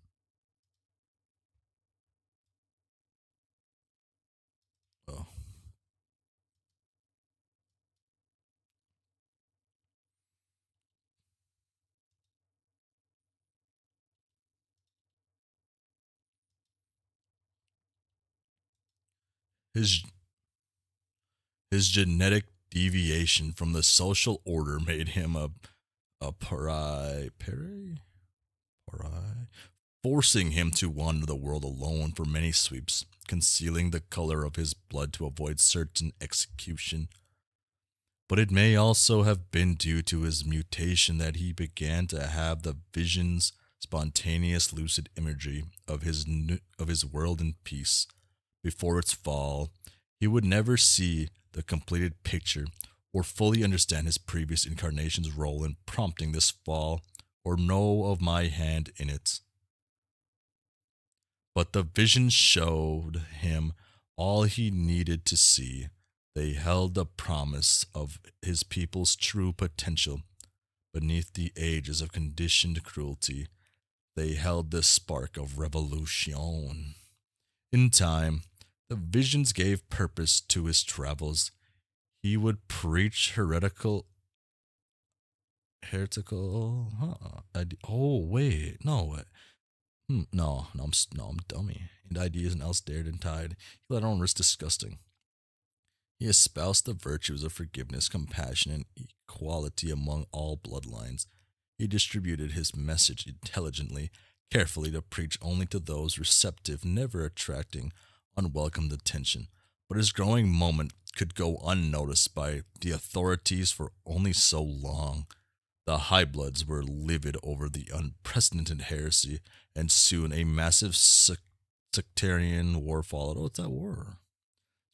Oh. His his genetic deviation from the social order made him a pariah, forcing him to wander the world alone for many sweeps, concealing the color of his blood to avoid certain execution. But it may also have been due to his mutation that he began to have the visions, spontaneous lucid imagery of his world in peace. Before its fall, he would never see the completed picture, or fully understand his previous incarnation's role in prompting this fall, or know of my hand in it. But the vision showed him all he needed to see. They held the promise of his people's true potential. Beneath the ages of conditioned cruelty, they held the spark of revolution. In time, the visions gave purpose to his travels. He would preach heretical. Oh wait, no, no, I'm dummy. And ideas and else dared and tied. He let on risk disgusting. He espoused the virtues of forgiveness, compassion, and equality among all bloodlines. He distributed his message intelligently, carefully to preach only to those receptive, never attracting unwelcome attention. But his growing moment could go unnoticed by the authorities for only so long. The Highbloods were livid over the unprecedented heresy, and soon a massive sectarian war followed. Oh, it's that war.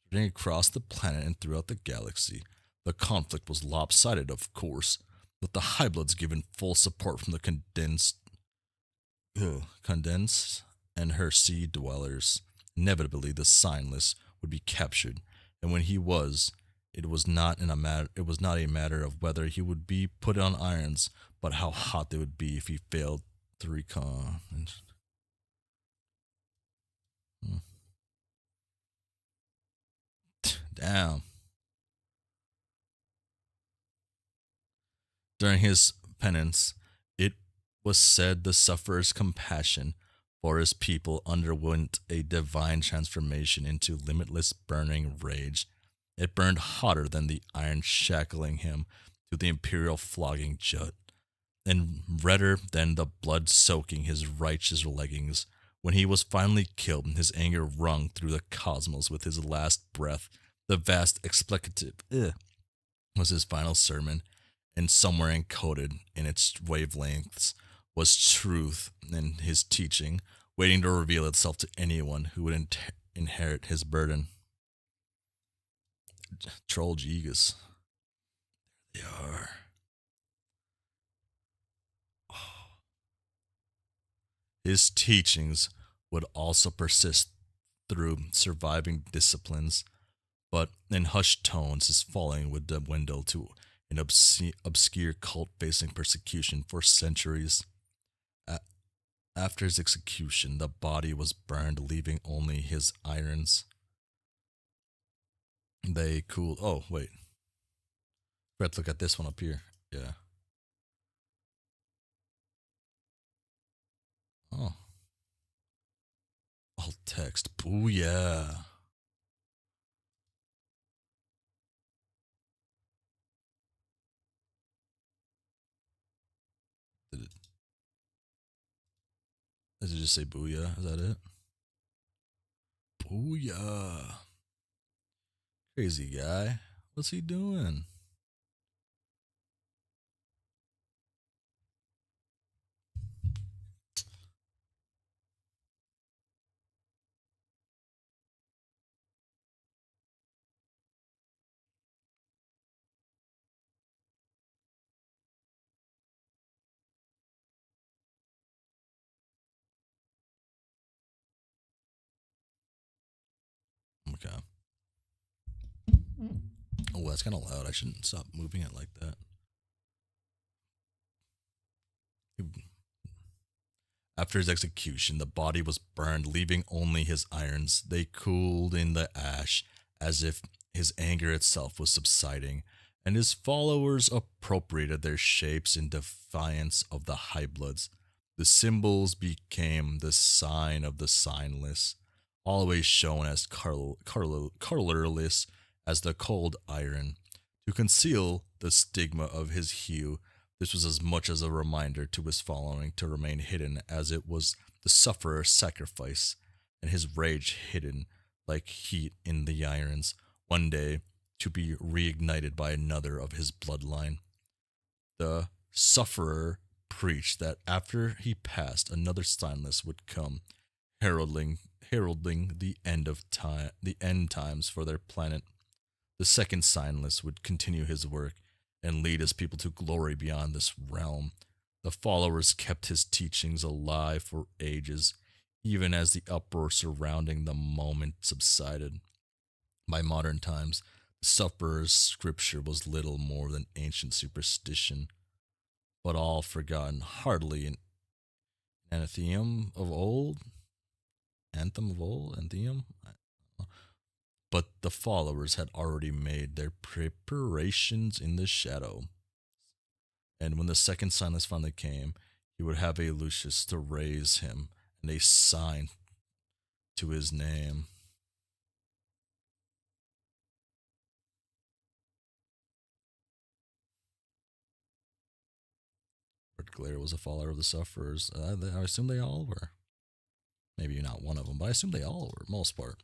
Spreading across the planet and throughout the galaxy. The conflict was lopsided, of course, with the Highbloods given full support from the condensed and her sea dwellers. Inevitably, the signless would be captured, and when he was, it was not a matter of whether he would be put on irons, but how hot they would be if he failed to recon. Damn. During his penance, it was said the sufferer's compassion for his people underwent a divine transformation into limitless burning rage. It burned hotter than the iron shackling him to the imperial flogging jet, and redder than the blood soaking his righteous leggings. When he was finally killed, his anger rung through the cosmos with his last breath. The vast explicative was his final sermon, and somewhere encoded in its wavelengths was truth in his teaching, waiting to reveal itself to anyone who would inherit his burden. Troll Gigas. They are. His teachings would also persist through surviving disciplines, but in hushed tones his following would dwindle to an obscure cult facing persecution for centuries. After his execution, the body was burned, leaving only his irons. They cooled. Oh, wait. Let's look at this one up here. Yeah. Oh. Alt text. Booyah. Does it just say booyah? Is that it? Booyah. Crazy guy. What's he doing? Okay. Oh, that's kind of loud. I shouldn't stop moving it like that. After his execution, the body was burned, leaving only his irons. They cooled in the ash as if his anger itself was subsiding, and his followers appropriated their shapes in defiance of the Highbloods. The symbols became the sign of the signless, always shown as colorless as the cold iron. To conceal the stigma of his hue, this was as much as a reminder to his following to remain hidden as it was the sufferer's sacrifice, and his rage hidden like heat in the irons, one day to be reignited by another of his bloodline. The sufferer preached that after he passed, another signless would come, heralding the end times for their planet. The second signless would continue his work and lead his people to glory beyond this realm. The followers kept his teachings alive for ages, even as the uproar surrounding the moment subsided. By modern times, the sufferer's scripture was little more than ancient superstition, but all forgotten, hardly an anthem of old. Anthem of old? Anthem? But the followers had already made their preparations in the shadow. And when the second signless finally came, he would have a Lucius to raise him and a sign to his name. Lord Glare was a follower of the sufferers. I assume they all were. Maybe not one of them, but I assume they all were, most part.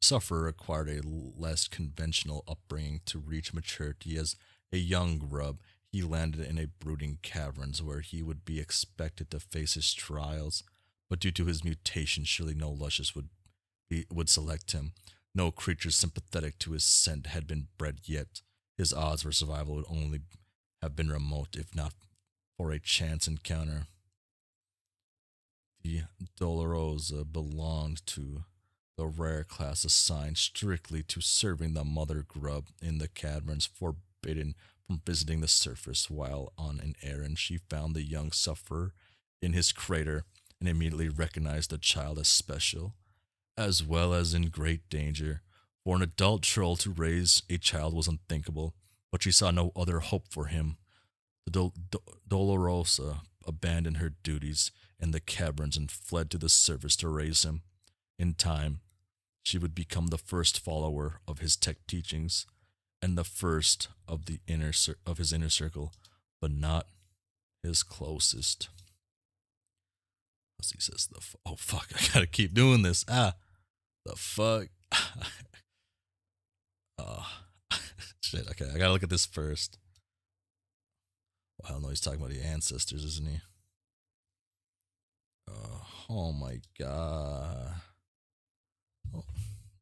Sufferer acquired a less conventional upbringing to reach maturity. As a young grub, he landed in a brooding caverns where he would be expected to face his trials. But due to his mutation, surely no Luscious would select him. No creature sympathetic to his scent had been bred yet. His odds for survival would only have been remote, if not for a chance encounter. The Dolorosa belonged to the rare class assigned strictly to serving the mother grub in the caverns, forbidden from visiting the surface. While on an errand, she found the young sufferer in his crater and immediately recognized the child as special, as well as in great danger. For an adult troll to raise a child was unthinkable, but she saw no other hope for him. The Dolorosa abandoned her duties in the caverns and fled to the surface to raise him. In time, she would become the first follower of his tech teachings and the first of his inner circle, but not his closest. As he says, oh fuck, I gotta keep doing this. The fuck. Oh, shit. Okay, I gotta look at this first. Well, no, he's talking about the ancestors, isn't he? Oh my god. Oh,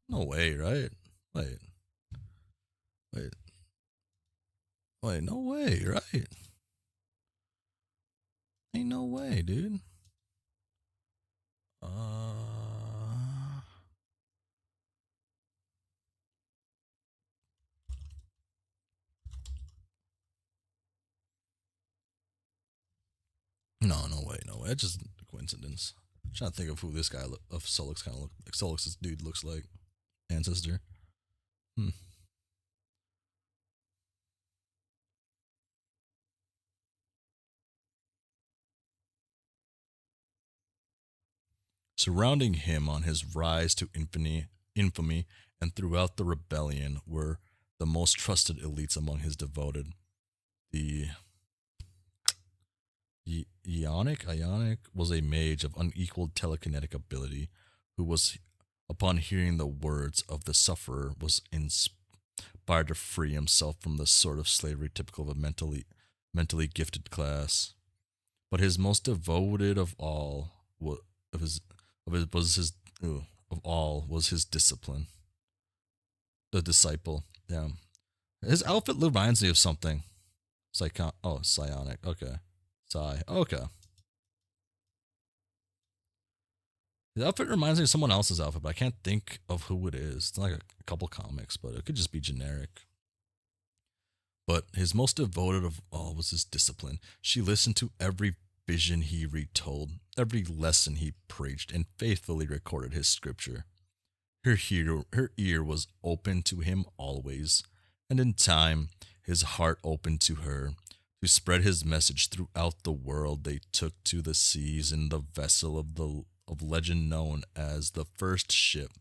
no way, right? Wait, no way, right? Ain't no way, dude. No way. It's just a coincidence. I'm trying to think of who this guy of Solix kind of look like. Solix's dude looks like ancestor. Surrounding him on his rise to infamy, and throughout the rebellion were the most trusted elites among his devoted. The Ionic was a mage of unequaled telekinetic ability, who was, upon hearing the words of the sufferer, was inspired to free himself from the sort of slavery typical of a mentally gifted class. But his most devoted of all was his discipline. The disciple. Yeah. His outfit reminds me of something. Psionic. Okay. Okay. The outfit reminds me of someone else's outfit, but I can't think of who it is. It's like a couple comics, but it could just be generic. But his most devoted of all was his discipline. She listened to every vision he retold, every lesson he preached, and faithfully recorded his scripture. Her ear was open to him always, and in time, his heart opened to her. To spread his message throughout the world, they took to the seas in the vessel of legend known as the First Ship.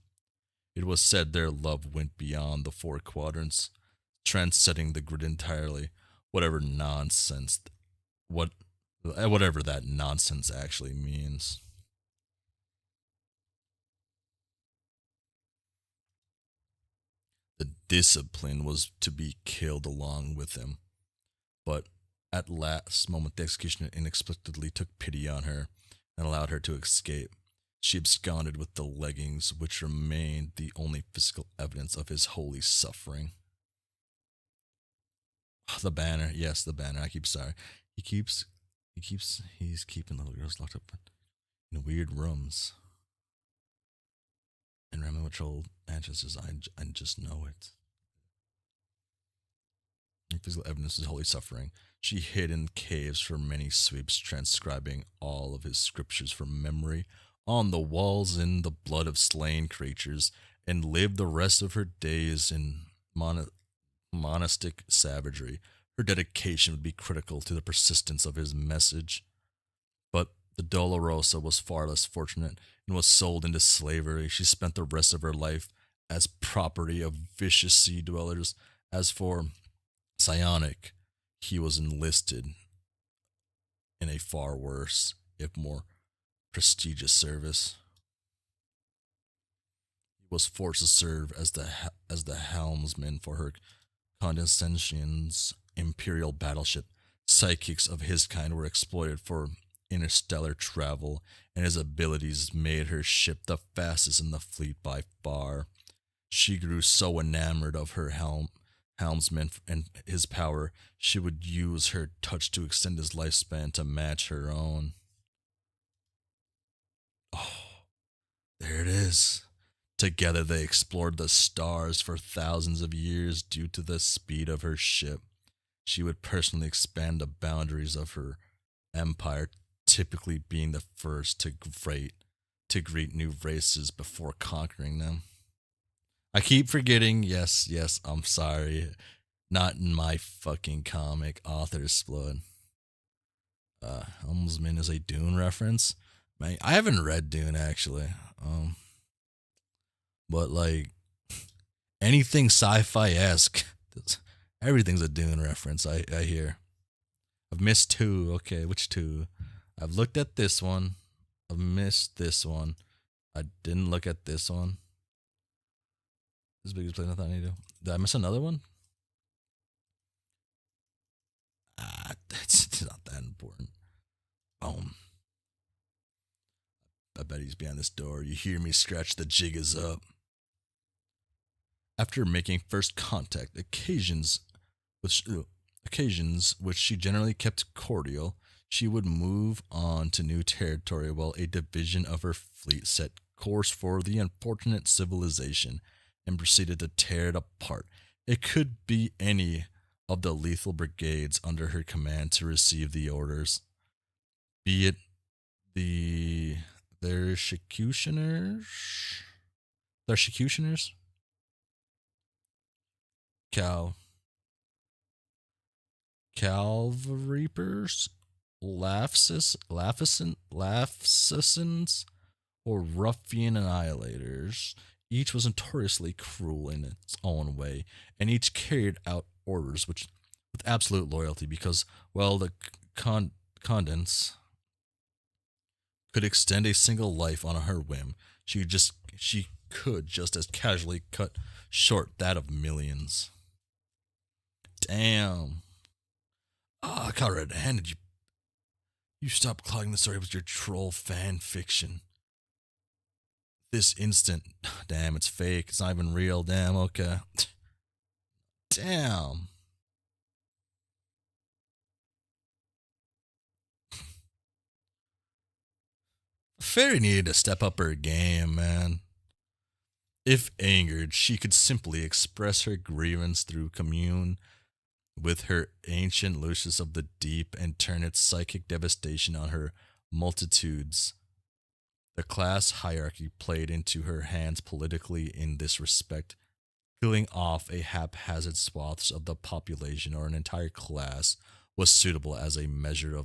It was said their love went beyond the four quadrants, transcending the grid entirely. Whatever that nonsense actually means. The discipline was to be killed along with him, but at last moment the executioner inexplicably took pity on her and allowed her to escape. She absconded with the leggings, which remained the only physical evidence of his holy suffering. The banner, yes, the banner. Sorry. He's keeping little girls locked up in weird rooms. And remember which old ancestors, I just know it. Physical evidence is holy suffering. She hid in caves for many sweeps, transcribing all of his scriptures from memory on the walls in the blood of slain creatures, and lived the rest of her days in monastic savagery. Her dedication would be critical to the persistence of his message. But the Dolorosa was far less fortunate and was sold into slavery. She spent the rest of her life as property of vicious sea dwellers. As for Psionic, he was enlisted in a far worse, if more prestigious service. He was forced to serve as the helmsman for her condescension's imperial battleship. Psychics of his kind were exploited for interstellar travel, and his abilities made her ship the fastest in the fleet by far. She grew so enamored of her helmsman and his power, she would use her touch to extend his lifespan to match her own. Oh, there it is. Together they explored the stars for thousands of years due to the speed of her ship. She would personally expand the boundaries of her empire, typically being the first to greet new races before conquering them. I keep forgetting, yes, I'm sorry. Not in my fucking comic, author's blood. Helmsman is a Dune reference. Man, I haven't read Dune actually. But like anything sci-fi esque, everything's a Dune reference. I hear. I've missed two. Okay, which two? I've looked at this one. I've missed this one. I didn't look at this one. This biggest place I thought I need to. Did I miss another one? It's not that important. I bet he's behind this door. You hear me scratch, the jig is up. After making first contact, occasions which she generally kept cordial, she would move on to new territory while a division of her fleet set course for the unfortunate civilization and proceeded to tear it apart. It could be any of the lethal brigades under her command to receive the orders, be it their executioners, Cal Calvareapers, Laphasins, or ruffian annihilators. Each was notoriously cruel in its own way, and each carried out orders with absolute loyalty because, well, the Condens could extend a single life on her whim. She could just as casually cut short that of millions. Damn. Conrad, handed you stop clogging the story with your troll fan fiction. This instant, damn, it's fake. It's not even real. Damn, okay. Damn. Fairy needed to step up her game, man. If angered, she could simply express her grievance through commune with her ancient Lucius of the Deep and turn its psychic devastation on her multitudes. The class hierarchy played into her hands politically in this respect. Killing off a haphazard swaths of the population or an entire class was suitable as a measure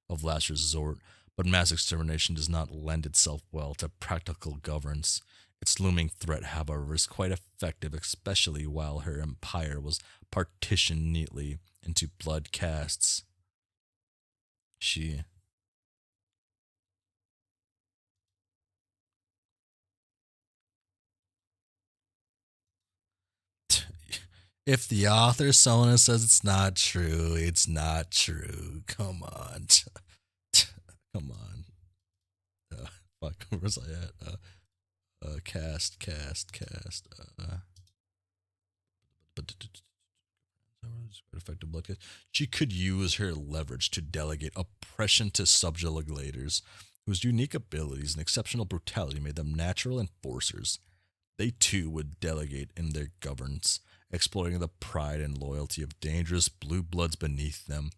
of last resort, but mass extermination does not lend itself well to practical governance. Its looming threat, however, is quite effective, especially while her empire was partitioned neatly into blood castes. If the author Sona says it's not true, it's not true. Come on. Come on. Fuck, where's I at? Cast. effective blood. She could use her leverage to delegate oppression to subjugators whose unique abilities and exceptional brutality made them natural enforcers. They too would delegate in their governance, exploiting the pride and loyalty of dangerous blue bloods beneath them,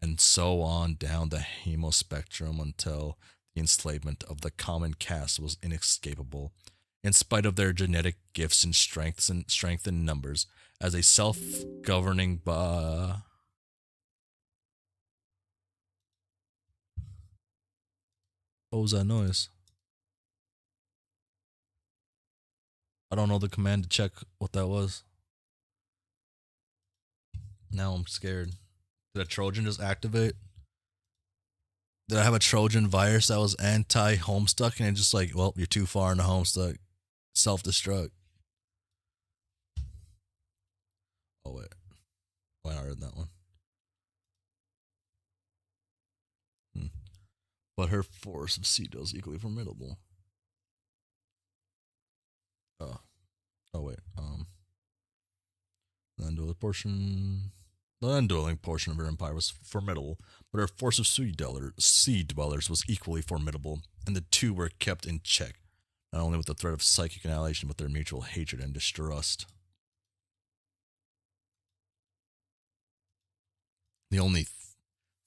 and so on down the hemo spectrum until the enslavement of the common caste was inescapable. In spite of their genetic gifts and strength in numbers, as a self-governing What was that noise? I don't know the command to check what that was. Now I'm scared. Did a Trojan just activate? Did I have a Trojan virus that was anti-Homestuck and it just like, well, you're too far into Homestuck. Self-destruct. Oh, wait. Why not read that one? But her force of Cedo is equally formidable. Oh. Oh, wait. The undueling portion of her empire was formidable, but her force of sea dwellers was equally formidable, and the two were kept in check, not only with the threat of psychic annihilation, but their mutual hatred and distrust. The only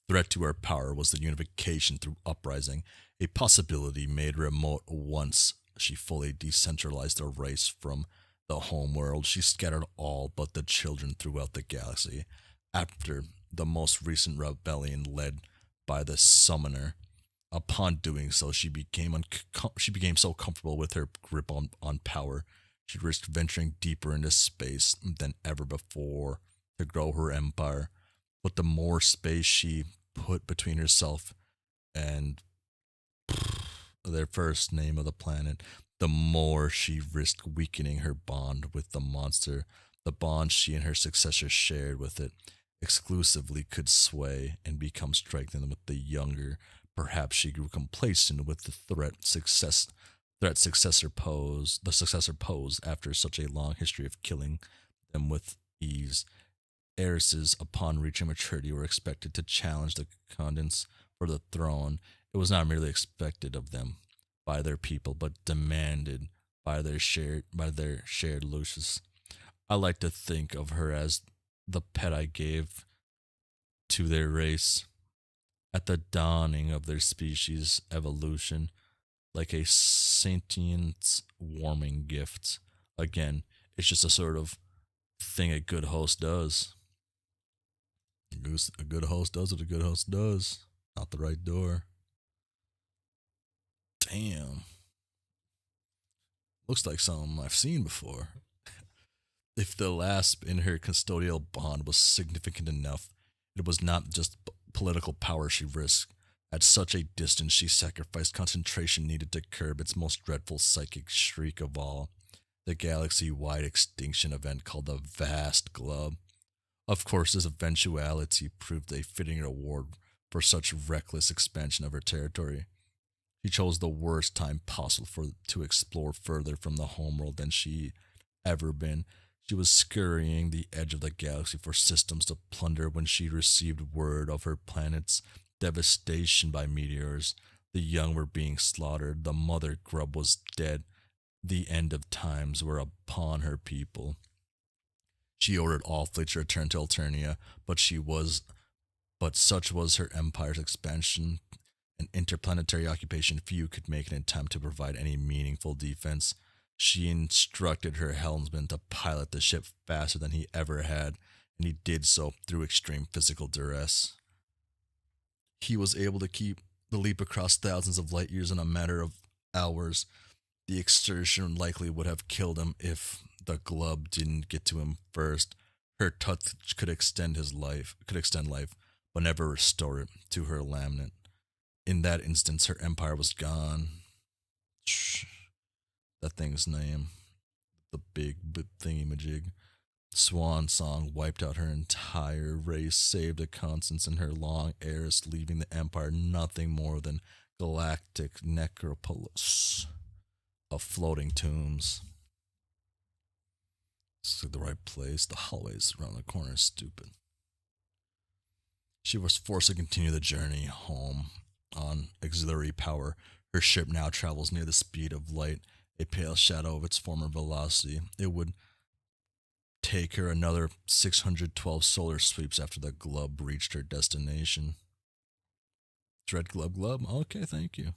threat to her power was the unification through uprising, a possibility made remote once she fully decentralized the race from the home world. She scattered all but the children throughout the galaxy. After the most recent rebellion led by the Summoner, upon doing so, she became so comfortable with her grip on power, she risked venturing deeper into space than ever before to grow her empire. But the more space she put between herself and their first name of the planet, the more she risked weakening her bond with the monster. The bond she and her successor shared with it exclusively could sway and become strengthened with the younger. Perhaps she grew complacent with the the successor posed after such a long history of killing them with ease. Heiresses, upon reaching maturity, were expected to challenge the contenders for the throne. It was not merely expected of them by their people, but demanded by their shared Lucius. I like to think of her as the pet I gave to their race at the dawning of their species' evolution, like a sentient warming gift. Again, it's just a sort of thing a good host does. A good host does what a good host does. Out the right door. Damn. Looks like something I've seen before. If the lasp in her custodial bond was significant enough, it was not just political power she risked. At such a distance, she sacrificed concentration needed to curb its most dreadful psychic shriek of all, the galaxy-wide extinction event called the Vast Glove. Of course, this eventuality proved a fitting reward for such reckless expansion of her territory. She chose the worst time possible to explore further from the homeworld than she ever been. She was scurrying the edge of the galaxy for systems to plunder when she received word of her planet's devastation by meteors. The young were being slaughtered. The mother grub was dead. The end of times were upon her people. She ordered all fleets to return to Alternia, but such was her empire's expansion and interplanetary occupation, few could make an attempt to provide any meaningful defense. She instructed her helmsman to pilot the ship faster than he ever had, and he did so through extreme physical duress. He was able to keep the leap across thousands of light years in a matter of hours. The exertion likely would have killed him if the glove didn't get to him first. Her touch could extend life, but never restore it to her laminate. In that instance, her empire was gone. That thing's name. The big thingy-majig. Swan Song wiped out her entire race, save the constants in her long heiress, leaving the empire nothing more than galactic necropolis of floating tombs. It's like the right place. The hallways around the corner. Stupid. She was forced to continue the journey home on auxiliary power. Her ship now travels near the speed of light, a pale shadow of its former velocity. It would take her another 612 solar sweeps after the glub reached her destination. Dread glub glub? Okay, thank you.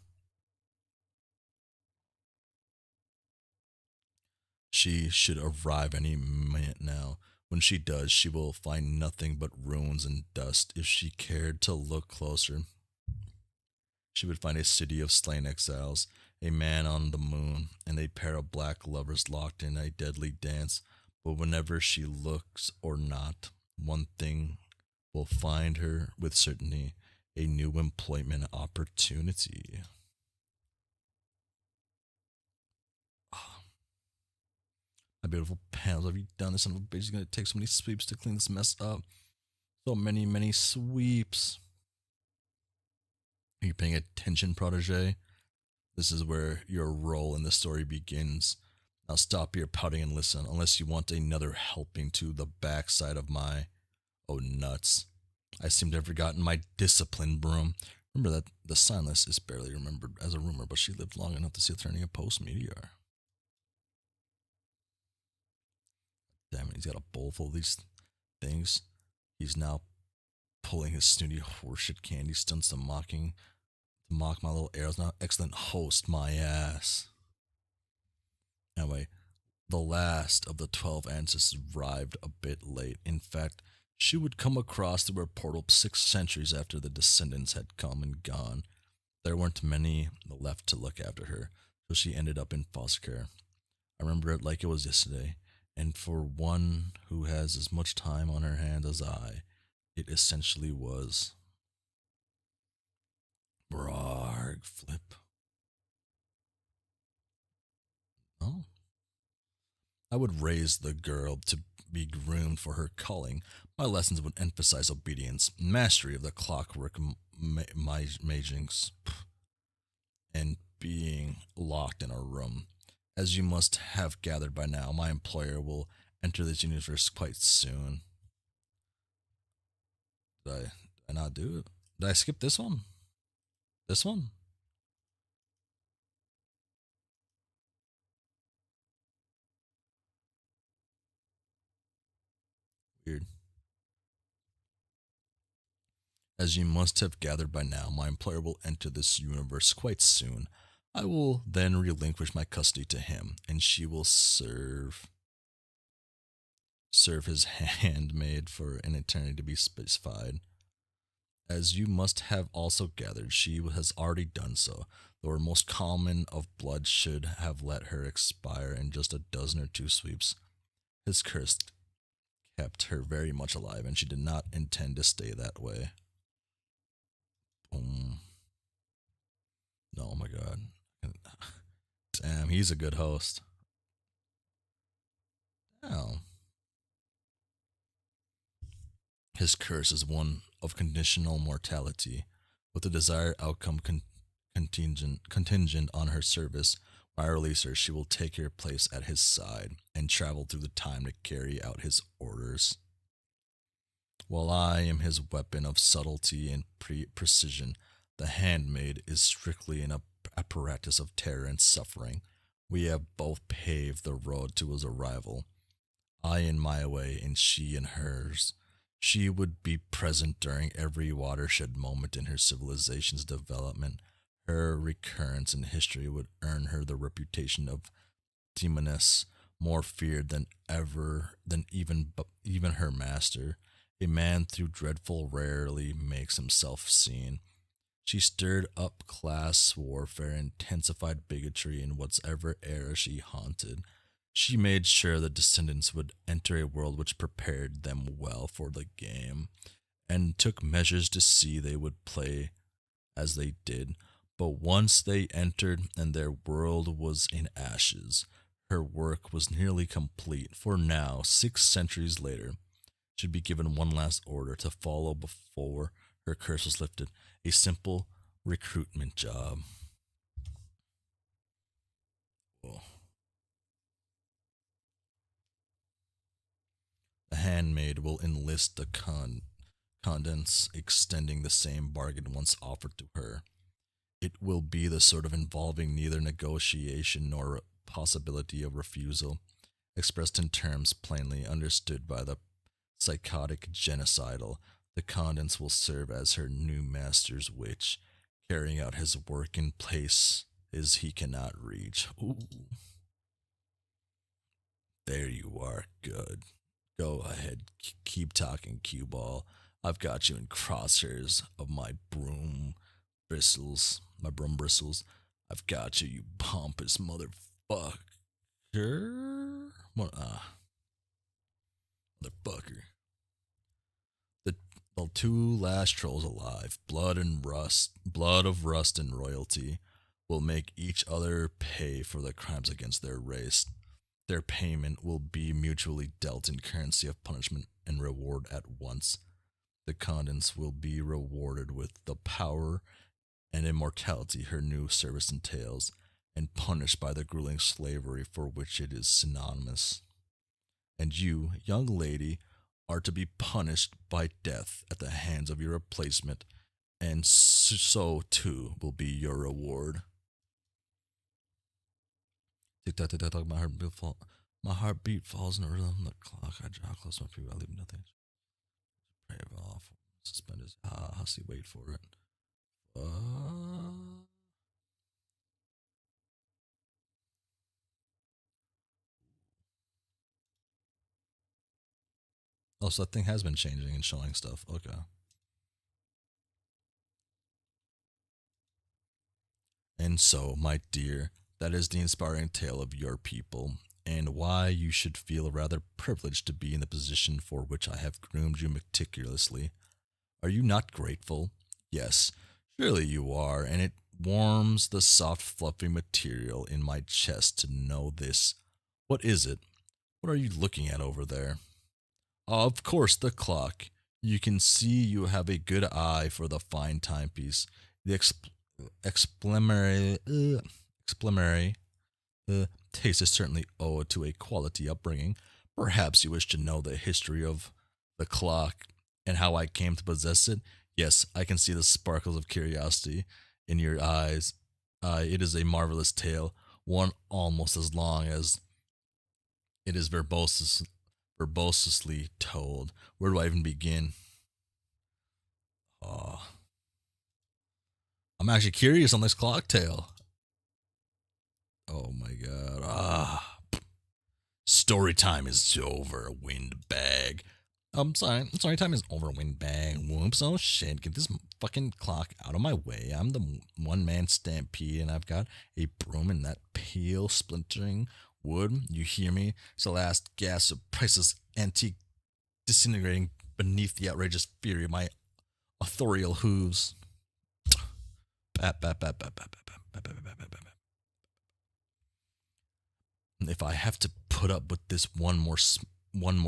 She should arrive any minute now. When she does, she will find nothing but ruins and dust. If she cared to look closer, she would find a city of slain exiles, a man on the moon, and a pair of black lovers locked in a deadly dance. But whenever she looks or not, one thing will find her with certainty: a new employment opportunity. My beautiful pals, have you done this? Son of a bitch is gonna take so many sweeps to clean this mess up. So many, many sweeps. Are you paying attention, protege? This is where your role in the story begins. Now stop your pouting and listen, unless you want another helping to the backside of my... Oh, nuts. I seem to have forgotten my discipline broom. Remember that the Signless is barely remembered as a rumor, but she lived long enough to see the turning of post-meteor. Damn it, he's got a bowl full of these things. He's now pulling his snooty horseshit candy stunts to mock my little arrows. Now, excellent host, my ass. Anyway, the last of the 12 ancestors arrived a bit late. In fact, she would come across through her portal 6 centuries after the descendants had come and gone. There weren't many left to look after her, so she ended up in foster care. I remember it like it was yesterday, and for one who has as much time on her hands as I, it essentially was. Brarg flip. Oh. I would raise the girl to be groomed for her calling. My lessons would emphasize obedience, mastery of the clockwork magings, and being locked in a room. As you must have gathered by now, my employer will enter this universe quite soon. Did I not do it? Did I skip this one? This one? Weird. As you must have gathered by now, my employer will enter this universe quite soon. I will then relinquish my custody to him, and she will serve his handmaid for an eternity to be specified. As you must have also gathered, she has already done so, though her most common of blood should have let her expire in just a dozen or 2 sweeps. His curse kept her very much alive, and she did not intend to stay that way. Boom. No, oh my god. Damn, he's a good host. Oh. His curse is one of conditional mortality, with the desired outcome contingent on her service. When I release her, she will take her place at his side and travel through the time to carry out his orders. While I am his weapon of subtlety and precision, the handmaid is strictly an apparatus of terror and suffering. We have both paved the road to his arrival. I in my way, and she in hers. She would be present during every watershed moment in her civilization's development. Her recurrence in history would earn her the reputation of demoness, more feared than even her master. A man through dreadful rarely makes himself seen. She stirred up class warfare and intensified bigotry in whatever era she haunted. She made sure the descendants would enter a world which prepared them well for the game, and took measures to see they would play as they did. But once they entered and their world was in ashes, her work was nearly complete, for now, 6 centuries later, she'd be given one last order to follow before her curse was lifted: a simple recruitment job. Whoa. A handmaid will enlist the condense, extending the same bargain once offered to her. It will be the sort of involving neither negotiation nor possibility of refusal, expressed in terms plainly understood by the psychotic genocidal. The condense will serve as her new master's witch, carrying out his work in places he cannot reach. Ooh. There you are. Good. Go ahead. Keep talking, cue ball. I've got you in crosshairs of my broom bristles. My broom bristles. I've got you, you pompous motherfucker. What? Motherfucker. The two last trolls alive, blood of rust and royalty, will make each other pay for the crimes against their race. Their payment will be mutually dealt in currency of punishment and reward at once. The condense will be rewarded with the power and immortality her new service entails, and punished by the grueling slavery for which it is synonymous. And you, young lady, are to be punished by death at the hands of your replacement, and so too will be your reward. Tick tock, tick tock, tock. My heartbeat falls in a rhythm. The clock. I draw close my feet. I leave nothing. Pray off. Suspend his Hussie. Wait for it. Oh, so that thing has been changing and showing stuff. Okay. And so, my dear, that is the inspiring tale of your people, and why you should feel rather privileged to be in the position for which I have groomed you meticulously. Are you not grateful? Yes, surely you are, and it warms the soft, fluffy material in my chest to know this. What is it? What are you looking at over there? Of course, the clock. You can see you have a good eye for the fine timepiece. The explanatory taste is certainly owed to a quality upbringing. Perhaps you wish to know the history of the clock and how I came to possess it. Yes, I can see the sparkles of curiosity in your eyes. It is a marvelous tale, one almost as long as it is verbousely told. Where do I even begin? Oh, I'm actually curious on this clock tale. Oh my god. Story time is over, windbag. I'm sorry. Story time is over, windbag. Whoops. Oh shit. Get this fucking clock out of my way. I'm the one man stampede, and I've got a broom in that peel splintering wood. You hear me? It's the last gasp of priceless antique disintegrating beneath the outrageous fury of my authorial hooves. If I have to put up with this one more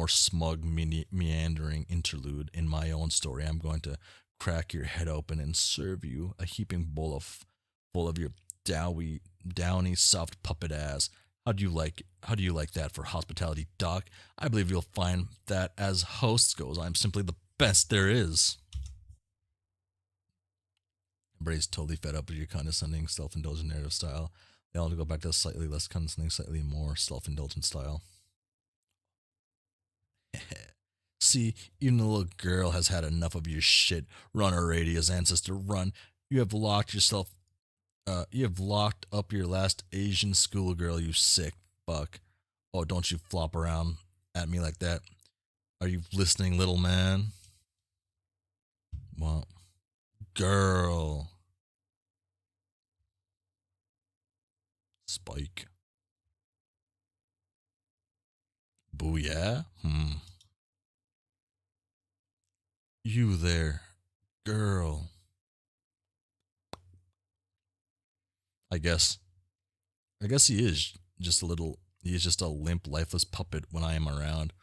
smug meandering interlude in my own story, I'm going to crack your head open and serve you a heaping bowl full of your downy soft puppet ass. How do you like that for hospitality, Doc? I believe you'll find that as hosts goes, I'm simply the best there is. Everybody's totally fed up with your condescending, self-indulgent narrative style. They all go back to a slightly less condescending, slightly more self-indulgent style. See, even the little girl has had enough of your shit. Run, Aradia's ancestor, run. You have locked up your last Asian schoolgirl, you sick fuck. Oh, don't you flop around at me like that. Are you listening, little man? Well, girl. Spike. Booyah? You there, girl. I guess he is just he's just a limp, lifeless puppet when I am around.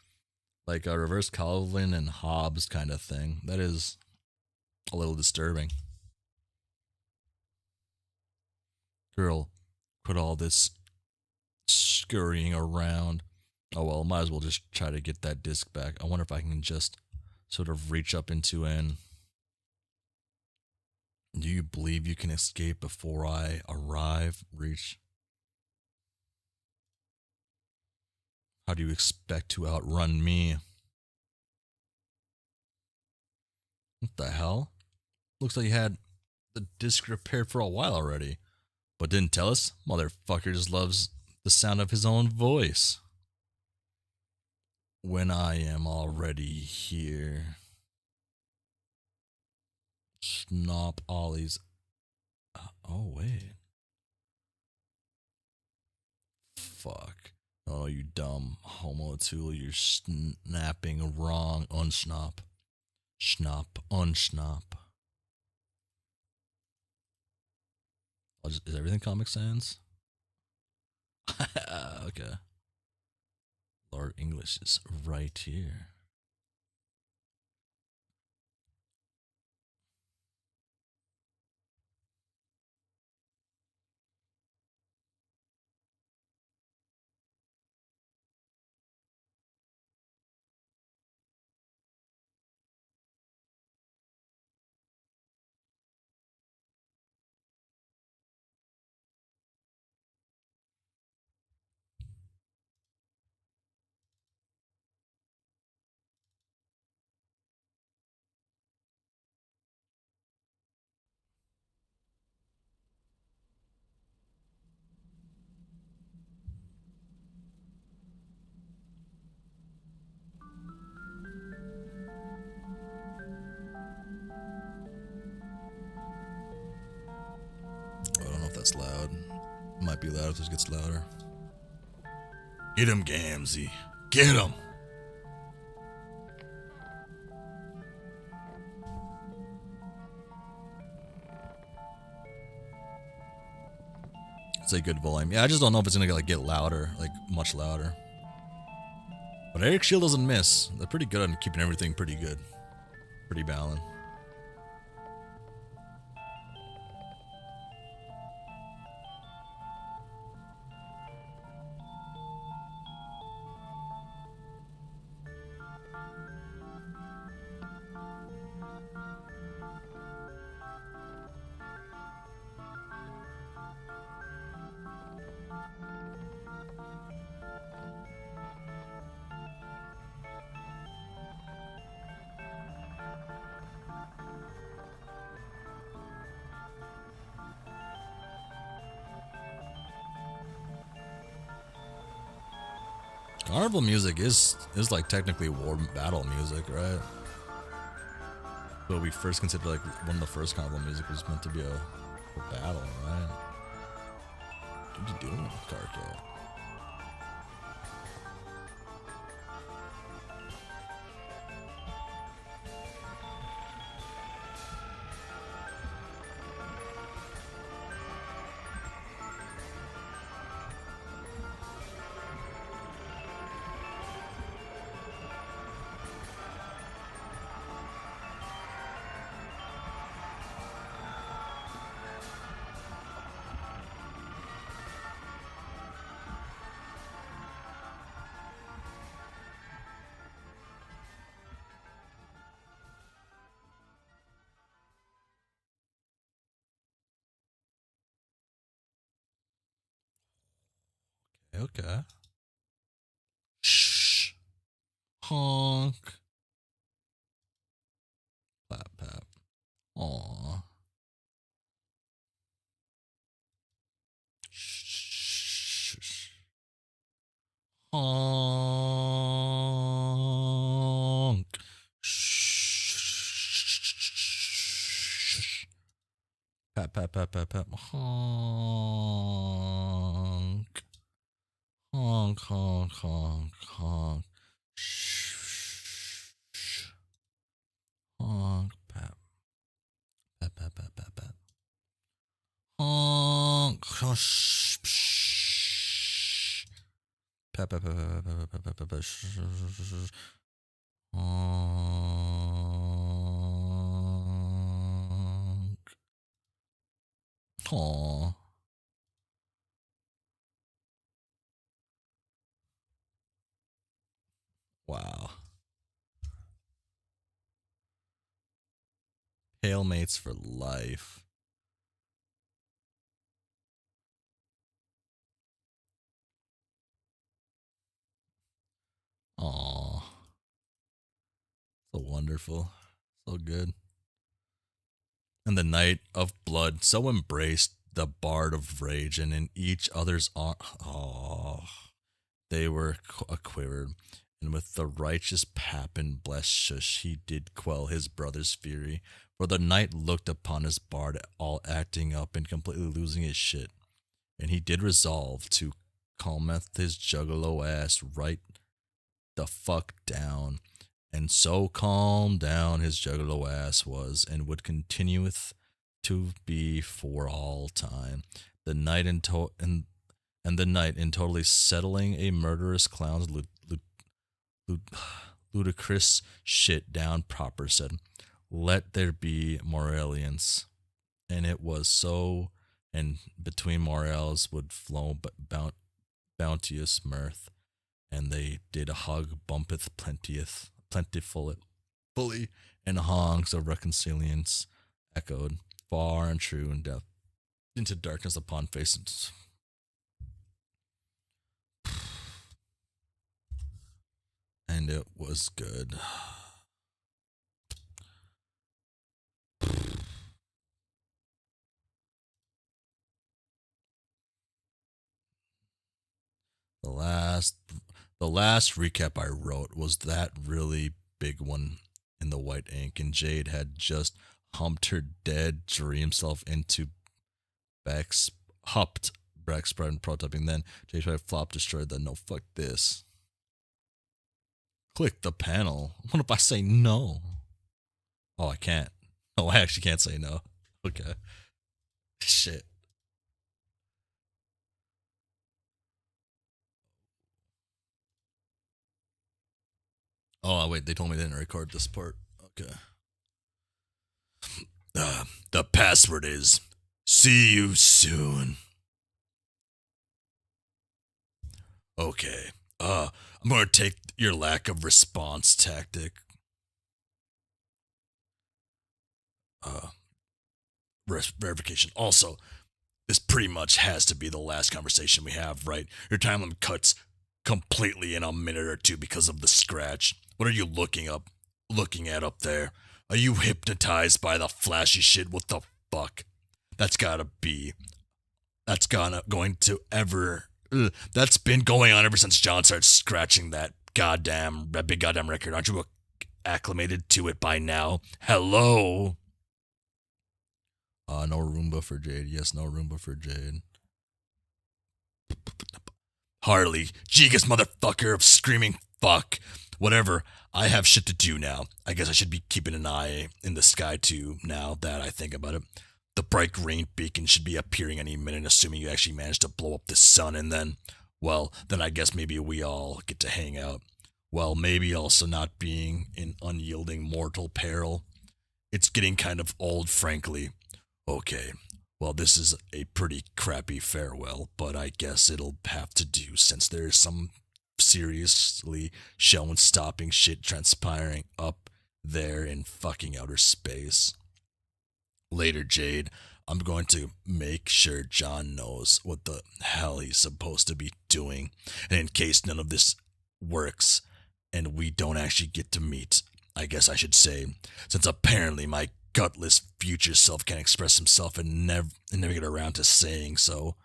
Like a reverse Calvin and Hobbes kind of thing. That is a little disturbing. Girl, quit all this scurrying around. Oh well, might as well just try to get that disc back. I wonder if I can just sort of reach up into an. Do you believe you can escape before I arrive? Reach. How do you expect to outrun me? What the hell? Looks like you had the disc repaired for a while already, but didn't tell us? Motherfucker just loves the sound of his own voice. When I am already here. Snop Ollie's. Oh, wait. Fuck. Oh, you dumb homo tool. You're snapping wrong. Unsnop. Snop. Unsnop. Is everything Comic Sans? Okay. Lord English is right here. I don't know if that's loud. It might be loud if this gets louder. Get him, Gamzee. Get him. It's a good volume. Yeah, I just don't know if it's gonna like get louder, like much louder. But Eric Shield doesn't miss. They're pretty good on keeping everything pretty good, pretty balanced. Carnival music is like technically war battle music, right? But we first considered like one of the first carnival music was meant to be a battle, right? What you doing, Carcat? Okay. Shh. Honk. Clap, pap. Aw. Shh. Honk. Shh. Pat, pat, pat, pat, pat. Honk. Honk, honk, honk, honk. Shh. Honk, pat. Pat, pat, pat, pat, pat. Honk. Shh. Pat, pat, pat, pat, pat, pat, pat, pat, pat. Honk. Aw. Hail mates for life. Aw. So wonderful. So good. And the night of blood so embraced the bard of rage, and in each other's they were a quivered, and with the righteous pap and blessed shush he did quell his brother's fury. For the knight looked upon his bard all acting up and completely losing his shit, and he did resolve to calmeth his juggalo ass right the fuck down. And so calm down his juggalo ass was, and would continueth to be for all time. The night and the night in totally settling a murderous clown's ludicrous shit down proper said, "Let there be Moralians," and it was so. And between morals would flow bounteous mirth, and they did a hug bumpeth plentifully, and hongs of reconciliance echoed far and true and depth into darkness upon faces. And it was good. The last recap I wrote was that really big one in the white ink, and Jade had just humped her dead dream self into backspread and prototyping. Then Jade tried flop destroyed the no fuck this. Click the panel. What if I say no? Oh, I can't. Oh, I actually can't say no. Okay. Shit. Oh, wait, they told me they didn't record this part. Okay. The password is "see you soon." Okay. I'm gonna take your lack of response tactic. Verification. Also, this pretty much has to be the last conversation we have, right? Your time limit cuts completely in a minute or two because of the scratch. What are you looking at up there? Are you hypnotized by the flashy shit? What the fuck? That's been going on ever since John started scratching that big goddamn record. Aren't you acclimated to it by now? Hello? No Roomba for Jade. Yes, no Roomba for Jade. Harley, Gigas motherfucker of screaming fuck. Whatever, I have shit to do now. I guess I should be keeping an eye in the sky too, now that I think about it. The bright green beacon should be appearing any minute, assuming you actually manage to blow up the sun, and then I guess maybe we all get to hang out. Well, maybe also not being in unyielding mortal peril. It's getting kind of old, frankly. Okay, well, this is a pretty crappy farewell, but I guess it'll have to do since there's some seriously show-stopping shit transpiring up there in fucking outer space. Later, Jade, I'm going to make sure John knows what the hell he's supposed to be doing, and in case none of this works and we don't actually get to meet, I guess I should say, since apparently my gutless future self can't express himself and never get around to saying so,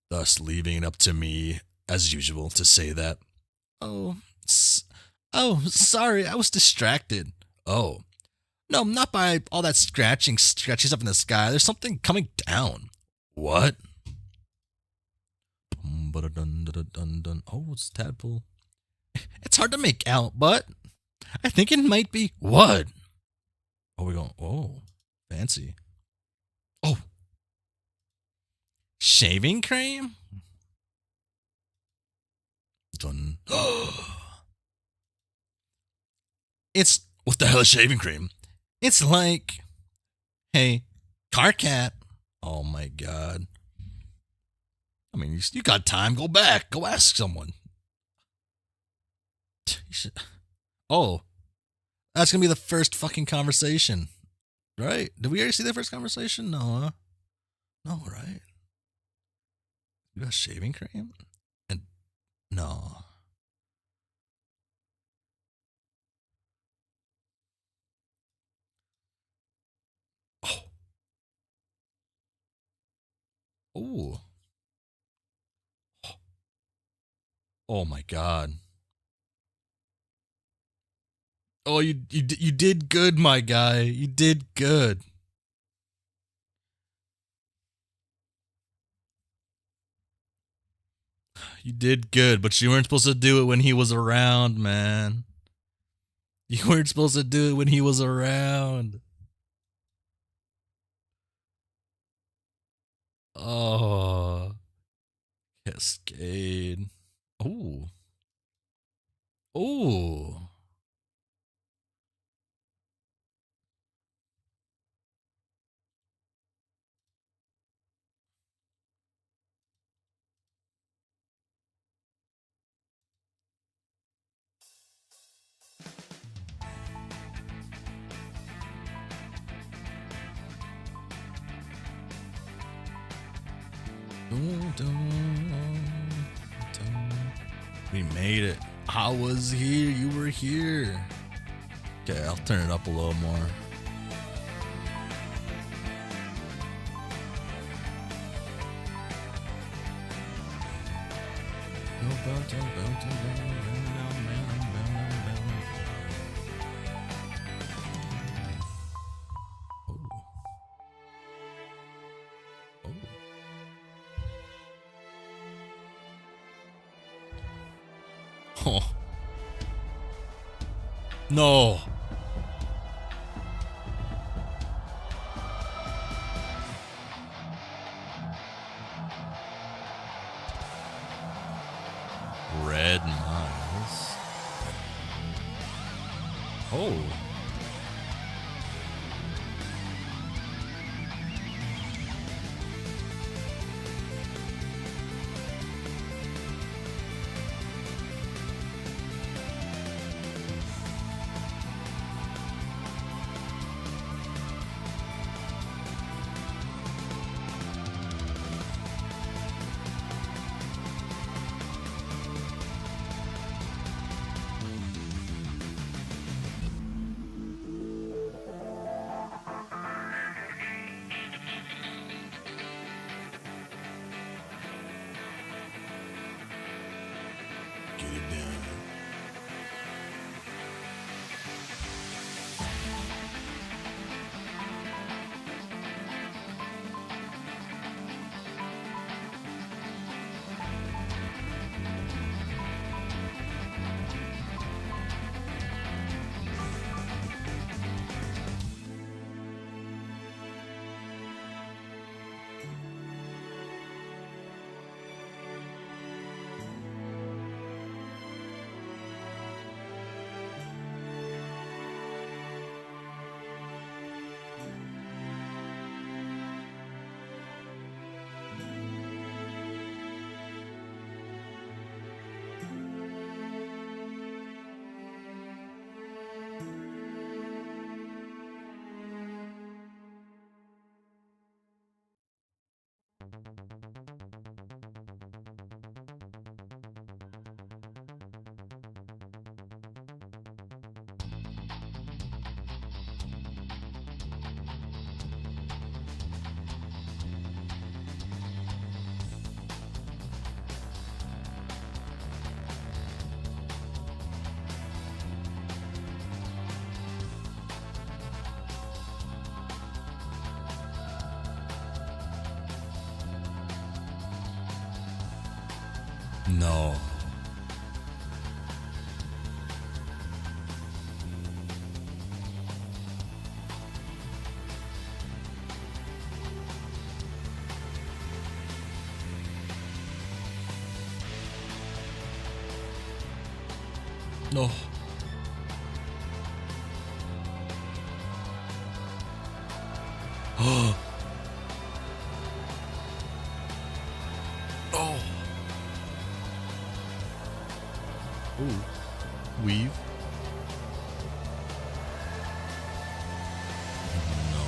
thus leaving it up to me, as usual, to say that, oh, sorry, I was distracted. Oh, no, not by all that scratchy stuff in the sky. There's something coming down. What? Oh, it's Tadpole. It's hard to make out, but I think it might be what? Oh, we're going, oh, fancy. Oh. Shaving cream? Done. It's, what the hell is shaving cream? It's like, hey, car cat. Oh my God. I mean, you got time. Go back. Go ask someone. Oh, that's going to be the first fucking conversation. Right? Did we already see that first conversation? No, huh? No, right? You got shaving cream? And no. Oh. Ooh. Oh my god. Oh, you did good, my guy. You did good. You did good, but you weren't supposed to do it when he was around, man. You weren't supposed to do it when he was around. Oh, Cascade. Ooh. Ooh. We made it. I was here. You were here. Okay, I'll turn it up a little more. Oh. No. Red Miles. Oh. Get it done. No. No. Oh. Oh. Ooh. Weave. No.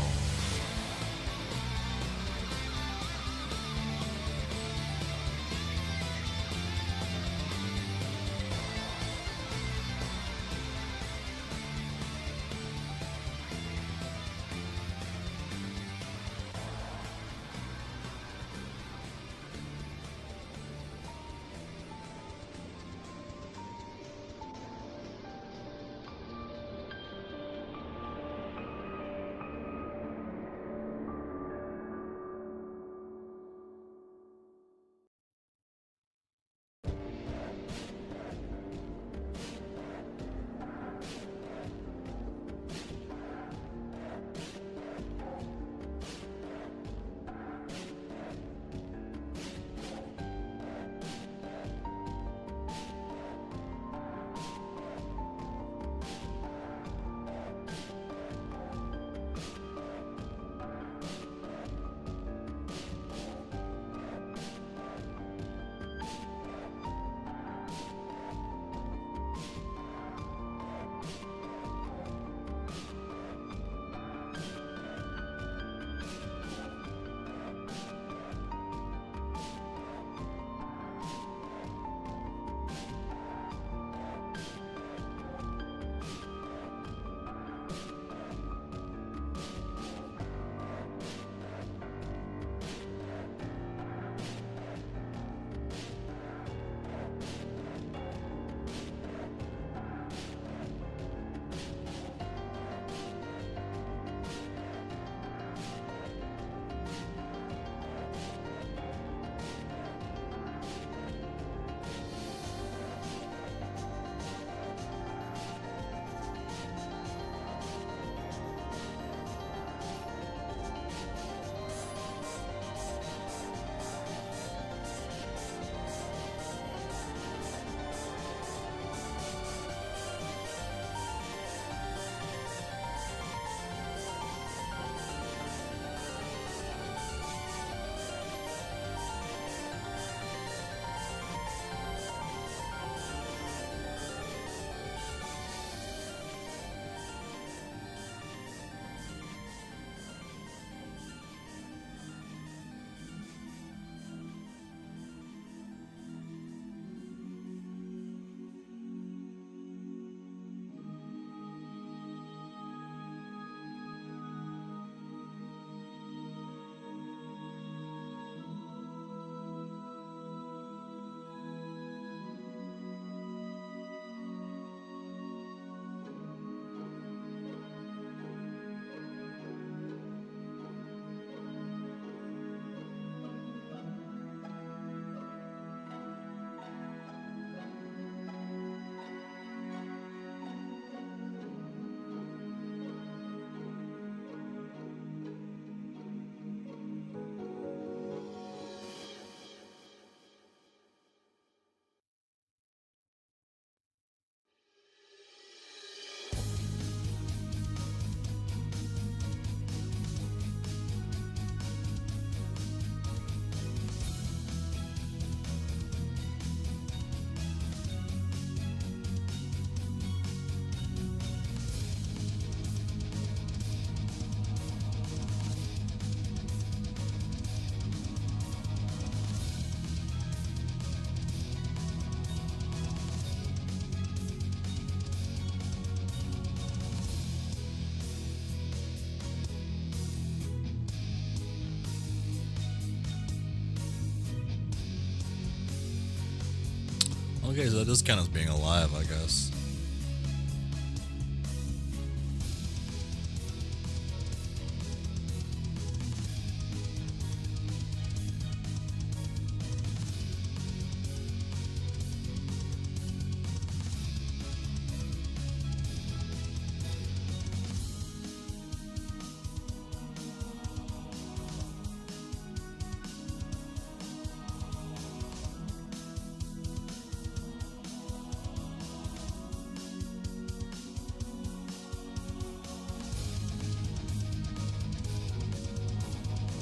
Okay, so that does count as being alive, I guess.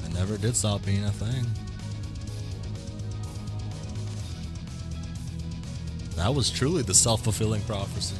It never did stop being a thing. That was truly the self-fulfilling prophecy.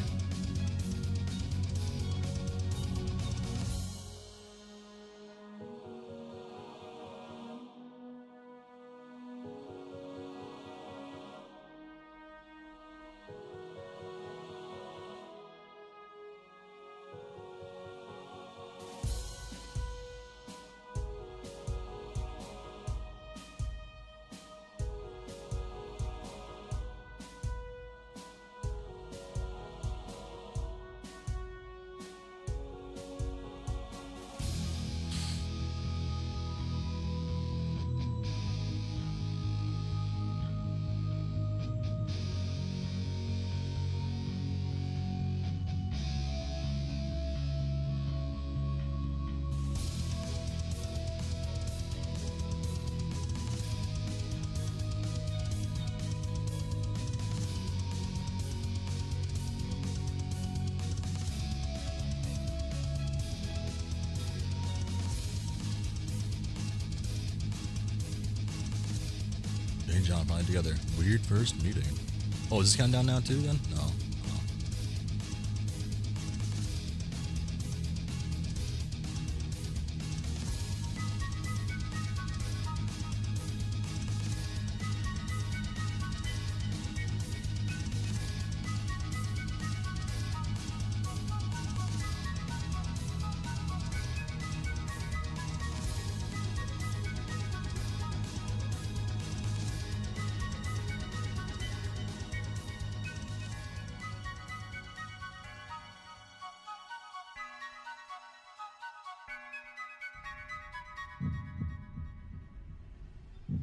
Jay and John finally together. Weird first meeting. Oh, is this countdown now too then? No. Oh.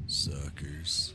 Suckers.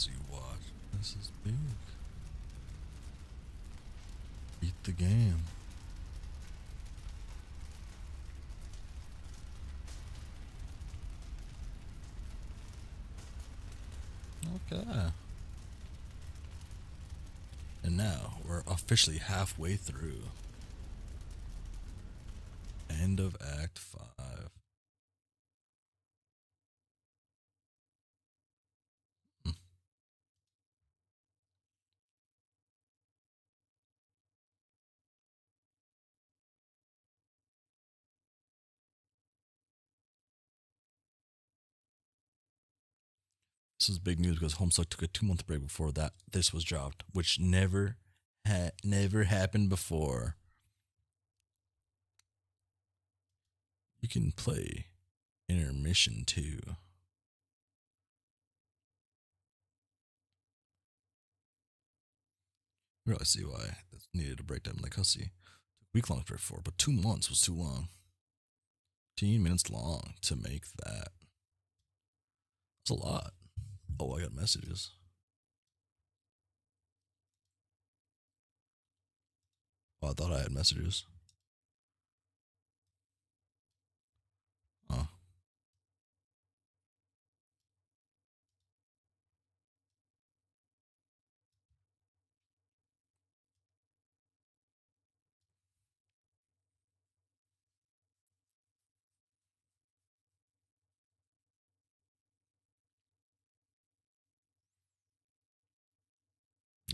as you watch Mrs. Big beat the game. Okay. And now we're officially halfway through. End of Act 5. This is big news because Homestuck took a 2-month break before that this was dropped, which never happened before. You can play intermission too. I really see why this needed a breakdown like Hussie. Week-long break for, but 2 months was too long. 15 minutes long to make that. That's a lot. Oh, I got messages. Oh, I thought I had messages. Oh.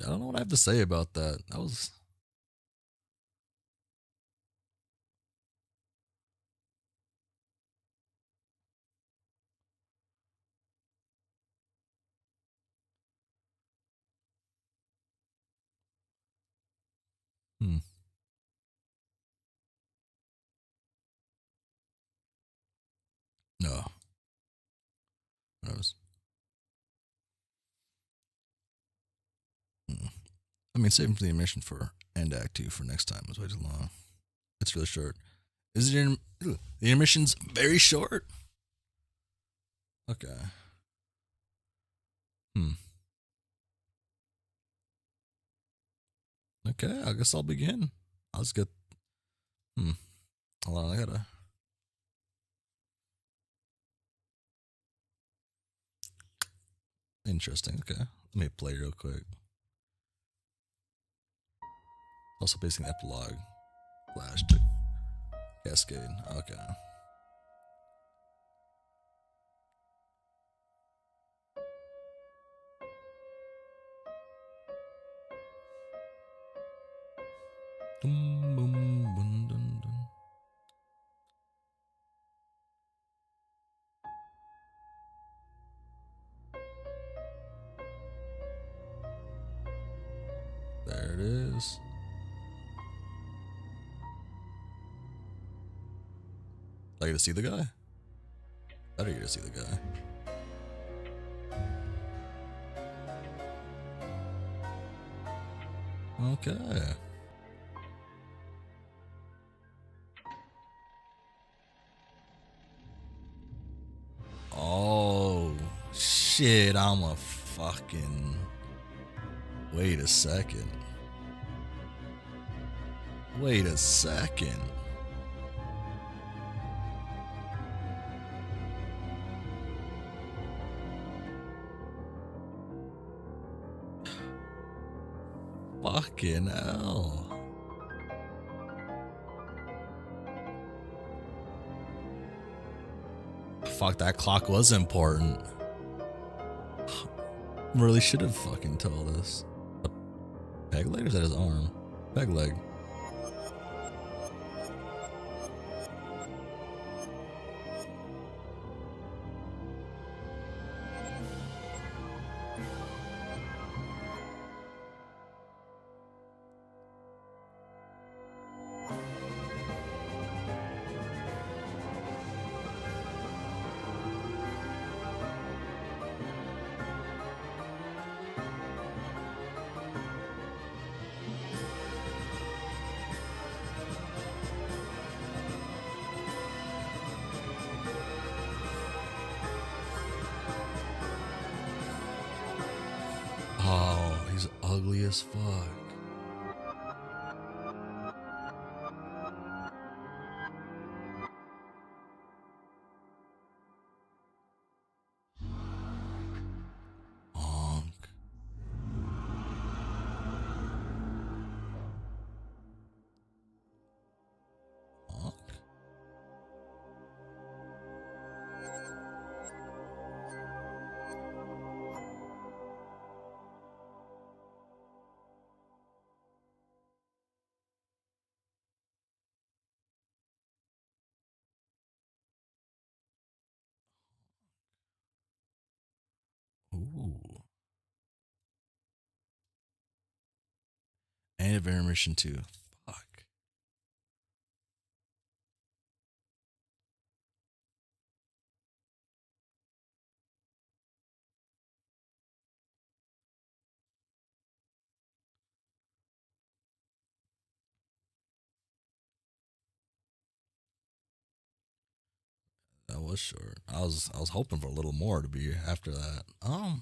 I don't know what I have to say about that. That was... Hmm. No. That was... I mean, saving the intermission for end Act 2 for next time was way too long. It's really short. Is it the intermission's very short? Okay. Okay, I guess I'll begin. I'll just get... Hold on, I gotta... Interesting, okay. Let me play real quick. Also basing epilogue. Flash to Cascade. Okay. Dum, bum, bum, dun, dun. There it is. I get to see the guy? I didn't get to see the guy. Okay. Oh, shit, I'm a fucking... Wait a second. Wait a second. Fucking hell. Fuck, that clock was important. Really should have fucking told us. A peg leg or is that his arm? Peg leg. ugly as fuck. Honk. Honk. Ooh. And a mission too. Fuck. That was short. I was hoping for a little more to be after that. Huh.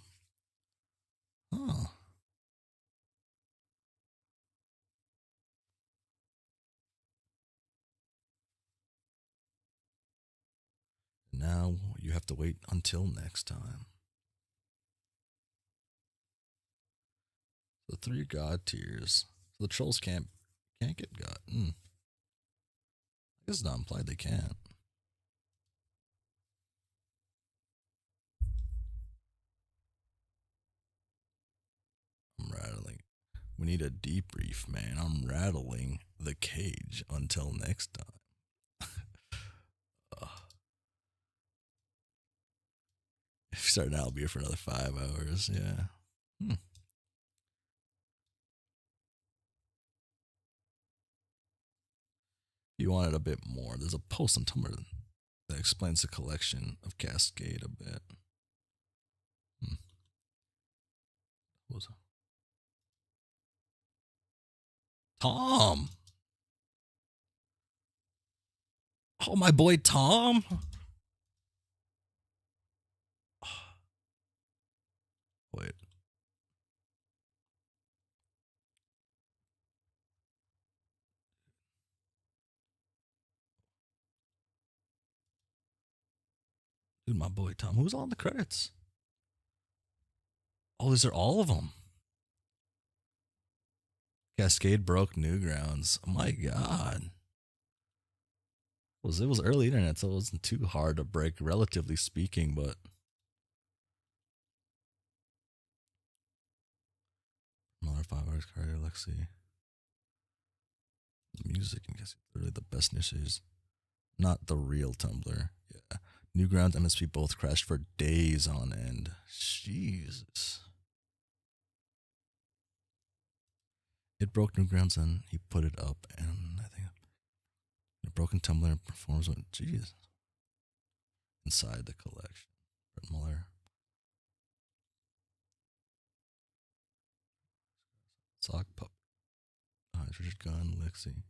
Now you have to wait until next time. The three god tiers. So the trolls can't get god. I guess it's not implied they can't. I'm rattling. We need a debrief, man. I'm rattling the cage until next time. Ugh. If you start now, I'll be here for another 5 hours. Yeah. If you wanted a bit more, there's a post on Tumblr that explains the collection of Cascade a bit. What was it? Tom. Oh, my boy Tom. Wait. Dude, my boy Tom. Who's on the credits? Oh, these are all of them. Cascade broke Newgrounds. Oh my god. It was early internet, so it wasn't too hard to break, relatively speaking, but another 5 hours career, let's see. Music and guess literally the best news series. Not the real Tumblr. Yeah. Newgrounds MSP both crashed for days on end. Jesus. It broke Newgrounds and he put it up, and I think it broken Tumblr performs with jeez. Inside the collection. Brett Muller. Sock Puppet. Richard Gunn, Lixie.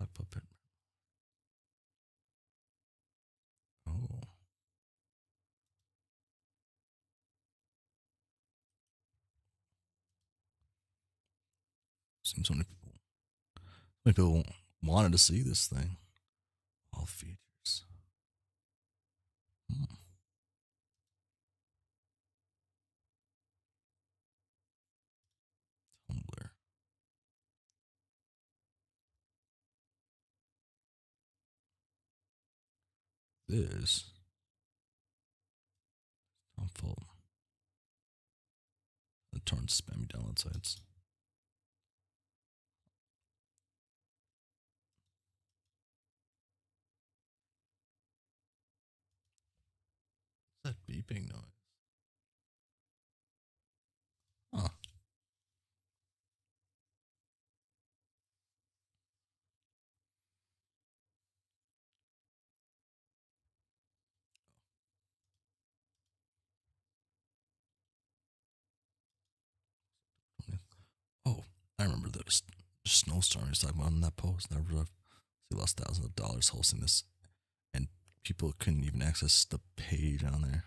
Sock Puppet. Oh. Seems so many people wanted to see this thing. All features. Tumblr. This. I'm full. The torrent spammy download sites. What's that beeping noise? Huh. Oh, I remember the snowstorm he was talking about in that post. That he lost thousands of dollars hosting this, and people couldn't even access the page on there.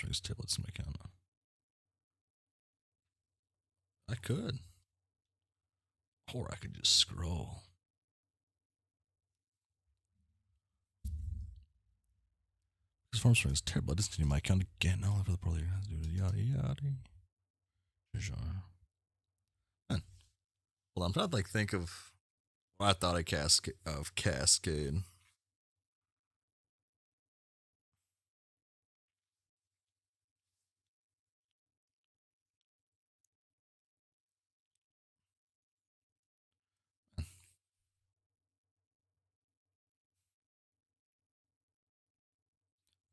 Strings tablets in my account. I could. Or I could just scroll. This form string is terrible. I discontinued my account again. Now for the probably yada yada. Sure. Man. Well, I'm trying to think of what I thought of Cascade.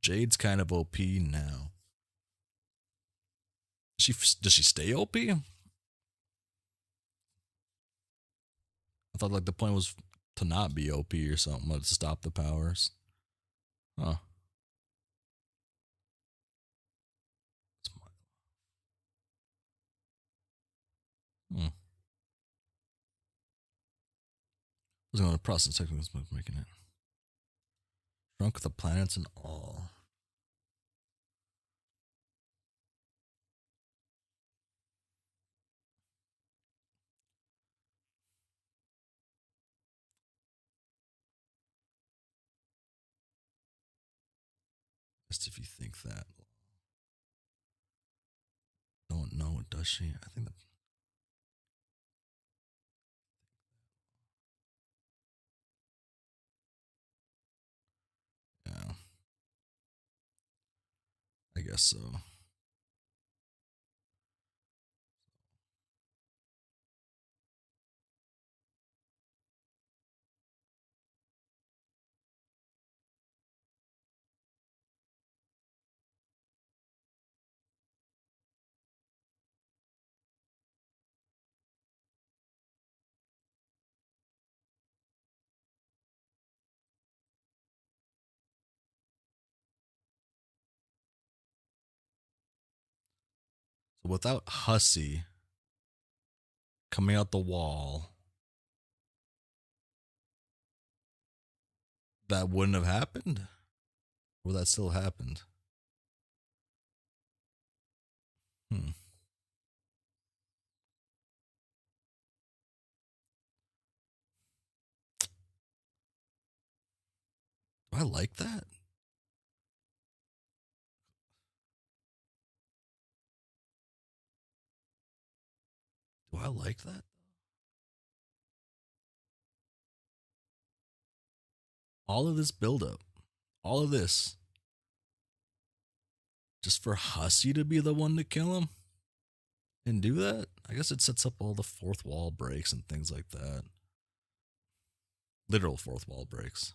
Jade's kind of OP now. Does she stay OP? I thought the point was to not be OP or something, but to stop the powers. Huh. I was going to process technical making it. Shrunk the planets and all. Just if you think that. Don't know, does she? I think that. Yeah. I guess so. So without Hussie coming out the wall, that wouldn't have happened? Or that still happened? Hmm. Do I like that? Do I like that? All of this buildup, all of this, just for Hussie to be the one to kill him and do that? I guess it sets up all the fourth wall breaks and things like that. Literal fourth wall breaks.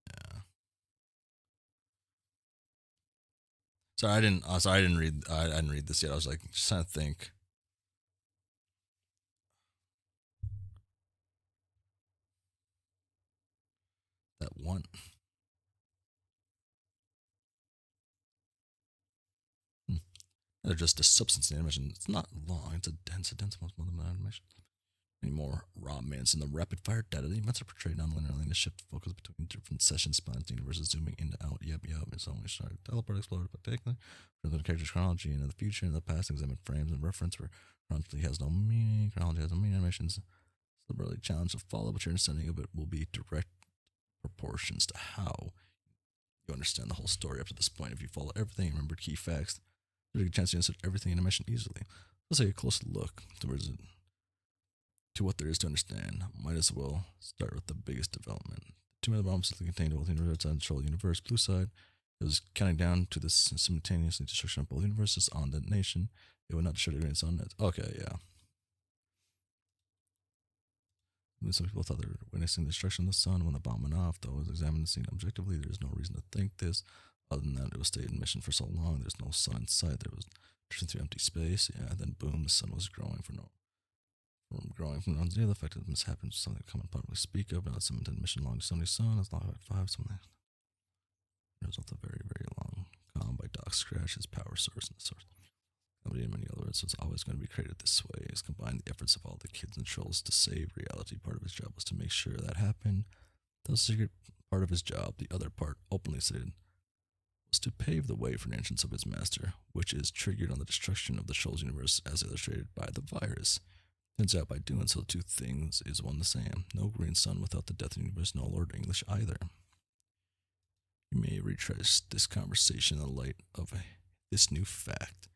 Yeah. Sorry, I didn't. Sorry, I didn't read. I didn't read this yet. I was just trying to think. That one. They're just a substance in animation. It's not long. It's a dense most of the animation. Any more raw minutes in the rapid fire data. The events are portrayed non-linearly in the shift focus between different sessions, spans, universes, zooming in and out. Yep. It's only started teleport, explored, but technically, for the character's chronology into the future and the past, examine frames and reference where chronology has no meaning. Chronology has no meaning. Animations liberally challenge to follow, but your understanding of it will be direct proportions to how you understand the whole story up to this point. If you follow everything and remember key facts, there's a good chance you insert everything in animation easily. Let's take a closer look towards it. To what there is to understand, might as well start with the biggest development. 2 million bombs contained both universes outside the control universe. Blue side, it was counting down to the simultaneous destruction of both universes on the nation. It would not destroy the grades on it. Okay, yeah. Some people thought they were witnessing the destruction of the sun when the bomb went off. Though, as examining the scene objectively, there's no reason to think this. Other than that, it was stayed in mission for so long. There's no sun in sight. There was drifting through empty space. Yeah, then boom, the sun was growing from the effect of the mishap is something I can't publicly speak of. Not some intended mission long to somebody's son. It's long about 5 something. It result of a very, very long calm by Doc Scratch, his power source and the source. In many other words, it's always going to be created this way. Is combine the efforts of all the kids and trolls to save reality. Part of his job was to make sure that happened. That was the secret part of his job. The other part, openly stated, was to pave the way for the entrance of his master, which is triggered on the destruction of the Trolls universe as illustrated by the virus. Turns out by doing so, two things is one the same. No green sun without the death of the universe, no Lord English either. You may retrace this conversation in the light of this new fact.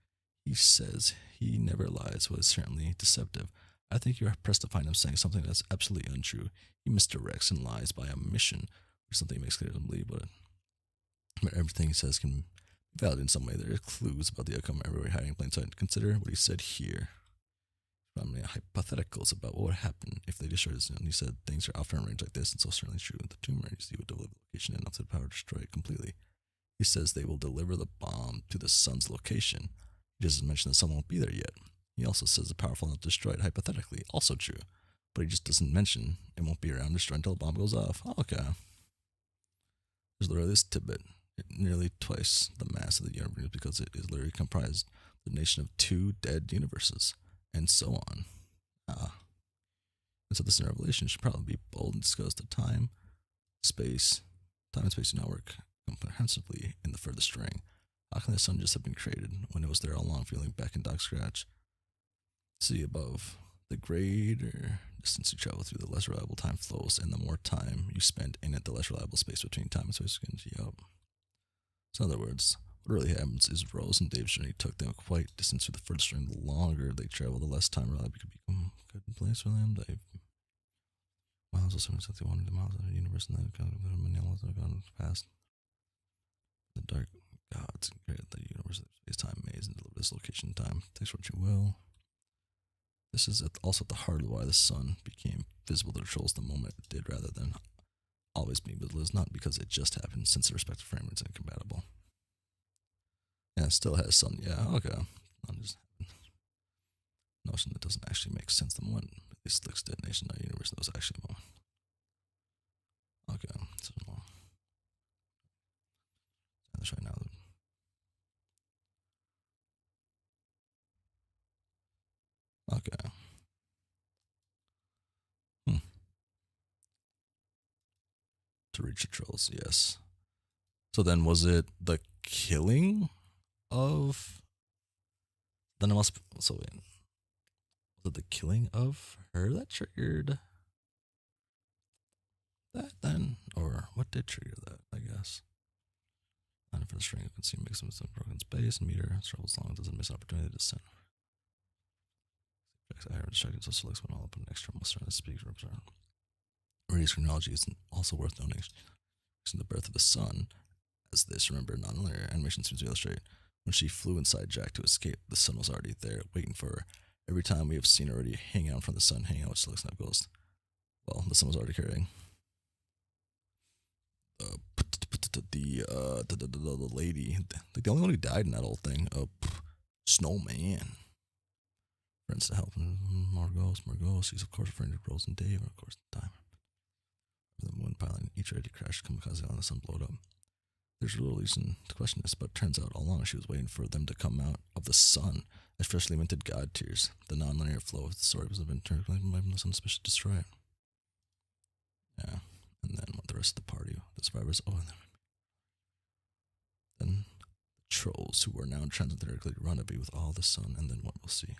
He says he never lies, what is certainly deceptive. I think you are pressed to find him saying something that's absolutely untrue. He misdirects and lies by omission, or something he makes clear to believe, but everything he says can be valid in some way. There are clues about the outcome everywhere hiding in plain sight. Consider what he said here. From hypotheticals about what would happen if they destroyed this. And he said things are often arranged like this, and so certainly true. The tumor he would deliver the location enough to the power to destroy it completely. He says they will deliver the bomb to the sun's location. He doesn't mention the sun won't be there yet. He also says the powerful enough to destroy it hypothetically. Also true. But he just doesn't mention it won't be around destroyed until the bomb goes off. Oh, okay. There's literally this tidbit. Nearly twice the mass of the universe because it is literally comprised of the nation of 2 dead universes, and so on. And so this revelation should probably be bold and discuss the time and space do not work comprehensively in the furthest string. How can the sun just have been created when it was there all along, feeling back in dog scratch? See above. The greater distance you travel through, the less reliable time flows, and the more time you spend in it, the less reliable space between time and space begins. Yup. So in other words, what really happens is Rose and Dave's journey took them quite a distance through the furthest string. The longer they travel, the less time reliable could become a good place for them. They've miles of 761 miles of the universe, and then kind of many miles have gone past. The dark gods created the universe of space-time maze and deliver this location in time. Take what you will. This is also at the heart of why the sun became visible to the trolls the moment it did, rather than always being visible. It's not because it just happened, since the respective frame is incompatible. Yeah, it still has sun. Yeah, okay. I'm just notion that doesn't actually make sense. The moment this looks detonation in our universe, that was actually a moment. Okay, so that's right now. Okay. To reach the trolls, yes. So then, was it the killing of? Then it must. So wait, was it the killing of her that triggered that then, or what did trigger that? I guess. And for the string, you can see makes some broken space and meter travels long, doesn't miss an opportunity to descend. I have distracted, so selects when all up an extra muscle and speaks represent. Radius chronology is also worth noting. In the birth of the sun, as this, remember, non-linear animation seems to illustrate. When she flew inside Jack to escape, the sun was already there, waiting for her. Every time we have seen her already hanging out in front of the sun, hanging out with Slick Snap Ghost. Well, the sun was already carrying. The lady, like the only one who died in that whole thing, Snowman. Friends to help, more ghosts. He's of course referring to Rose and Dave, and of course the time. The moon pilot, each ready to crash, kamikaze on the sun blowed up. There's a little reason to question this, but it turns out all along she was waiting for them to come out of the sun as freshly minted god tears. The non-linear flow of the story was been turned by the suspicious to destroy it. Yeah, and then the rest of the party, the survivors, and then the trolls who were now transcendentically rendezvous with all the sun, and then what we'll see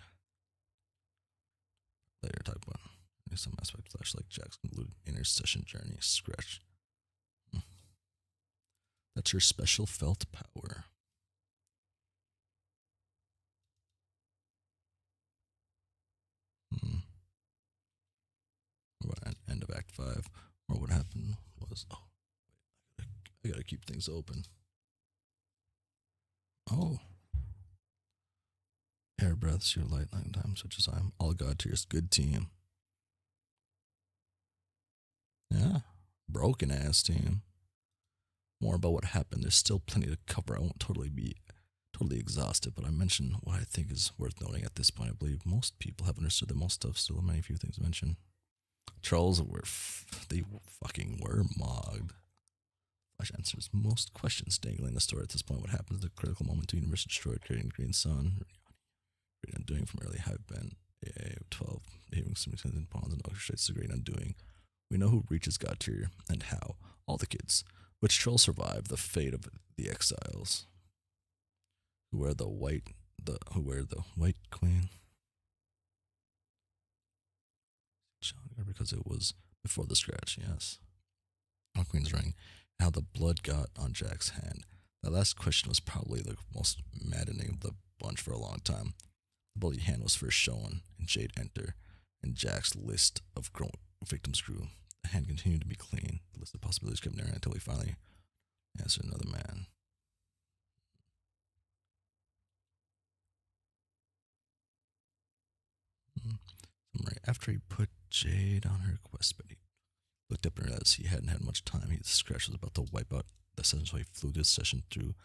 later. Type 1. Some aspect of Flash like Jack's concluded intercession journey. Scratch. That's your special felt power. What end of Act 5? Or what happened was, I gotta keep things open. Oh. Air breaths, your light 9 times, such as I'm. All God tears, good team. Yeah, broken ass team. More about what happened. There's still plenty to cover. I won't be totally exhaustive, but I mentioned what I think is worth noting at this point. I believe most people have understood that most stuff still many few things mentioned. Trolls they fucking were mogged. Flash answers most questions dangling the story at this point. What happens at the critical moment to universe destroyed, creating the green sun? great undoing from early have been AA 12, behaving in pawns and orchestrates the great undoing. We know who reaches God tier and how. All the kids. Which trolls survive the fate of the exiles? Who wear the white queen? Because it was before the scratch, yes. On Queen's ring. How the blood got on Jack's hand. That last question was probably the most maddening of the bunch for a long time. The bloody hand was first shown in Jade Enter, and Jack's list of victims grew. The hand continued to be clean. The list of possibilities kept narrowing until he finally answered another man. Summary. After he put Jade on her quest, but he looked up and realized he hadn't had much time. The scratch was about to wipe out the session, so he flew this session through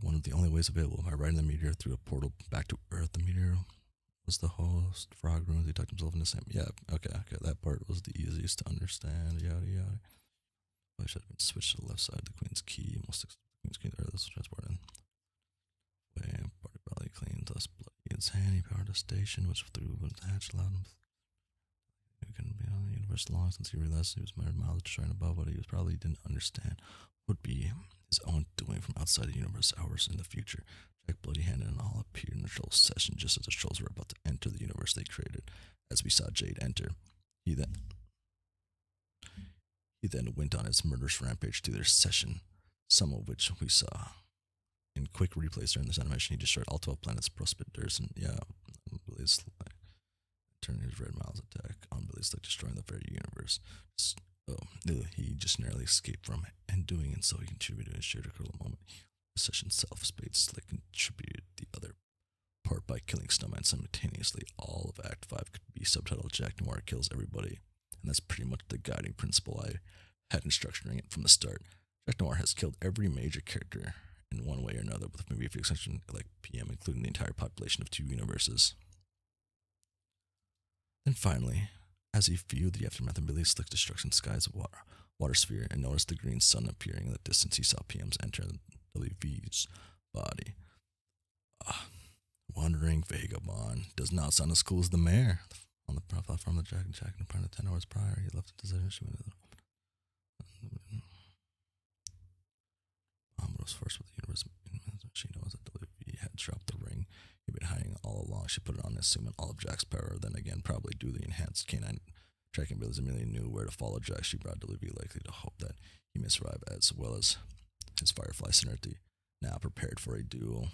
one of the only ways available by riding the meteor through a portal back to Earth. The meteor was the host. Frog ruins. He tucked himself in the same. Yeah, okay. That part was the easiest to understand. Yada yada. I should have been switched to the left side. The Queen's key. Most the Queen's key. This was transported. Way party belly clean, thus bloody. His hand. He powered a station which through and hatched allowed him. He couldn't be on the universe long since he realized he was married miles to shine above, but he probably didn't understand would be his own doing from outside the universe hours in the future. Jack Bloody Hand and all appeared in the troll session just as the trolls were about to enter the universe they created. As we saw Jade enter, he then went on his murderous rampage through their session, some of which we saw in quick replays during this animation. He destroyed all 12 planets, prospectors, and Billy's turning his red miles attack on Billy's like destroying the very universe. He just narrowly escaped from and doing, and so he contributed to a shared critical moment. The session self, Spade Slick contributed the other part by killing Snowman simultaneously. All of Act 5 could be subtitled Jack Noir Kills Everybody, and that's pretty much the guiding principle I had in structuring it from the start. Jack Noir has killed every major character in one way or another, with maybe a few exceptions like PM, including the entire population of 2 universes. Then finally, as he viewed the aftermath of Billy's slick destruction skies of water sphere and noticed the green sun appearing in the distance, he saw PM's enter WV's body. Wandering vagabond does not sound as cool as the mayor. On the platform, the Jack in front of 10 hours prior, he left the decision. She went to the was forced with the universe. She knows that WV had dropped the ring he'd been hiding all along. She put it on, assuming all of Jack's power. Then again, probably due to the enhanced canine tracking abilities, immediately knew where to follow Jack. She brought WV likely to hope that he may survive, as well as his Firefly Synergy. Now prepared for a duel.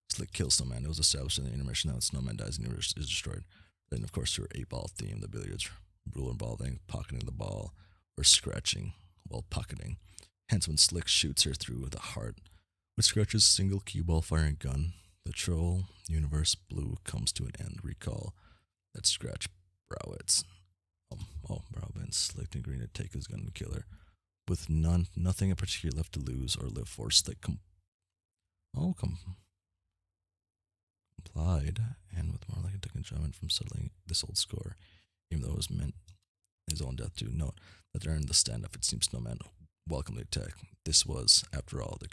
Slick kills Snowman. It was established in the intermission that when Snowman dies, the universe is destroyed. Then, of course, through 8-ball theme, the billiards rule involving pocketing the ball or scratching while pocketing. Hence, when Slick shoots her through the heart with Scratch's single cue ball firing gun, the troll universe blue comes to an end. Recall that Scratch Browitz, Browbent Slick and Green to take his gun and kill her, with nothing in particular left to lose or live for. Slick complied, and with more like a took enjoyment from settling this old score, even though it was meant his own death to. Note that during the stand-up, it seems Snowman welcomed the attack. This was, after all, the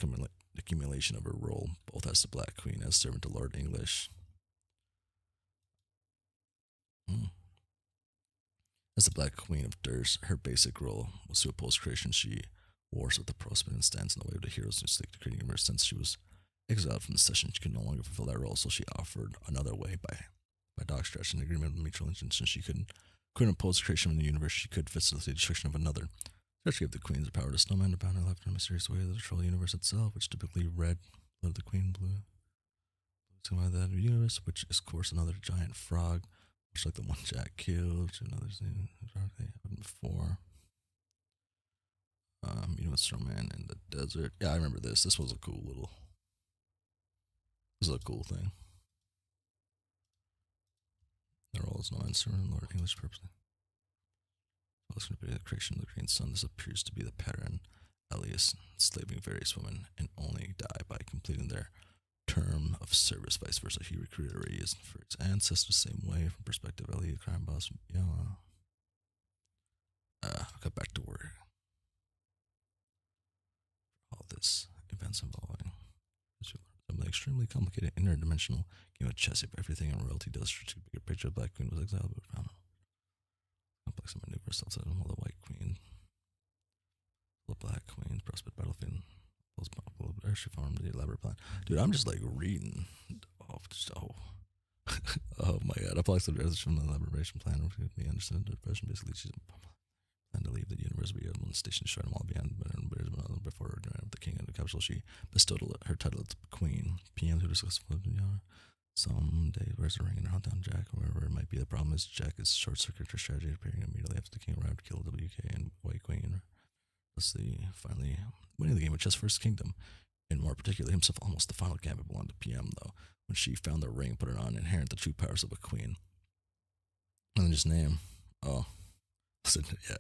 accumulation of her role, both as the Black Queen as servant to Lord English. As the Black Queen of Durst, her basic role was to oppose creation. She wars with the prospect and stands in the way of the heroes who stick to creating universe. Since she was exiled from the session, she could no longer fulfill that role, so she offered another way by dog stretch an agreement with mutual intention. Since she couldn't oppose creation of the universe, she could facilitate destruction of another. Stretch gave the Queen the power to Snowman to bound her life in a mysterious way of the troll universe itself, which typically red, blood of the Queen, blue. To that universe, which is, of course, another giant frog, much like the one Jack killed. Another thing they happened before. Meeting with Snowman in the desert. Yeah, I remember this. This was a cool little. This is a cool thing. The role is no answer in Lord English purposely. Well, going to be the creation of the green sun. This appears to be the pattern. Elias enslaving various women and only die by completing their term of service. Vice versa, he recruited Radius for its ancestors same way. From perspective, Elliot, crime boss. Yeah. I'll get back to work. All this events involving extremely complicated interdimensional game of chess. If everything in royalty does to bigger picture, the Black Queen was exiled, but found complex and maneuver stuff. So the White Queen, the Black Queen, prospect battlefield. She formed the elaborate plan. Dude, I'm just like reading. Oh my god. Applies to the from the elaboration plan. We understood the version basically she's planned to leave the universe but on the station short and while behind before her the king of the capital she bestowed her title as queen. PM to discuss someday where's the ring and hunt down Jack, wherever it might be. The problem is Jack is short circuit her strategy appearing immediately after the king arrived, killed WK and White Queen. Thus finally winning the game of chess for his kingdom. And more particularly himself, almost the final gambit belonged to PM though. When she found the ring, put it on, inherent the true powers of a queen. And then just name. Oh. Listen, yeah.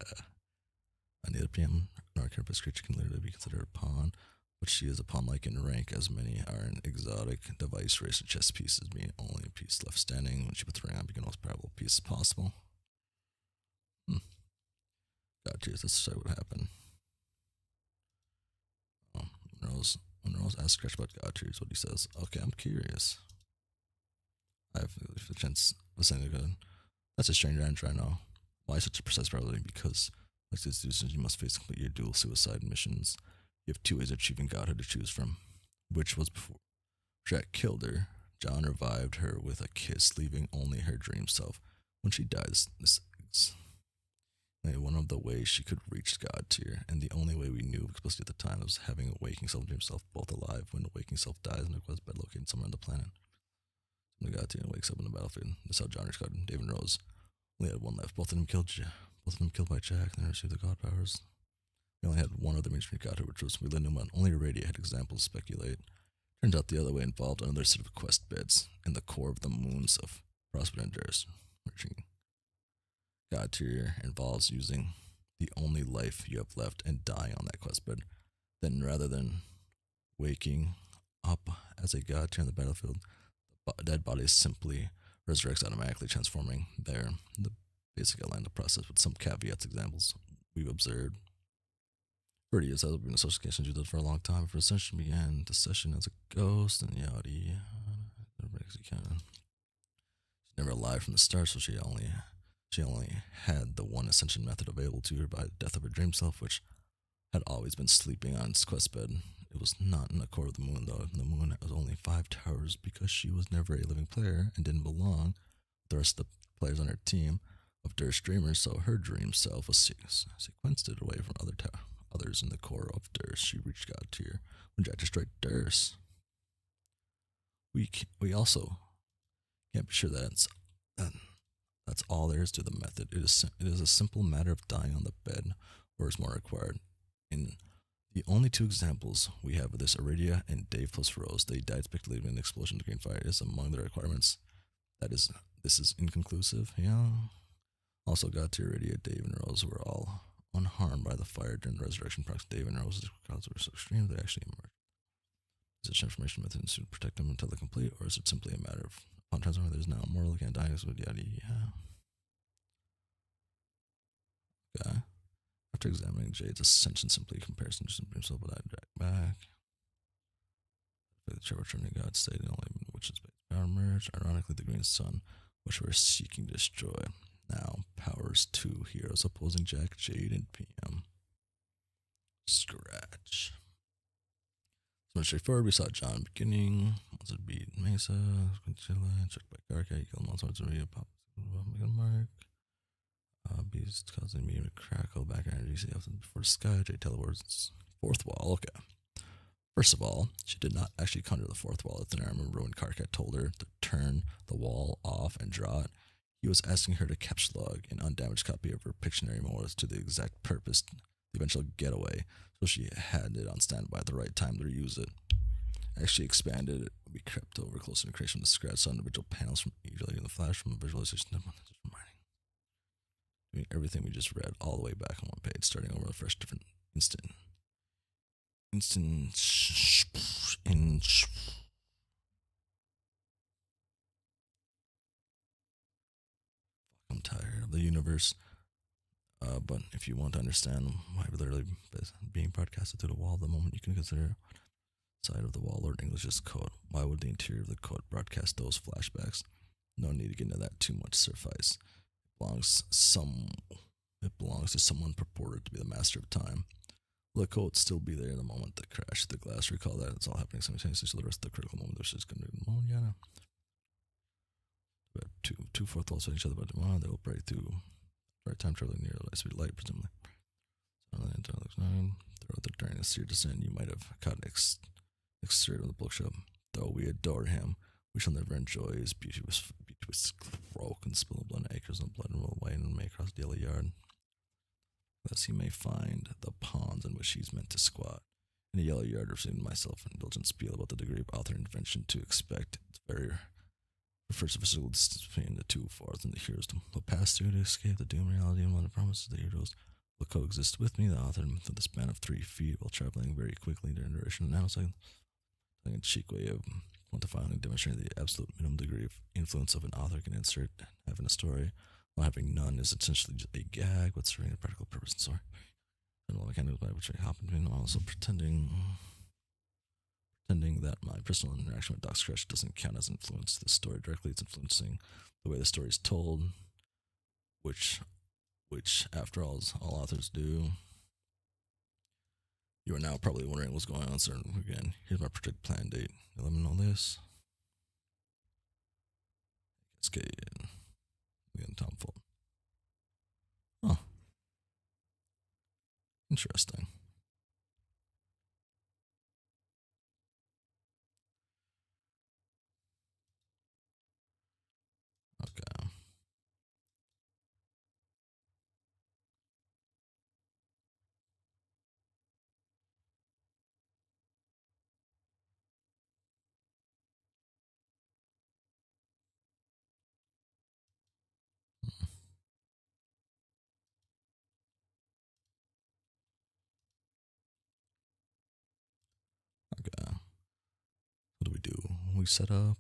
Neither PM nor a carapace creature can literally be considered a pawn, but she is a pawn-like in rank, as many are an exotic device race of chess pieces, being only a piece left standing. When she puts the ring on, become the most probable piece possible. God, geez, let's show what happened. When Rose asks Scratch about God, here's what he says. Okay, I'm curious. I have the chance of saying good. That's a stranger answer, I know. Why such a precise probability? Because, like these decisions, you must face complete your dual suicide missions. You have two ways of achieving godhood to choose from. Which was before Jack killed her, John revived her with a kiss, leaving only her dream self. When she dies, this is one of the ways she could reach God tier, and the only way we knew explicitly at the time was having a waking self and dream self both alive. When the waking self dies in a quest bed located somewhere on the planet, the God tier and wakes up on the battlefield. That's how John reached God. Dave and Rose only had one left. Both of them killed by Jack, and they received the God powers. We only had one other mainstream godhood, which was Millennium. Only Aradia had examples to speculate. Turns out the other way involved another set of quest beds in the core of the moons of Prosper and Durst. God tier involves using the only life you have left and dying on that quest bed. Then rather than waking up as a god tier on the battlefield, the dead body simply resurrects automatically, transforming there. The basic outline of the process with some caveats examples we've observed. For years, I've been in associations you did for a long time. For Ascension began the session as a ghost and yada. She's never alive from the start, so she only had the one ascension method available to her by the death of her dream self, which had always been sleeping on its quest bed. It was not in the core of the moon, though. The moon was only 5 towers because she was never a living player and didn't belong with the rest of the players on her team of Durst dreamers, so her dream self was sequenced away from others in the core of Durst. She reached God tier when Jack destroyed Durst. We also can't be sure that's all there is to the method. It is a simple matter of dying on the bed, or is more required. In the only 2 examples we have of this, Aradia and Dave plus Rose, they died speculatively in an explosion of green fire is among the requirements. This is inconclusive, yeah. Also got to Aradia, Dave, and Rose were all unharmed by the fire during the resurrection process. Dave and Rose's causes were so extreme they actually emerged. Is it information methods to protect them until they're complete, or is it simply a matter of upon transforming there's now mortal can't die with yada yeah. Okay. After examining Jade's ascension, simply comparison to himself, but I drag back. The Trevor turning God stated only which is power merge. Ironically, the green sun, which we're seeking to destroy. Now powers 2 heroes opposing Jack, Jade, and PM. Scratch. So straightforward, we saw John beginning. Once it beat Mesa, checked by Garca, he killed monsters to read a pop mark. Beast causing me to crackle back energy. See before the sky, Jade teleports. 4th wall, okay. First of all, she did not actually conjure the 4th wall. If the armor ruined Karkat told her to turn the wall off and draw it. He was asking her to caps log an undamaged copy of her Pictionary memoirs to the exact purpose, the eventual getaway, so she had it on standby at the right time to reuse it. As she expanded it, we crept over closer to creation of the scratch, saw individual panels from eagerly in the flash from a visualization of doing everything we just read all the way back on one page, starting over a fresh different instant. I'm tired of the universe. But if you want to understand why we're literally being broadcasted to the wall, the moment you can consider Side of the wall, Lord English's coat. Why would the interior of the coat broadcast those flashbacks? No need to get into that too much. Suffice. It belongs to someone purported to be the master of time. Will the coat still be there the moment that crashed the glass? Recall that it's all happening simultaneously, so the rest of the critical moment there's just going to yeah. But two fourth walls on each other, but they will break through. Right time traveling near the light speed of light, presumably. During a seer descent, you might have caught an exterior of the bookshop. Though we adore him, we shall never enjoy his beauteous croak and spill blood acres of blood and roll away and may across the yellow yard. Thus he may find the ponds in which he's meant to squat. In the yellow yard, receiving myself an indulgent spiel about the degree of author intervention to expect. It's very refers to physical distance between the two fourths and the heroes will pass through to escape the doom reality, and one of the promises the heroes will coexist with me, the author, for the span of 3 feet while traveling very quickly during duration of nanoseconds. A cheek way of quantifying and demonstrating the absolute minimum degree of influence of an author can insert having a story, while having none is essentially just a gag, but serving a practical purpose and story. And all mechanics by which I happen to be also pretending that my personal interaction with Doc Scratch doesn't count as influence to the story directly. It's influencing the way the story is told, which after all, as all authors do. You are now probably wondering what's going on, sir. Again, here's my projected plan date. You let me know this. Cascade. Again, Tom Fold. Oh. Interesting. Okay. Okay. What do we do? We set up.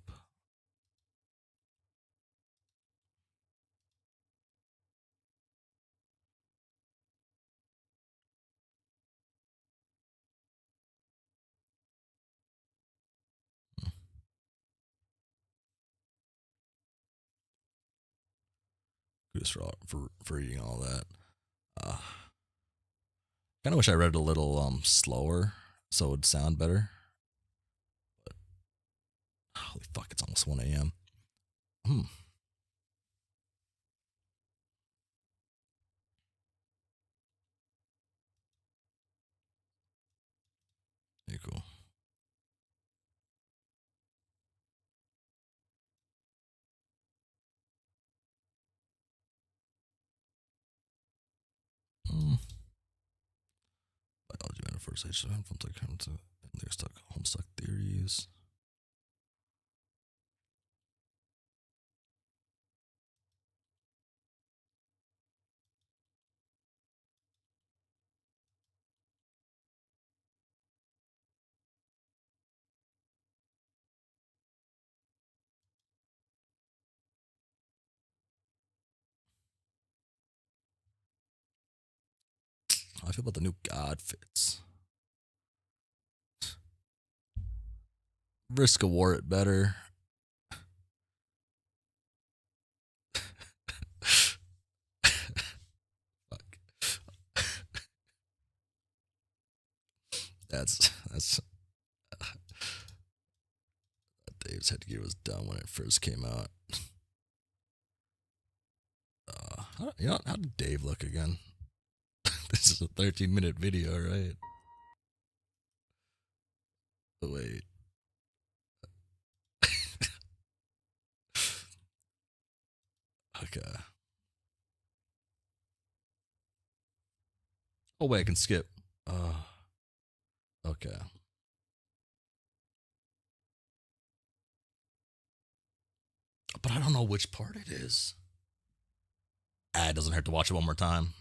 Just for reading all that. Kind of wish I read it a little slower so it would sound better. But holy fuck, it's almost 1 a.m. Very cool. Biology and first age from like Homestuck theories. How I feel about the new God fits. Risk of war it better. Fuck. That's Dave's headgear was dumb when it first came out. How did Dave look again? This is a 13-minute video, right? Oh, wait. Okay. Oh, wait, I can skip. Okay. But I don't know which part it is. It doesn't hurt to watch it one more time.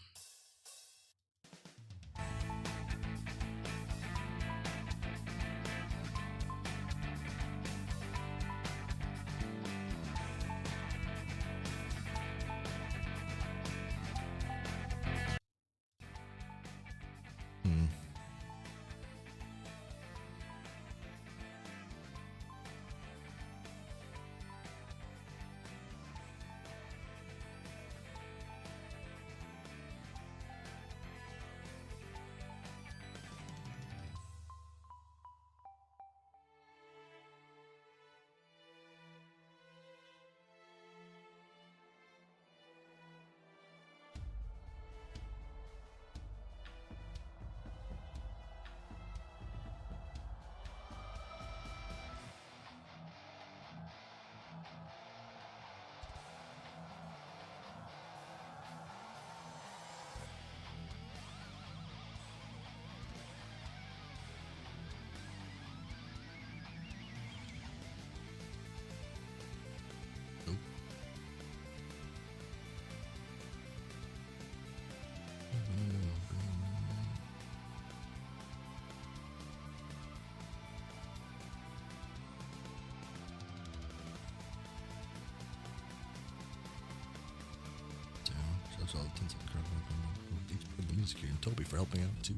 Security, and Toby for helping out too.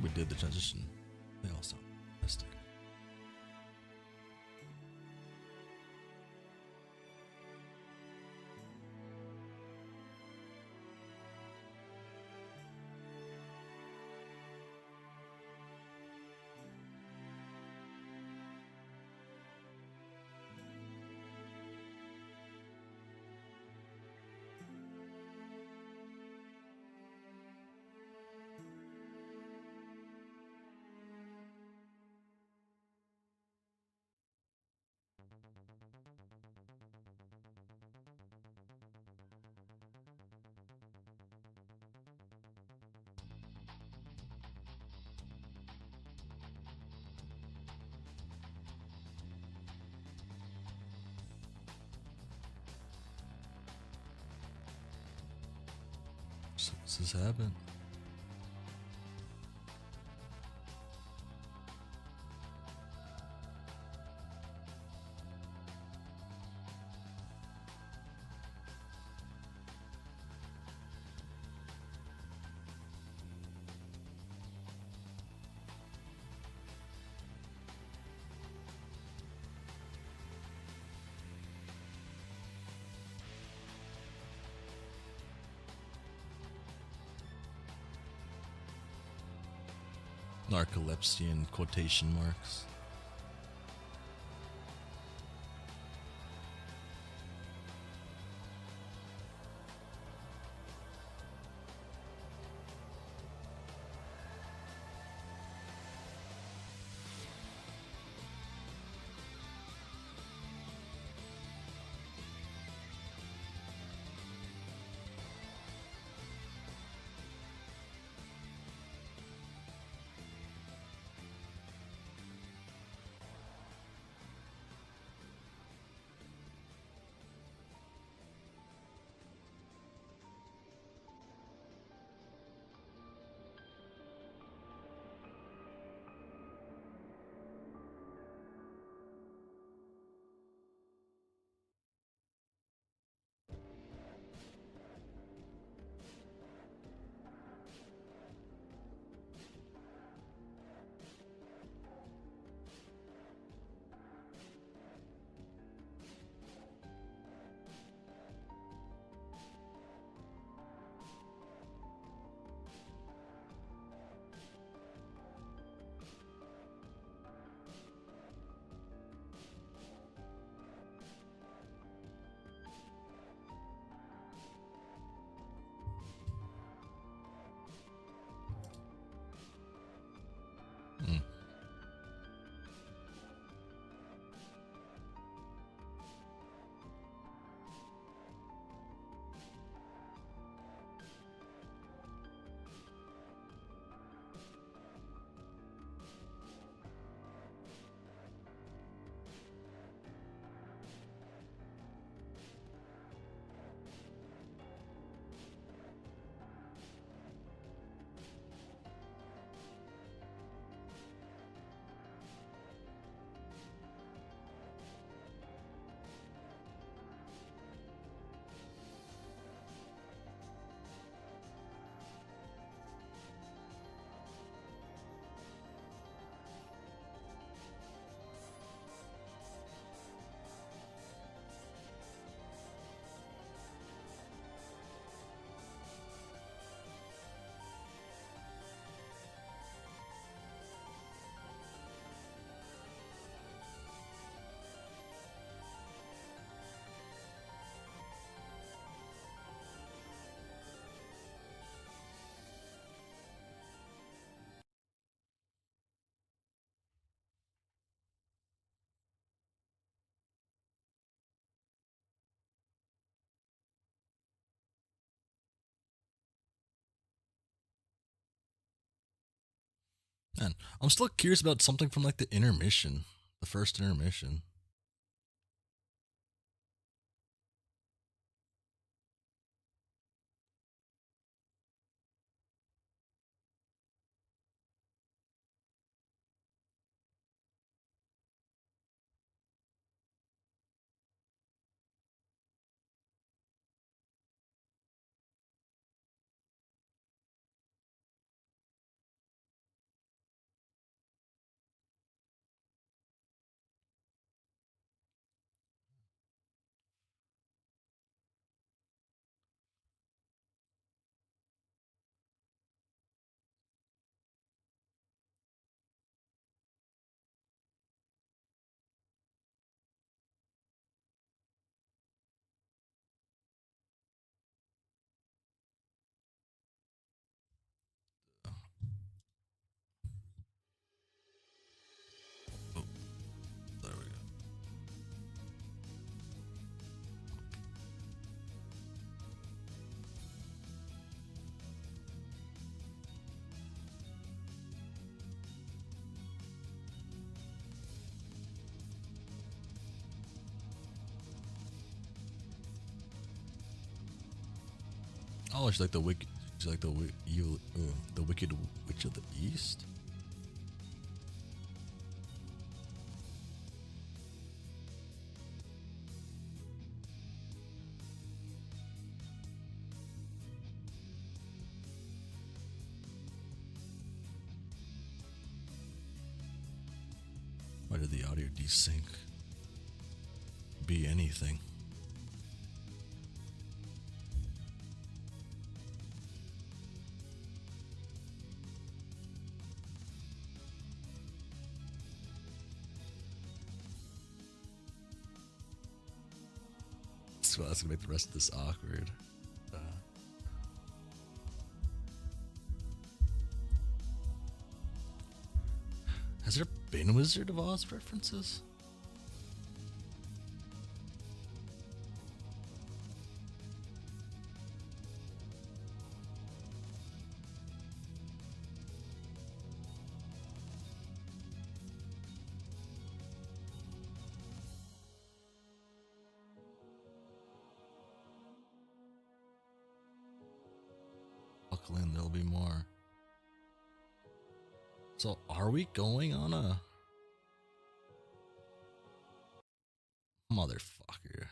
We did the transition. They all sound fantastic. So what's this happen? Narcolepsy in quotation marks. And I'm still curious about something from like the intermission, the first intermission. Oh, there we go. Oh, she's like the wicked. She's like the the Wicked Witch of the East. Why did the audio desync? Be anything. That's gonna make the rest of this awkward. Has there been Wizard of Oz references? Buckle in, there'll be more. So, are we going on a motherfucker?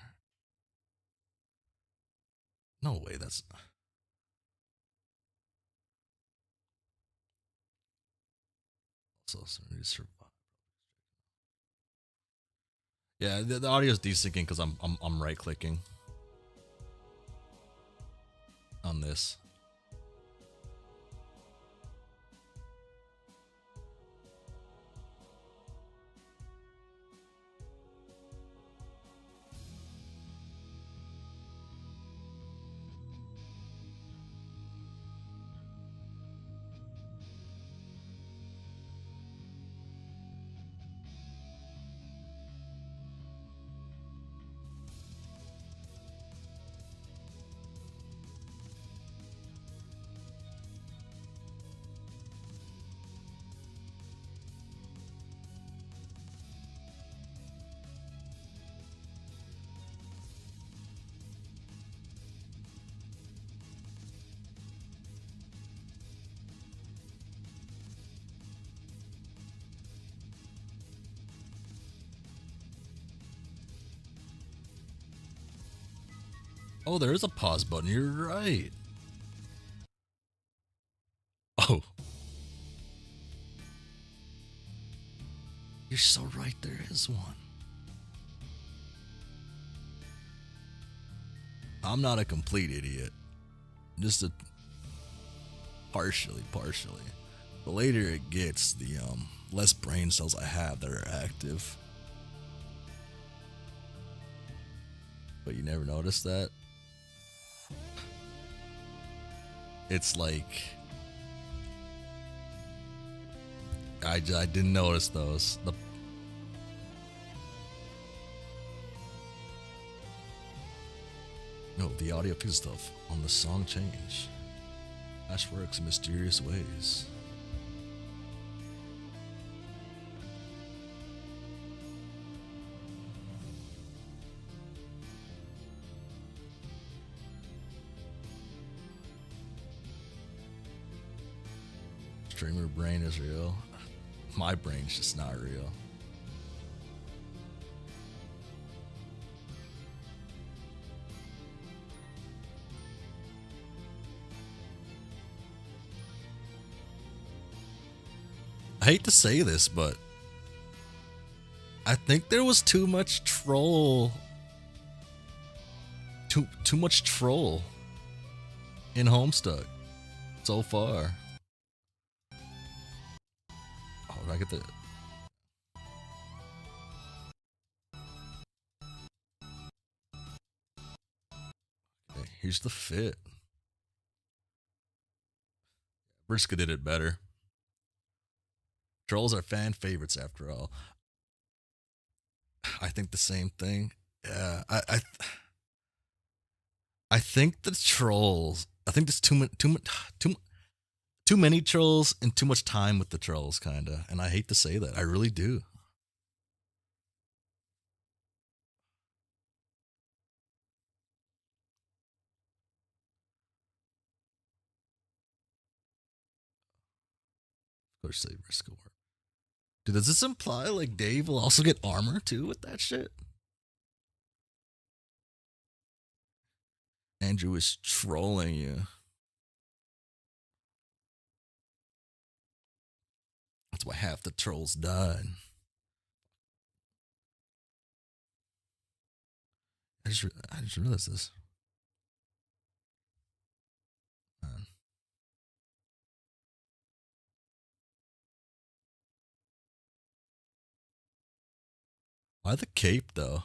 No way, that's also Serenity Survive. Yeah, the audio is desyncing because I'm right clicking on this. Oh, there is a pause button. You're right. Oh. You're so right. There is one. I'm not a complete idiot. Just a partially. The later it gets, the less brain cells I have that are active. But you never noticed that? It's like I didn't notice those. The audio picks stuff on the song change. Ash works in mysterious ways. Dreamer brain is real. My brain's just not real. I hate to say this, but I think there was too much troll. Too much troll in Homestuck so far. Oh, did I get the? Okay, here's the fit. Briska did it better. Trolls are fan favorites after all. I think the same thing. Yeah, I think the trolls. I think there's too many trolls and too much time with the trolls, kinda. And I hate to say that. I really do. Of course, they risk a war. Dude, does this imply like Dave will also get armor too with that shit? Andrew is trolling you. That's why half the trolls died. I just realized this. Man. Why the cape though?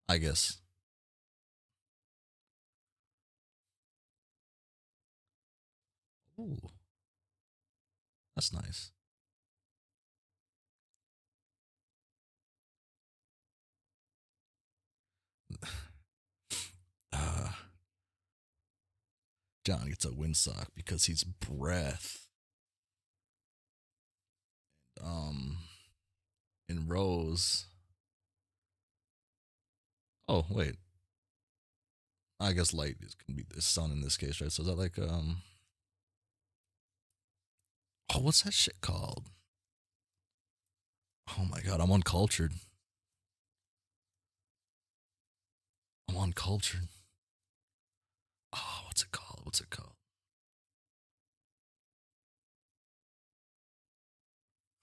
I guess. Ooh, that's nice. Uh, John gets a windsock because he's breath. Um, in Rose. Oh wait, I guess light is can be the sun in this case, right? So is that like oh, what's that shit called? Oh my god, I'm uncultured. I'm uncultured. Oh, what's it called? What's it called?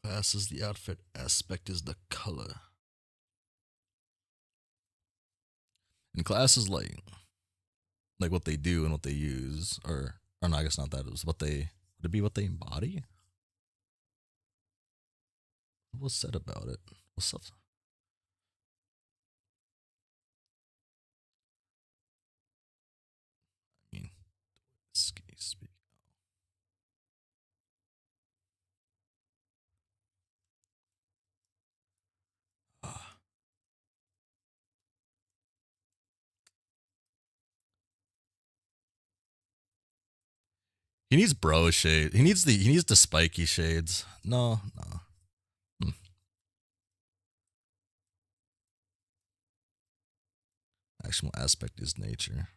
Class is the outfit, aspect is the color. And class is like what they do and what they use, or no, I guess not that. It was what they would it be what they embody? What was said about it? What's up? I mean, speak. Ah. He needs bro shade. He needs the spiky shades. No, no. Hmm. Actual aspect is nature.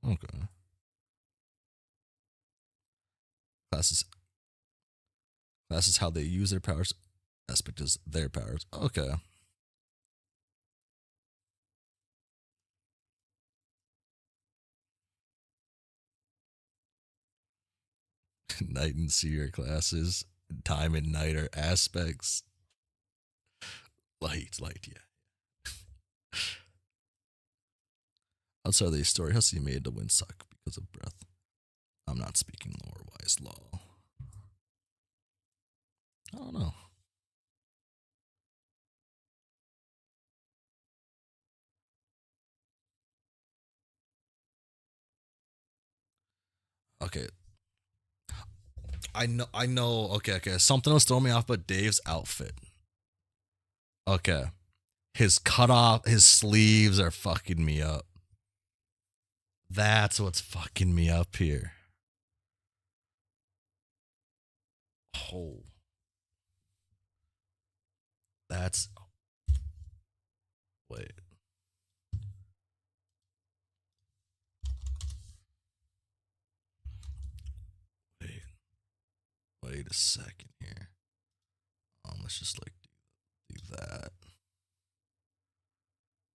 Okay. Classes is how they use their powers. Aspect is their powers. Okay. Night and seer classes. Time and night are aspects. Light, yeah. Outside of the story, Hussie made the wind suck because of breath. I'm not speaking lore wise law. I don't know. Okay. I know. Okay. Something was throwing me off, but Dave's outfit. Okay. His cutoff, his sleeves are fucking me up. That's what's fucking me up here. Oh. That's. Wait. Wait. wait a second here. Let's just like do that.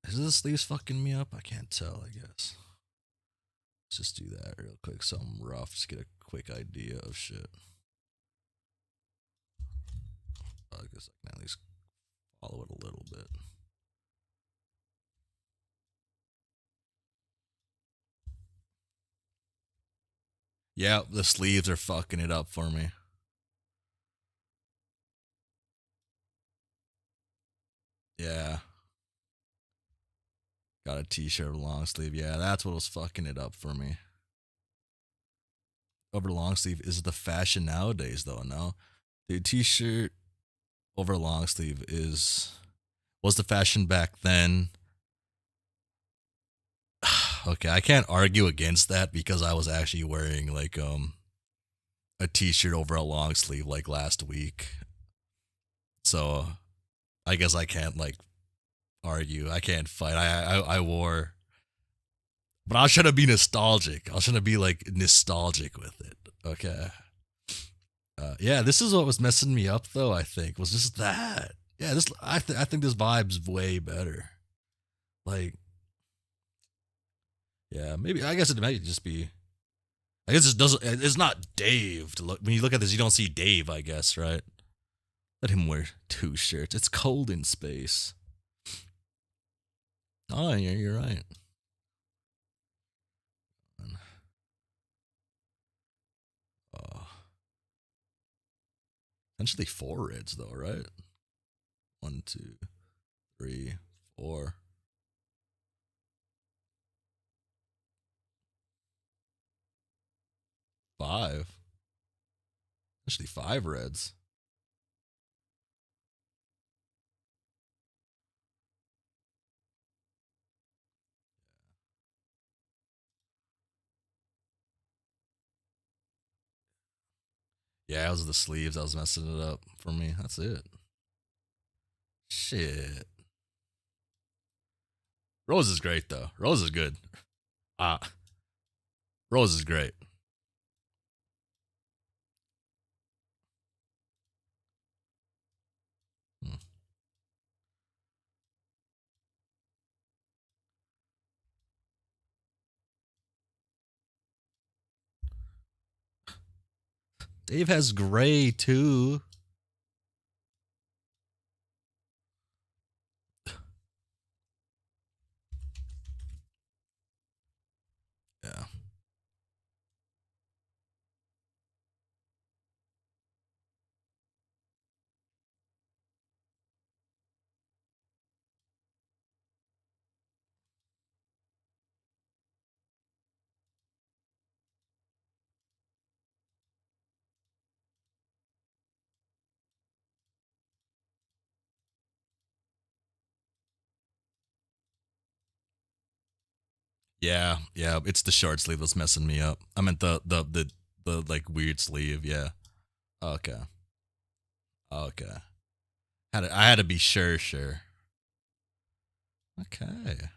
Is the sleeves fucking me up? I can't tell, I guess. Let's just do that real quick. Something rough. Just get a quick idea of shit. I guess I can at least follow it a little bit. Yeah, the sleeves are fucking it up for me. Yeah. Got a t-shirt with a long sleeve. Yeah, that's what was fucking it up for me. Over long sleeve is the fashion nowadays, though. No, the t-shirt over long sleeve was the fashion back then. Okay, I can't argue against that because I was actually wearing like a t-shirt over a long sleeve like last week. So I guess I can't like argue. I can't fight. I wore, but I was trying to be nostalgic. I was trying to be like nostalgic with it. Okay. Yeah, this is what was messing me up though. I think was just that. Yeah, this I think this vibe's way better. Like, yeah, maybe I guess it might just be. I guess it doesn't. It's not Dave. To look when you look at this, you don't see Dave. I guess right. Let him wear 2 shirts. It's cold in space. Oh, yeah, you're right. Essentially 4 reds though, right? 1, 2, 3, 4. 5. Actually 5 reds. Yeah, it was the sleeves that was messing it up for me. That's it. Shit. Rose is great though. Rose is good. Rose is great. Hmm. Dave has gray too. Yeah. Yeah, yeah. It's the short sleeve that's messing me up. I meant the like weird sleeve. Yeah. Okay. Okay. I had to be sure. Okay.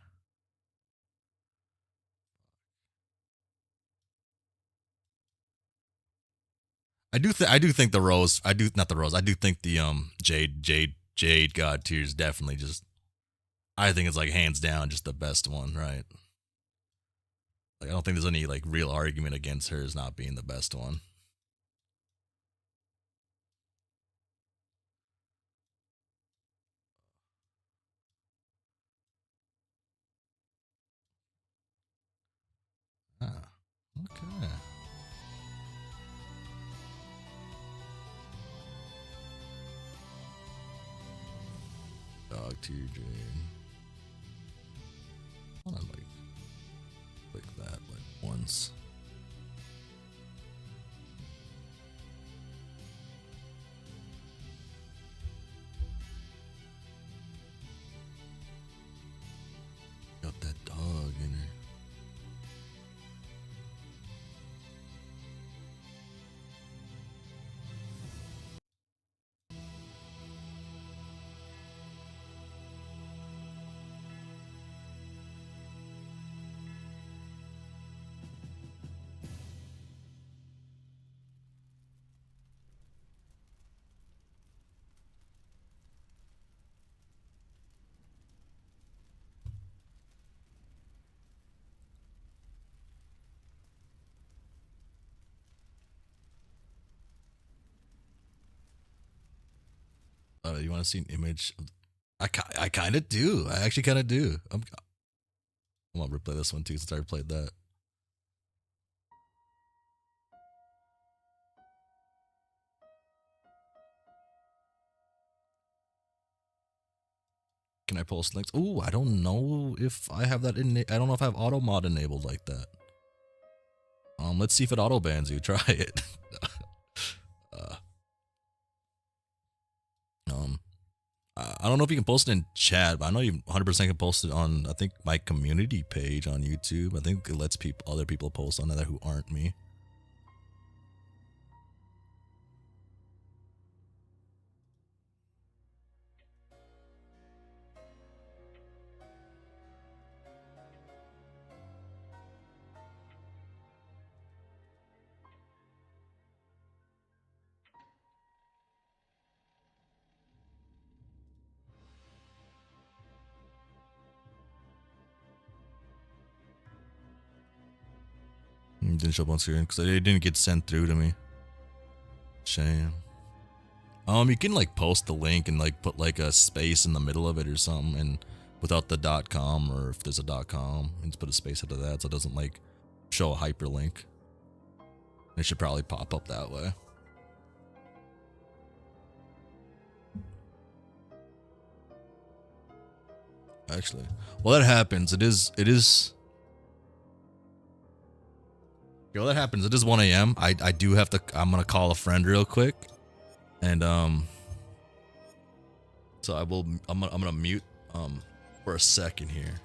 I do think the rose. I do not the rose. I do think the Jade God tier is definitely just. I think it's like hands down just the best one, right? Like I don't think there's any like real argument against hers not being the best one. Ah, okay. Dog tier Jade. I want to like click that like once. Got that dog in her. You want to see an image? I kind of do. I actually kind of do. I'm gonna replay this one too since I replayed that. Can I post links? Ooh, I don't know if I have that in. I don't know if I have auto mod enabled like that. Let's see if it auto bans you. Try it. uh, I don't know if you can post it in chat, but I know you 100% can post it on, I think, my community page on YouTube. I think it lets other people post on that who aren't me. Didn't show up on screen because it didn't get sent through to me. Shame. You can like post the link and like put like a space in the middle of it or something, and without the .com, or if there's a .com, and just put a space into that so it doesn't like show a hyperlink. It should probably pop up that way. Actually, well, that happens. It is. Yo, that happens. It is 1 a.m. I do have to. I'm gonna call a friend real quick, and so I will. I'm gonna mute for a second here.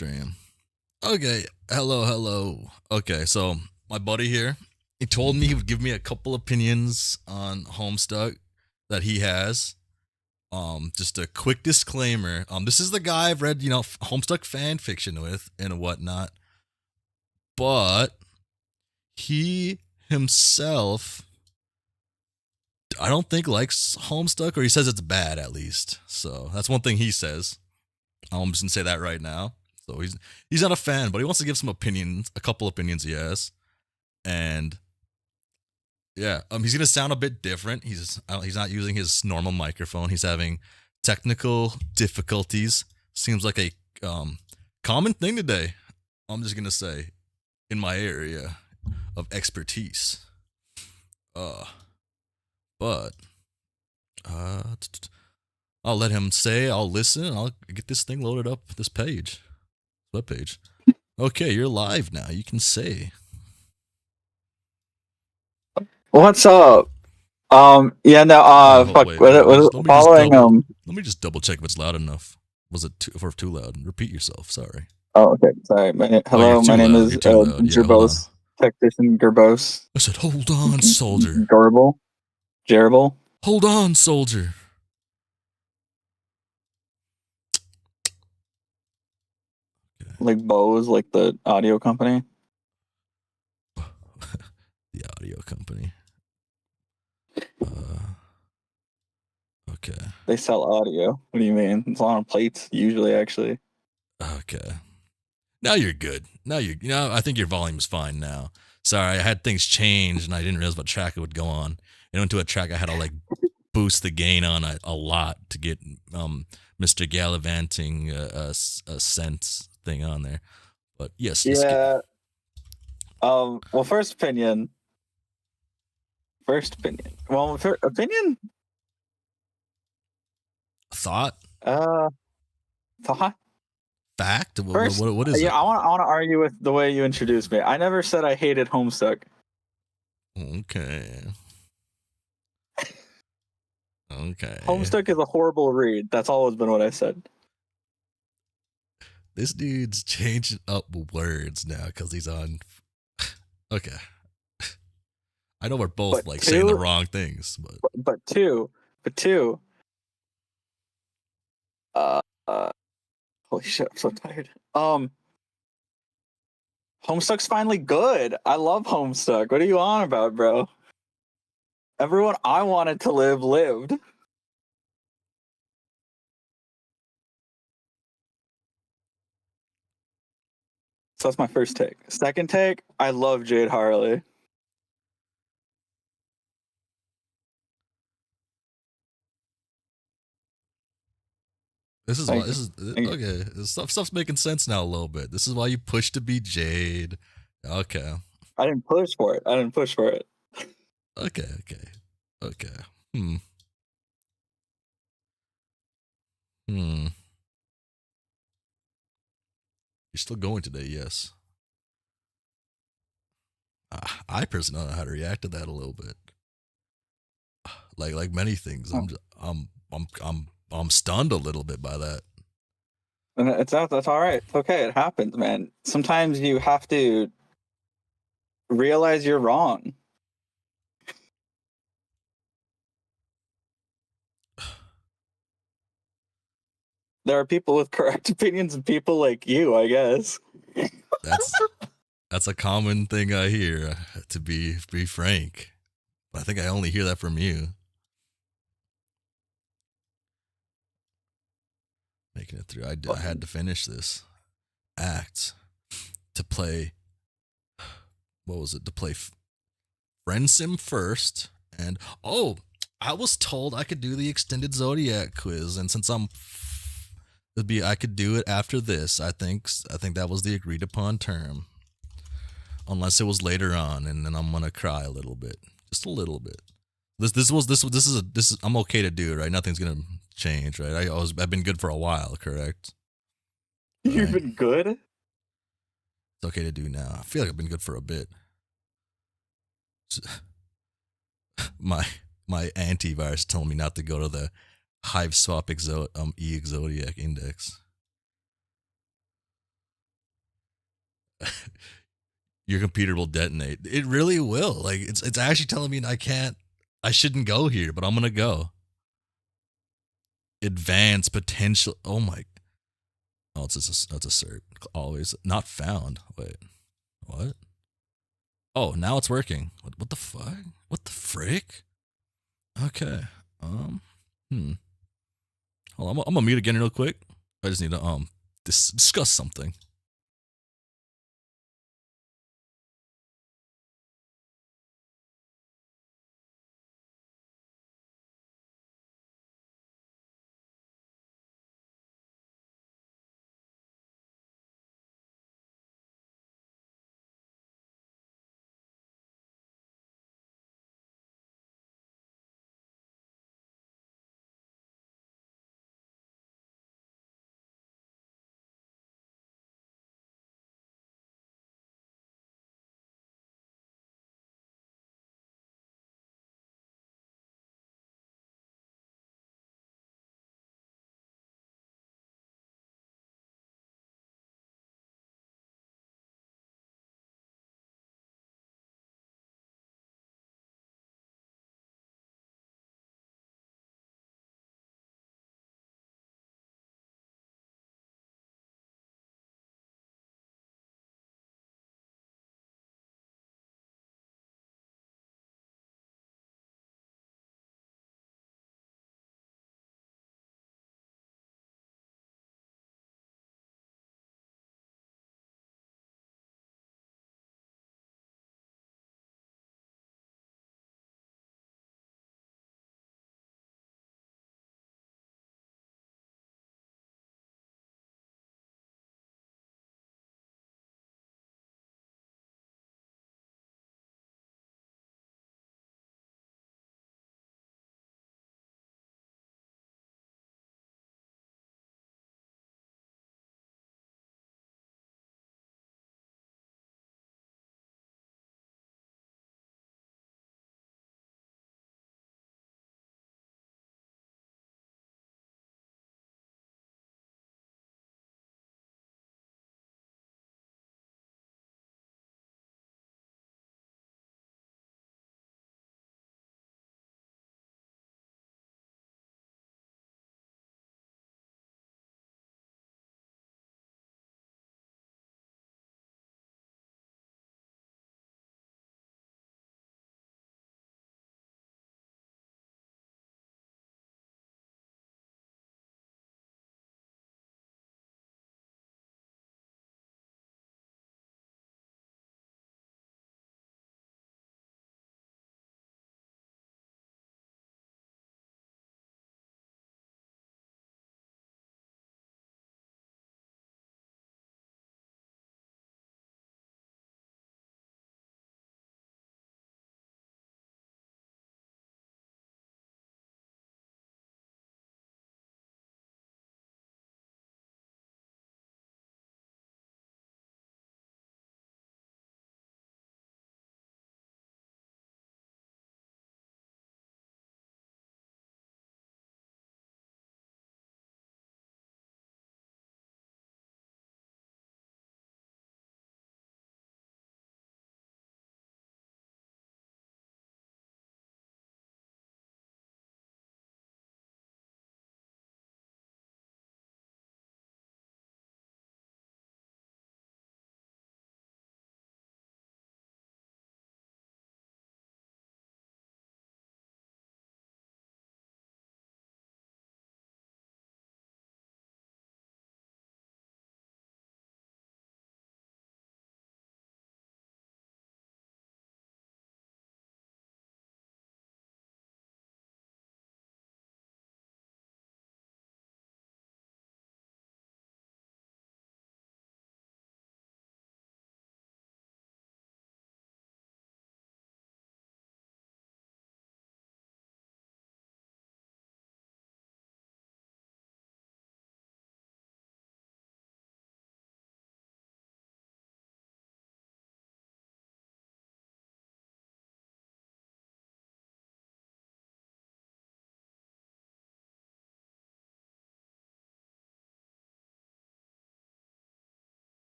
stream. Okay, hello. Okay, so my buddy here, he told me he would give me a couple opinions on Homestuck that he has. Just a quick disclaimer. This is the guy I've read, Homestuck fan fiction with and whatnot. But he himself, I don't think likes Homestuck, or he says it's bad at least. So that's one thing he says. I'm just gonna say that right now. So he's not a fan, but he wants to give some opinions, a couple opinions he has, and yeah, he's gonna sound a bit different. He's not using his normal microphone. He's having technical difficulties. Seems like a common thing today. I'm just gonna say, in my area of expertise. But I'll let him say. I'll listen. And I'll get this thing loaded up. This web page. Okay, you're live now. You can say. What's up? Yeah, no, fuck. Wait, Following, let me just double check if it's loud enough. Was it too loud? Repeat yourself. Sorry. Oh, okay. Sorry. Hello, you're too my name loud. is You're too loud. Yeah, hold Gerbos. Technician Gerbos. I said, hold on, soldier. Gerbil. Hold on, soldier. Like Bose, like the audio company. The audio company. Okay. They sell audio. What do you mean? It's on plates, usually, actually. Okay. Now you're good. I think your volume is fine now. Sorry, I had things change and I didn't realize what track it would go on. It went to a track I had to like boost the gain on a lot to get Mr. Gallivanting a sense thing on there. But yes. Yeah. Well, first opinion. Well, opinion. Thought. Thought. Fact. First, what is it? I want to argue with the way you introduced me. I never said I hated Homestuck. Okay. Homestuck is a horrible read. That's always been what I said. This dude's changing up words now because he's on. Okay. I know we're both saying the wrong things, but two. Holy shit, I'm so tired. Homestuck's finally good. I love Homestuck. What are you on about, bro? Everyone I wanted to live lived. So that's my first take. Second take, I love Jade Harley. Okay. Stuff's making sense now a little bit. This is why you push to be Jade. Okay. I didn't push for it. Okay. You're still going today, yes. I personally don't know how to react to that a little bit. Like many things, I'm stunned a little bit by that. And that's all right. It's okay. It happens, man. Sometimes you have to realize you're wrong. There are people with correct opinions and people like you, I guess. That's a common thing I hear, to be frank. But I think I only hear that from you. Making it through. I had to finish this act to play. What was it? To play Friend Sim first, and I was told I could do the extended Zodiac quiz, and since I could do it after this. I think that was the agreed upon term. Unless it was later on, and then I'm gonna cry a little bit, just a little bit. This is I'm okay to do it, right? Nothing's gonna change, right? I've been good for a while, correct? You've been good? It's okay to do now. I feel like I've been good for a bit. My antivirus told me not to go to the Hive-Swap Zodiac Index. your computer will detonate. It really will. Like it's actually telling me I shouldn't go here, but I'm gonna go. Advanced potential. Oh my. Oh, it's a cert. Always not found. Wait, what? Oh, now it's working. What the fuck? What the frick? Okay. Hmm. Hold on, I'm gonna mute again real quick. I just need to discuss something.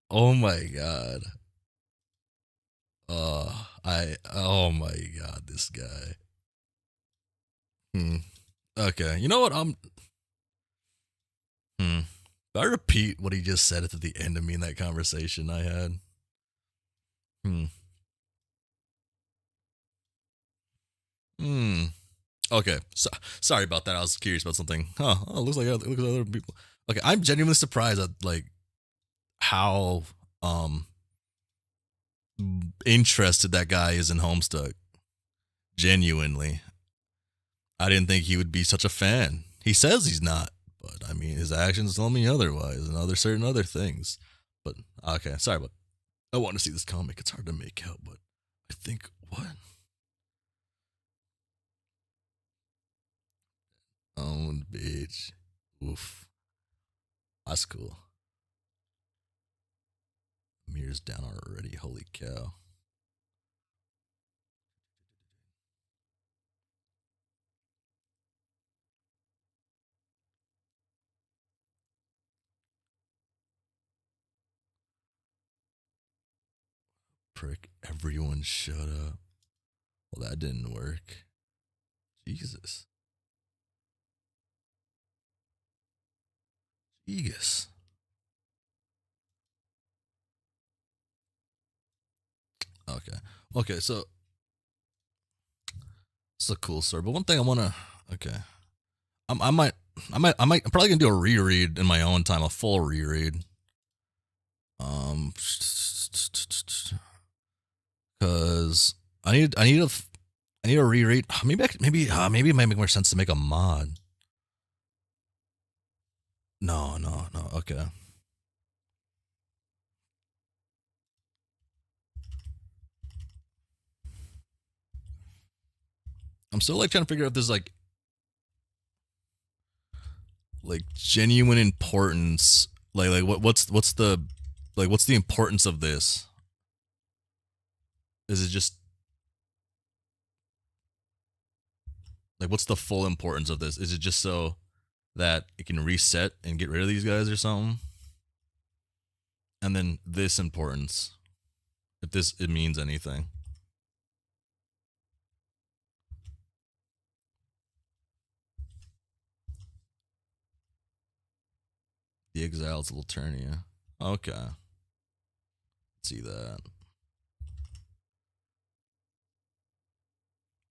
Oh my god. Oh my god, this guy. Hmm. Okay, you know what? Hmm. I repeat what he just said at the end of me in that conversation I had. Hmm. Hmm. Okay. Sorry about that. I was curious about something. Huh. Oh, it looks like other people. Okay, I'm genuinely surprised at like how interested that guy is in Homestuck. Genuinely. I didn't think he would be such a fan. He says he's not, but I mean his actions tell me otherwise and other things. But okay, sorry, but I want to see this comic. It's hard to make out, but I think what? Owned bitch. Oof. That's cool. Mirror's down already. Holy cow. Prick. Everyone shut up. Well, that didn't work. Jesus. Jesus. Okay. Okay, so it's a cool story. But one thing I wanna okay. I might I'm probably gonna do a reread in my own time, a full reread. Cause I need a reread. Maybe it might make more sense to make a mod. No. Okay. I'm still like trying to figure out if there's like genuine importance. What's the what's the importance of this? Is it just like what's the full importance of this? Is it just so that it can reset and get rid of these guys or something? And then this importance, if this it means anything. The Exiles of Laternia. Okay. See that.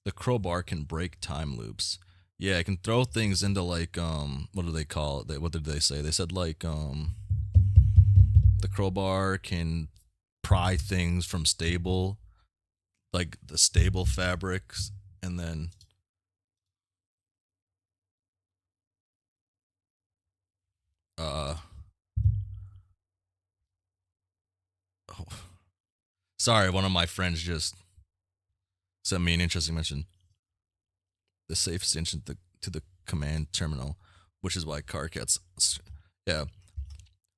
The crowbar can break time loops. Yeah, it can throw things into like what do they call it? What did they say? They said like the crowbar can pry things from stable, like the stable fabrics, and then uh oh, sorry, one of my friends just sent me an interesting mention. The safe extension to the command terminal, which is why Carcats. Yeah,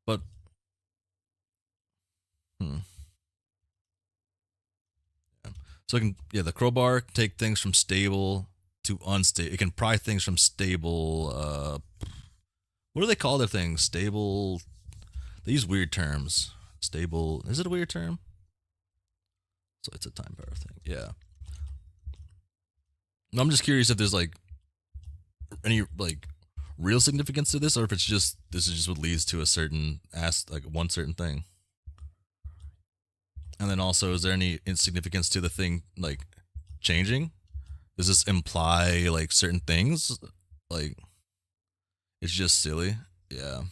but hmm. Yeah. So it can the crowbar can take things from stable to unstable. It can pry things from stable. What do they call their things? Stable. They use weird terms. Stable. Is it a weird term? So it's a time power thing. Yeah. I'm just curious if there's like any like real significance to this, or if it's just this is just what leads to a certain like one certain thing. And then also, is there any insignificance to the thing like changing? Does this imply like certain things? Like it's just silly. Yeah.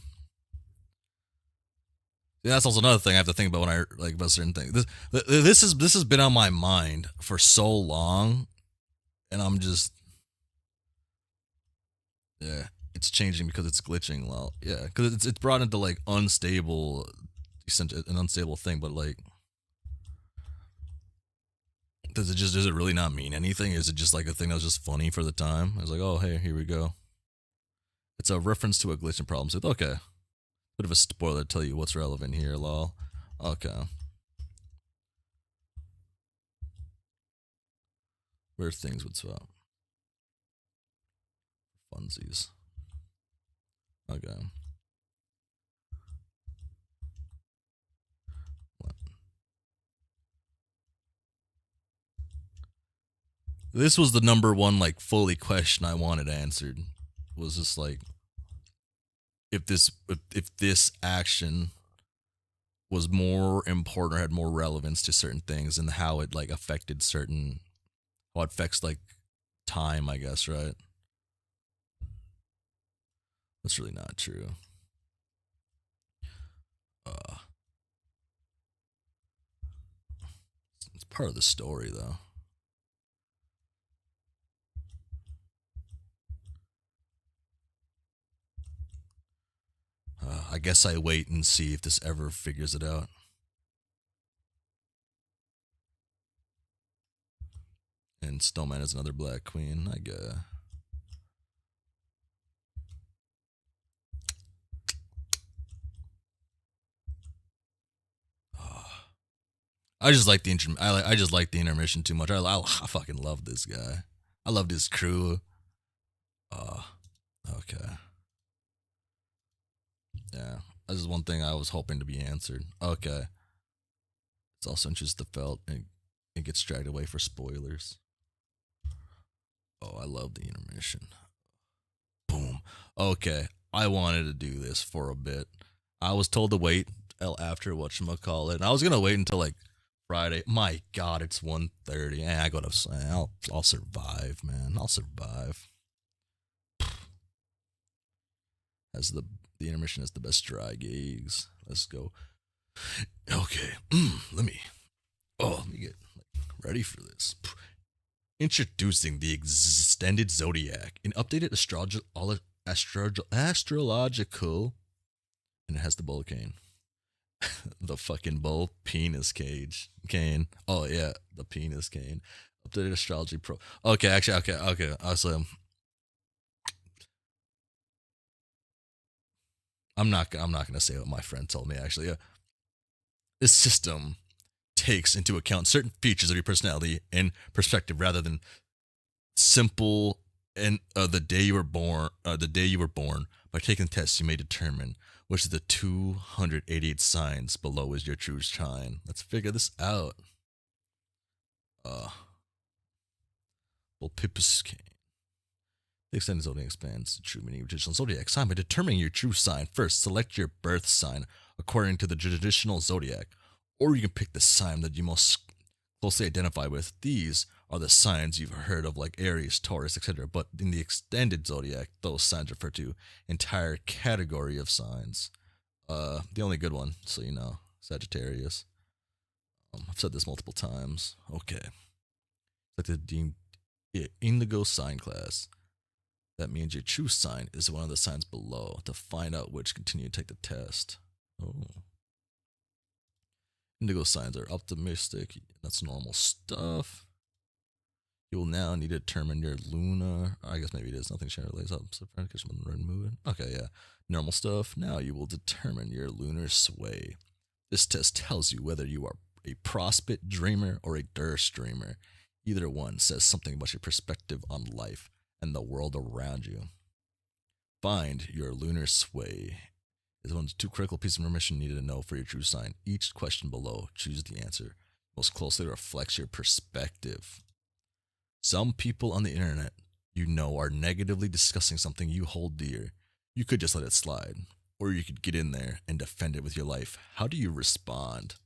Yeah, that's also another thing I have to think about when I like about certain things. This has been on my mind for so long, and I'm just yeah, it's changing because it's glitching. Well, yeah, because it's brought into like unstable, an unstable thing. But like, does it really not mean anything? Is it just like a thing that was just funny for the time? I was like, oh hey, here we go. It's a reference to a glitching problem. So okay, bit of a spoiler to tell you what's relevant here, lol. Okay. Where things would swap. Funsies. Okay. This was the number one like fully question I wanted answered. Was just like if this action was more important or had more relevance to certain things and how it like affected certain how it affects like time, I guess, right? That's really not true. It's part of the story though. I guess I wait and see if this ever figures it out. And Snowman is another black queen, I guess. I just like the I just like the intermission too much. I fucking love this guy. I love this crew. Okay. Yeah, this is one thing I was hoping to be answered. Okay. It's also interesting felt and it gets dragged away for spoilers. Oh, I love the intermission. Boom. Okay, I wanted to do this for a bit. I was told to wait till after whatchamacallit. I was gonna wait until like Friday. My God, it's 1:30. I gotta. I'll survive, man. I'll survive. As the intermission has the best dry gigs. Let's go. Okay, let me get ready for this. Introducing the extended zodiac, an updated astrological, and it has the bull cane. The fucking bull penis cane. Oh yeah, the penis cane. Updated astrology pro. Okay, actually, okay. Also, I'm not gonna say what my friend told me. Actually, yeah. This system takes into account certain features of your personality and perspective rather than simple and the day you were born. By taking tests, you may determine which of the 288 signs below is your true sign. Let's figure this out. Well, Pippus cane. The extended zodiac expands the true meaning of traditional zodiac sign by determining your true sign. First, select your birth sign according to the traditional zodiac, or you can pick the sign that you most closely identify with. These are the signs you've heard of, like Aries, Taurus, etc. But in the extended zodiac, those signs refer to entire category of signs. The only good one, so you know, Sagittarius. I've said this multiple times. Okay, like the indigo sign class. That means your true sign is one of the signs below. To find out which, continue to take the test. Oh. Indigo signs are optimistic. That's normal stuff. You will now need to determine your lunar. I guess maybe it is. Nothing shared lays up. So okay, yeah. Normal stuff. Now you will determine your lunar sway. This test tells you whether you are a prospect dreamer or a durst dreamer. Either one says something about your perspective on life and the world around you. Find your lunar sway is one of the two critical pieces of information needed to know for your true sign. Each question below, choose the answer most closely reflects your perspective. Some people on the internet you know are negatively discussing something you hold dear. You could just let it slide, or you could get in there and defend it with your life. How do you respond?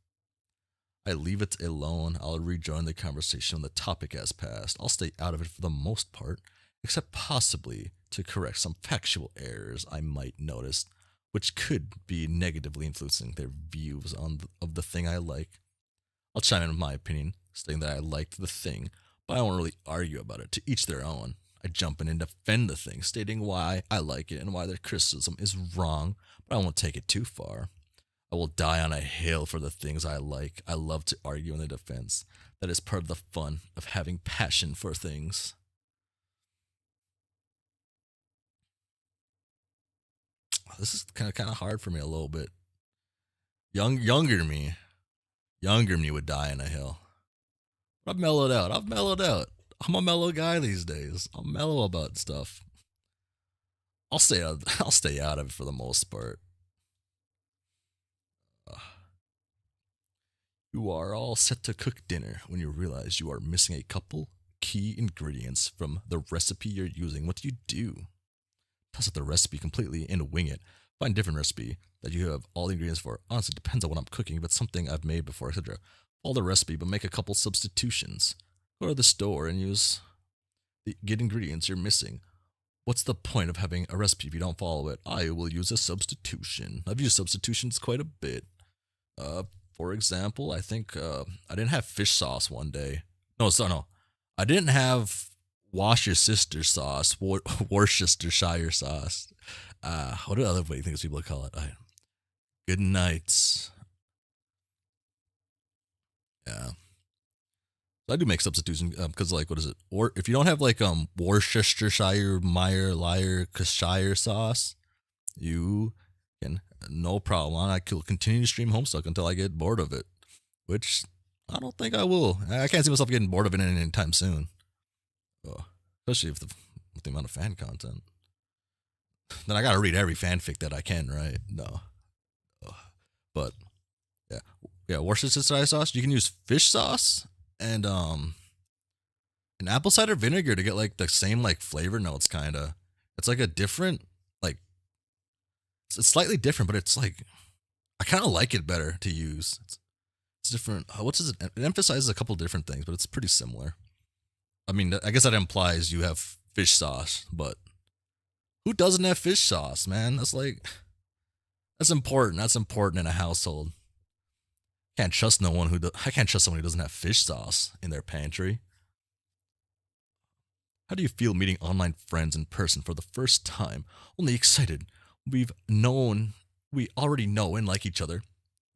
I leave it alone. I'll rejoin the conversation when the topic has passed. I'll stay out of it for the most part, except possibly to correct some factual errors I might notice, which could be negatively influencing their views of the thing I like. I'll chime in with my opinion, stating that I liked the thing, but I won't really argue about it. To each their own. I jump in and defend the thing, stating why I like it and why their criticism is wrong, but I won't take it too far. I will die on a hill for the things I like. I love to argue in their defense. That is part of the fun of having passion for things. This is kind of hard for me a little bit. Younger me would die in a hill. But I've mellowed out. I'm a mellow guy these days. I'm mellow about stuff. I'll stay out of it for the most part. You are all set to cook dinner when you realize you are missing a couple key ingredients from the recipe you're using. What do? Toss out the recipe completely and wing it. Find a different recipe that you have all the ingredients for. Honestly, it depends on what I'm cooking. If it's something I've made before, etc. Follow the recipe, but make a couple substitutions. Go to the store and use the get ingredients you're missing. What's the point of having a recipe if you don't follow it? I will use a substitution. I've used substitutions quite a bit. For example, I think I didn't have fish sauce one day. No. I didn't have Worcestershire sauce. Worcestershire sauce. What are other things people call it? Good nights. Yeah. I do make substitutions because like what is it? Or if you don't have like Worcestershire Shire sauce, you can no problem. I could continue to stream Homestuck until I get bored of it, which I don't think I will. I can't see myself getting bored of it anytime soon. Especially with the amount of fan content. Then I gotta read every fanfic that I can, right? No. But yeah, Worcestershire sauce. You can use fish sauce and an apple cider vinegar to get like the same like flavor notes kinda. It's like a different like it's slightly different, but it's like I kinda like it better to use. It's different. It emphasizes a couple different things, but it's pretty similar. I mean, I guess that implies you have fish sauce, but who doesn't have fish sauce, man? That's important. That's important in a household. Can't trust no one I can't trust someone who doesn't have fish sauce in their pantry. How do you feel meeting online friends in person for the first time? Only excited. We already know and like each other.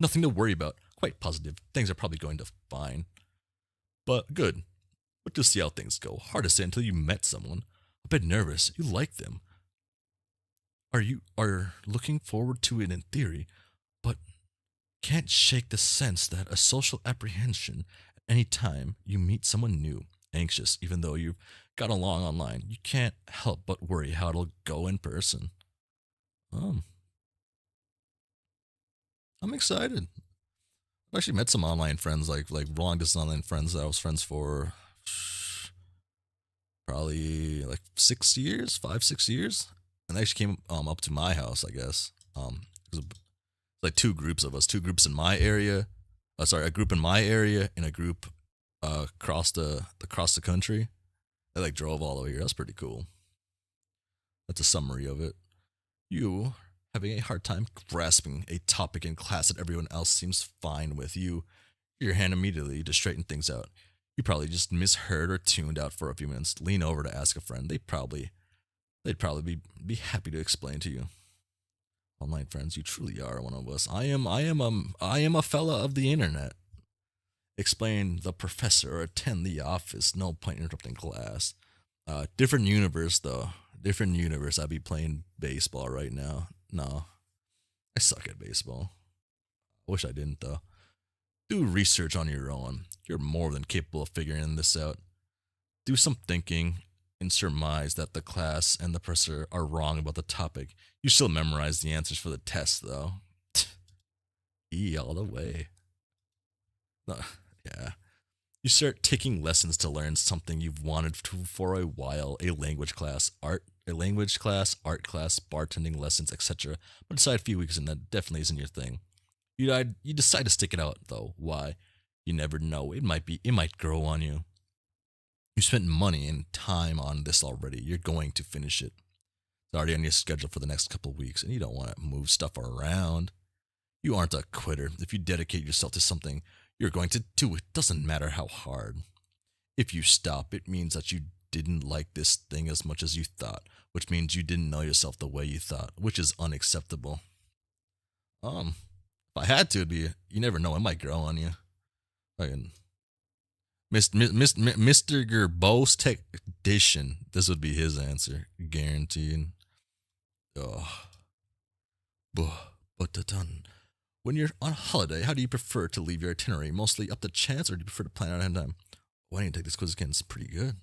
Nothing to worry about. Quite positive. Things are probably going to fine. But good. But just see how things go. Hard to say until you met someone. A bit nervous. You like them. Are looking forward to it in theory, but can't shake the sense that a social apprehension at any time you meet someone new, anxious, even though you've got along online. You can't help but worry how it'll go in person. I'm excited. I've actually met some online friends, like long distance online friends that I was friends for probably like 6 years, 5-6 years. And they actually came up to my house, I guess. It was like two groups of us, two groups in my area. A group in my area and a group across the country. They like drove all the way here. That's pretty cool. That's a summary of it. You having a hard time grasping a topic in class that everyone else seems fine with. Your hand immediately to straighten things out. You probably just misheard or tuned out for a few minutes. Lean over to ask a friend. They'd probably be happy to explain to you. Online friends, you truly are one of us. I am a fella of the internet. Explain the professor or attend the office. No point interrupting class. Different universe though. Different universe. I'd be playing baseball right now. No, I suck at baseball. I wish I didn't though. Do research on your own. You're more than capable of figuring this out. Do some thinking and surmise that the class and the professor are wrong about the topic. You still memorize the answers for the test, though. E all the way. Yeah. You start taking lessons to learn something you've wanted to for a while. A language class, art class, bartending lessons, etc. But decide a few weeks and that definitely isn't your thing. You decide to stick it out, though. Why? You never know. It might grow on you. You spent money and time on this already. You're going to finish it. It's already on your schedule for the next couple of weeks, and you don't want to move stuff around. You aren't a quitter. If you dedicate yourself to something, you're going to do it. Doesn't matter how hard. If you stop, it means that you didn't like this thing as much as you thought, which means you didn't know yourself the way you thought, which is unacceptable. If I had to, it'd be, you never know, it might grow on you. Fucking Mr. Gerbose Technician. This would be his answer. Guaranteed. When you're on holiday, how do you prefer to leave your itinerary? Mostly up to chance, or do you prefer to plan out ahead of time? Why don't you take this quiz again? It's pretty good.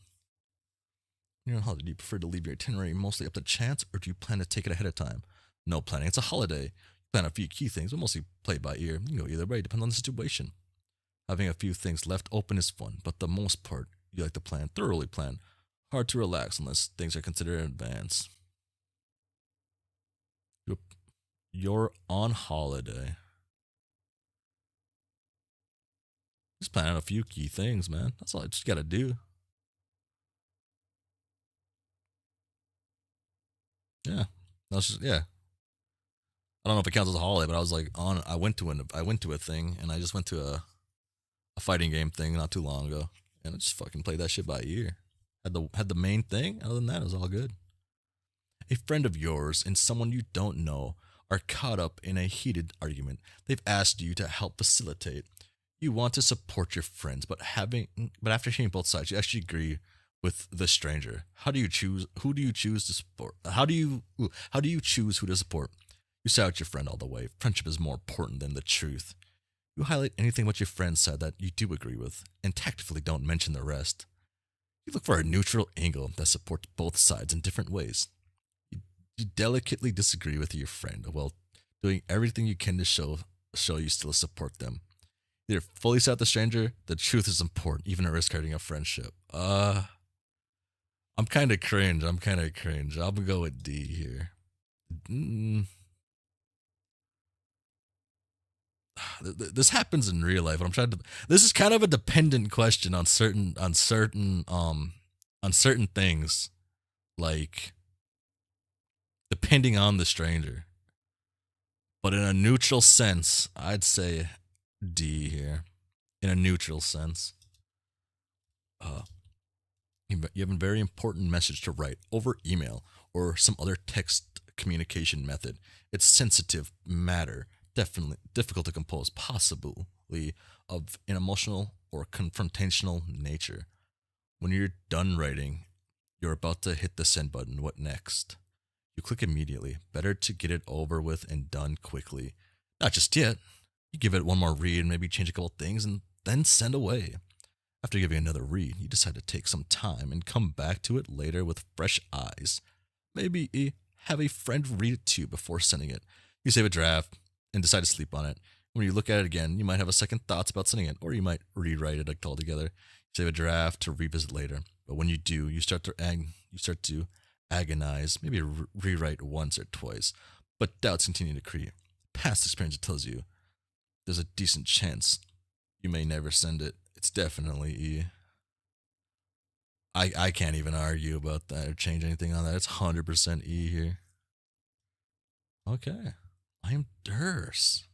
When you're on holiday, do you prefer to leave your itinerary mostly up to chance, or do you plan to take it ahead of time? No planning. It's a holiday. You plan a few key things, but mostly play by ear. You can go either way, depends on the situation. Having a few things left open is fun, but the most part, you like to plan, thoroughly plan. Hard to relax unless things are considered in advance. You're on holiday. Just plan out a few key things, man. That's all you just gotta do. Yeah. That's just, yeah. I don't know if it counts as a holiday, but I was like I went to a thing, and I just went to a fighting game thing not too long ago, and I just fucking played that shit by ear. Had the main thing. Other than that, it was all good. A friend of yours and someone you don't know are caught up in a heated argument. They've asked you to help facilitate. You want to support your friends, but after hearing both sides, you actually agree with the stranger. How do you choose? Who do you choose to support? How do you choose who to support? You side with your friend all the way. Friendship is more important than the truth. You highlight anything what your friend said that you do agree with, and tactfully don't mention the rest. You look for a neutral angle that supports both sides in different ways. You delicately disagree with your friend while doing everything you can to show you still support them. Either fully side with the stranger, the truth is important, even at risk hurting a friendship. I'm kind of cringe. I'm gonna go with D here. This happens in real life, but I'm trying to. This is kind of a dependent question on certain things, like depending on the stranger. But in a neutral sense, I'd say D here. In a neutral sense, you have a very important message to write over email or some other text communication method. It's sensitive matter, definitely difficult to compose, possibly of an emotional or confrontational nature. When you're done writing, you're about to hit the send button. What next? You click immediately. Better to get it over with and done quickly. Not just yet. You give it one more read and maybe change a couple things and then send away. After giving another read, you decide to take some time and come back to it later with fresh eyes. Maybe have a friend read it to you before sending it. You save a draft and decide to sleep on it. When you look at it again, you might have a second thoughts about sending it, or you might rewrite it altogether. You save a draft to revisit later. But when you do, you start to agonize, maybe rewrite once or twice. But doubts continue to creep. Past experience tells you there's a decent chance you may never send it. It's definitely E. I can't even argue about that or change anything on that. It's 100% E here. Okay. I am Durst.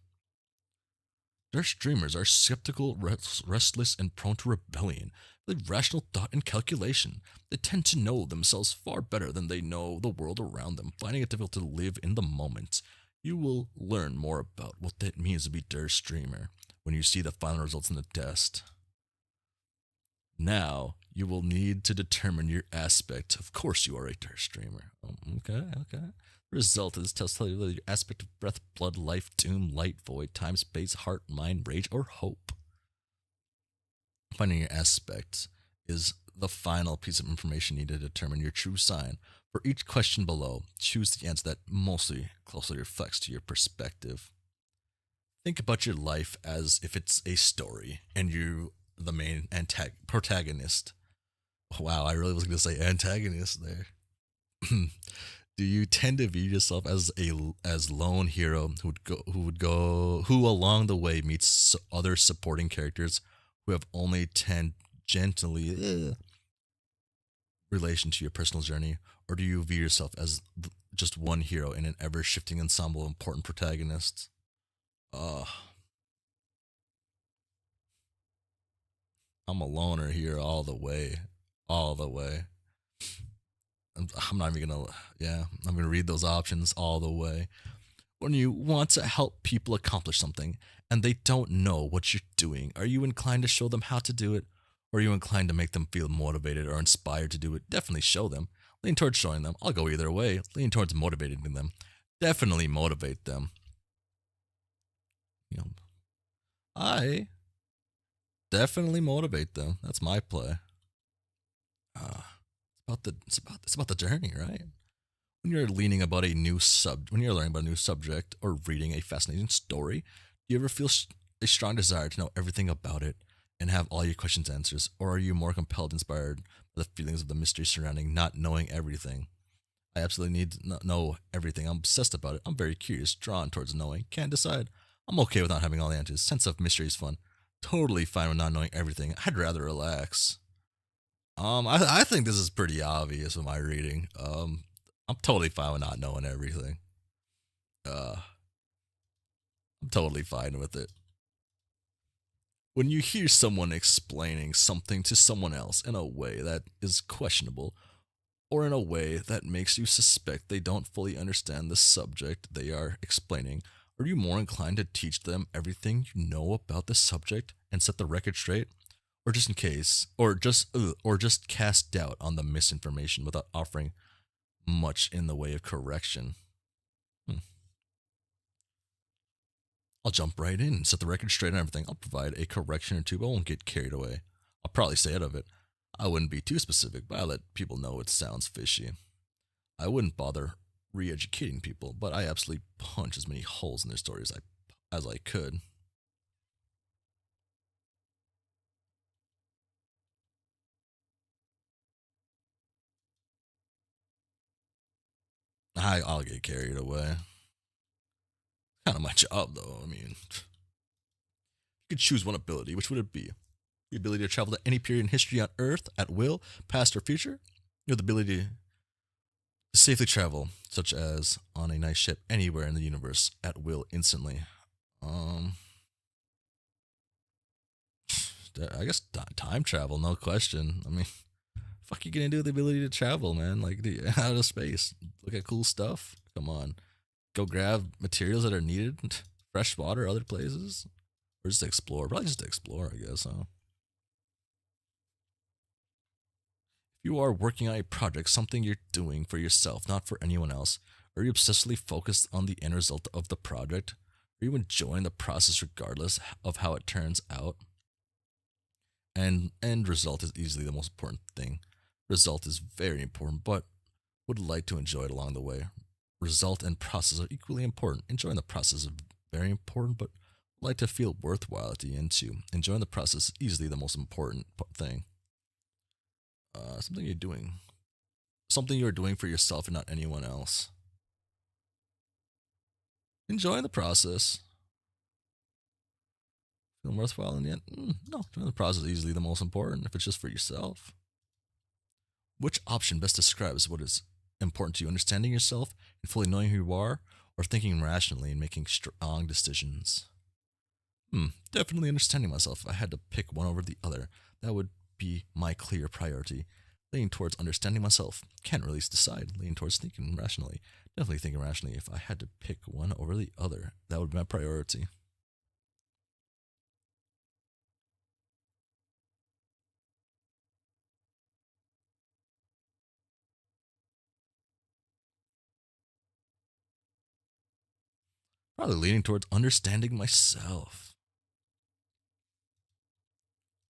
Durst dreamers are skeptical, restless, and prone to rebellion. They have rational thought and calculation. They tend to know themselves far better than they know the world around them, finding it difficult to live in the moment. You will learn more about what that means to be Durst dreamer when you see the final results in the test. Now, you will need to determine your aspect. Of course, you are a Durst dreamer. Okay. The result of this test tells you whether your aspect of breath, blood, life, doom, light, void, time, space, heart, mind, rage, or hope. Finding your aspect is the final piece of information needed to determine your true sign. For each question below, choose the answer that mostly closely reflects to your perspective. Think about your life as if it's a story, and you the main protagonist. Wow, I really was going to say antagonist there. Do you tend to view yourself as lone hero who along the way meets other supporting characters who have only tangentially relation to your personal journey, or do you view yourself as just one hero in an ever-shifting ensemble of important protagonists? I'm a loner here all the way. I'm not even gonna, I'm gonna read those options all the way. When you want to help people accomplish something and they don't know what you're doing, are you inclined to show them how to do it? Or are you inclined to make them feel motivated or inspired to do it? Definitely show them. Lean towards showing them. I'll go either way. Lean towards motivating them. Definitely motivate them. I definitely motivate them. That's my play. It's about the journey, right? When you're learning about a new subject or reading a fascinating story, do you ever feel a strong desire to know everything about it? and have all your questions answered, or are you more compelled, inspired by the feelings of the mystery surrounding not knowing everything? I absolutely need to know everything. I'm obsessed about it. I'm very curious, drawn towards knowing. Can't decide. I'm okay with not having all the answers. Sense of mystery is fun. Totally fine with not knowing everything. I'd rather relax. I think this is pretty obvious with my reading. I'm totally fine with not knowing everything. I'm totally fine with it. When you hear someone explaining something to someone else in a way that is questionable, or in a way that makes you suspect they don't fully understand the subject they are explaining, are you more inclined to teach them everything you know about the subject and set the record straight? Or just in case, or just cast doubt on the misinformation without offering much in the way of correction? I'll jump right in and set the record straight on everything. I'll provide a correction or two, but I won't get carried away. I'll probably stay out of it. I wouldn't be too specific, but I let people know it sounds fishy. I wouldn't bother re-educating people, but I absolutely punch as many holes in their stories as I could. I'll get carried away. Kind of my job, though. I mean, if you could choose one ability, which would it be? The ability to travel to any period in history on Earth at will, past or future? Or the ability to safely travel, such as on a nice ship anywhere in the universe at will instantly? I guess time travel, no question. I mean, fuck you gonna do with the ability to travel, man? Like out of space, look at cool stuff. Come on, go grab materials that are needed, fresh water, other places, or just explore. Probably just explore, I guess. Huh? If you are working on a project, something you're doing for yourself, not for anyone else, are you obsessively focused on the end result of the project? Are you enjoying the process regardless of how it turns out? And end result is easily the most important thing. Result is very important, but would like to enjoy it along the way. Result and process are equally important. Enjoying the process is very important, but would like to feel worthwhile at the end too. Enjoying the process is easily the most important thing. Something you're doing for yourself and not anyone else. Enjoying the process. Feeling worthwhile in the end? No, enjoying the process is easily the most important if it's just for yourself. Which option best describes what is important to you? Understanding yourself and fully knowing who you are, or thinking rationally and making strong decisions? Definitely understanding myself. If I had to pick one over the other, that would be my clear priority. Leaning towards understanding myself. Can't really decide. Leaning towards thinking rationally. Definitely thinking rationally. If I had to pick one over the other, that would be my priority. Probably leaning towards understanding myself.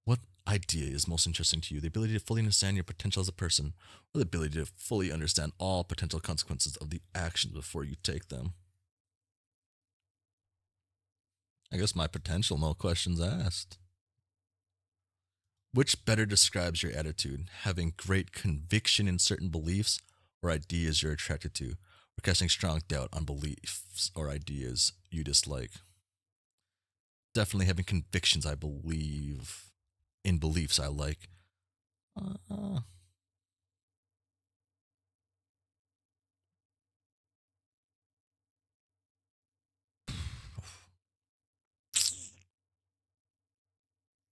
What idea is most interesting to you? The ability to fully understand your potential as a person, or the ability to fully understand all potential consequences of the actions before you take them? I guess my potential, no questions asked. Which better describes your attitude? Having great conviction in certain beliefs or ideas you're attracted to, or casting strong doubt on beliefs or ideas you dislike? Definitely having convictions I believe in beliefs I like.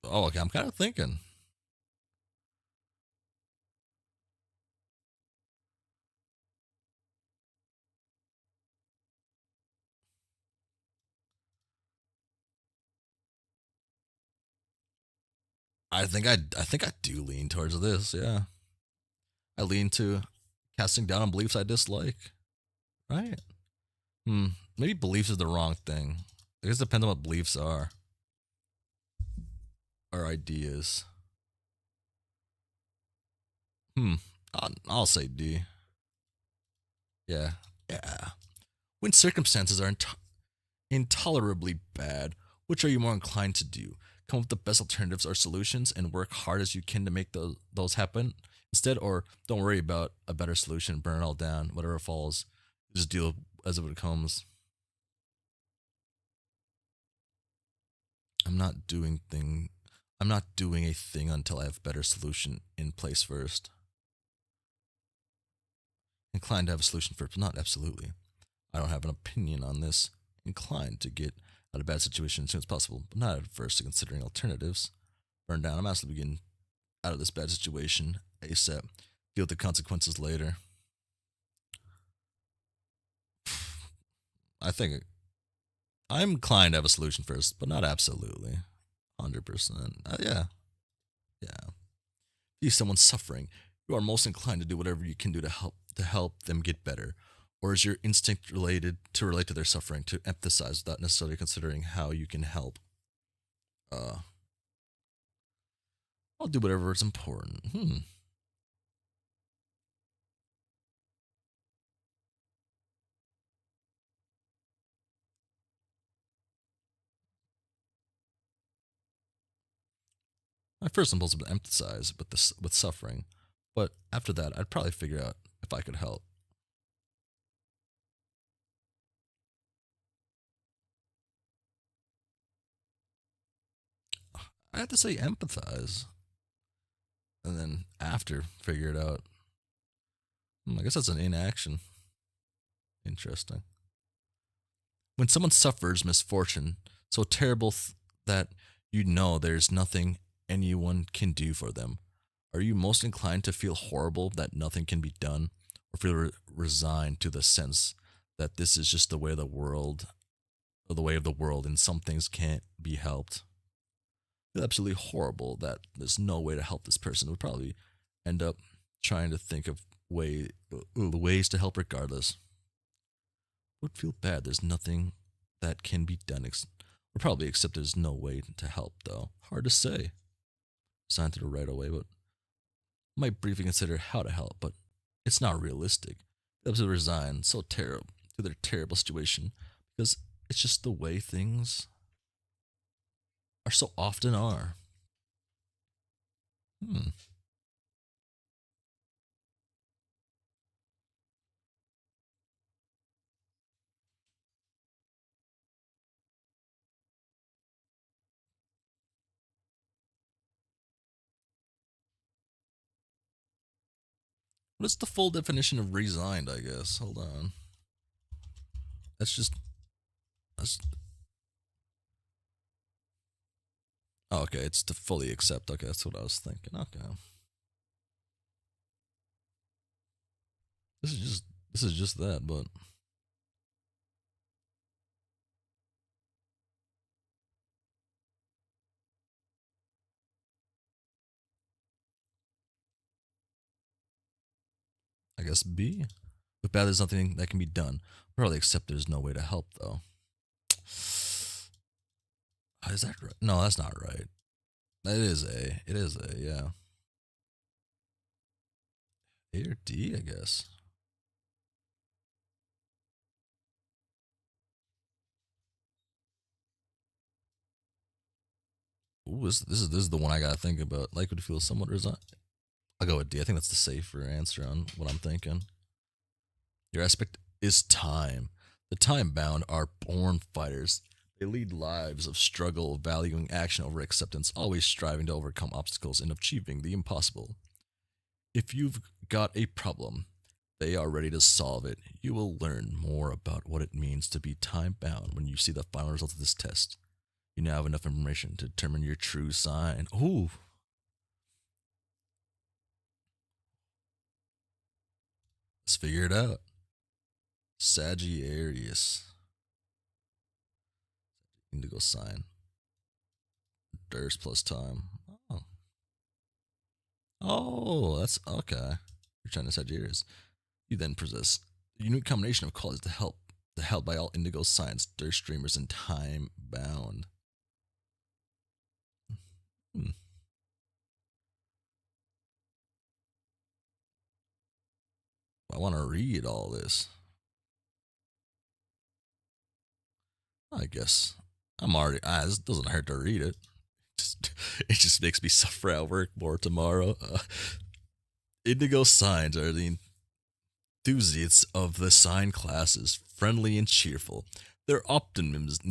Oh, okay, I'm kind of thinking. I think I do lean towards this. Yeah, I lean to casting down on beliefs I dislike. Right? Maybe beliefs is the wrong thing. I guess it depends on what beliefs are or ideas. I'll say D. Yeah, yeah. When circumstances are intolerably bad, which are you more inclined to do? come up with the best alternatives or solutions and work hard as you can to make those happen instead, or don't worry about a better solution, burn it all down, whatever falls, just deal as it comes. I'm not doing thing. I'm not doing a thing until I have a better solution in place first. Inclined to have a solution first, but not absolutely. I don't have an opinion on this. Inclined to get out of a bad situation as soon as possible, but not adverse to considering alternatives. Burn down. I'm absolutely getting out of this bad situation ASAP. Deal with the consequences later. I think I'm inclined to have a solution first, but not absolutely. 100%. Yeah. Yeah. If someone's suffering, you are most inclined to do whatever you can do to help them get better. Or is your instinct related to relate to their suffering, to empathize without necessarily considering how you can help? I'll do whatever is important. My first impulse would empathize with suffering, but after that, I'd probably figure out if I could help. I have to say empathize, and then after figure it out. I guess that's an inaction. Interesting. When someone suffers misfortune so terrible that you know there's nothing anyone can do for them, are you most inclined to feel horrible that nothing can be done, or feel resigned to the sense that this is just the way of the world, or the way of the world, and some things can't be helped? Feel absolutely horrible that there's no way to help this person. Would probably end up trying to think of ways to help regardless. Would feel bad there's nothing that can be done. Would probably accept there's no way to help though. Hard to say. Signed to the right away, but might briefly consider how to help, but it's not realistic. They have to resign so terrible to their terrible situation because it's just the way things are so often are. What's the full definition of resigned, I guess? Hold on. That's oh, okay, it's to fully accept. Okay, that's what I was thinking. Okay. This is just that, but I guess B. With bad, there's nothing that can be done. Probably accept there's no way to help, though. Is that right? No, that's not right. It is A. It is A, yeah. A or D, I guess. Ooh, this is the one I gotta think about. Likely to feel somewhat resigned. I'll go with D. I think that's the safer answer on what I'm thinking. Your aspect is time. The time bound are born fighters. They lead lives of struggle, valuing action over acceptance, always striving to overcome obstacles and achieving the impossible. If you've got a problem, they are ready to solve it. You will learn more about what it means to be time bound when you see the final results of this test. You now have enough information to determine your true sign. Ooh. Let's figure it out. Sagittarius. Indigo sign. Durst plus time. Oh. Oh, that's okay. You're trying to Sagittarius. You then possess a unique combination of qualities held by all indigo signs, Durst streamers, and time bound. I want to read all this. I guess I'm already. This doesn't hurt to read it. It just makes me suffer at work more tomorrow. Indigo signs are the enthusiasts of the sign classes, friendly and cheerful. Their optimism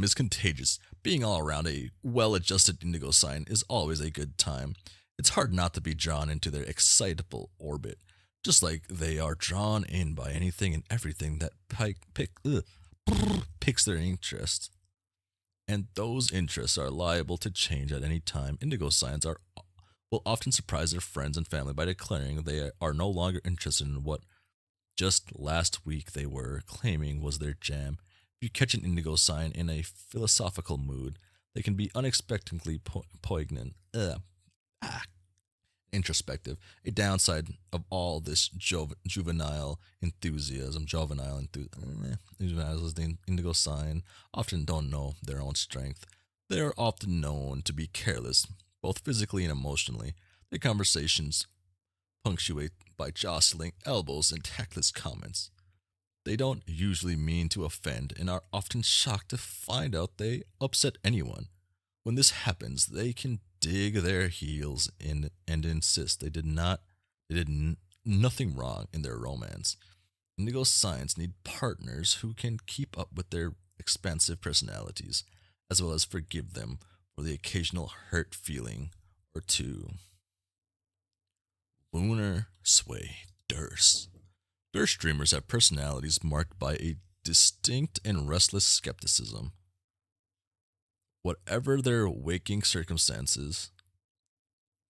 is contagious. Being all around a well-adjusted indigo sign is always a good time. It's hard not to be drawn into their excitable orbit, just like they are drawn in by anything and everything that picks their interest. And those interests are liable to change at any time. Indigo signs will often surprise their friends and family by declaring they are no longer interested in what just last week they were claiming was their jam. If you catch an indigo sign in a philosophical mood, they can be unexpectedly poignant, introspective. A downside of all this juvenile enthusiasm, juveniles, the indigo sign, often don't know their own strength. They are often known to be careless, both physically and emotionally. Their conversations punctuate by jostling elbows and tactless comments. They don't usually mean to offend and are often shocked to find out they upset anyone. When this happens, they can dig their heels in and insist they did nothing wrong in their romance. Indigo signs need partners who can keep up with their expansive personalities, as well as forgive them for the occasional hurt feeling or two. Lunar sway Durst. Durst dreamers have personalities marked by a distinct and restless skepticism. Whatever their waking circumstances,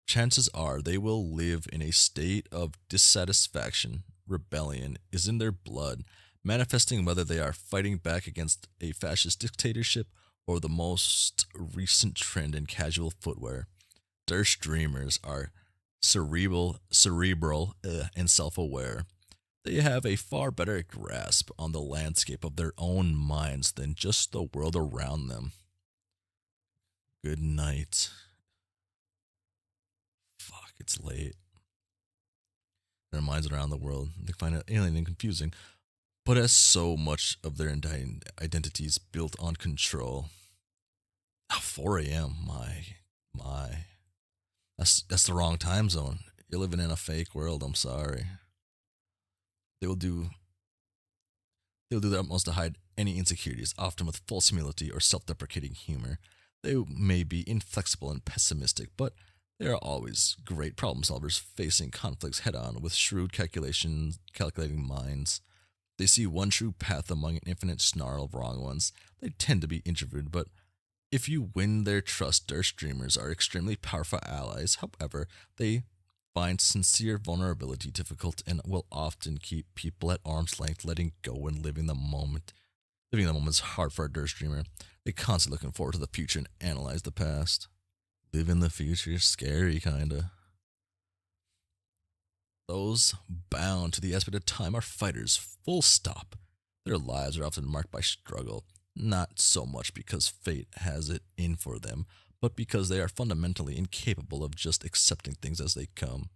chances are they will live in a state of dissatisfaction. Rebellion is in their blood, manifesting whether they are fighting back against a fascist dictatorship or the most recent trend in casual footwear. Durst dreamers are cerebral, and self-aware. They have a far better grasp on the landscape of their own minds than just the world around them. Good night. Fuck, it's late. Their minds around the world, they find it alien and confusing, but as so much of their identities built on control. 4 a.m. My. That's the wrong time zone. You're living in a fake world. I'm sorry. They'll do their utmost to hide any insecurities, often with false humility or self-deprecating humor. They may be inflexible and pessimistic, but they are always great problem solvers, facing conflicts head-on with shrewd calculating minds. They see one true path among an infinite snarl of wrong ones. They tend to be introverted, but if you win their trust, Durst dreamers are extremely powerful allies. However, they find sincere vulnerability difficult and will often keep people at arm's length, letting go and living the moment. Living the moment is hard for a Durst dreamer. They constantly looking forward to the future and analyze the past. Live in the future, scary kinda. Those bound to the aspect of time are fighters, full stop. Their lives are often marked by struggle, not so much because fate has it in for them, but because they are fundamentally incapable of just accepting things as they come.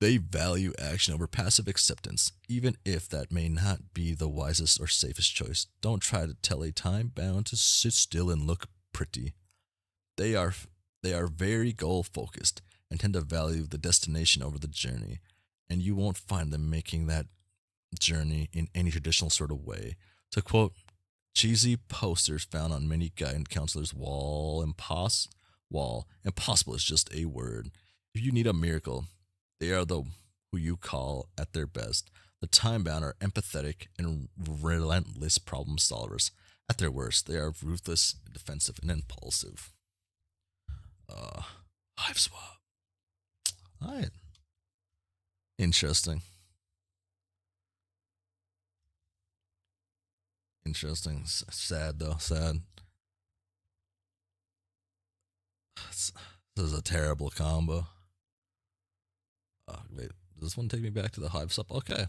They value action over passive acceptance, even if that may not be the wisest or safest choice. Don't try to tell a time bound to sit still and look pretty. They are very goal focused and tend to value the destination over the journey, and you won't find them making that journey in any traditional sort of way. To quote cheesy posters found on many guidance counselors' impossible is just a word. If you need a miracle, they are who you call at their best. The time-bound are empathetic and relentless problem solvers. At their worst, they are ruthless, defensive, and impulsive. Hive swap. Alright. Interesting. Sad though. Sad. This is a terrible combo. Wait, does this one take me back to the hive swap? Okay.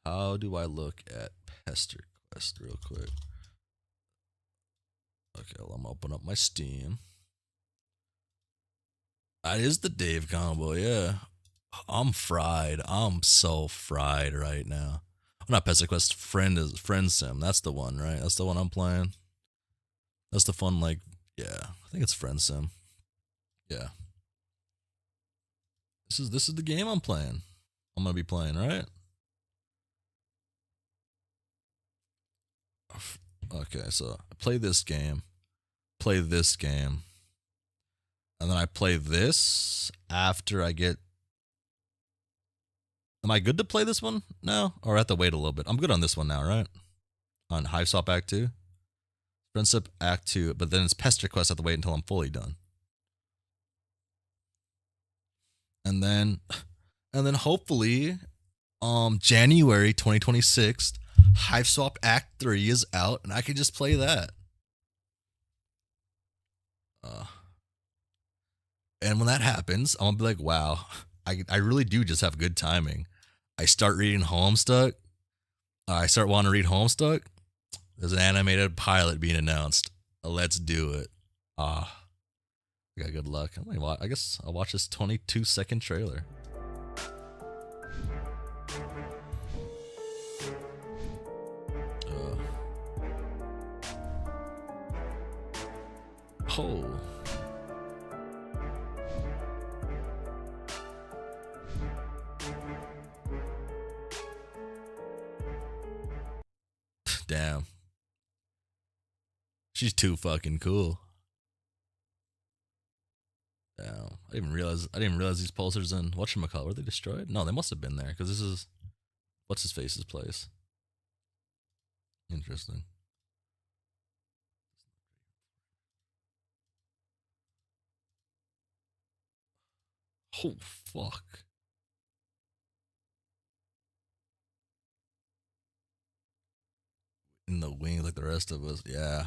How do I look at Pester Quest real quick? Okay, well, I'm gonna open up my Steam. That is the Dave combo, yeah. I'm fried. I'm so fried right now. Not Pest Quest. Friend Sim. That's the one, right? That's the one I'm playing. That's the fun, like, yeah. I think it's Friend Sim. Yeah. This is the game I'm playing. I'm gonna be playing, right? Okay, so I play this game, and then I play this after I get. Am I good to play this one now, or I have to wait a little bit? I'm good on this one now, right? On Hiveswap Act 2, Friendship Act 2, but then it's Pester Quest. I have to wait until I'm fully done, and then hopefully, January 2026, Hiveswap Act 3 is out, and I can just play that. And when that happens, I'm gonna be like, wow, I really do just have good timing. I start reading Homestuck. I start wanting to read Homestuck. There's an animated pilot being announced. Let's do it. I got good luck. I guess I'll watch this 22-second trailer. Oh. Damn. She's too fucking cool. Damn. I didn't realize these posters in whatchamacallit, were they destroyed? No, they must have been there, because this is what's his face's place. Interesting. Oh fuck. In the wings like the rest of us. Yeah.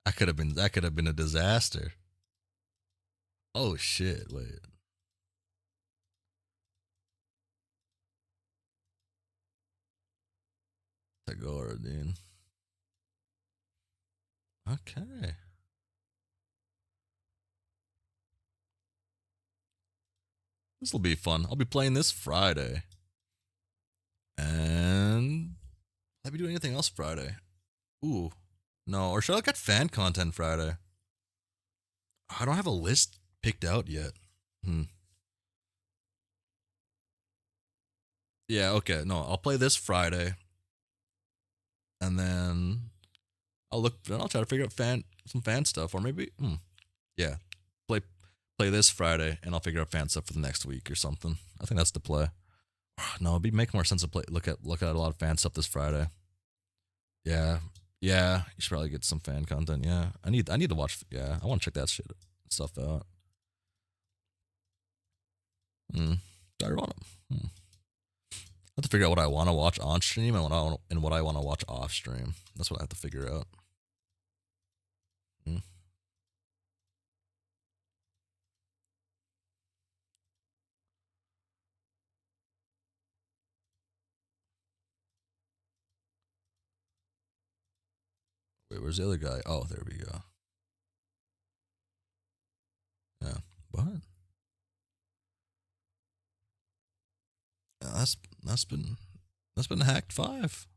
That could have been a disaster. Oh shit, wait. Tagora, dude. Okay. This will be fun. I'll be playing this Friday. And I'll be doing anything else Friday. Ooh. No, or should I look at fan content Friday? I don't have a list picked out yet. Yeah, okay. No, I'll play this Friday. And then I'll try to figure out some fan stuff, or maybe yeah. Play this Friday and I'll figure out fan stuff for the next week or something. I think that's the play. No, make more sense to look at a lot of fan stuff this Friday. Yeah. Yeah, you should probably get some fan content. Yeah. I need to watch. Yeah, I want to check that stuff out. I want to. I have to figure out what I want to watch on stream and what I want to watch off stream. That's what I have to figure out. Wait, where's the other guy? Oh, there we go. Yeah, but yeah, that's been Hacked 5.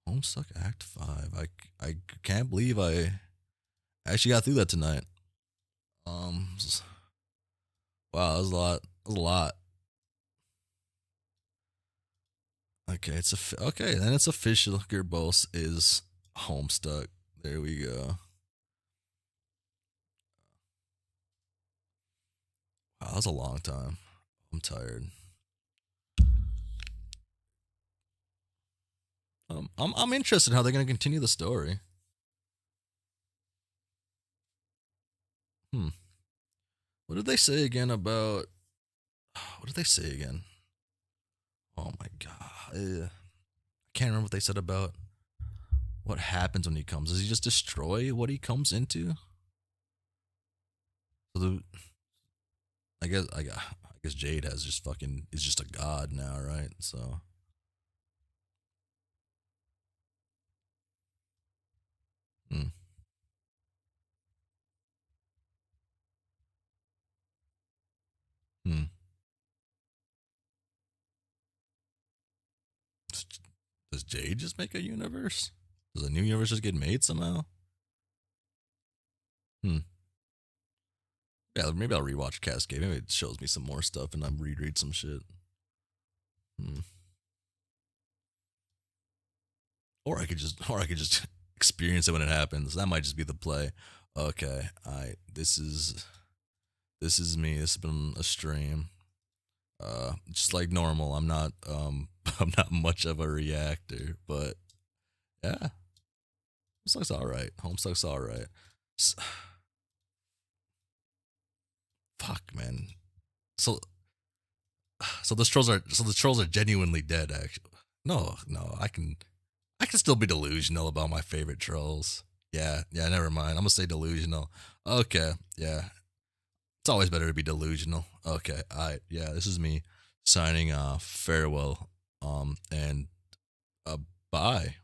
Homestuck Act 5. I can't believe I actually got through that tonight. Wow, that was a lot. That was a lot. Okay, then it's official. Gearbos is Homestuck. There we go. Wow, that was a long time. I'm tired. I'm interested in how they're gonna continue the story. What did they say again about? What did they say again? Oh my god, I can't remember what they said about what happens when he comes. Does he just destroy what he comes into? So I guess Jade is just a god now, right? So. Hmm. Hmm. Jade just make a universe? Does a new universe just get made somehow? Yeah, maybe I'll rewatch Cascade. Maybe it shows me some more stuff and I reread some shit. Or I could just experience it when it happens. That might just be the play. Okay, this is me. This has been a stream. Just like normal. I'm not I'm not much of a reactor, but yeah. Homestuck's alright. Homestuck's alright. Fuck, man. So the trolls are genuinely dead. Actually, no, I can still be delusional about my favorite trolls. Yeah, never mind. I'm gonna stay delusional. Okay, yeah. It's always better to be delusional. Okay, yeah. This is me signing off. Farewell. And bye.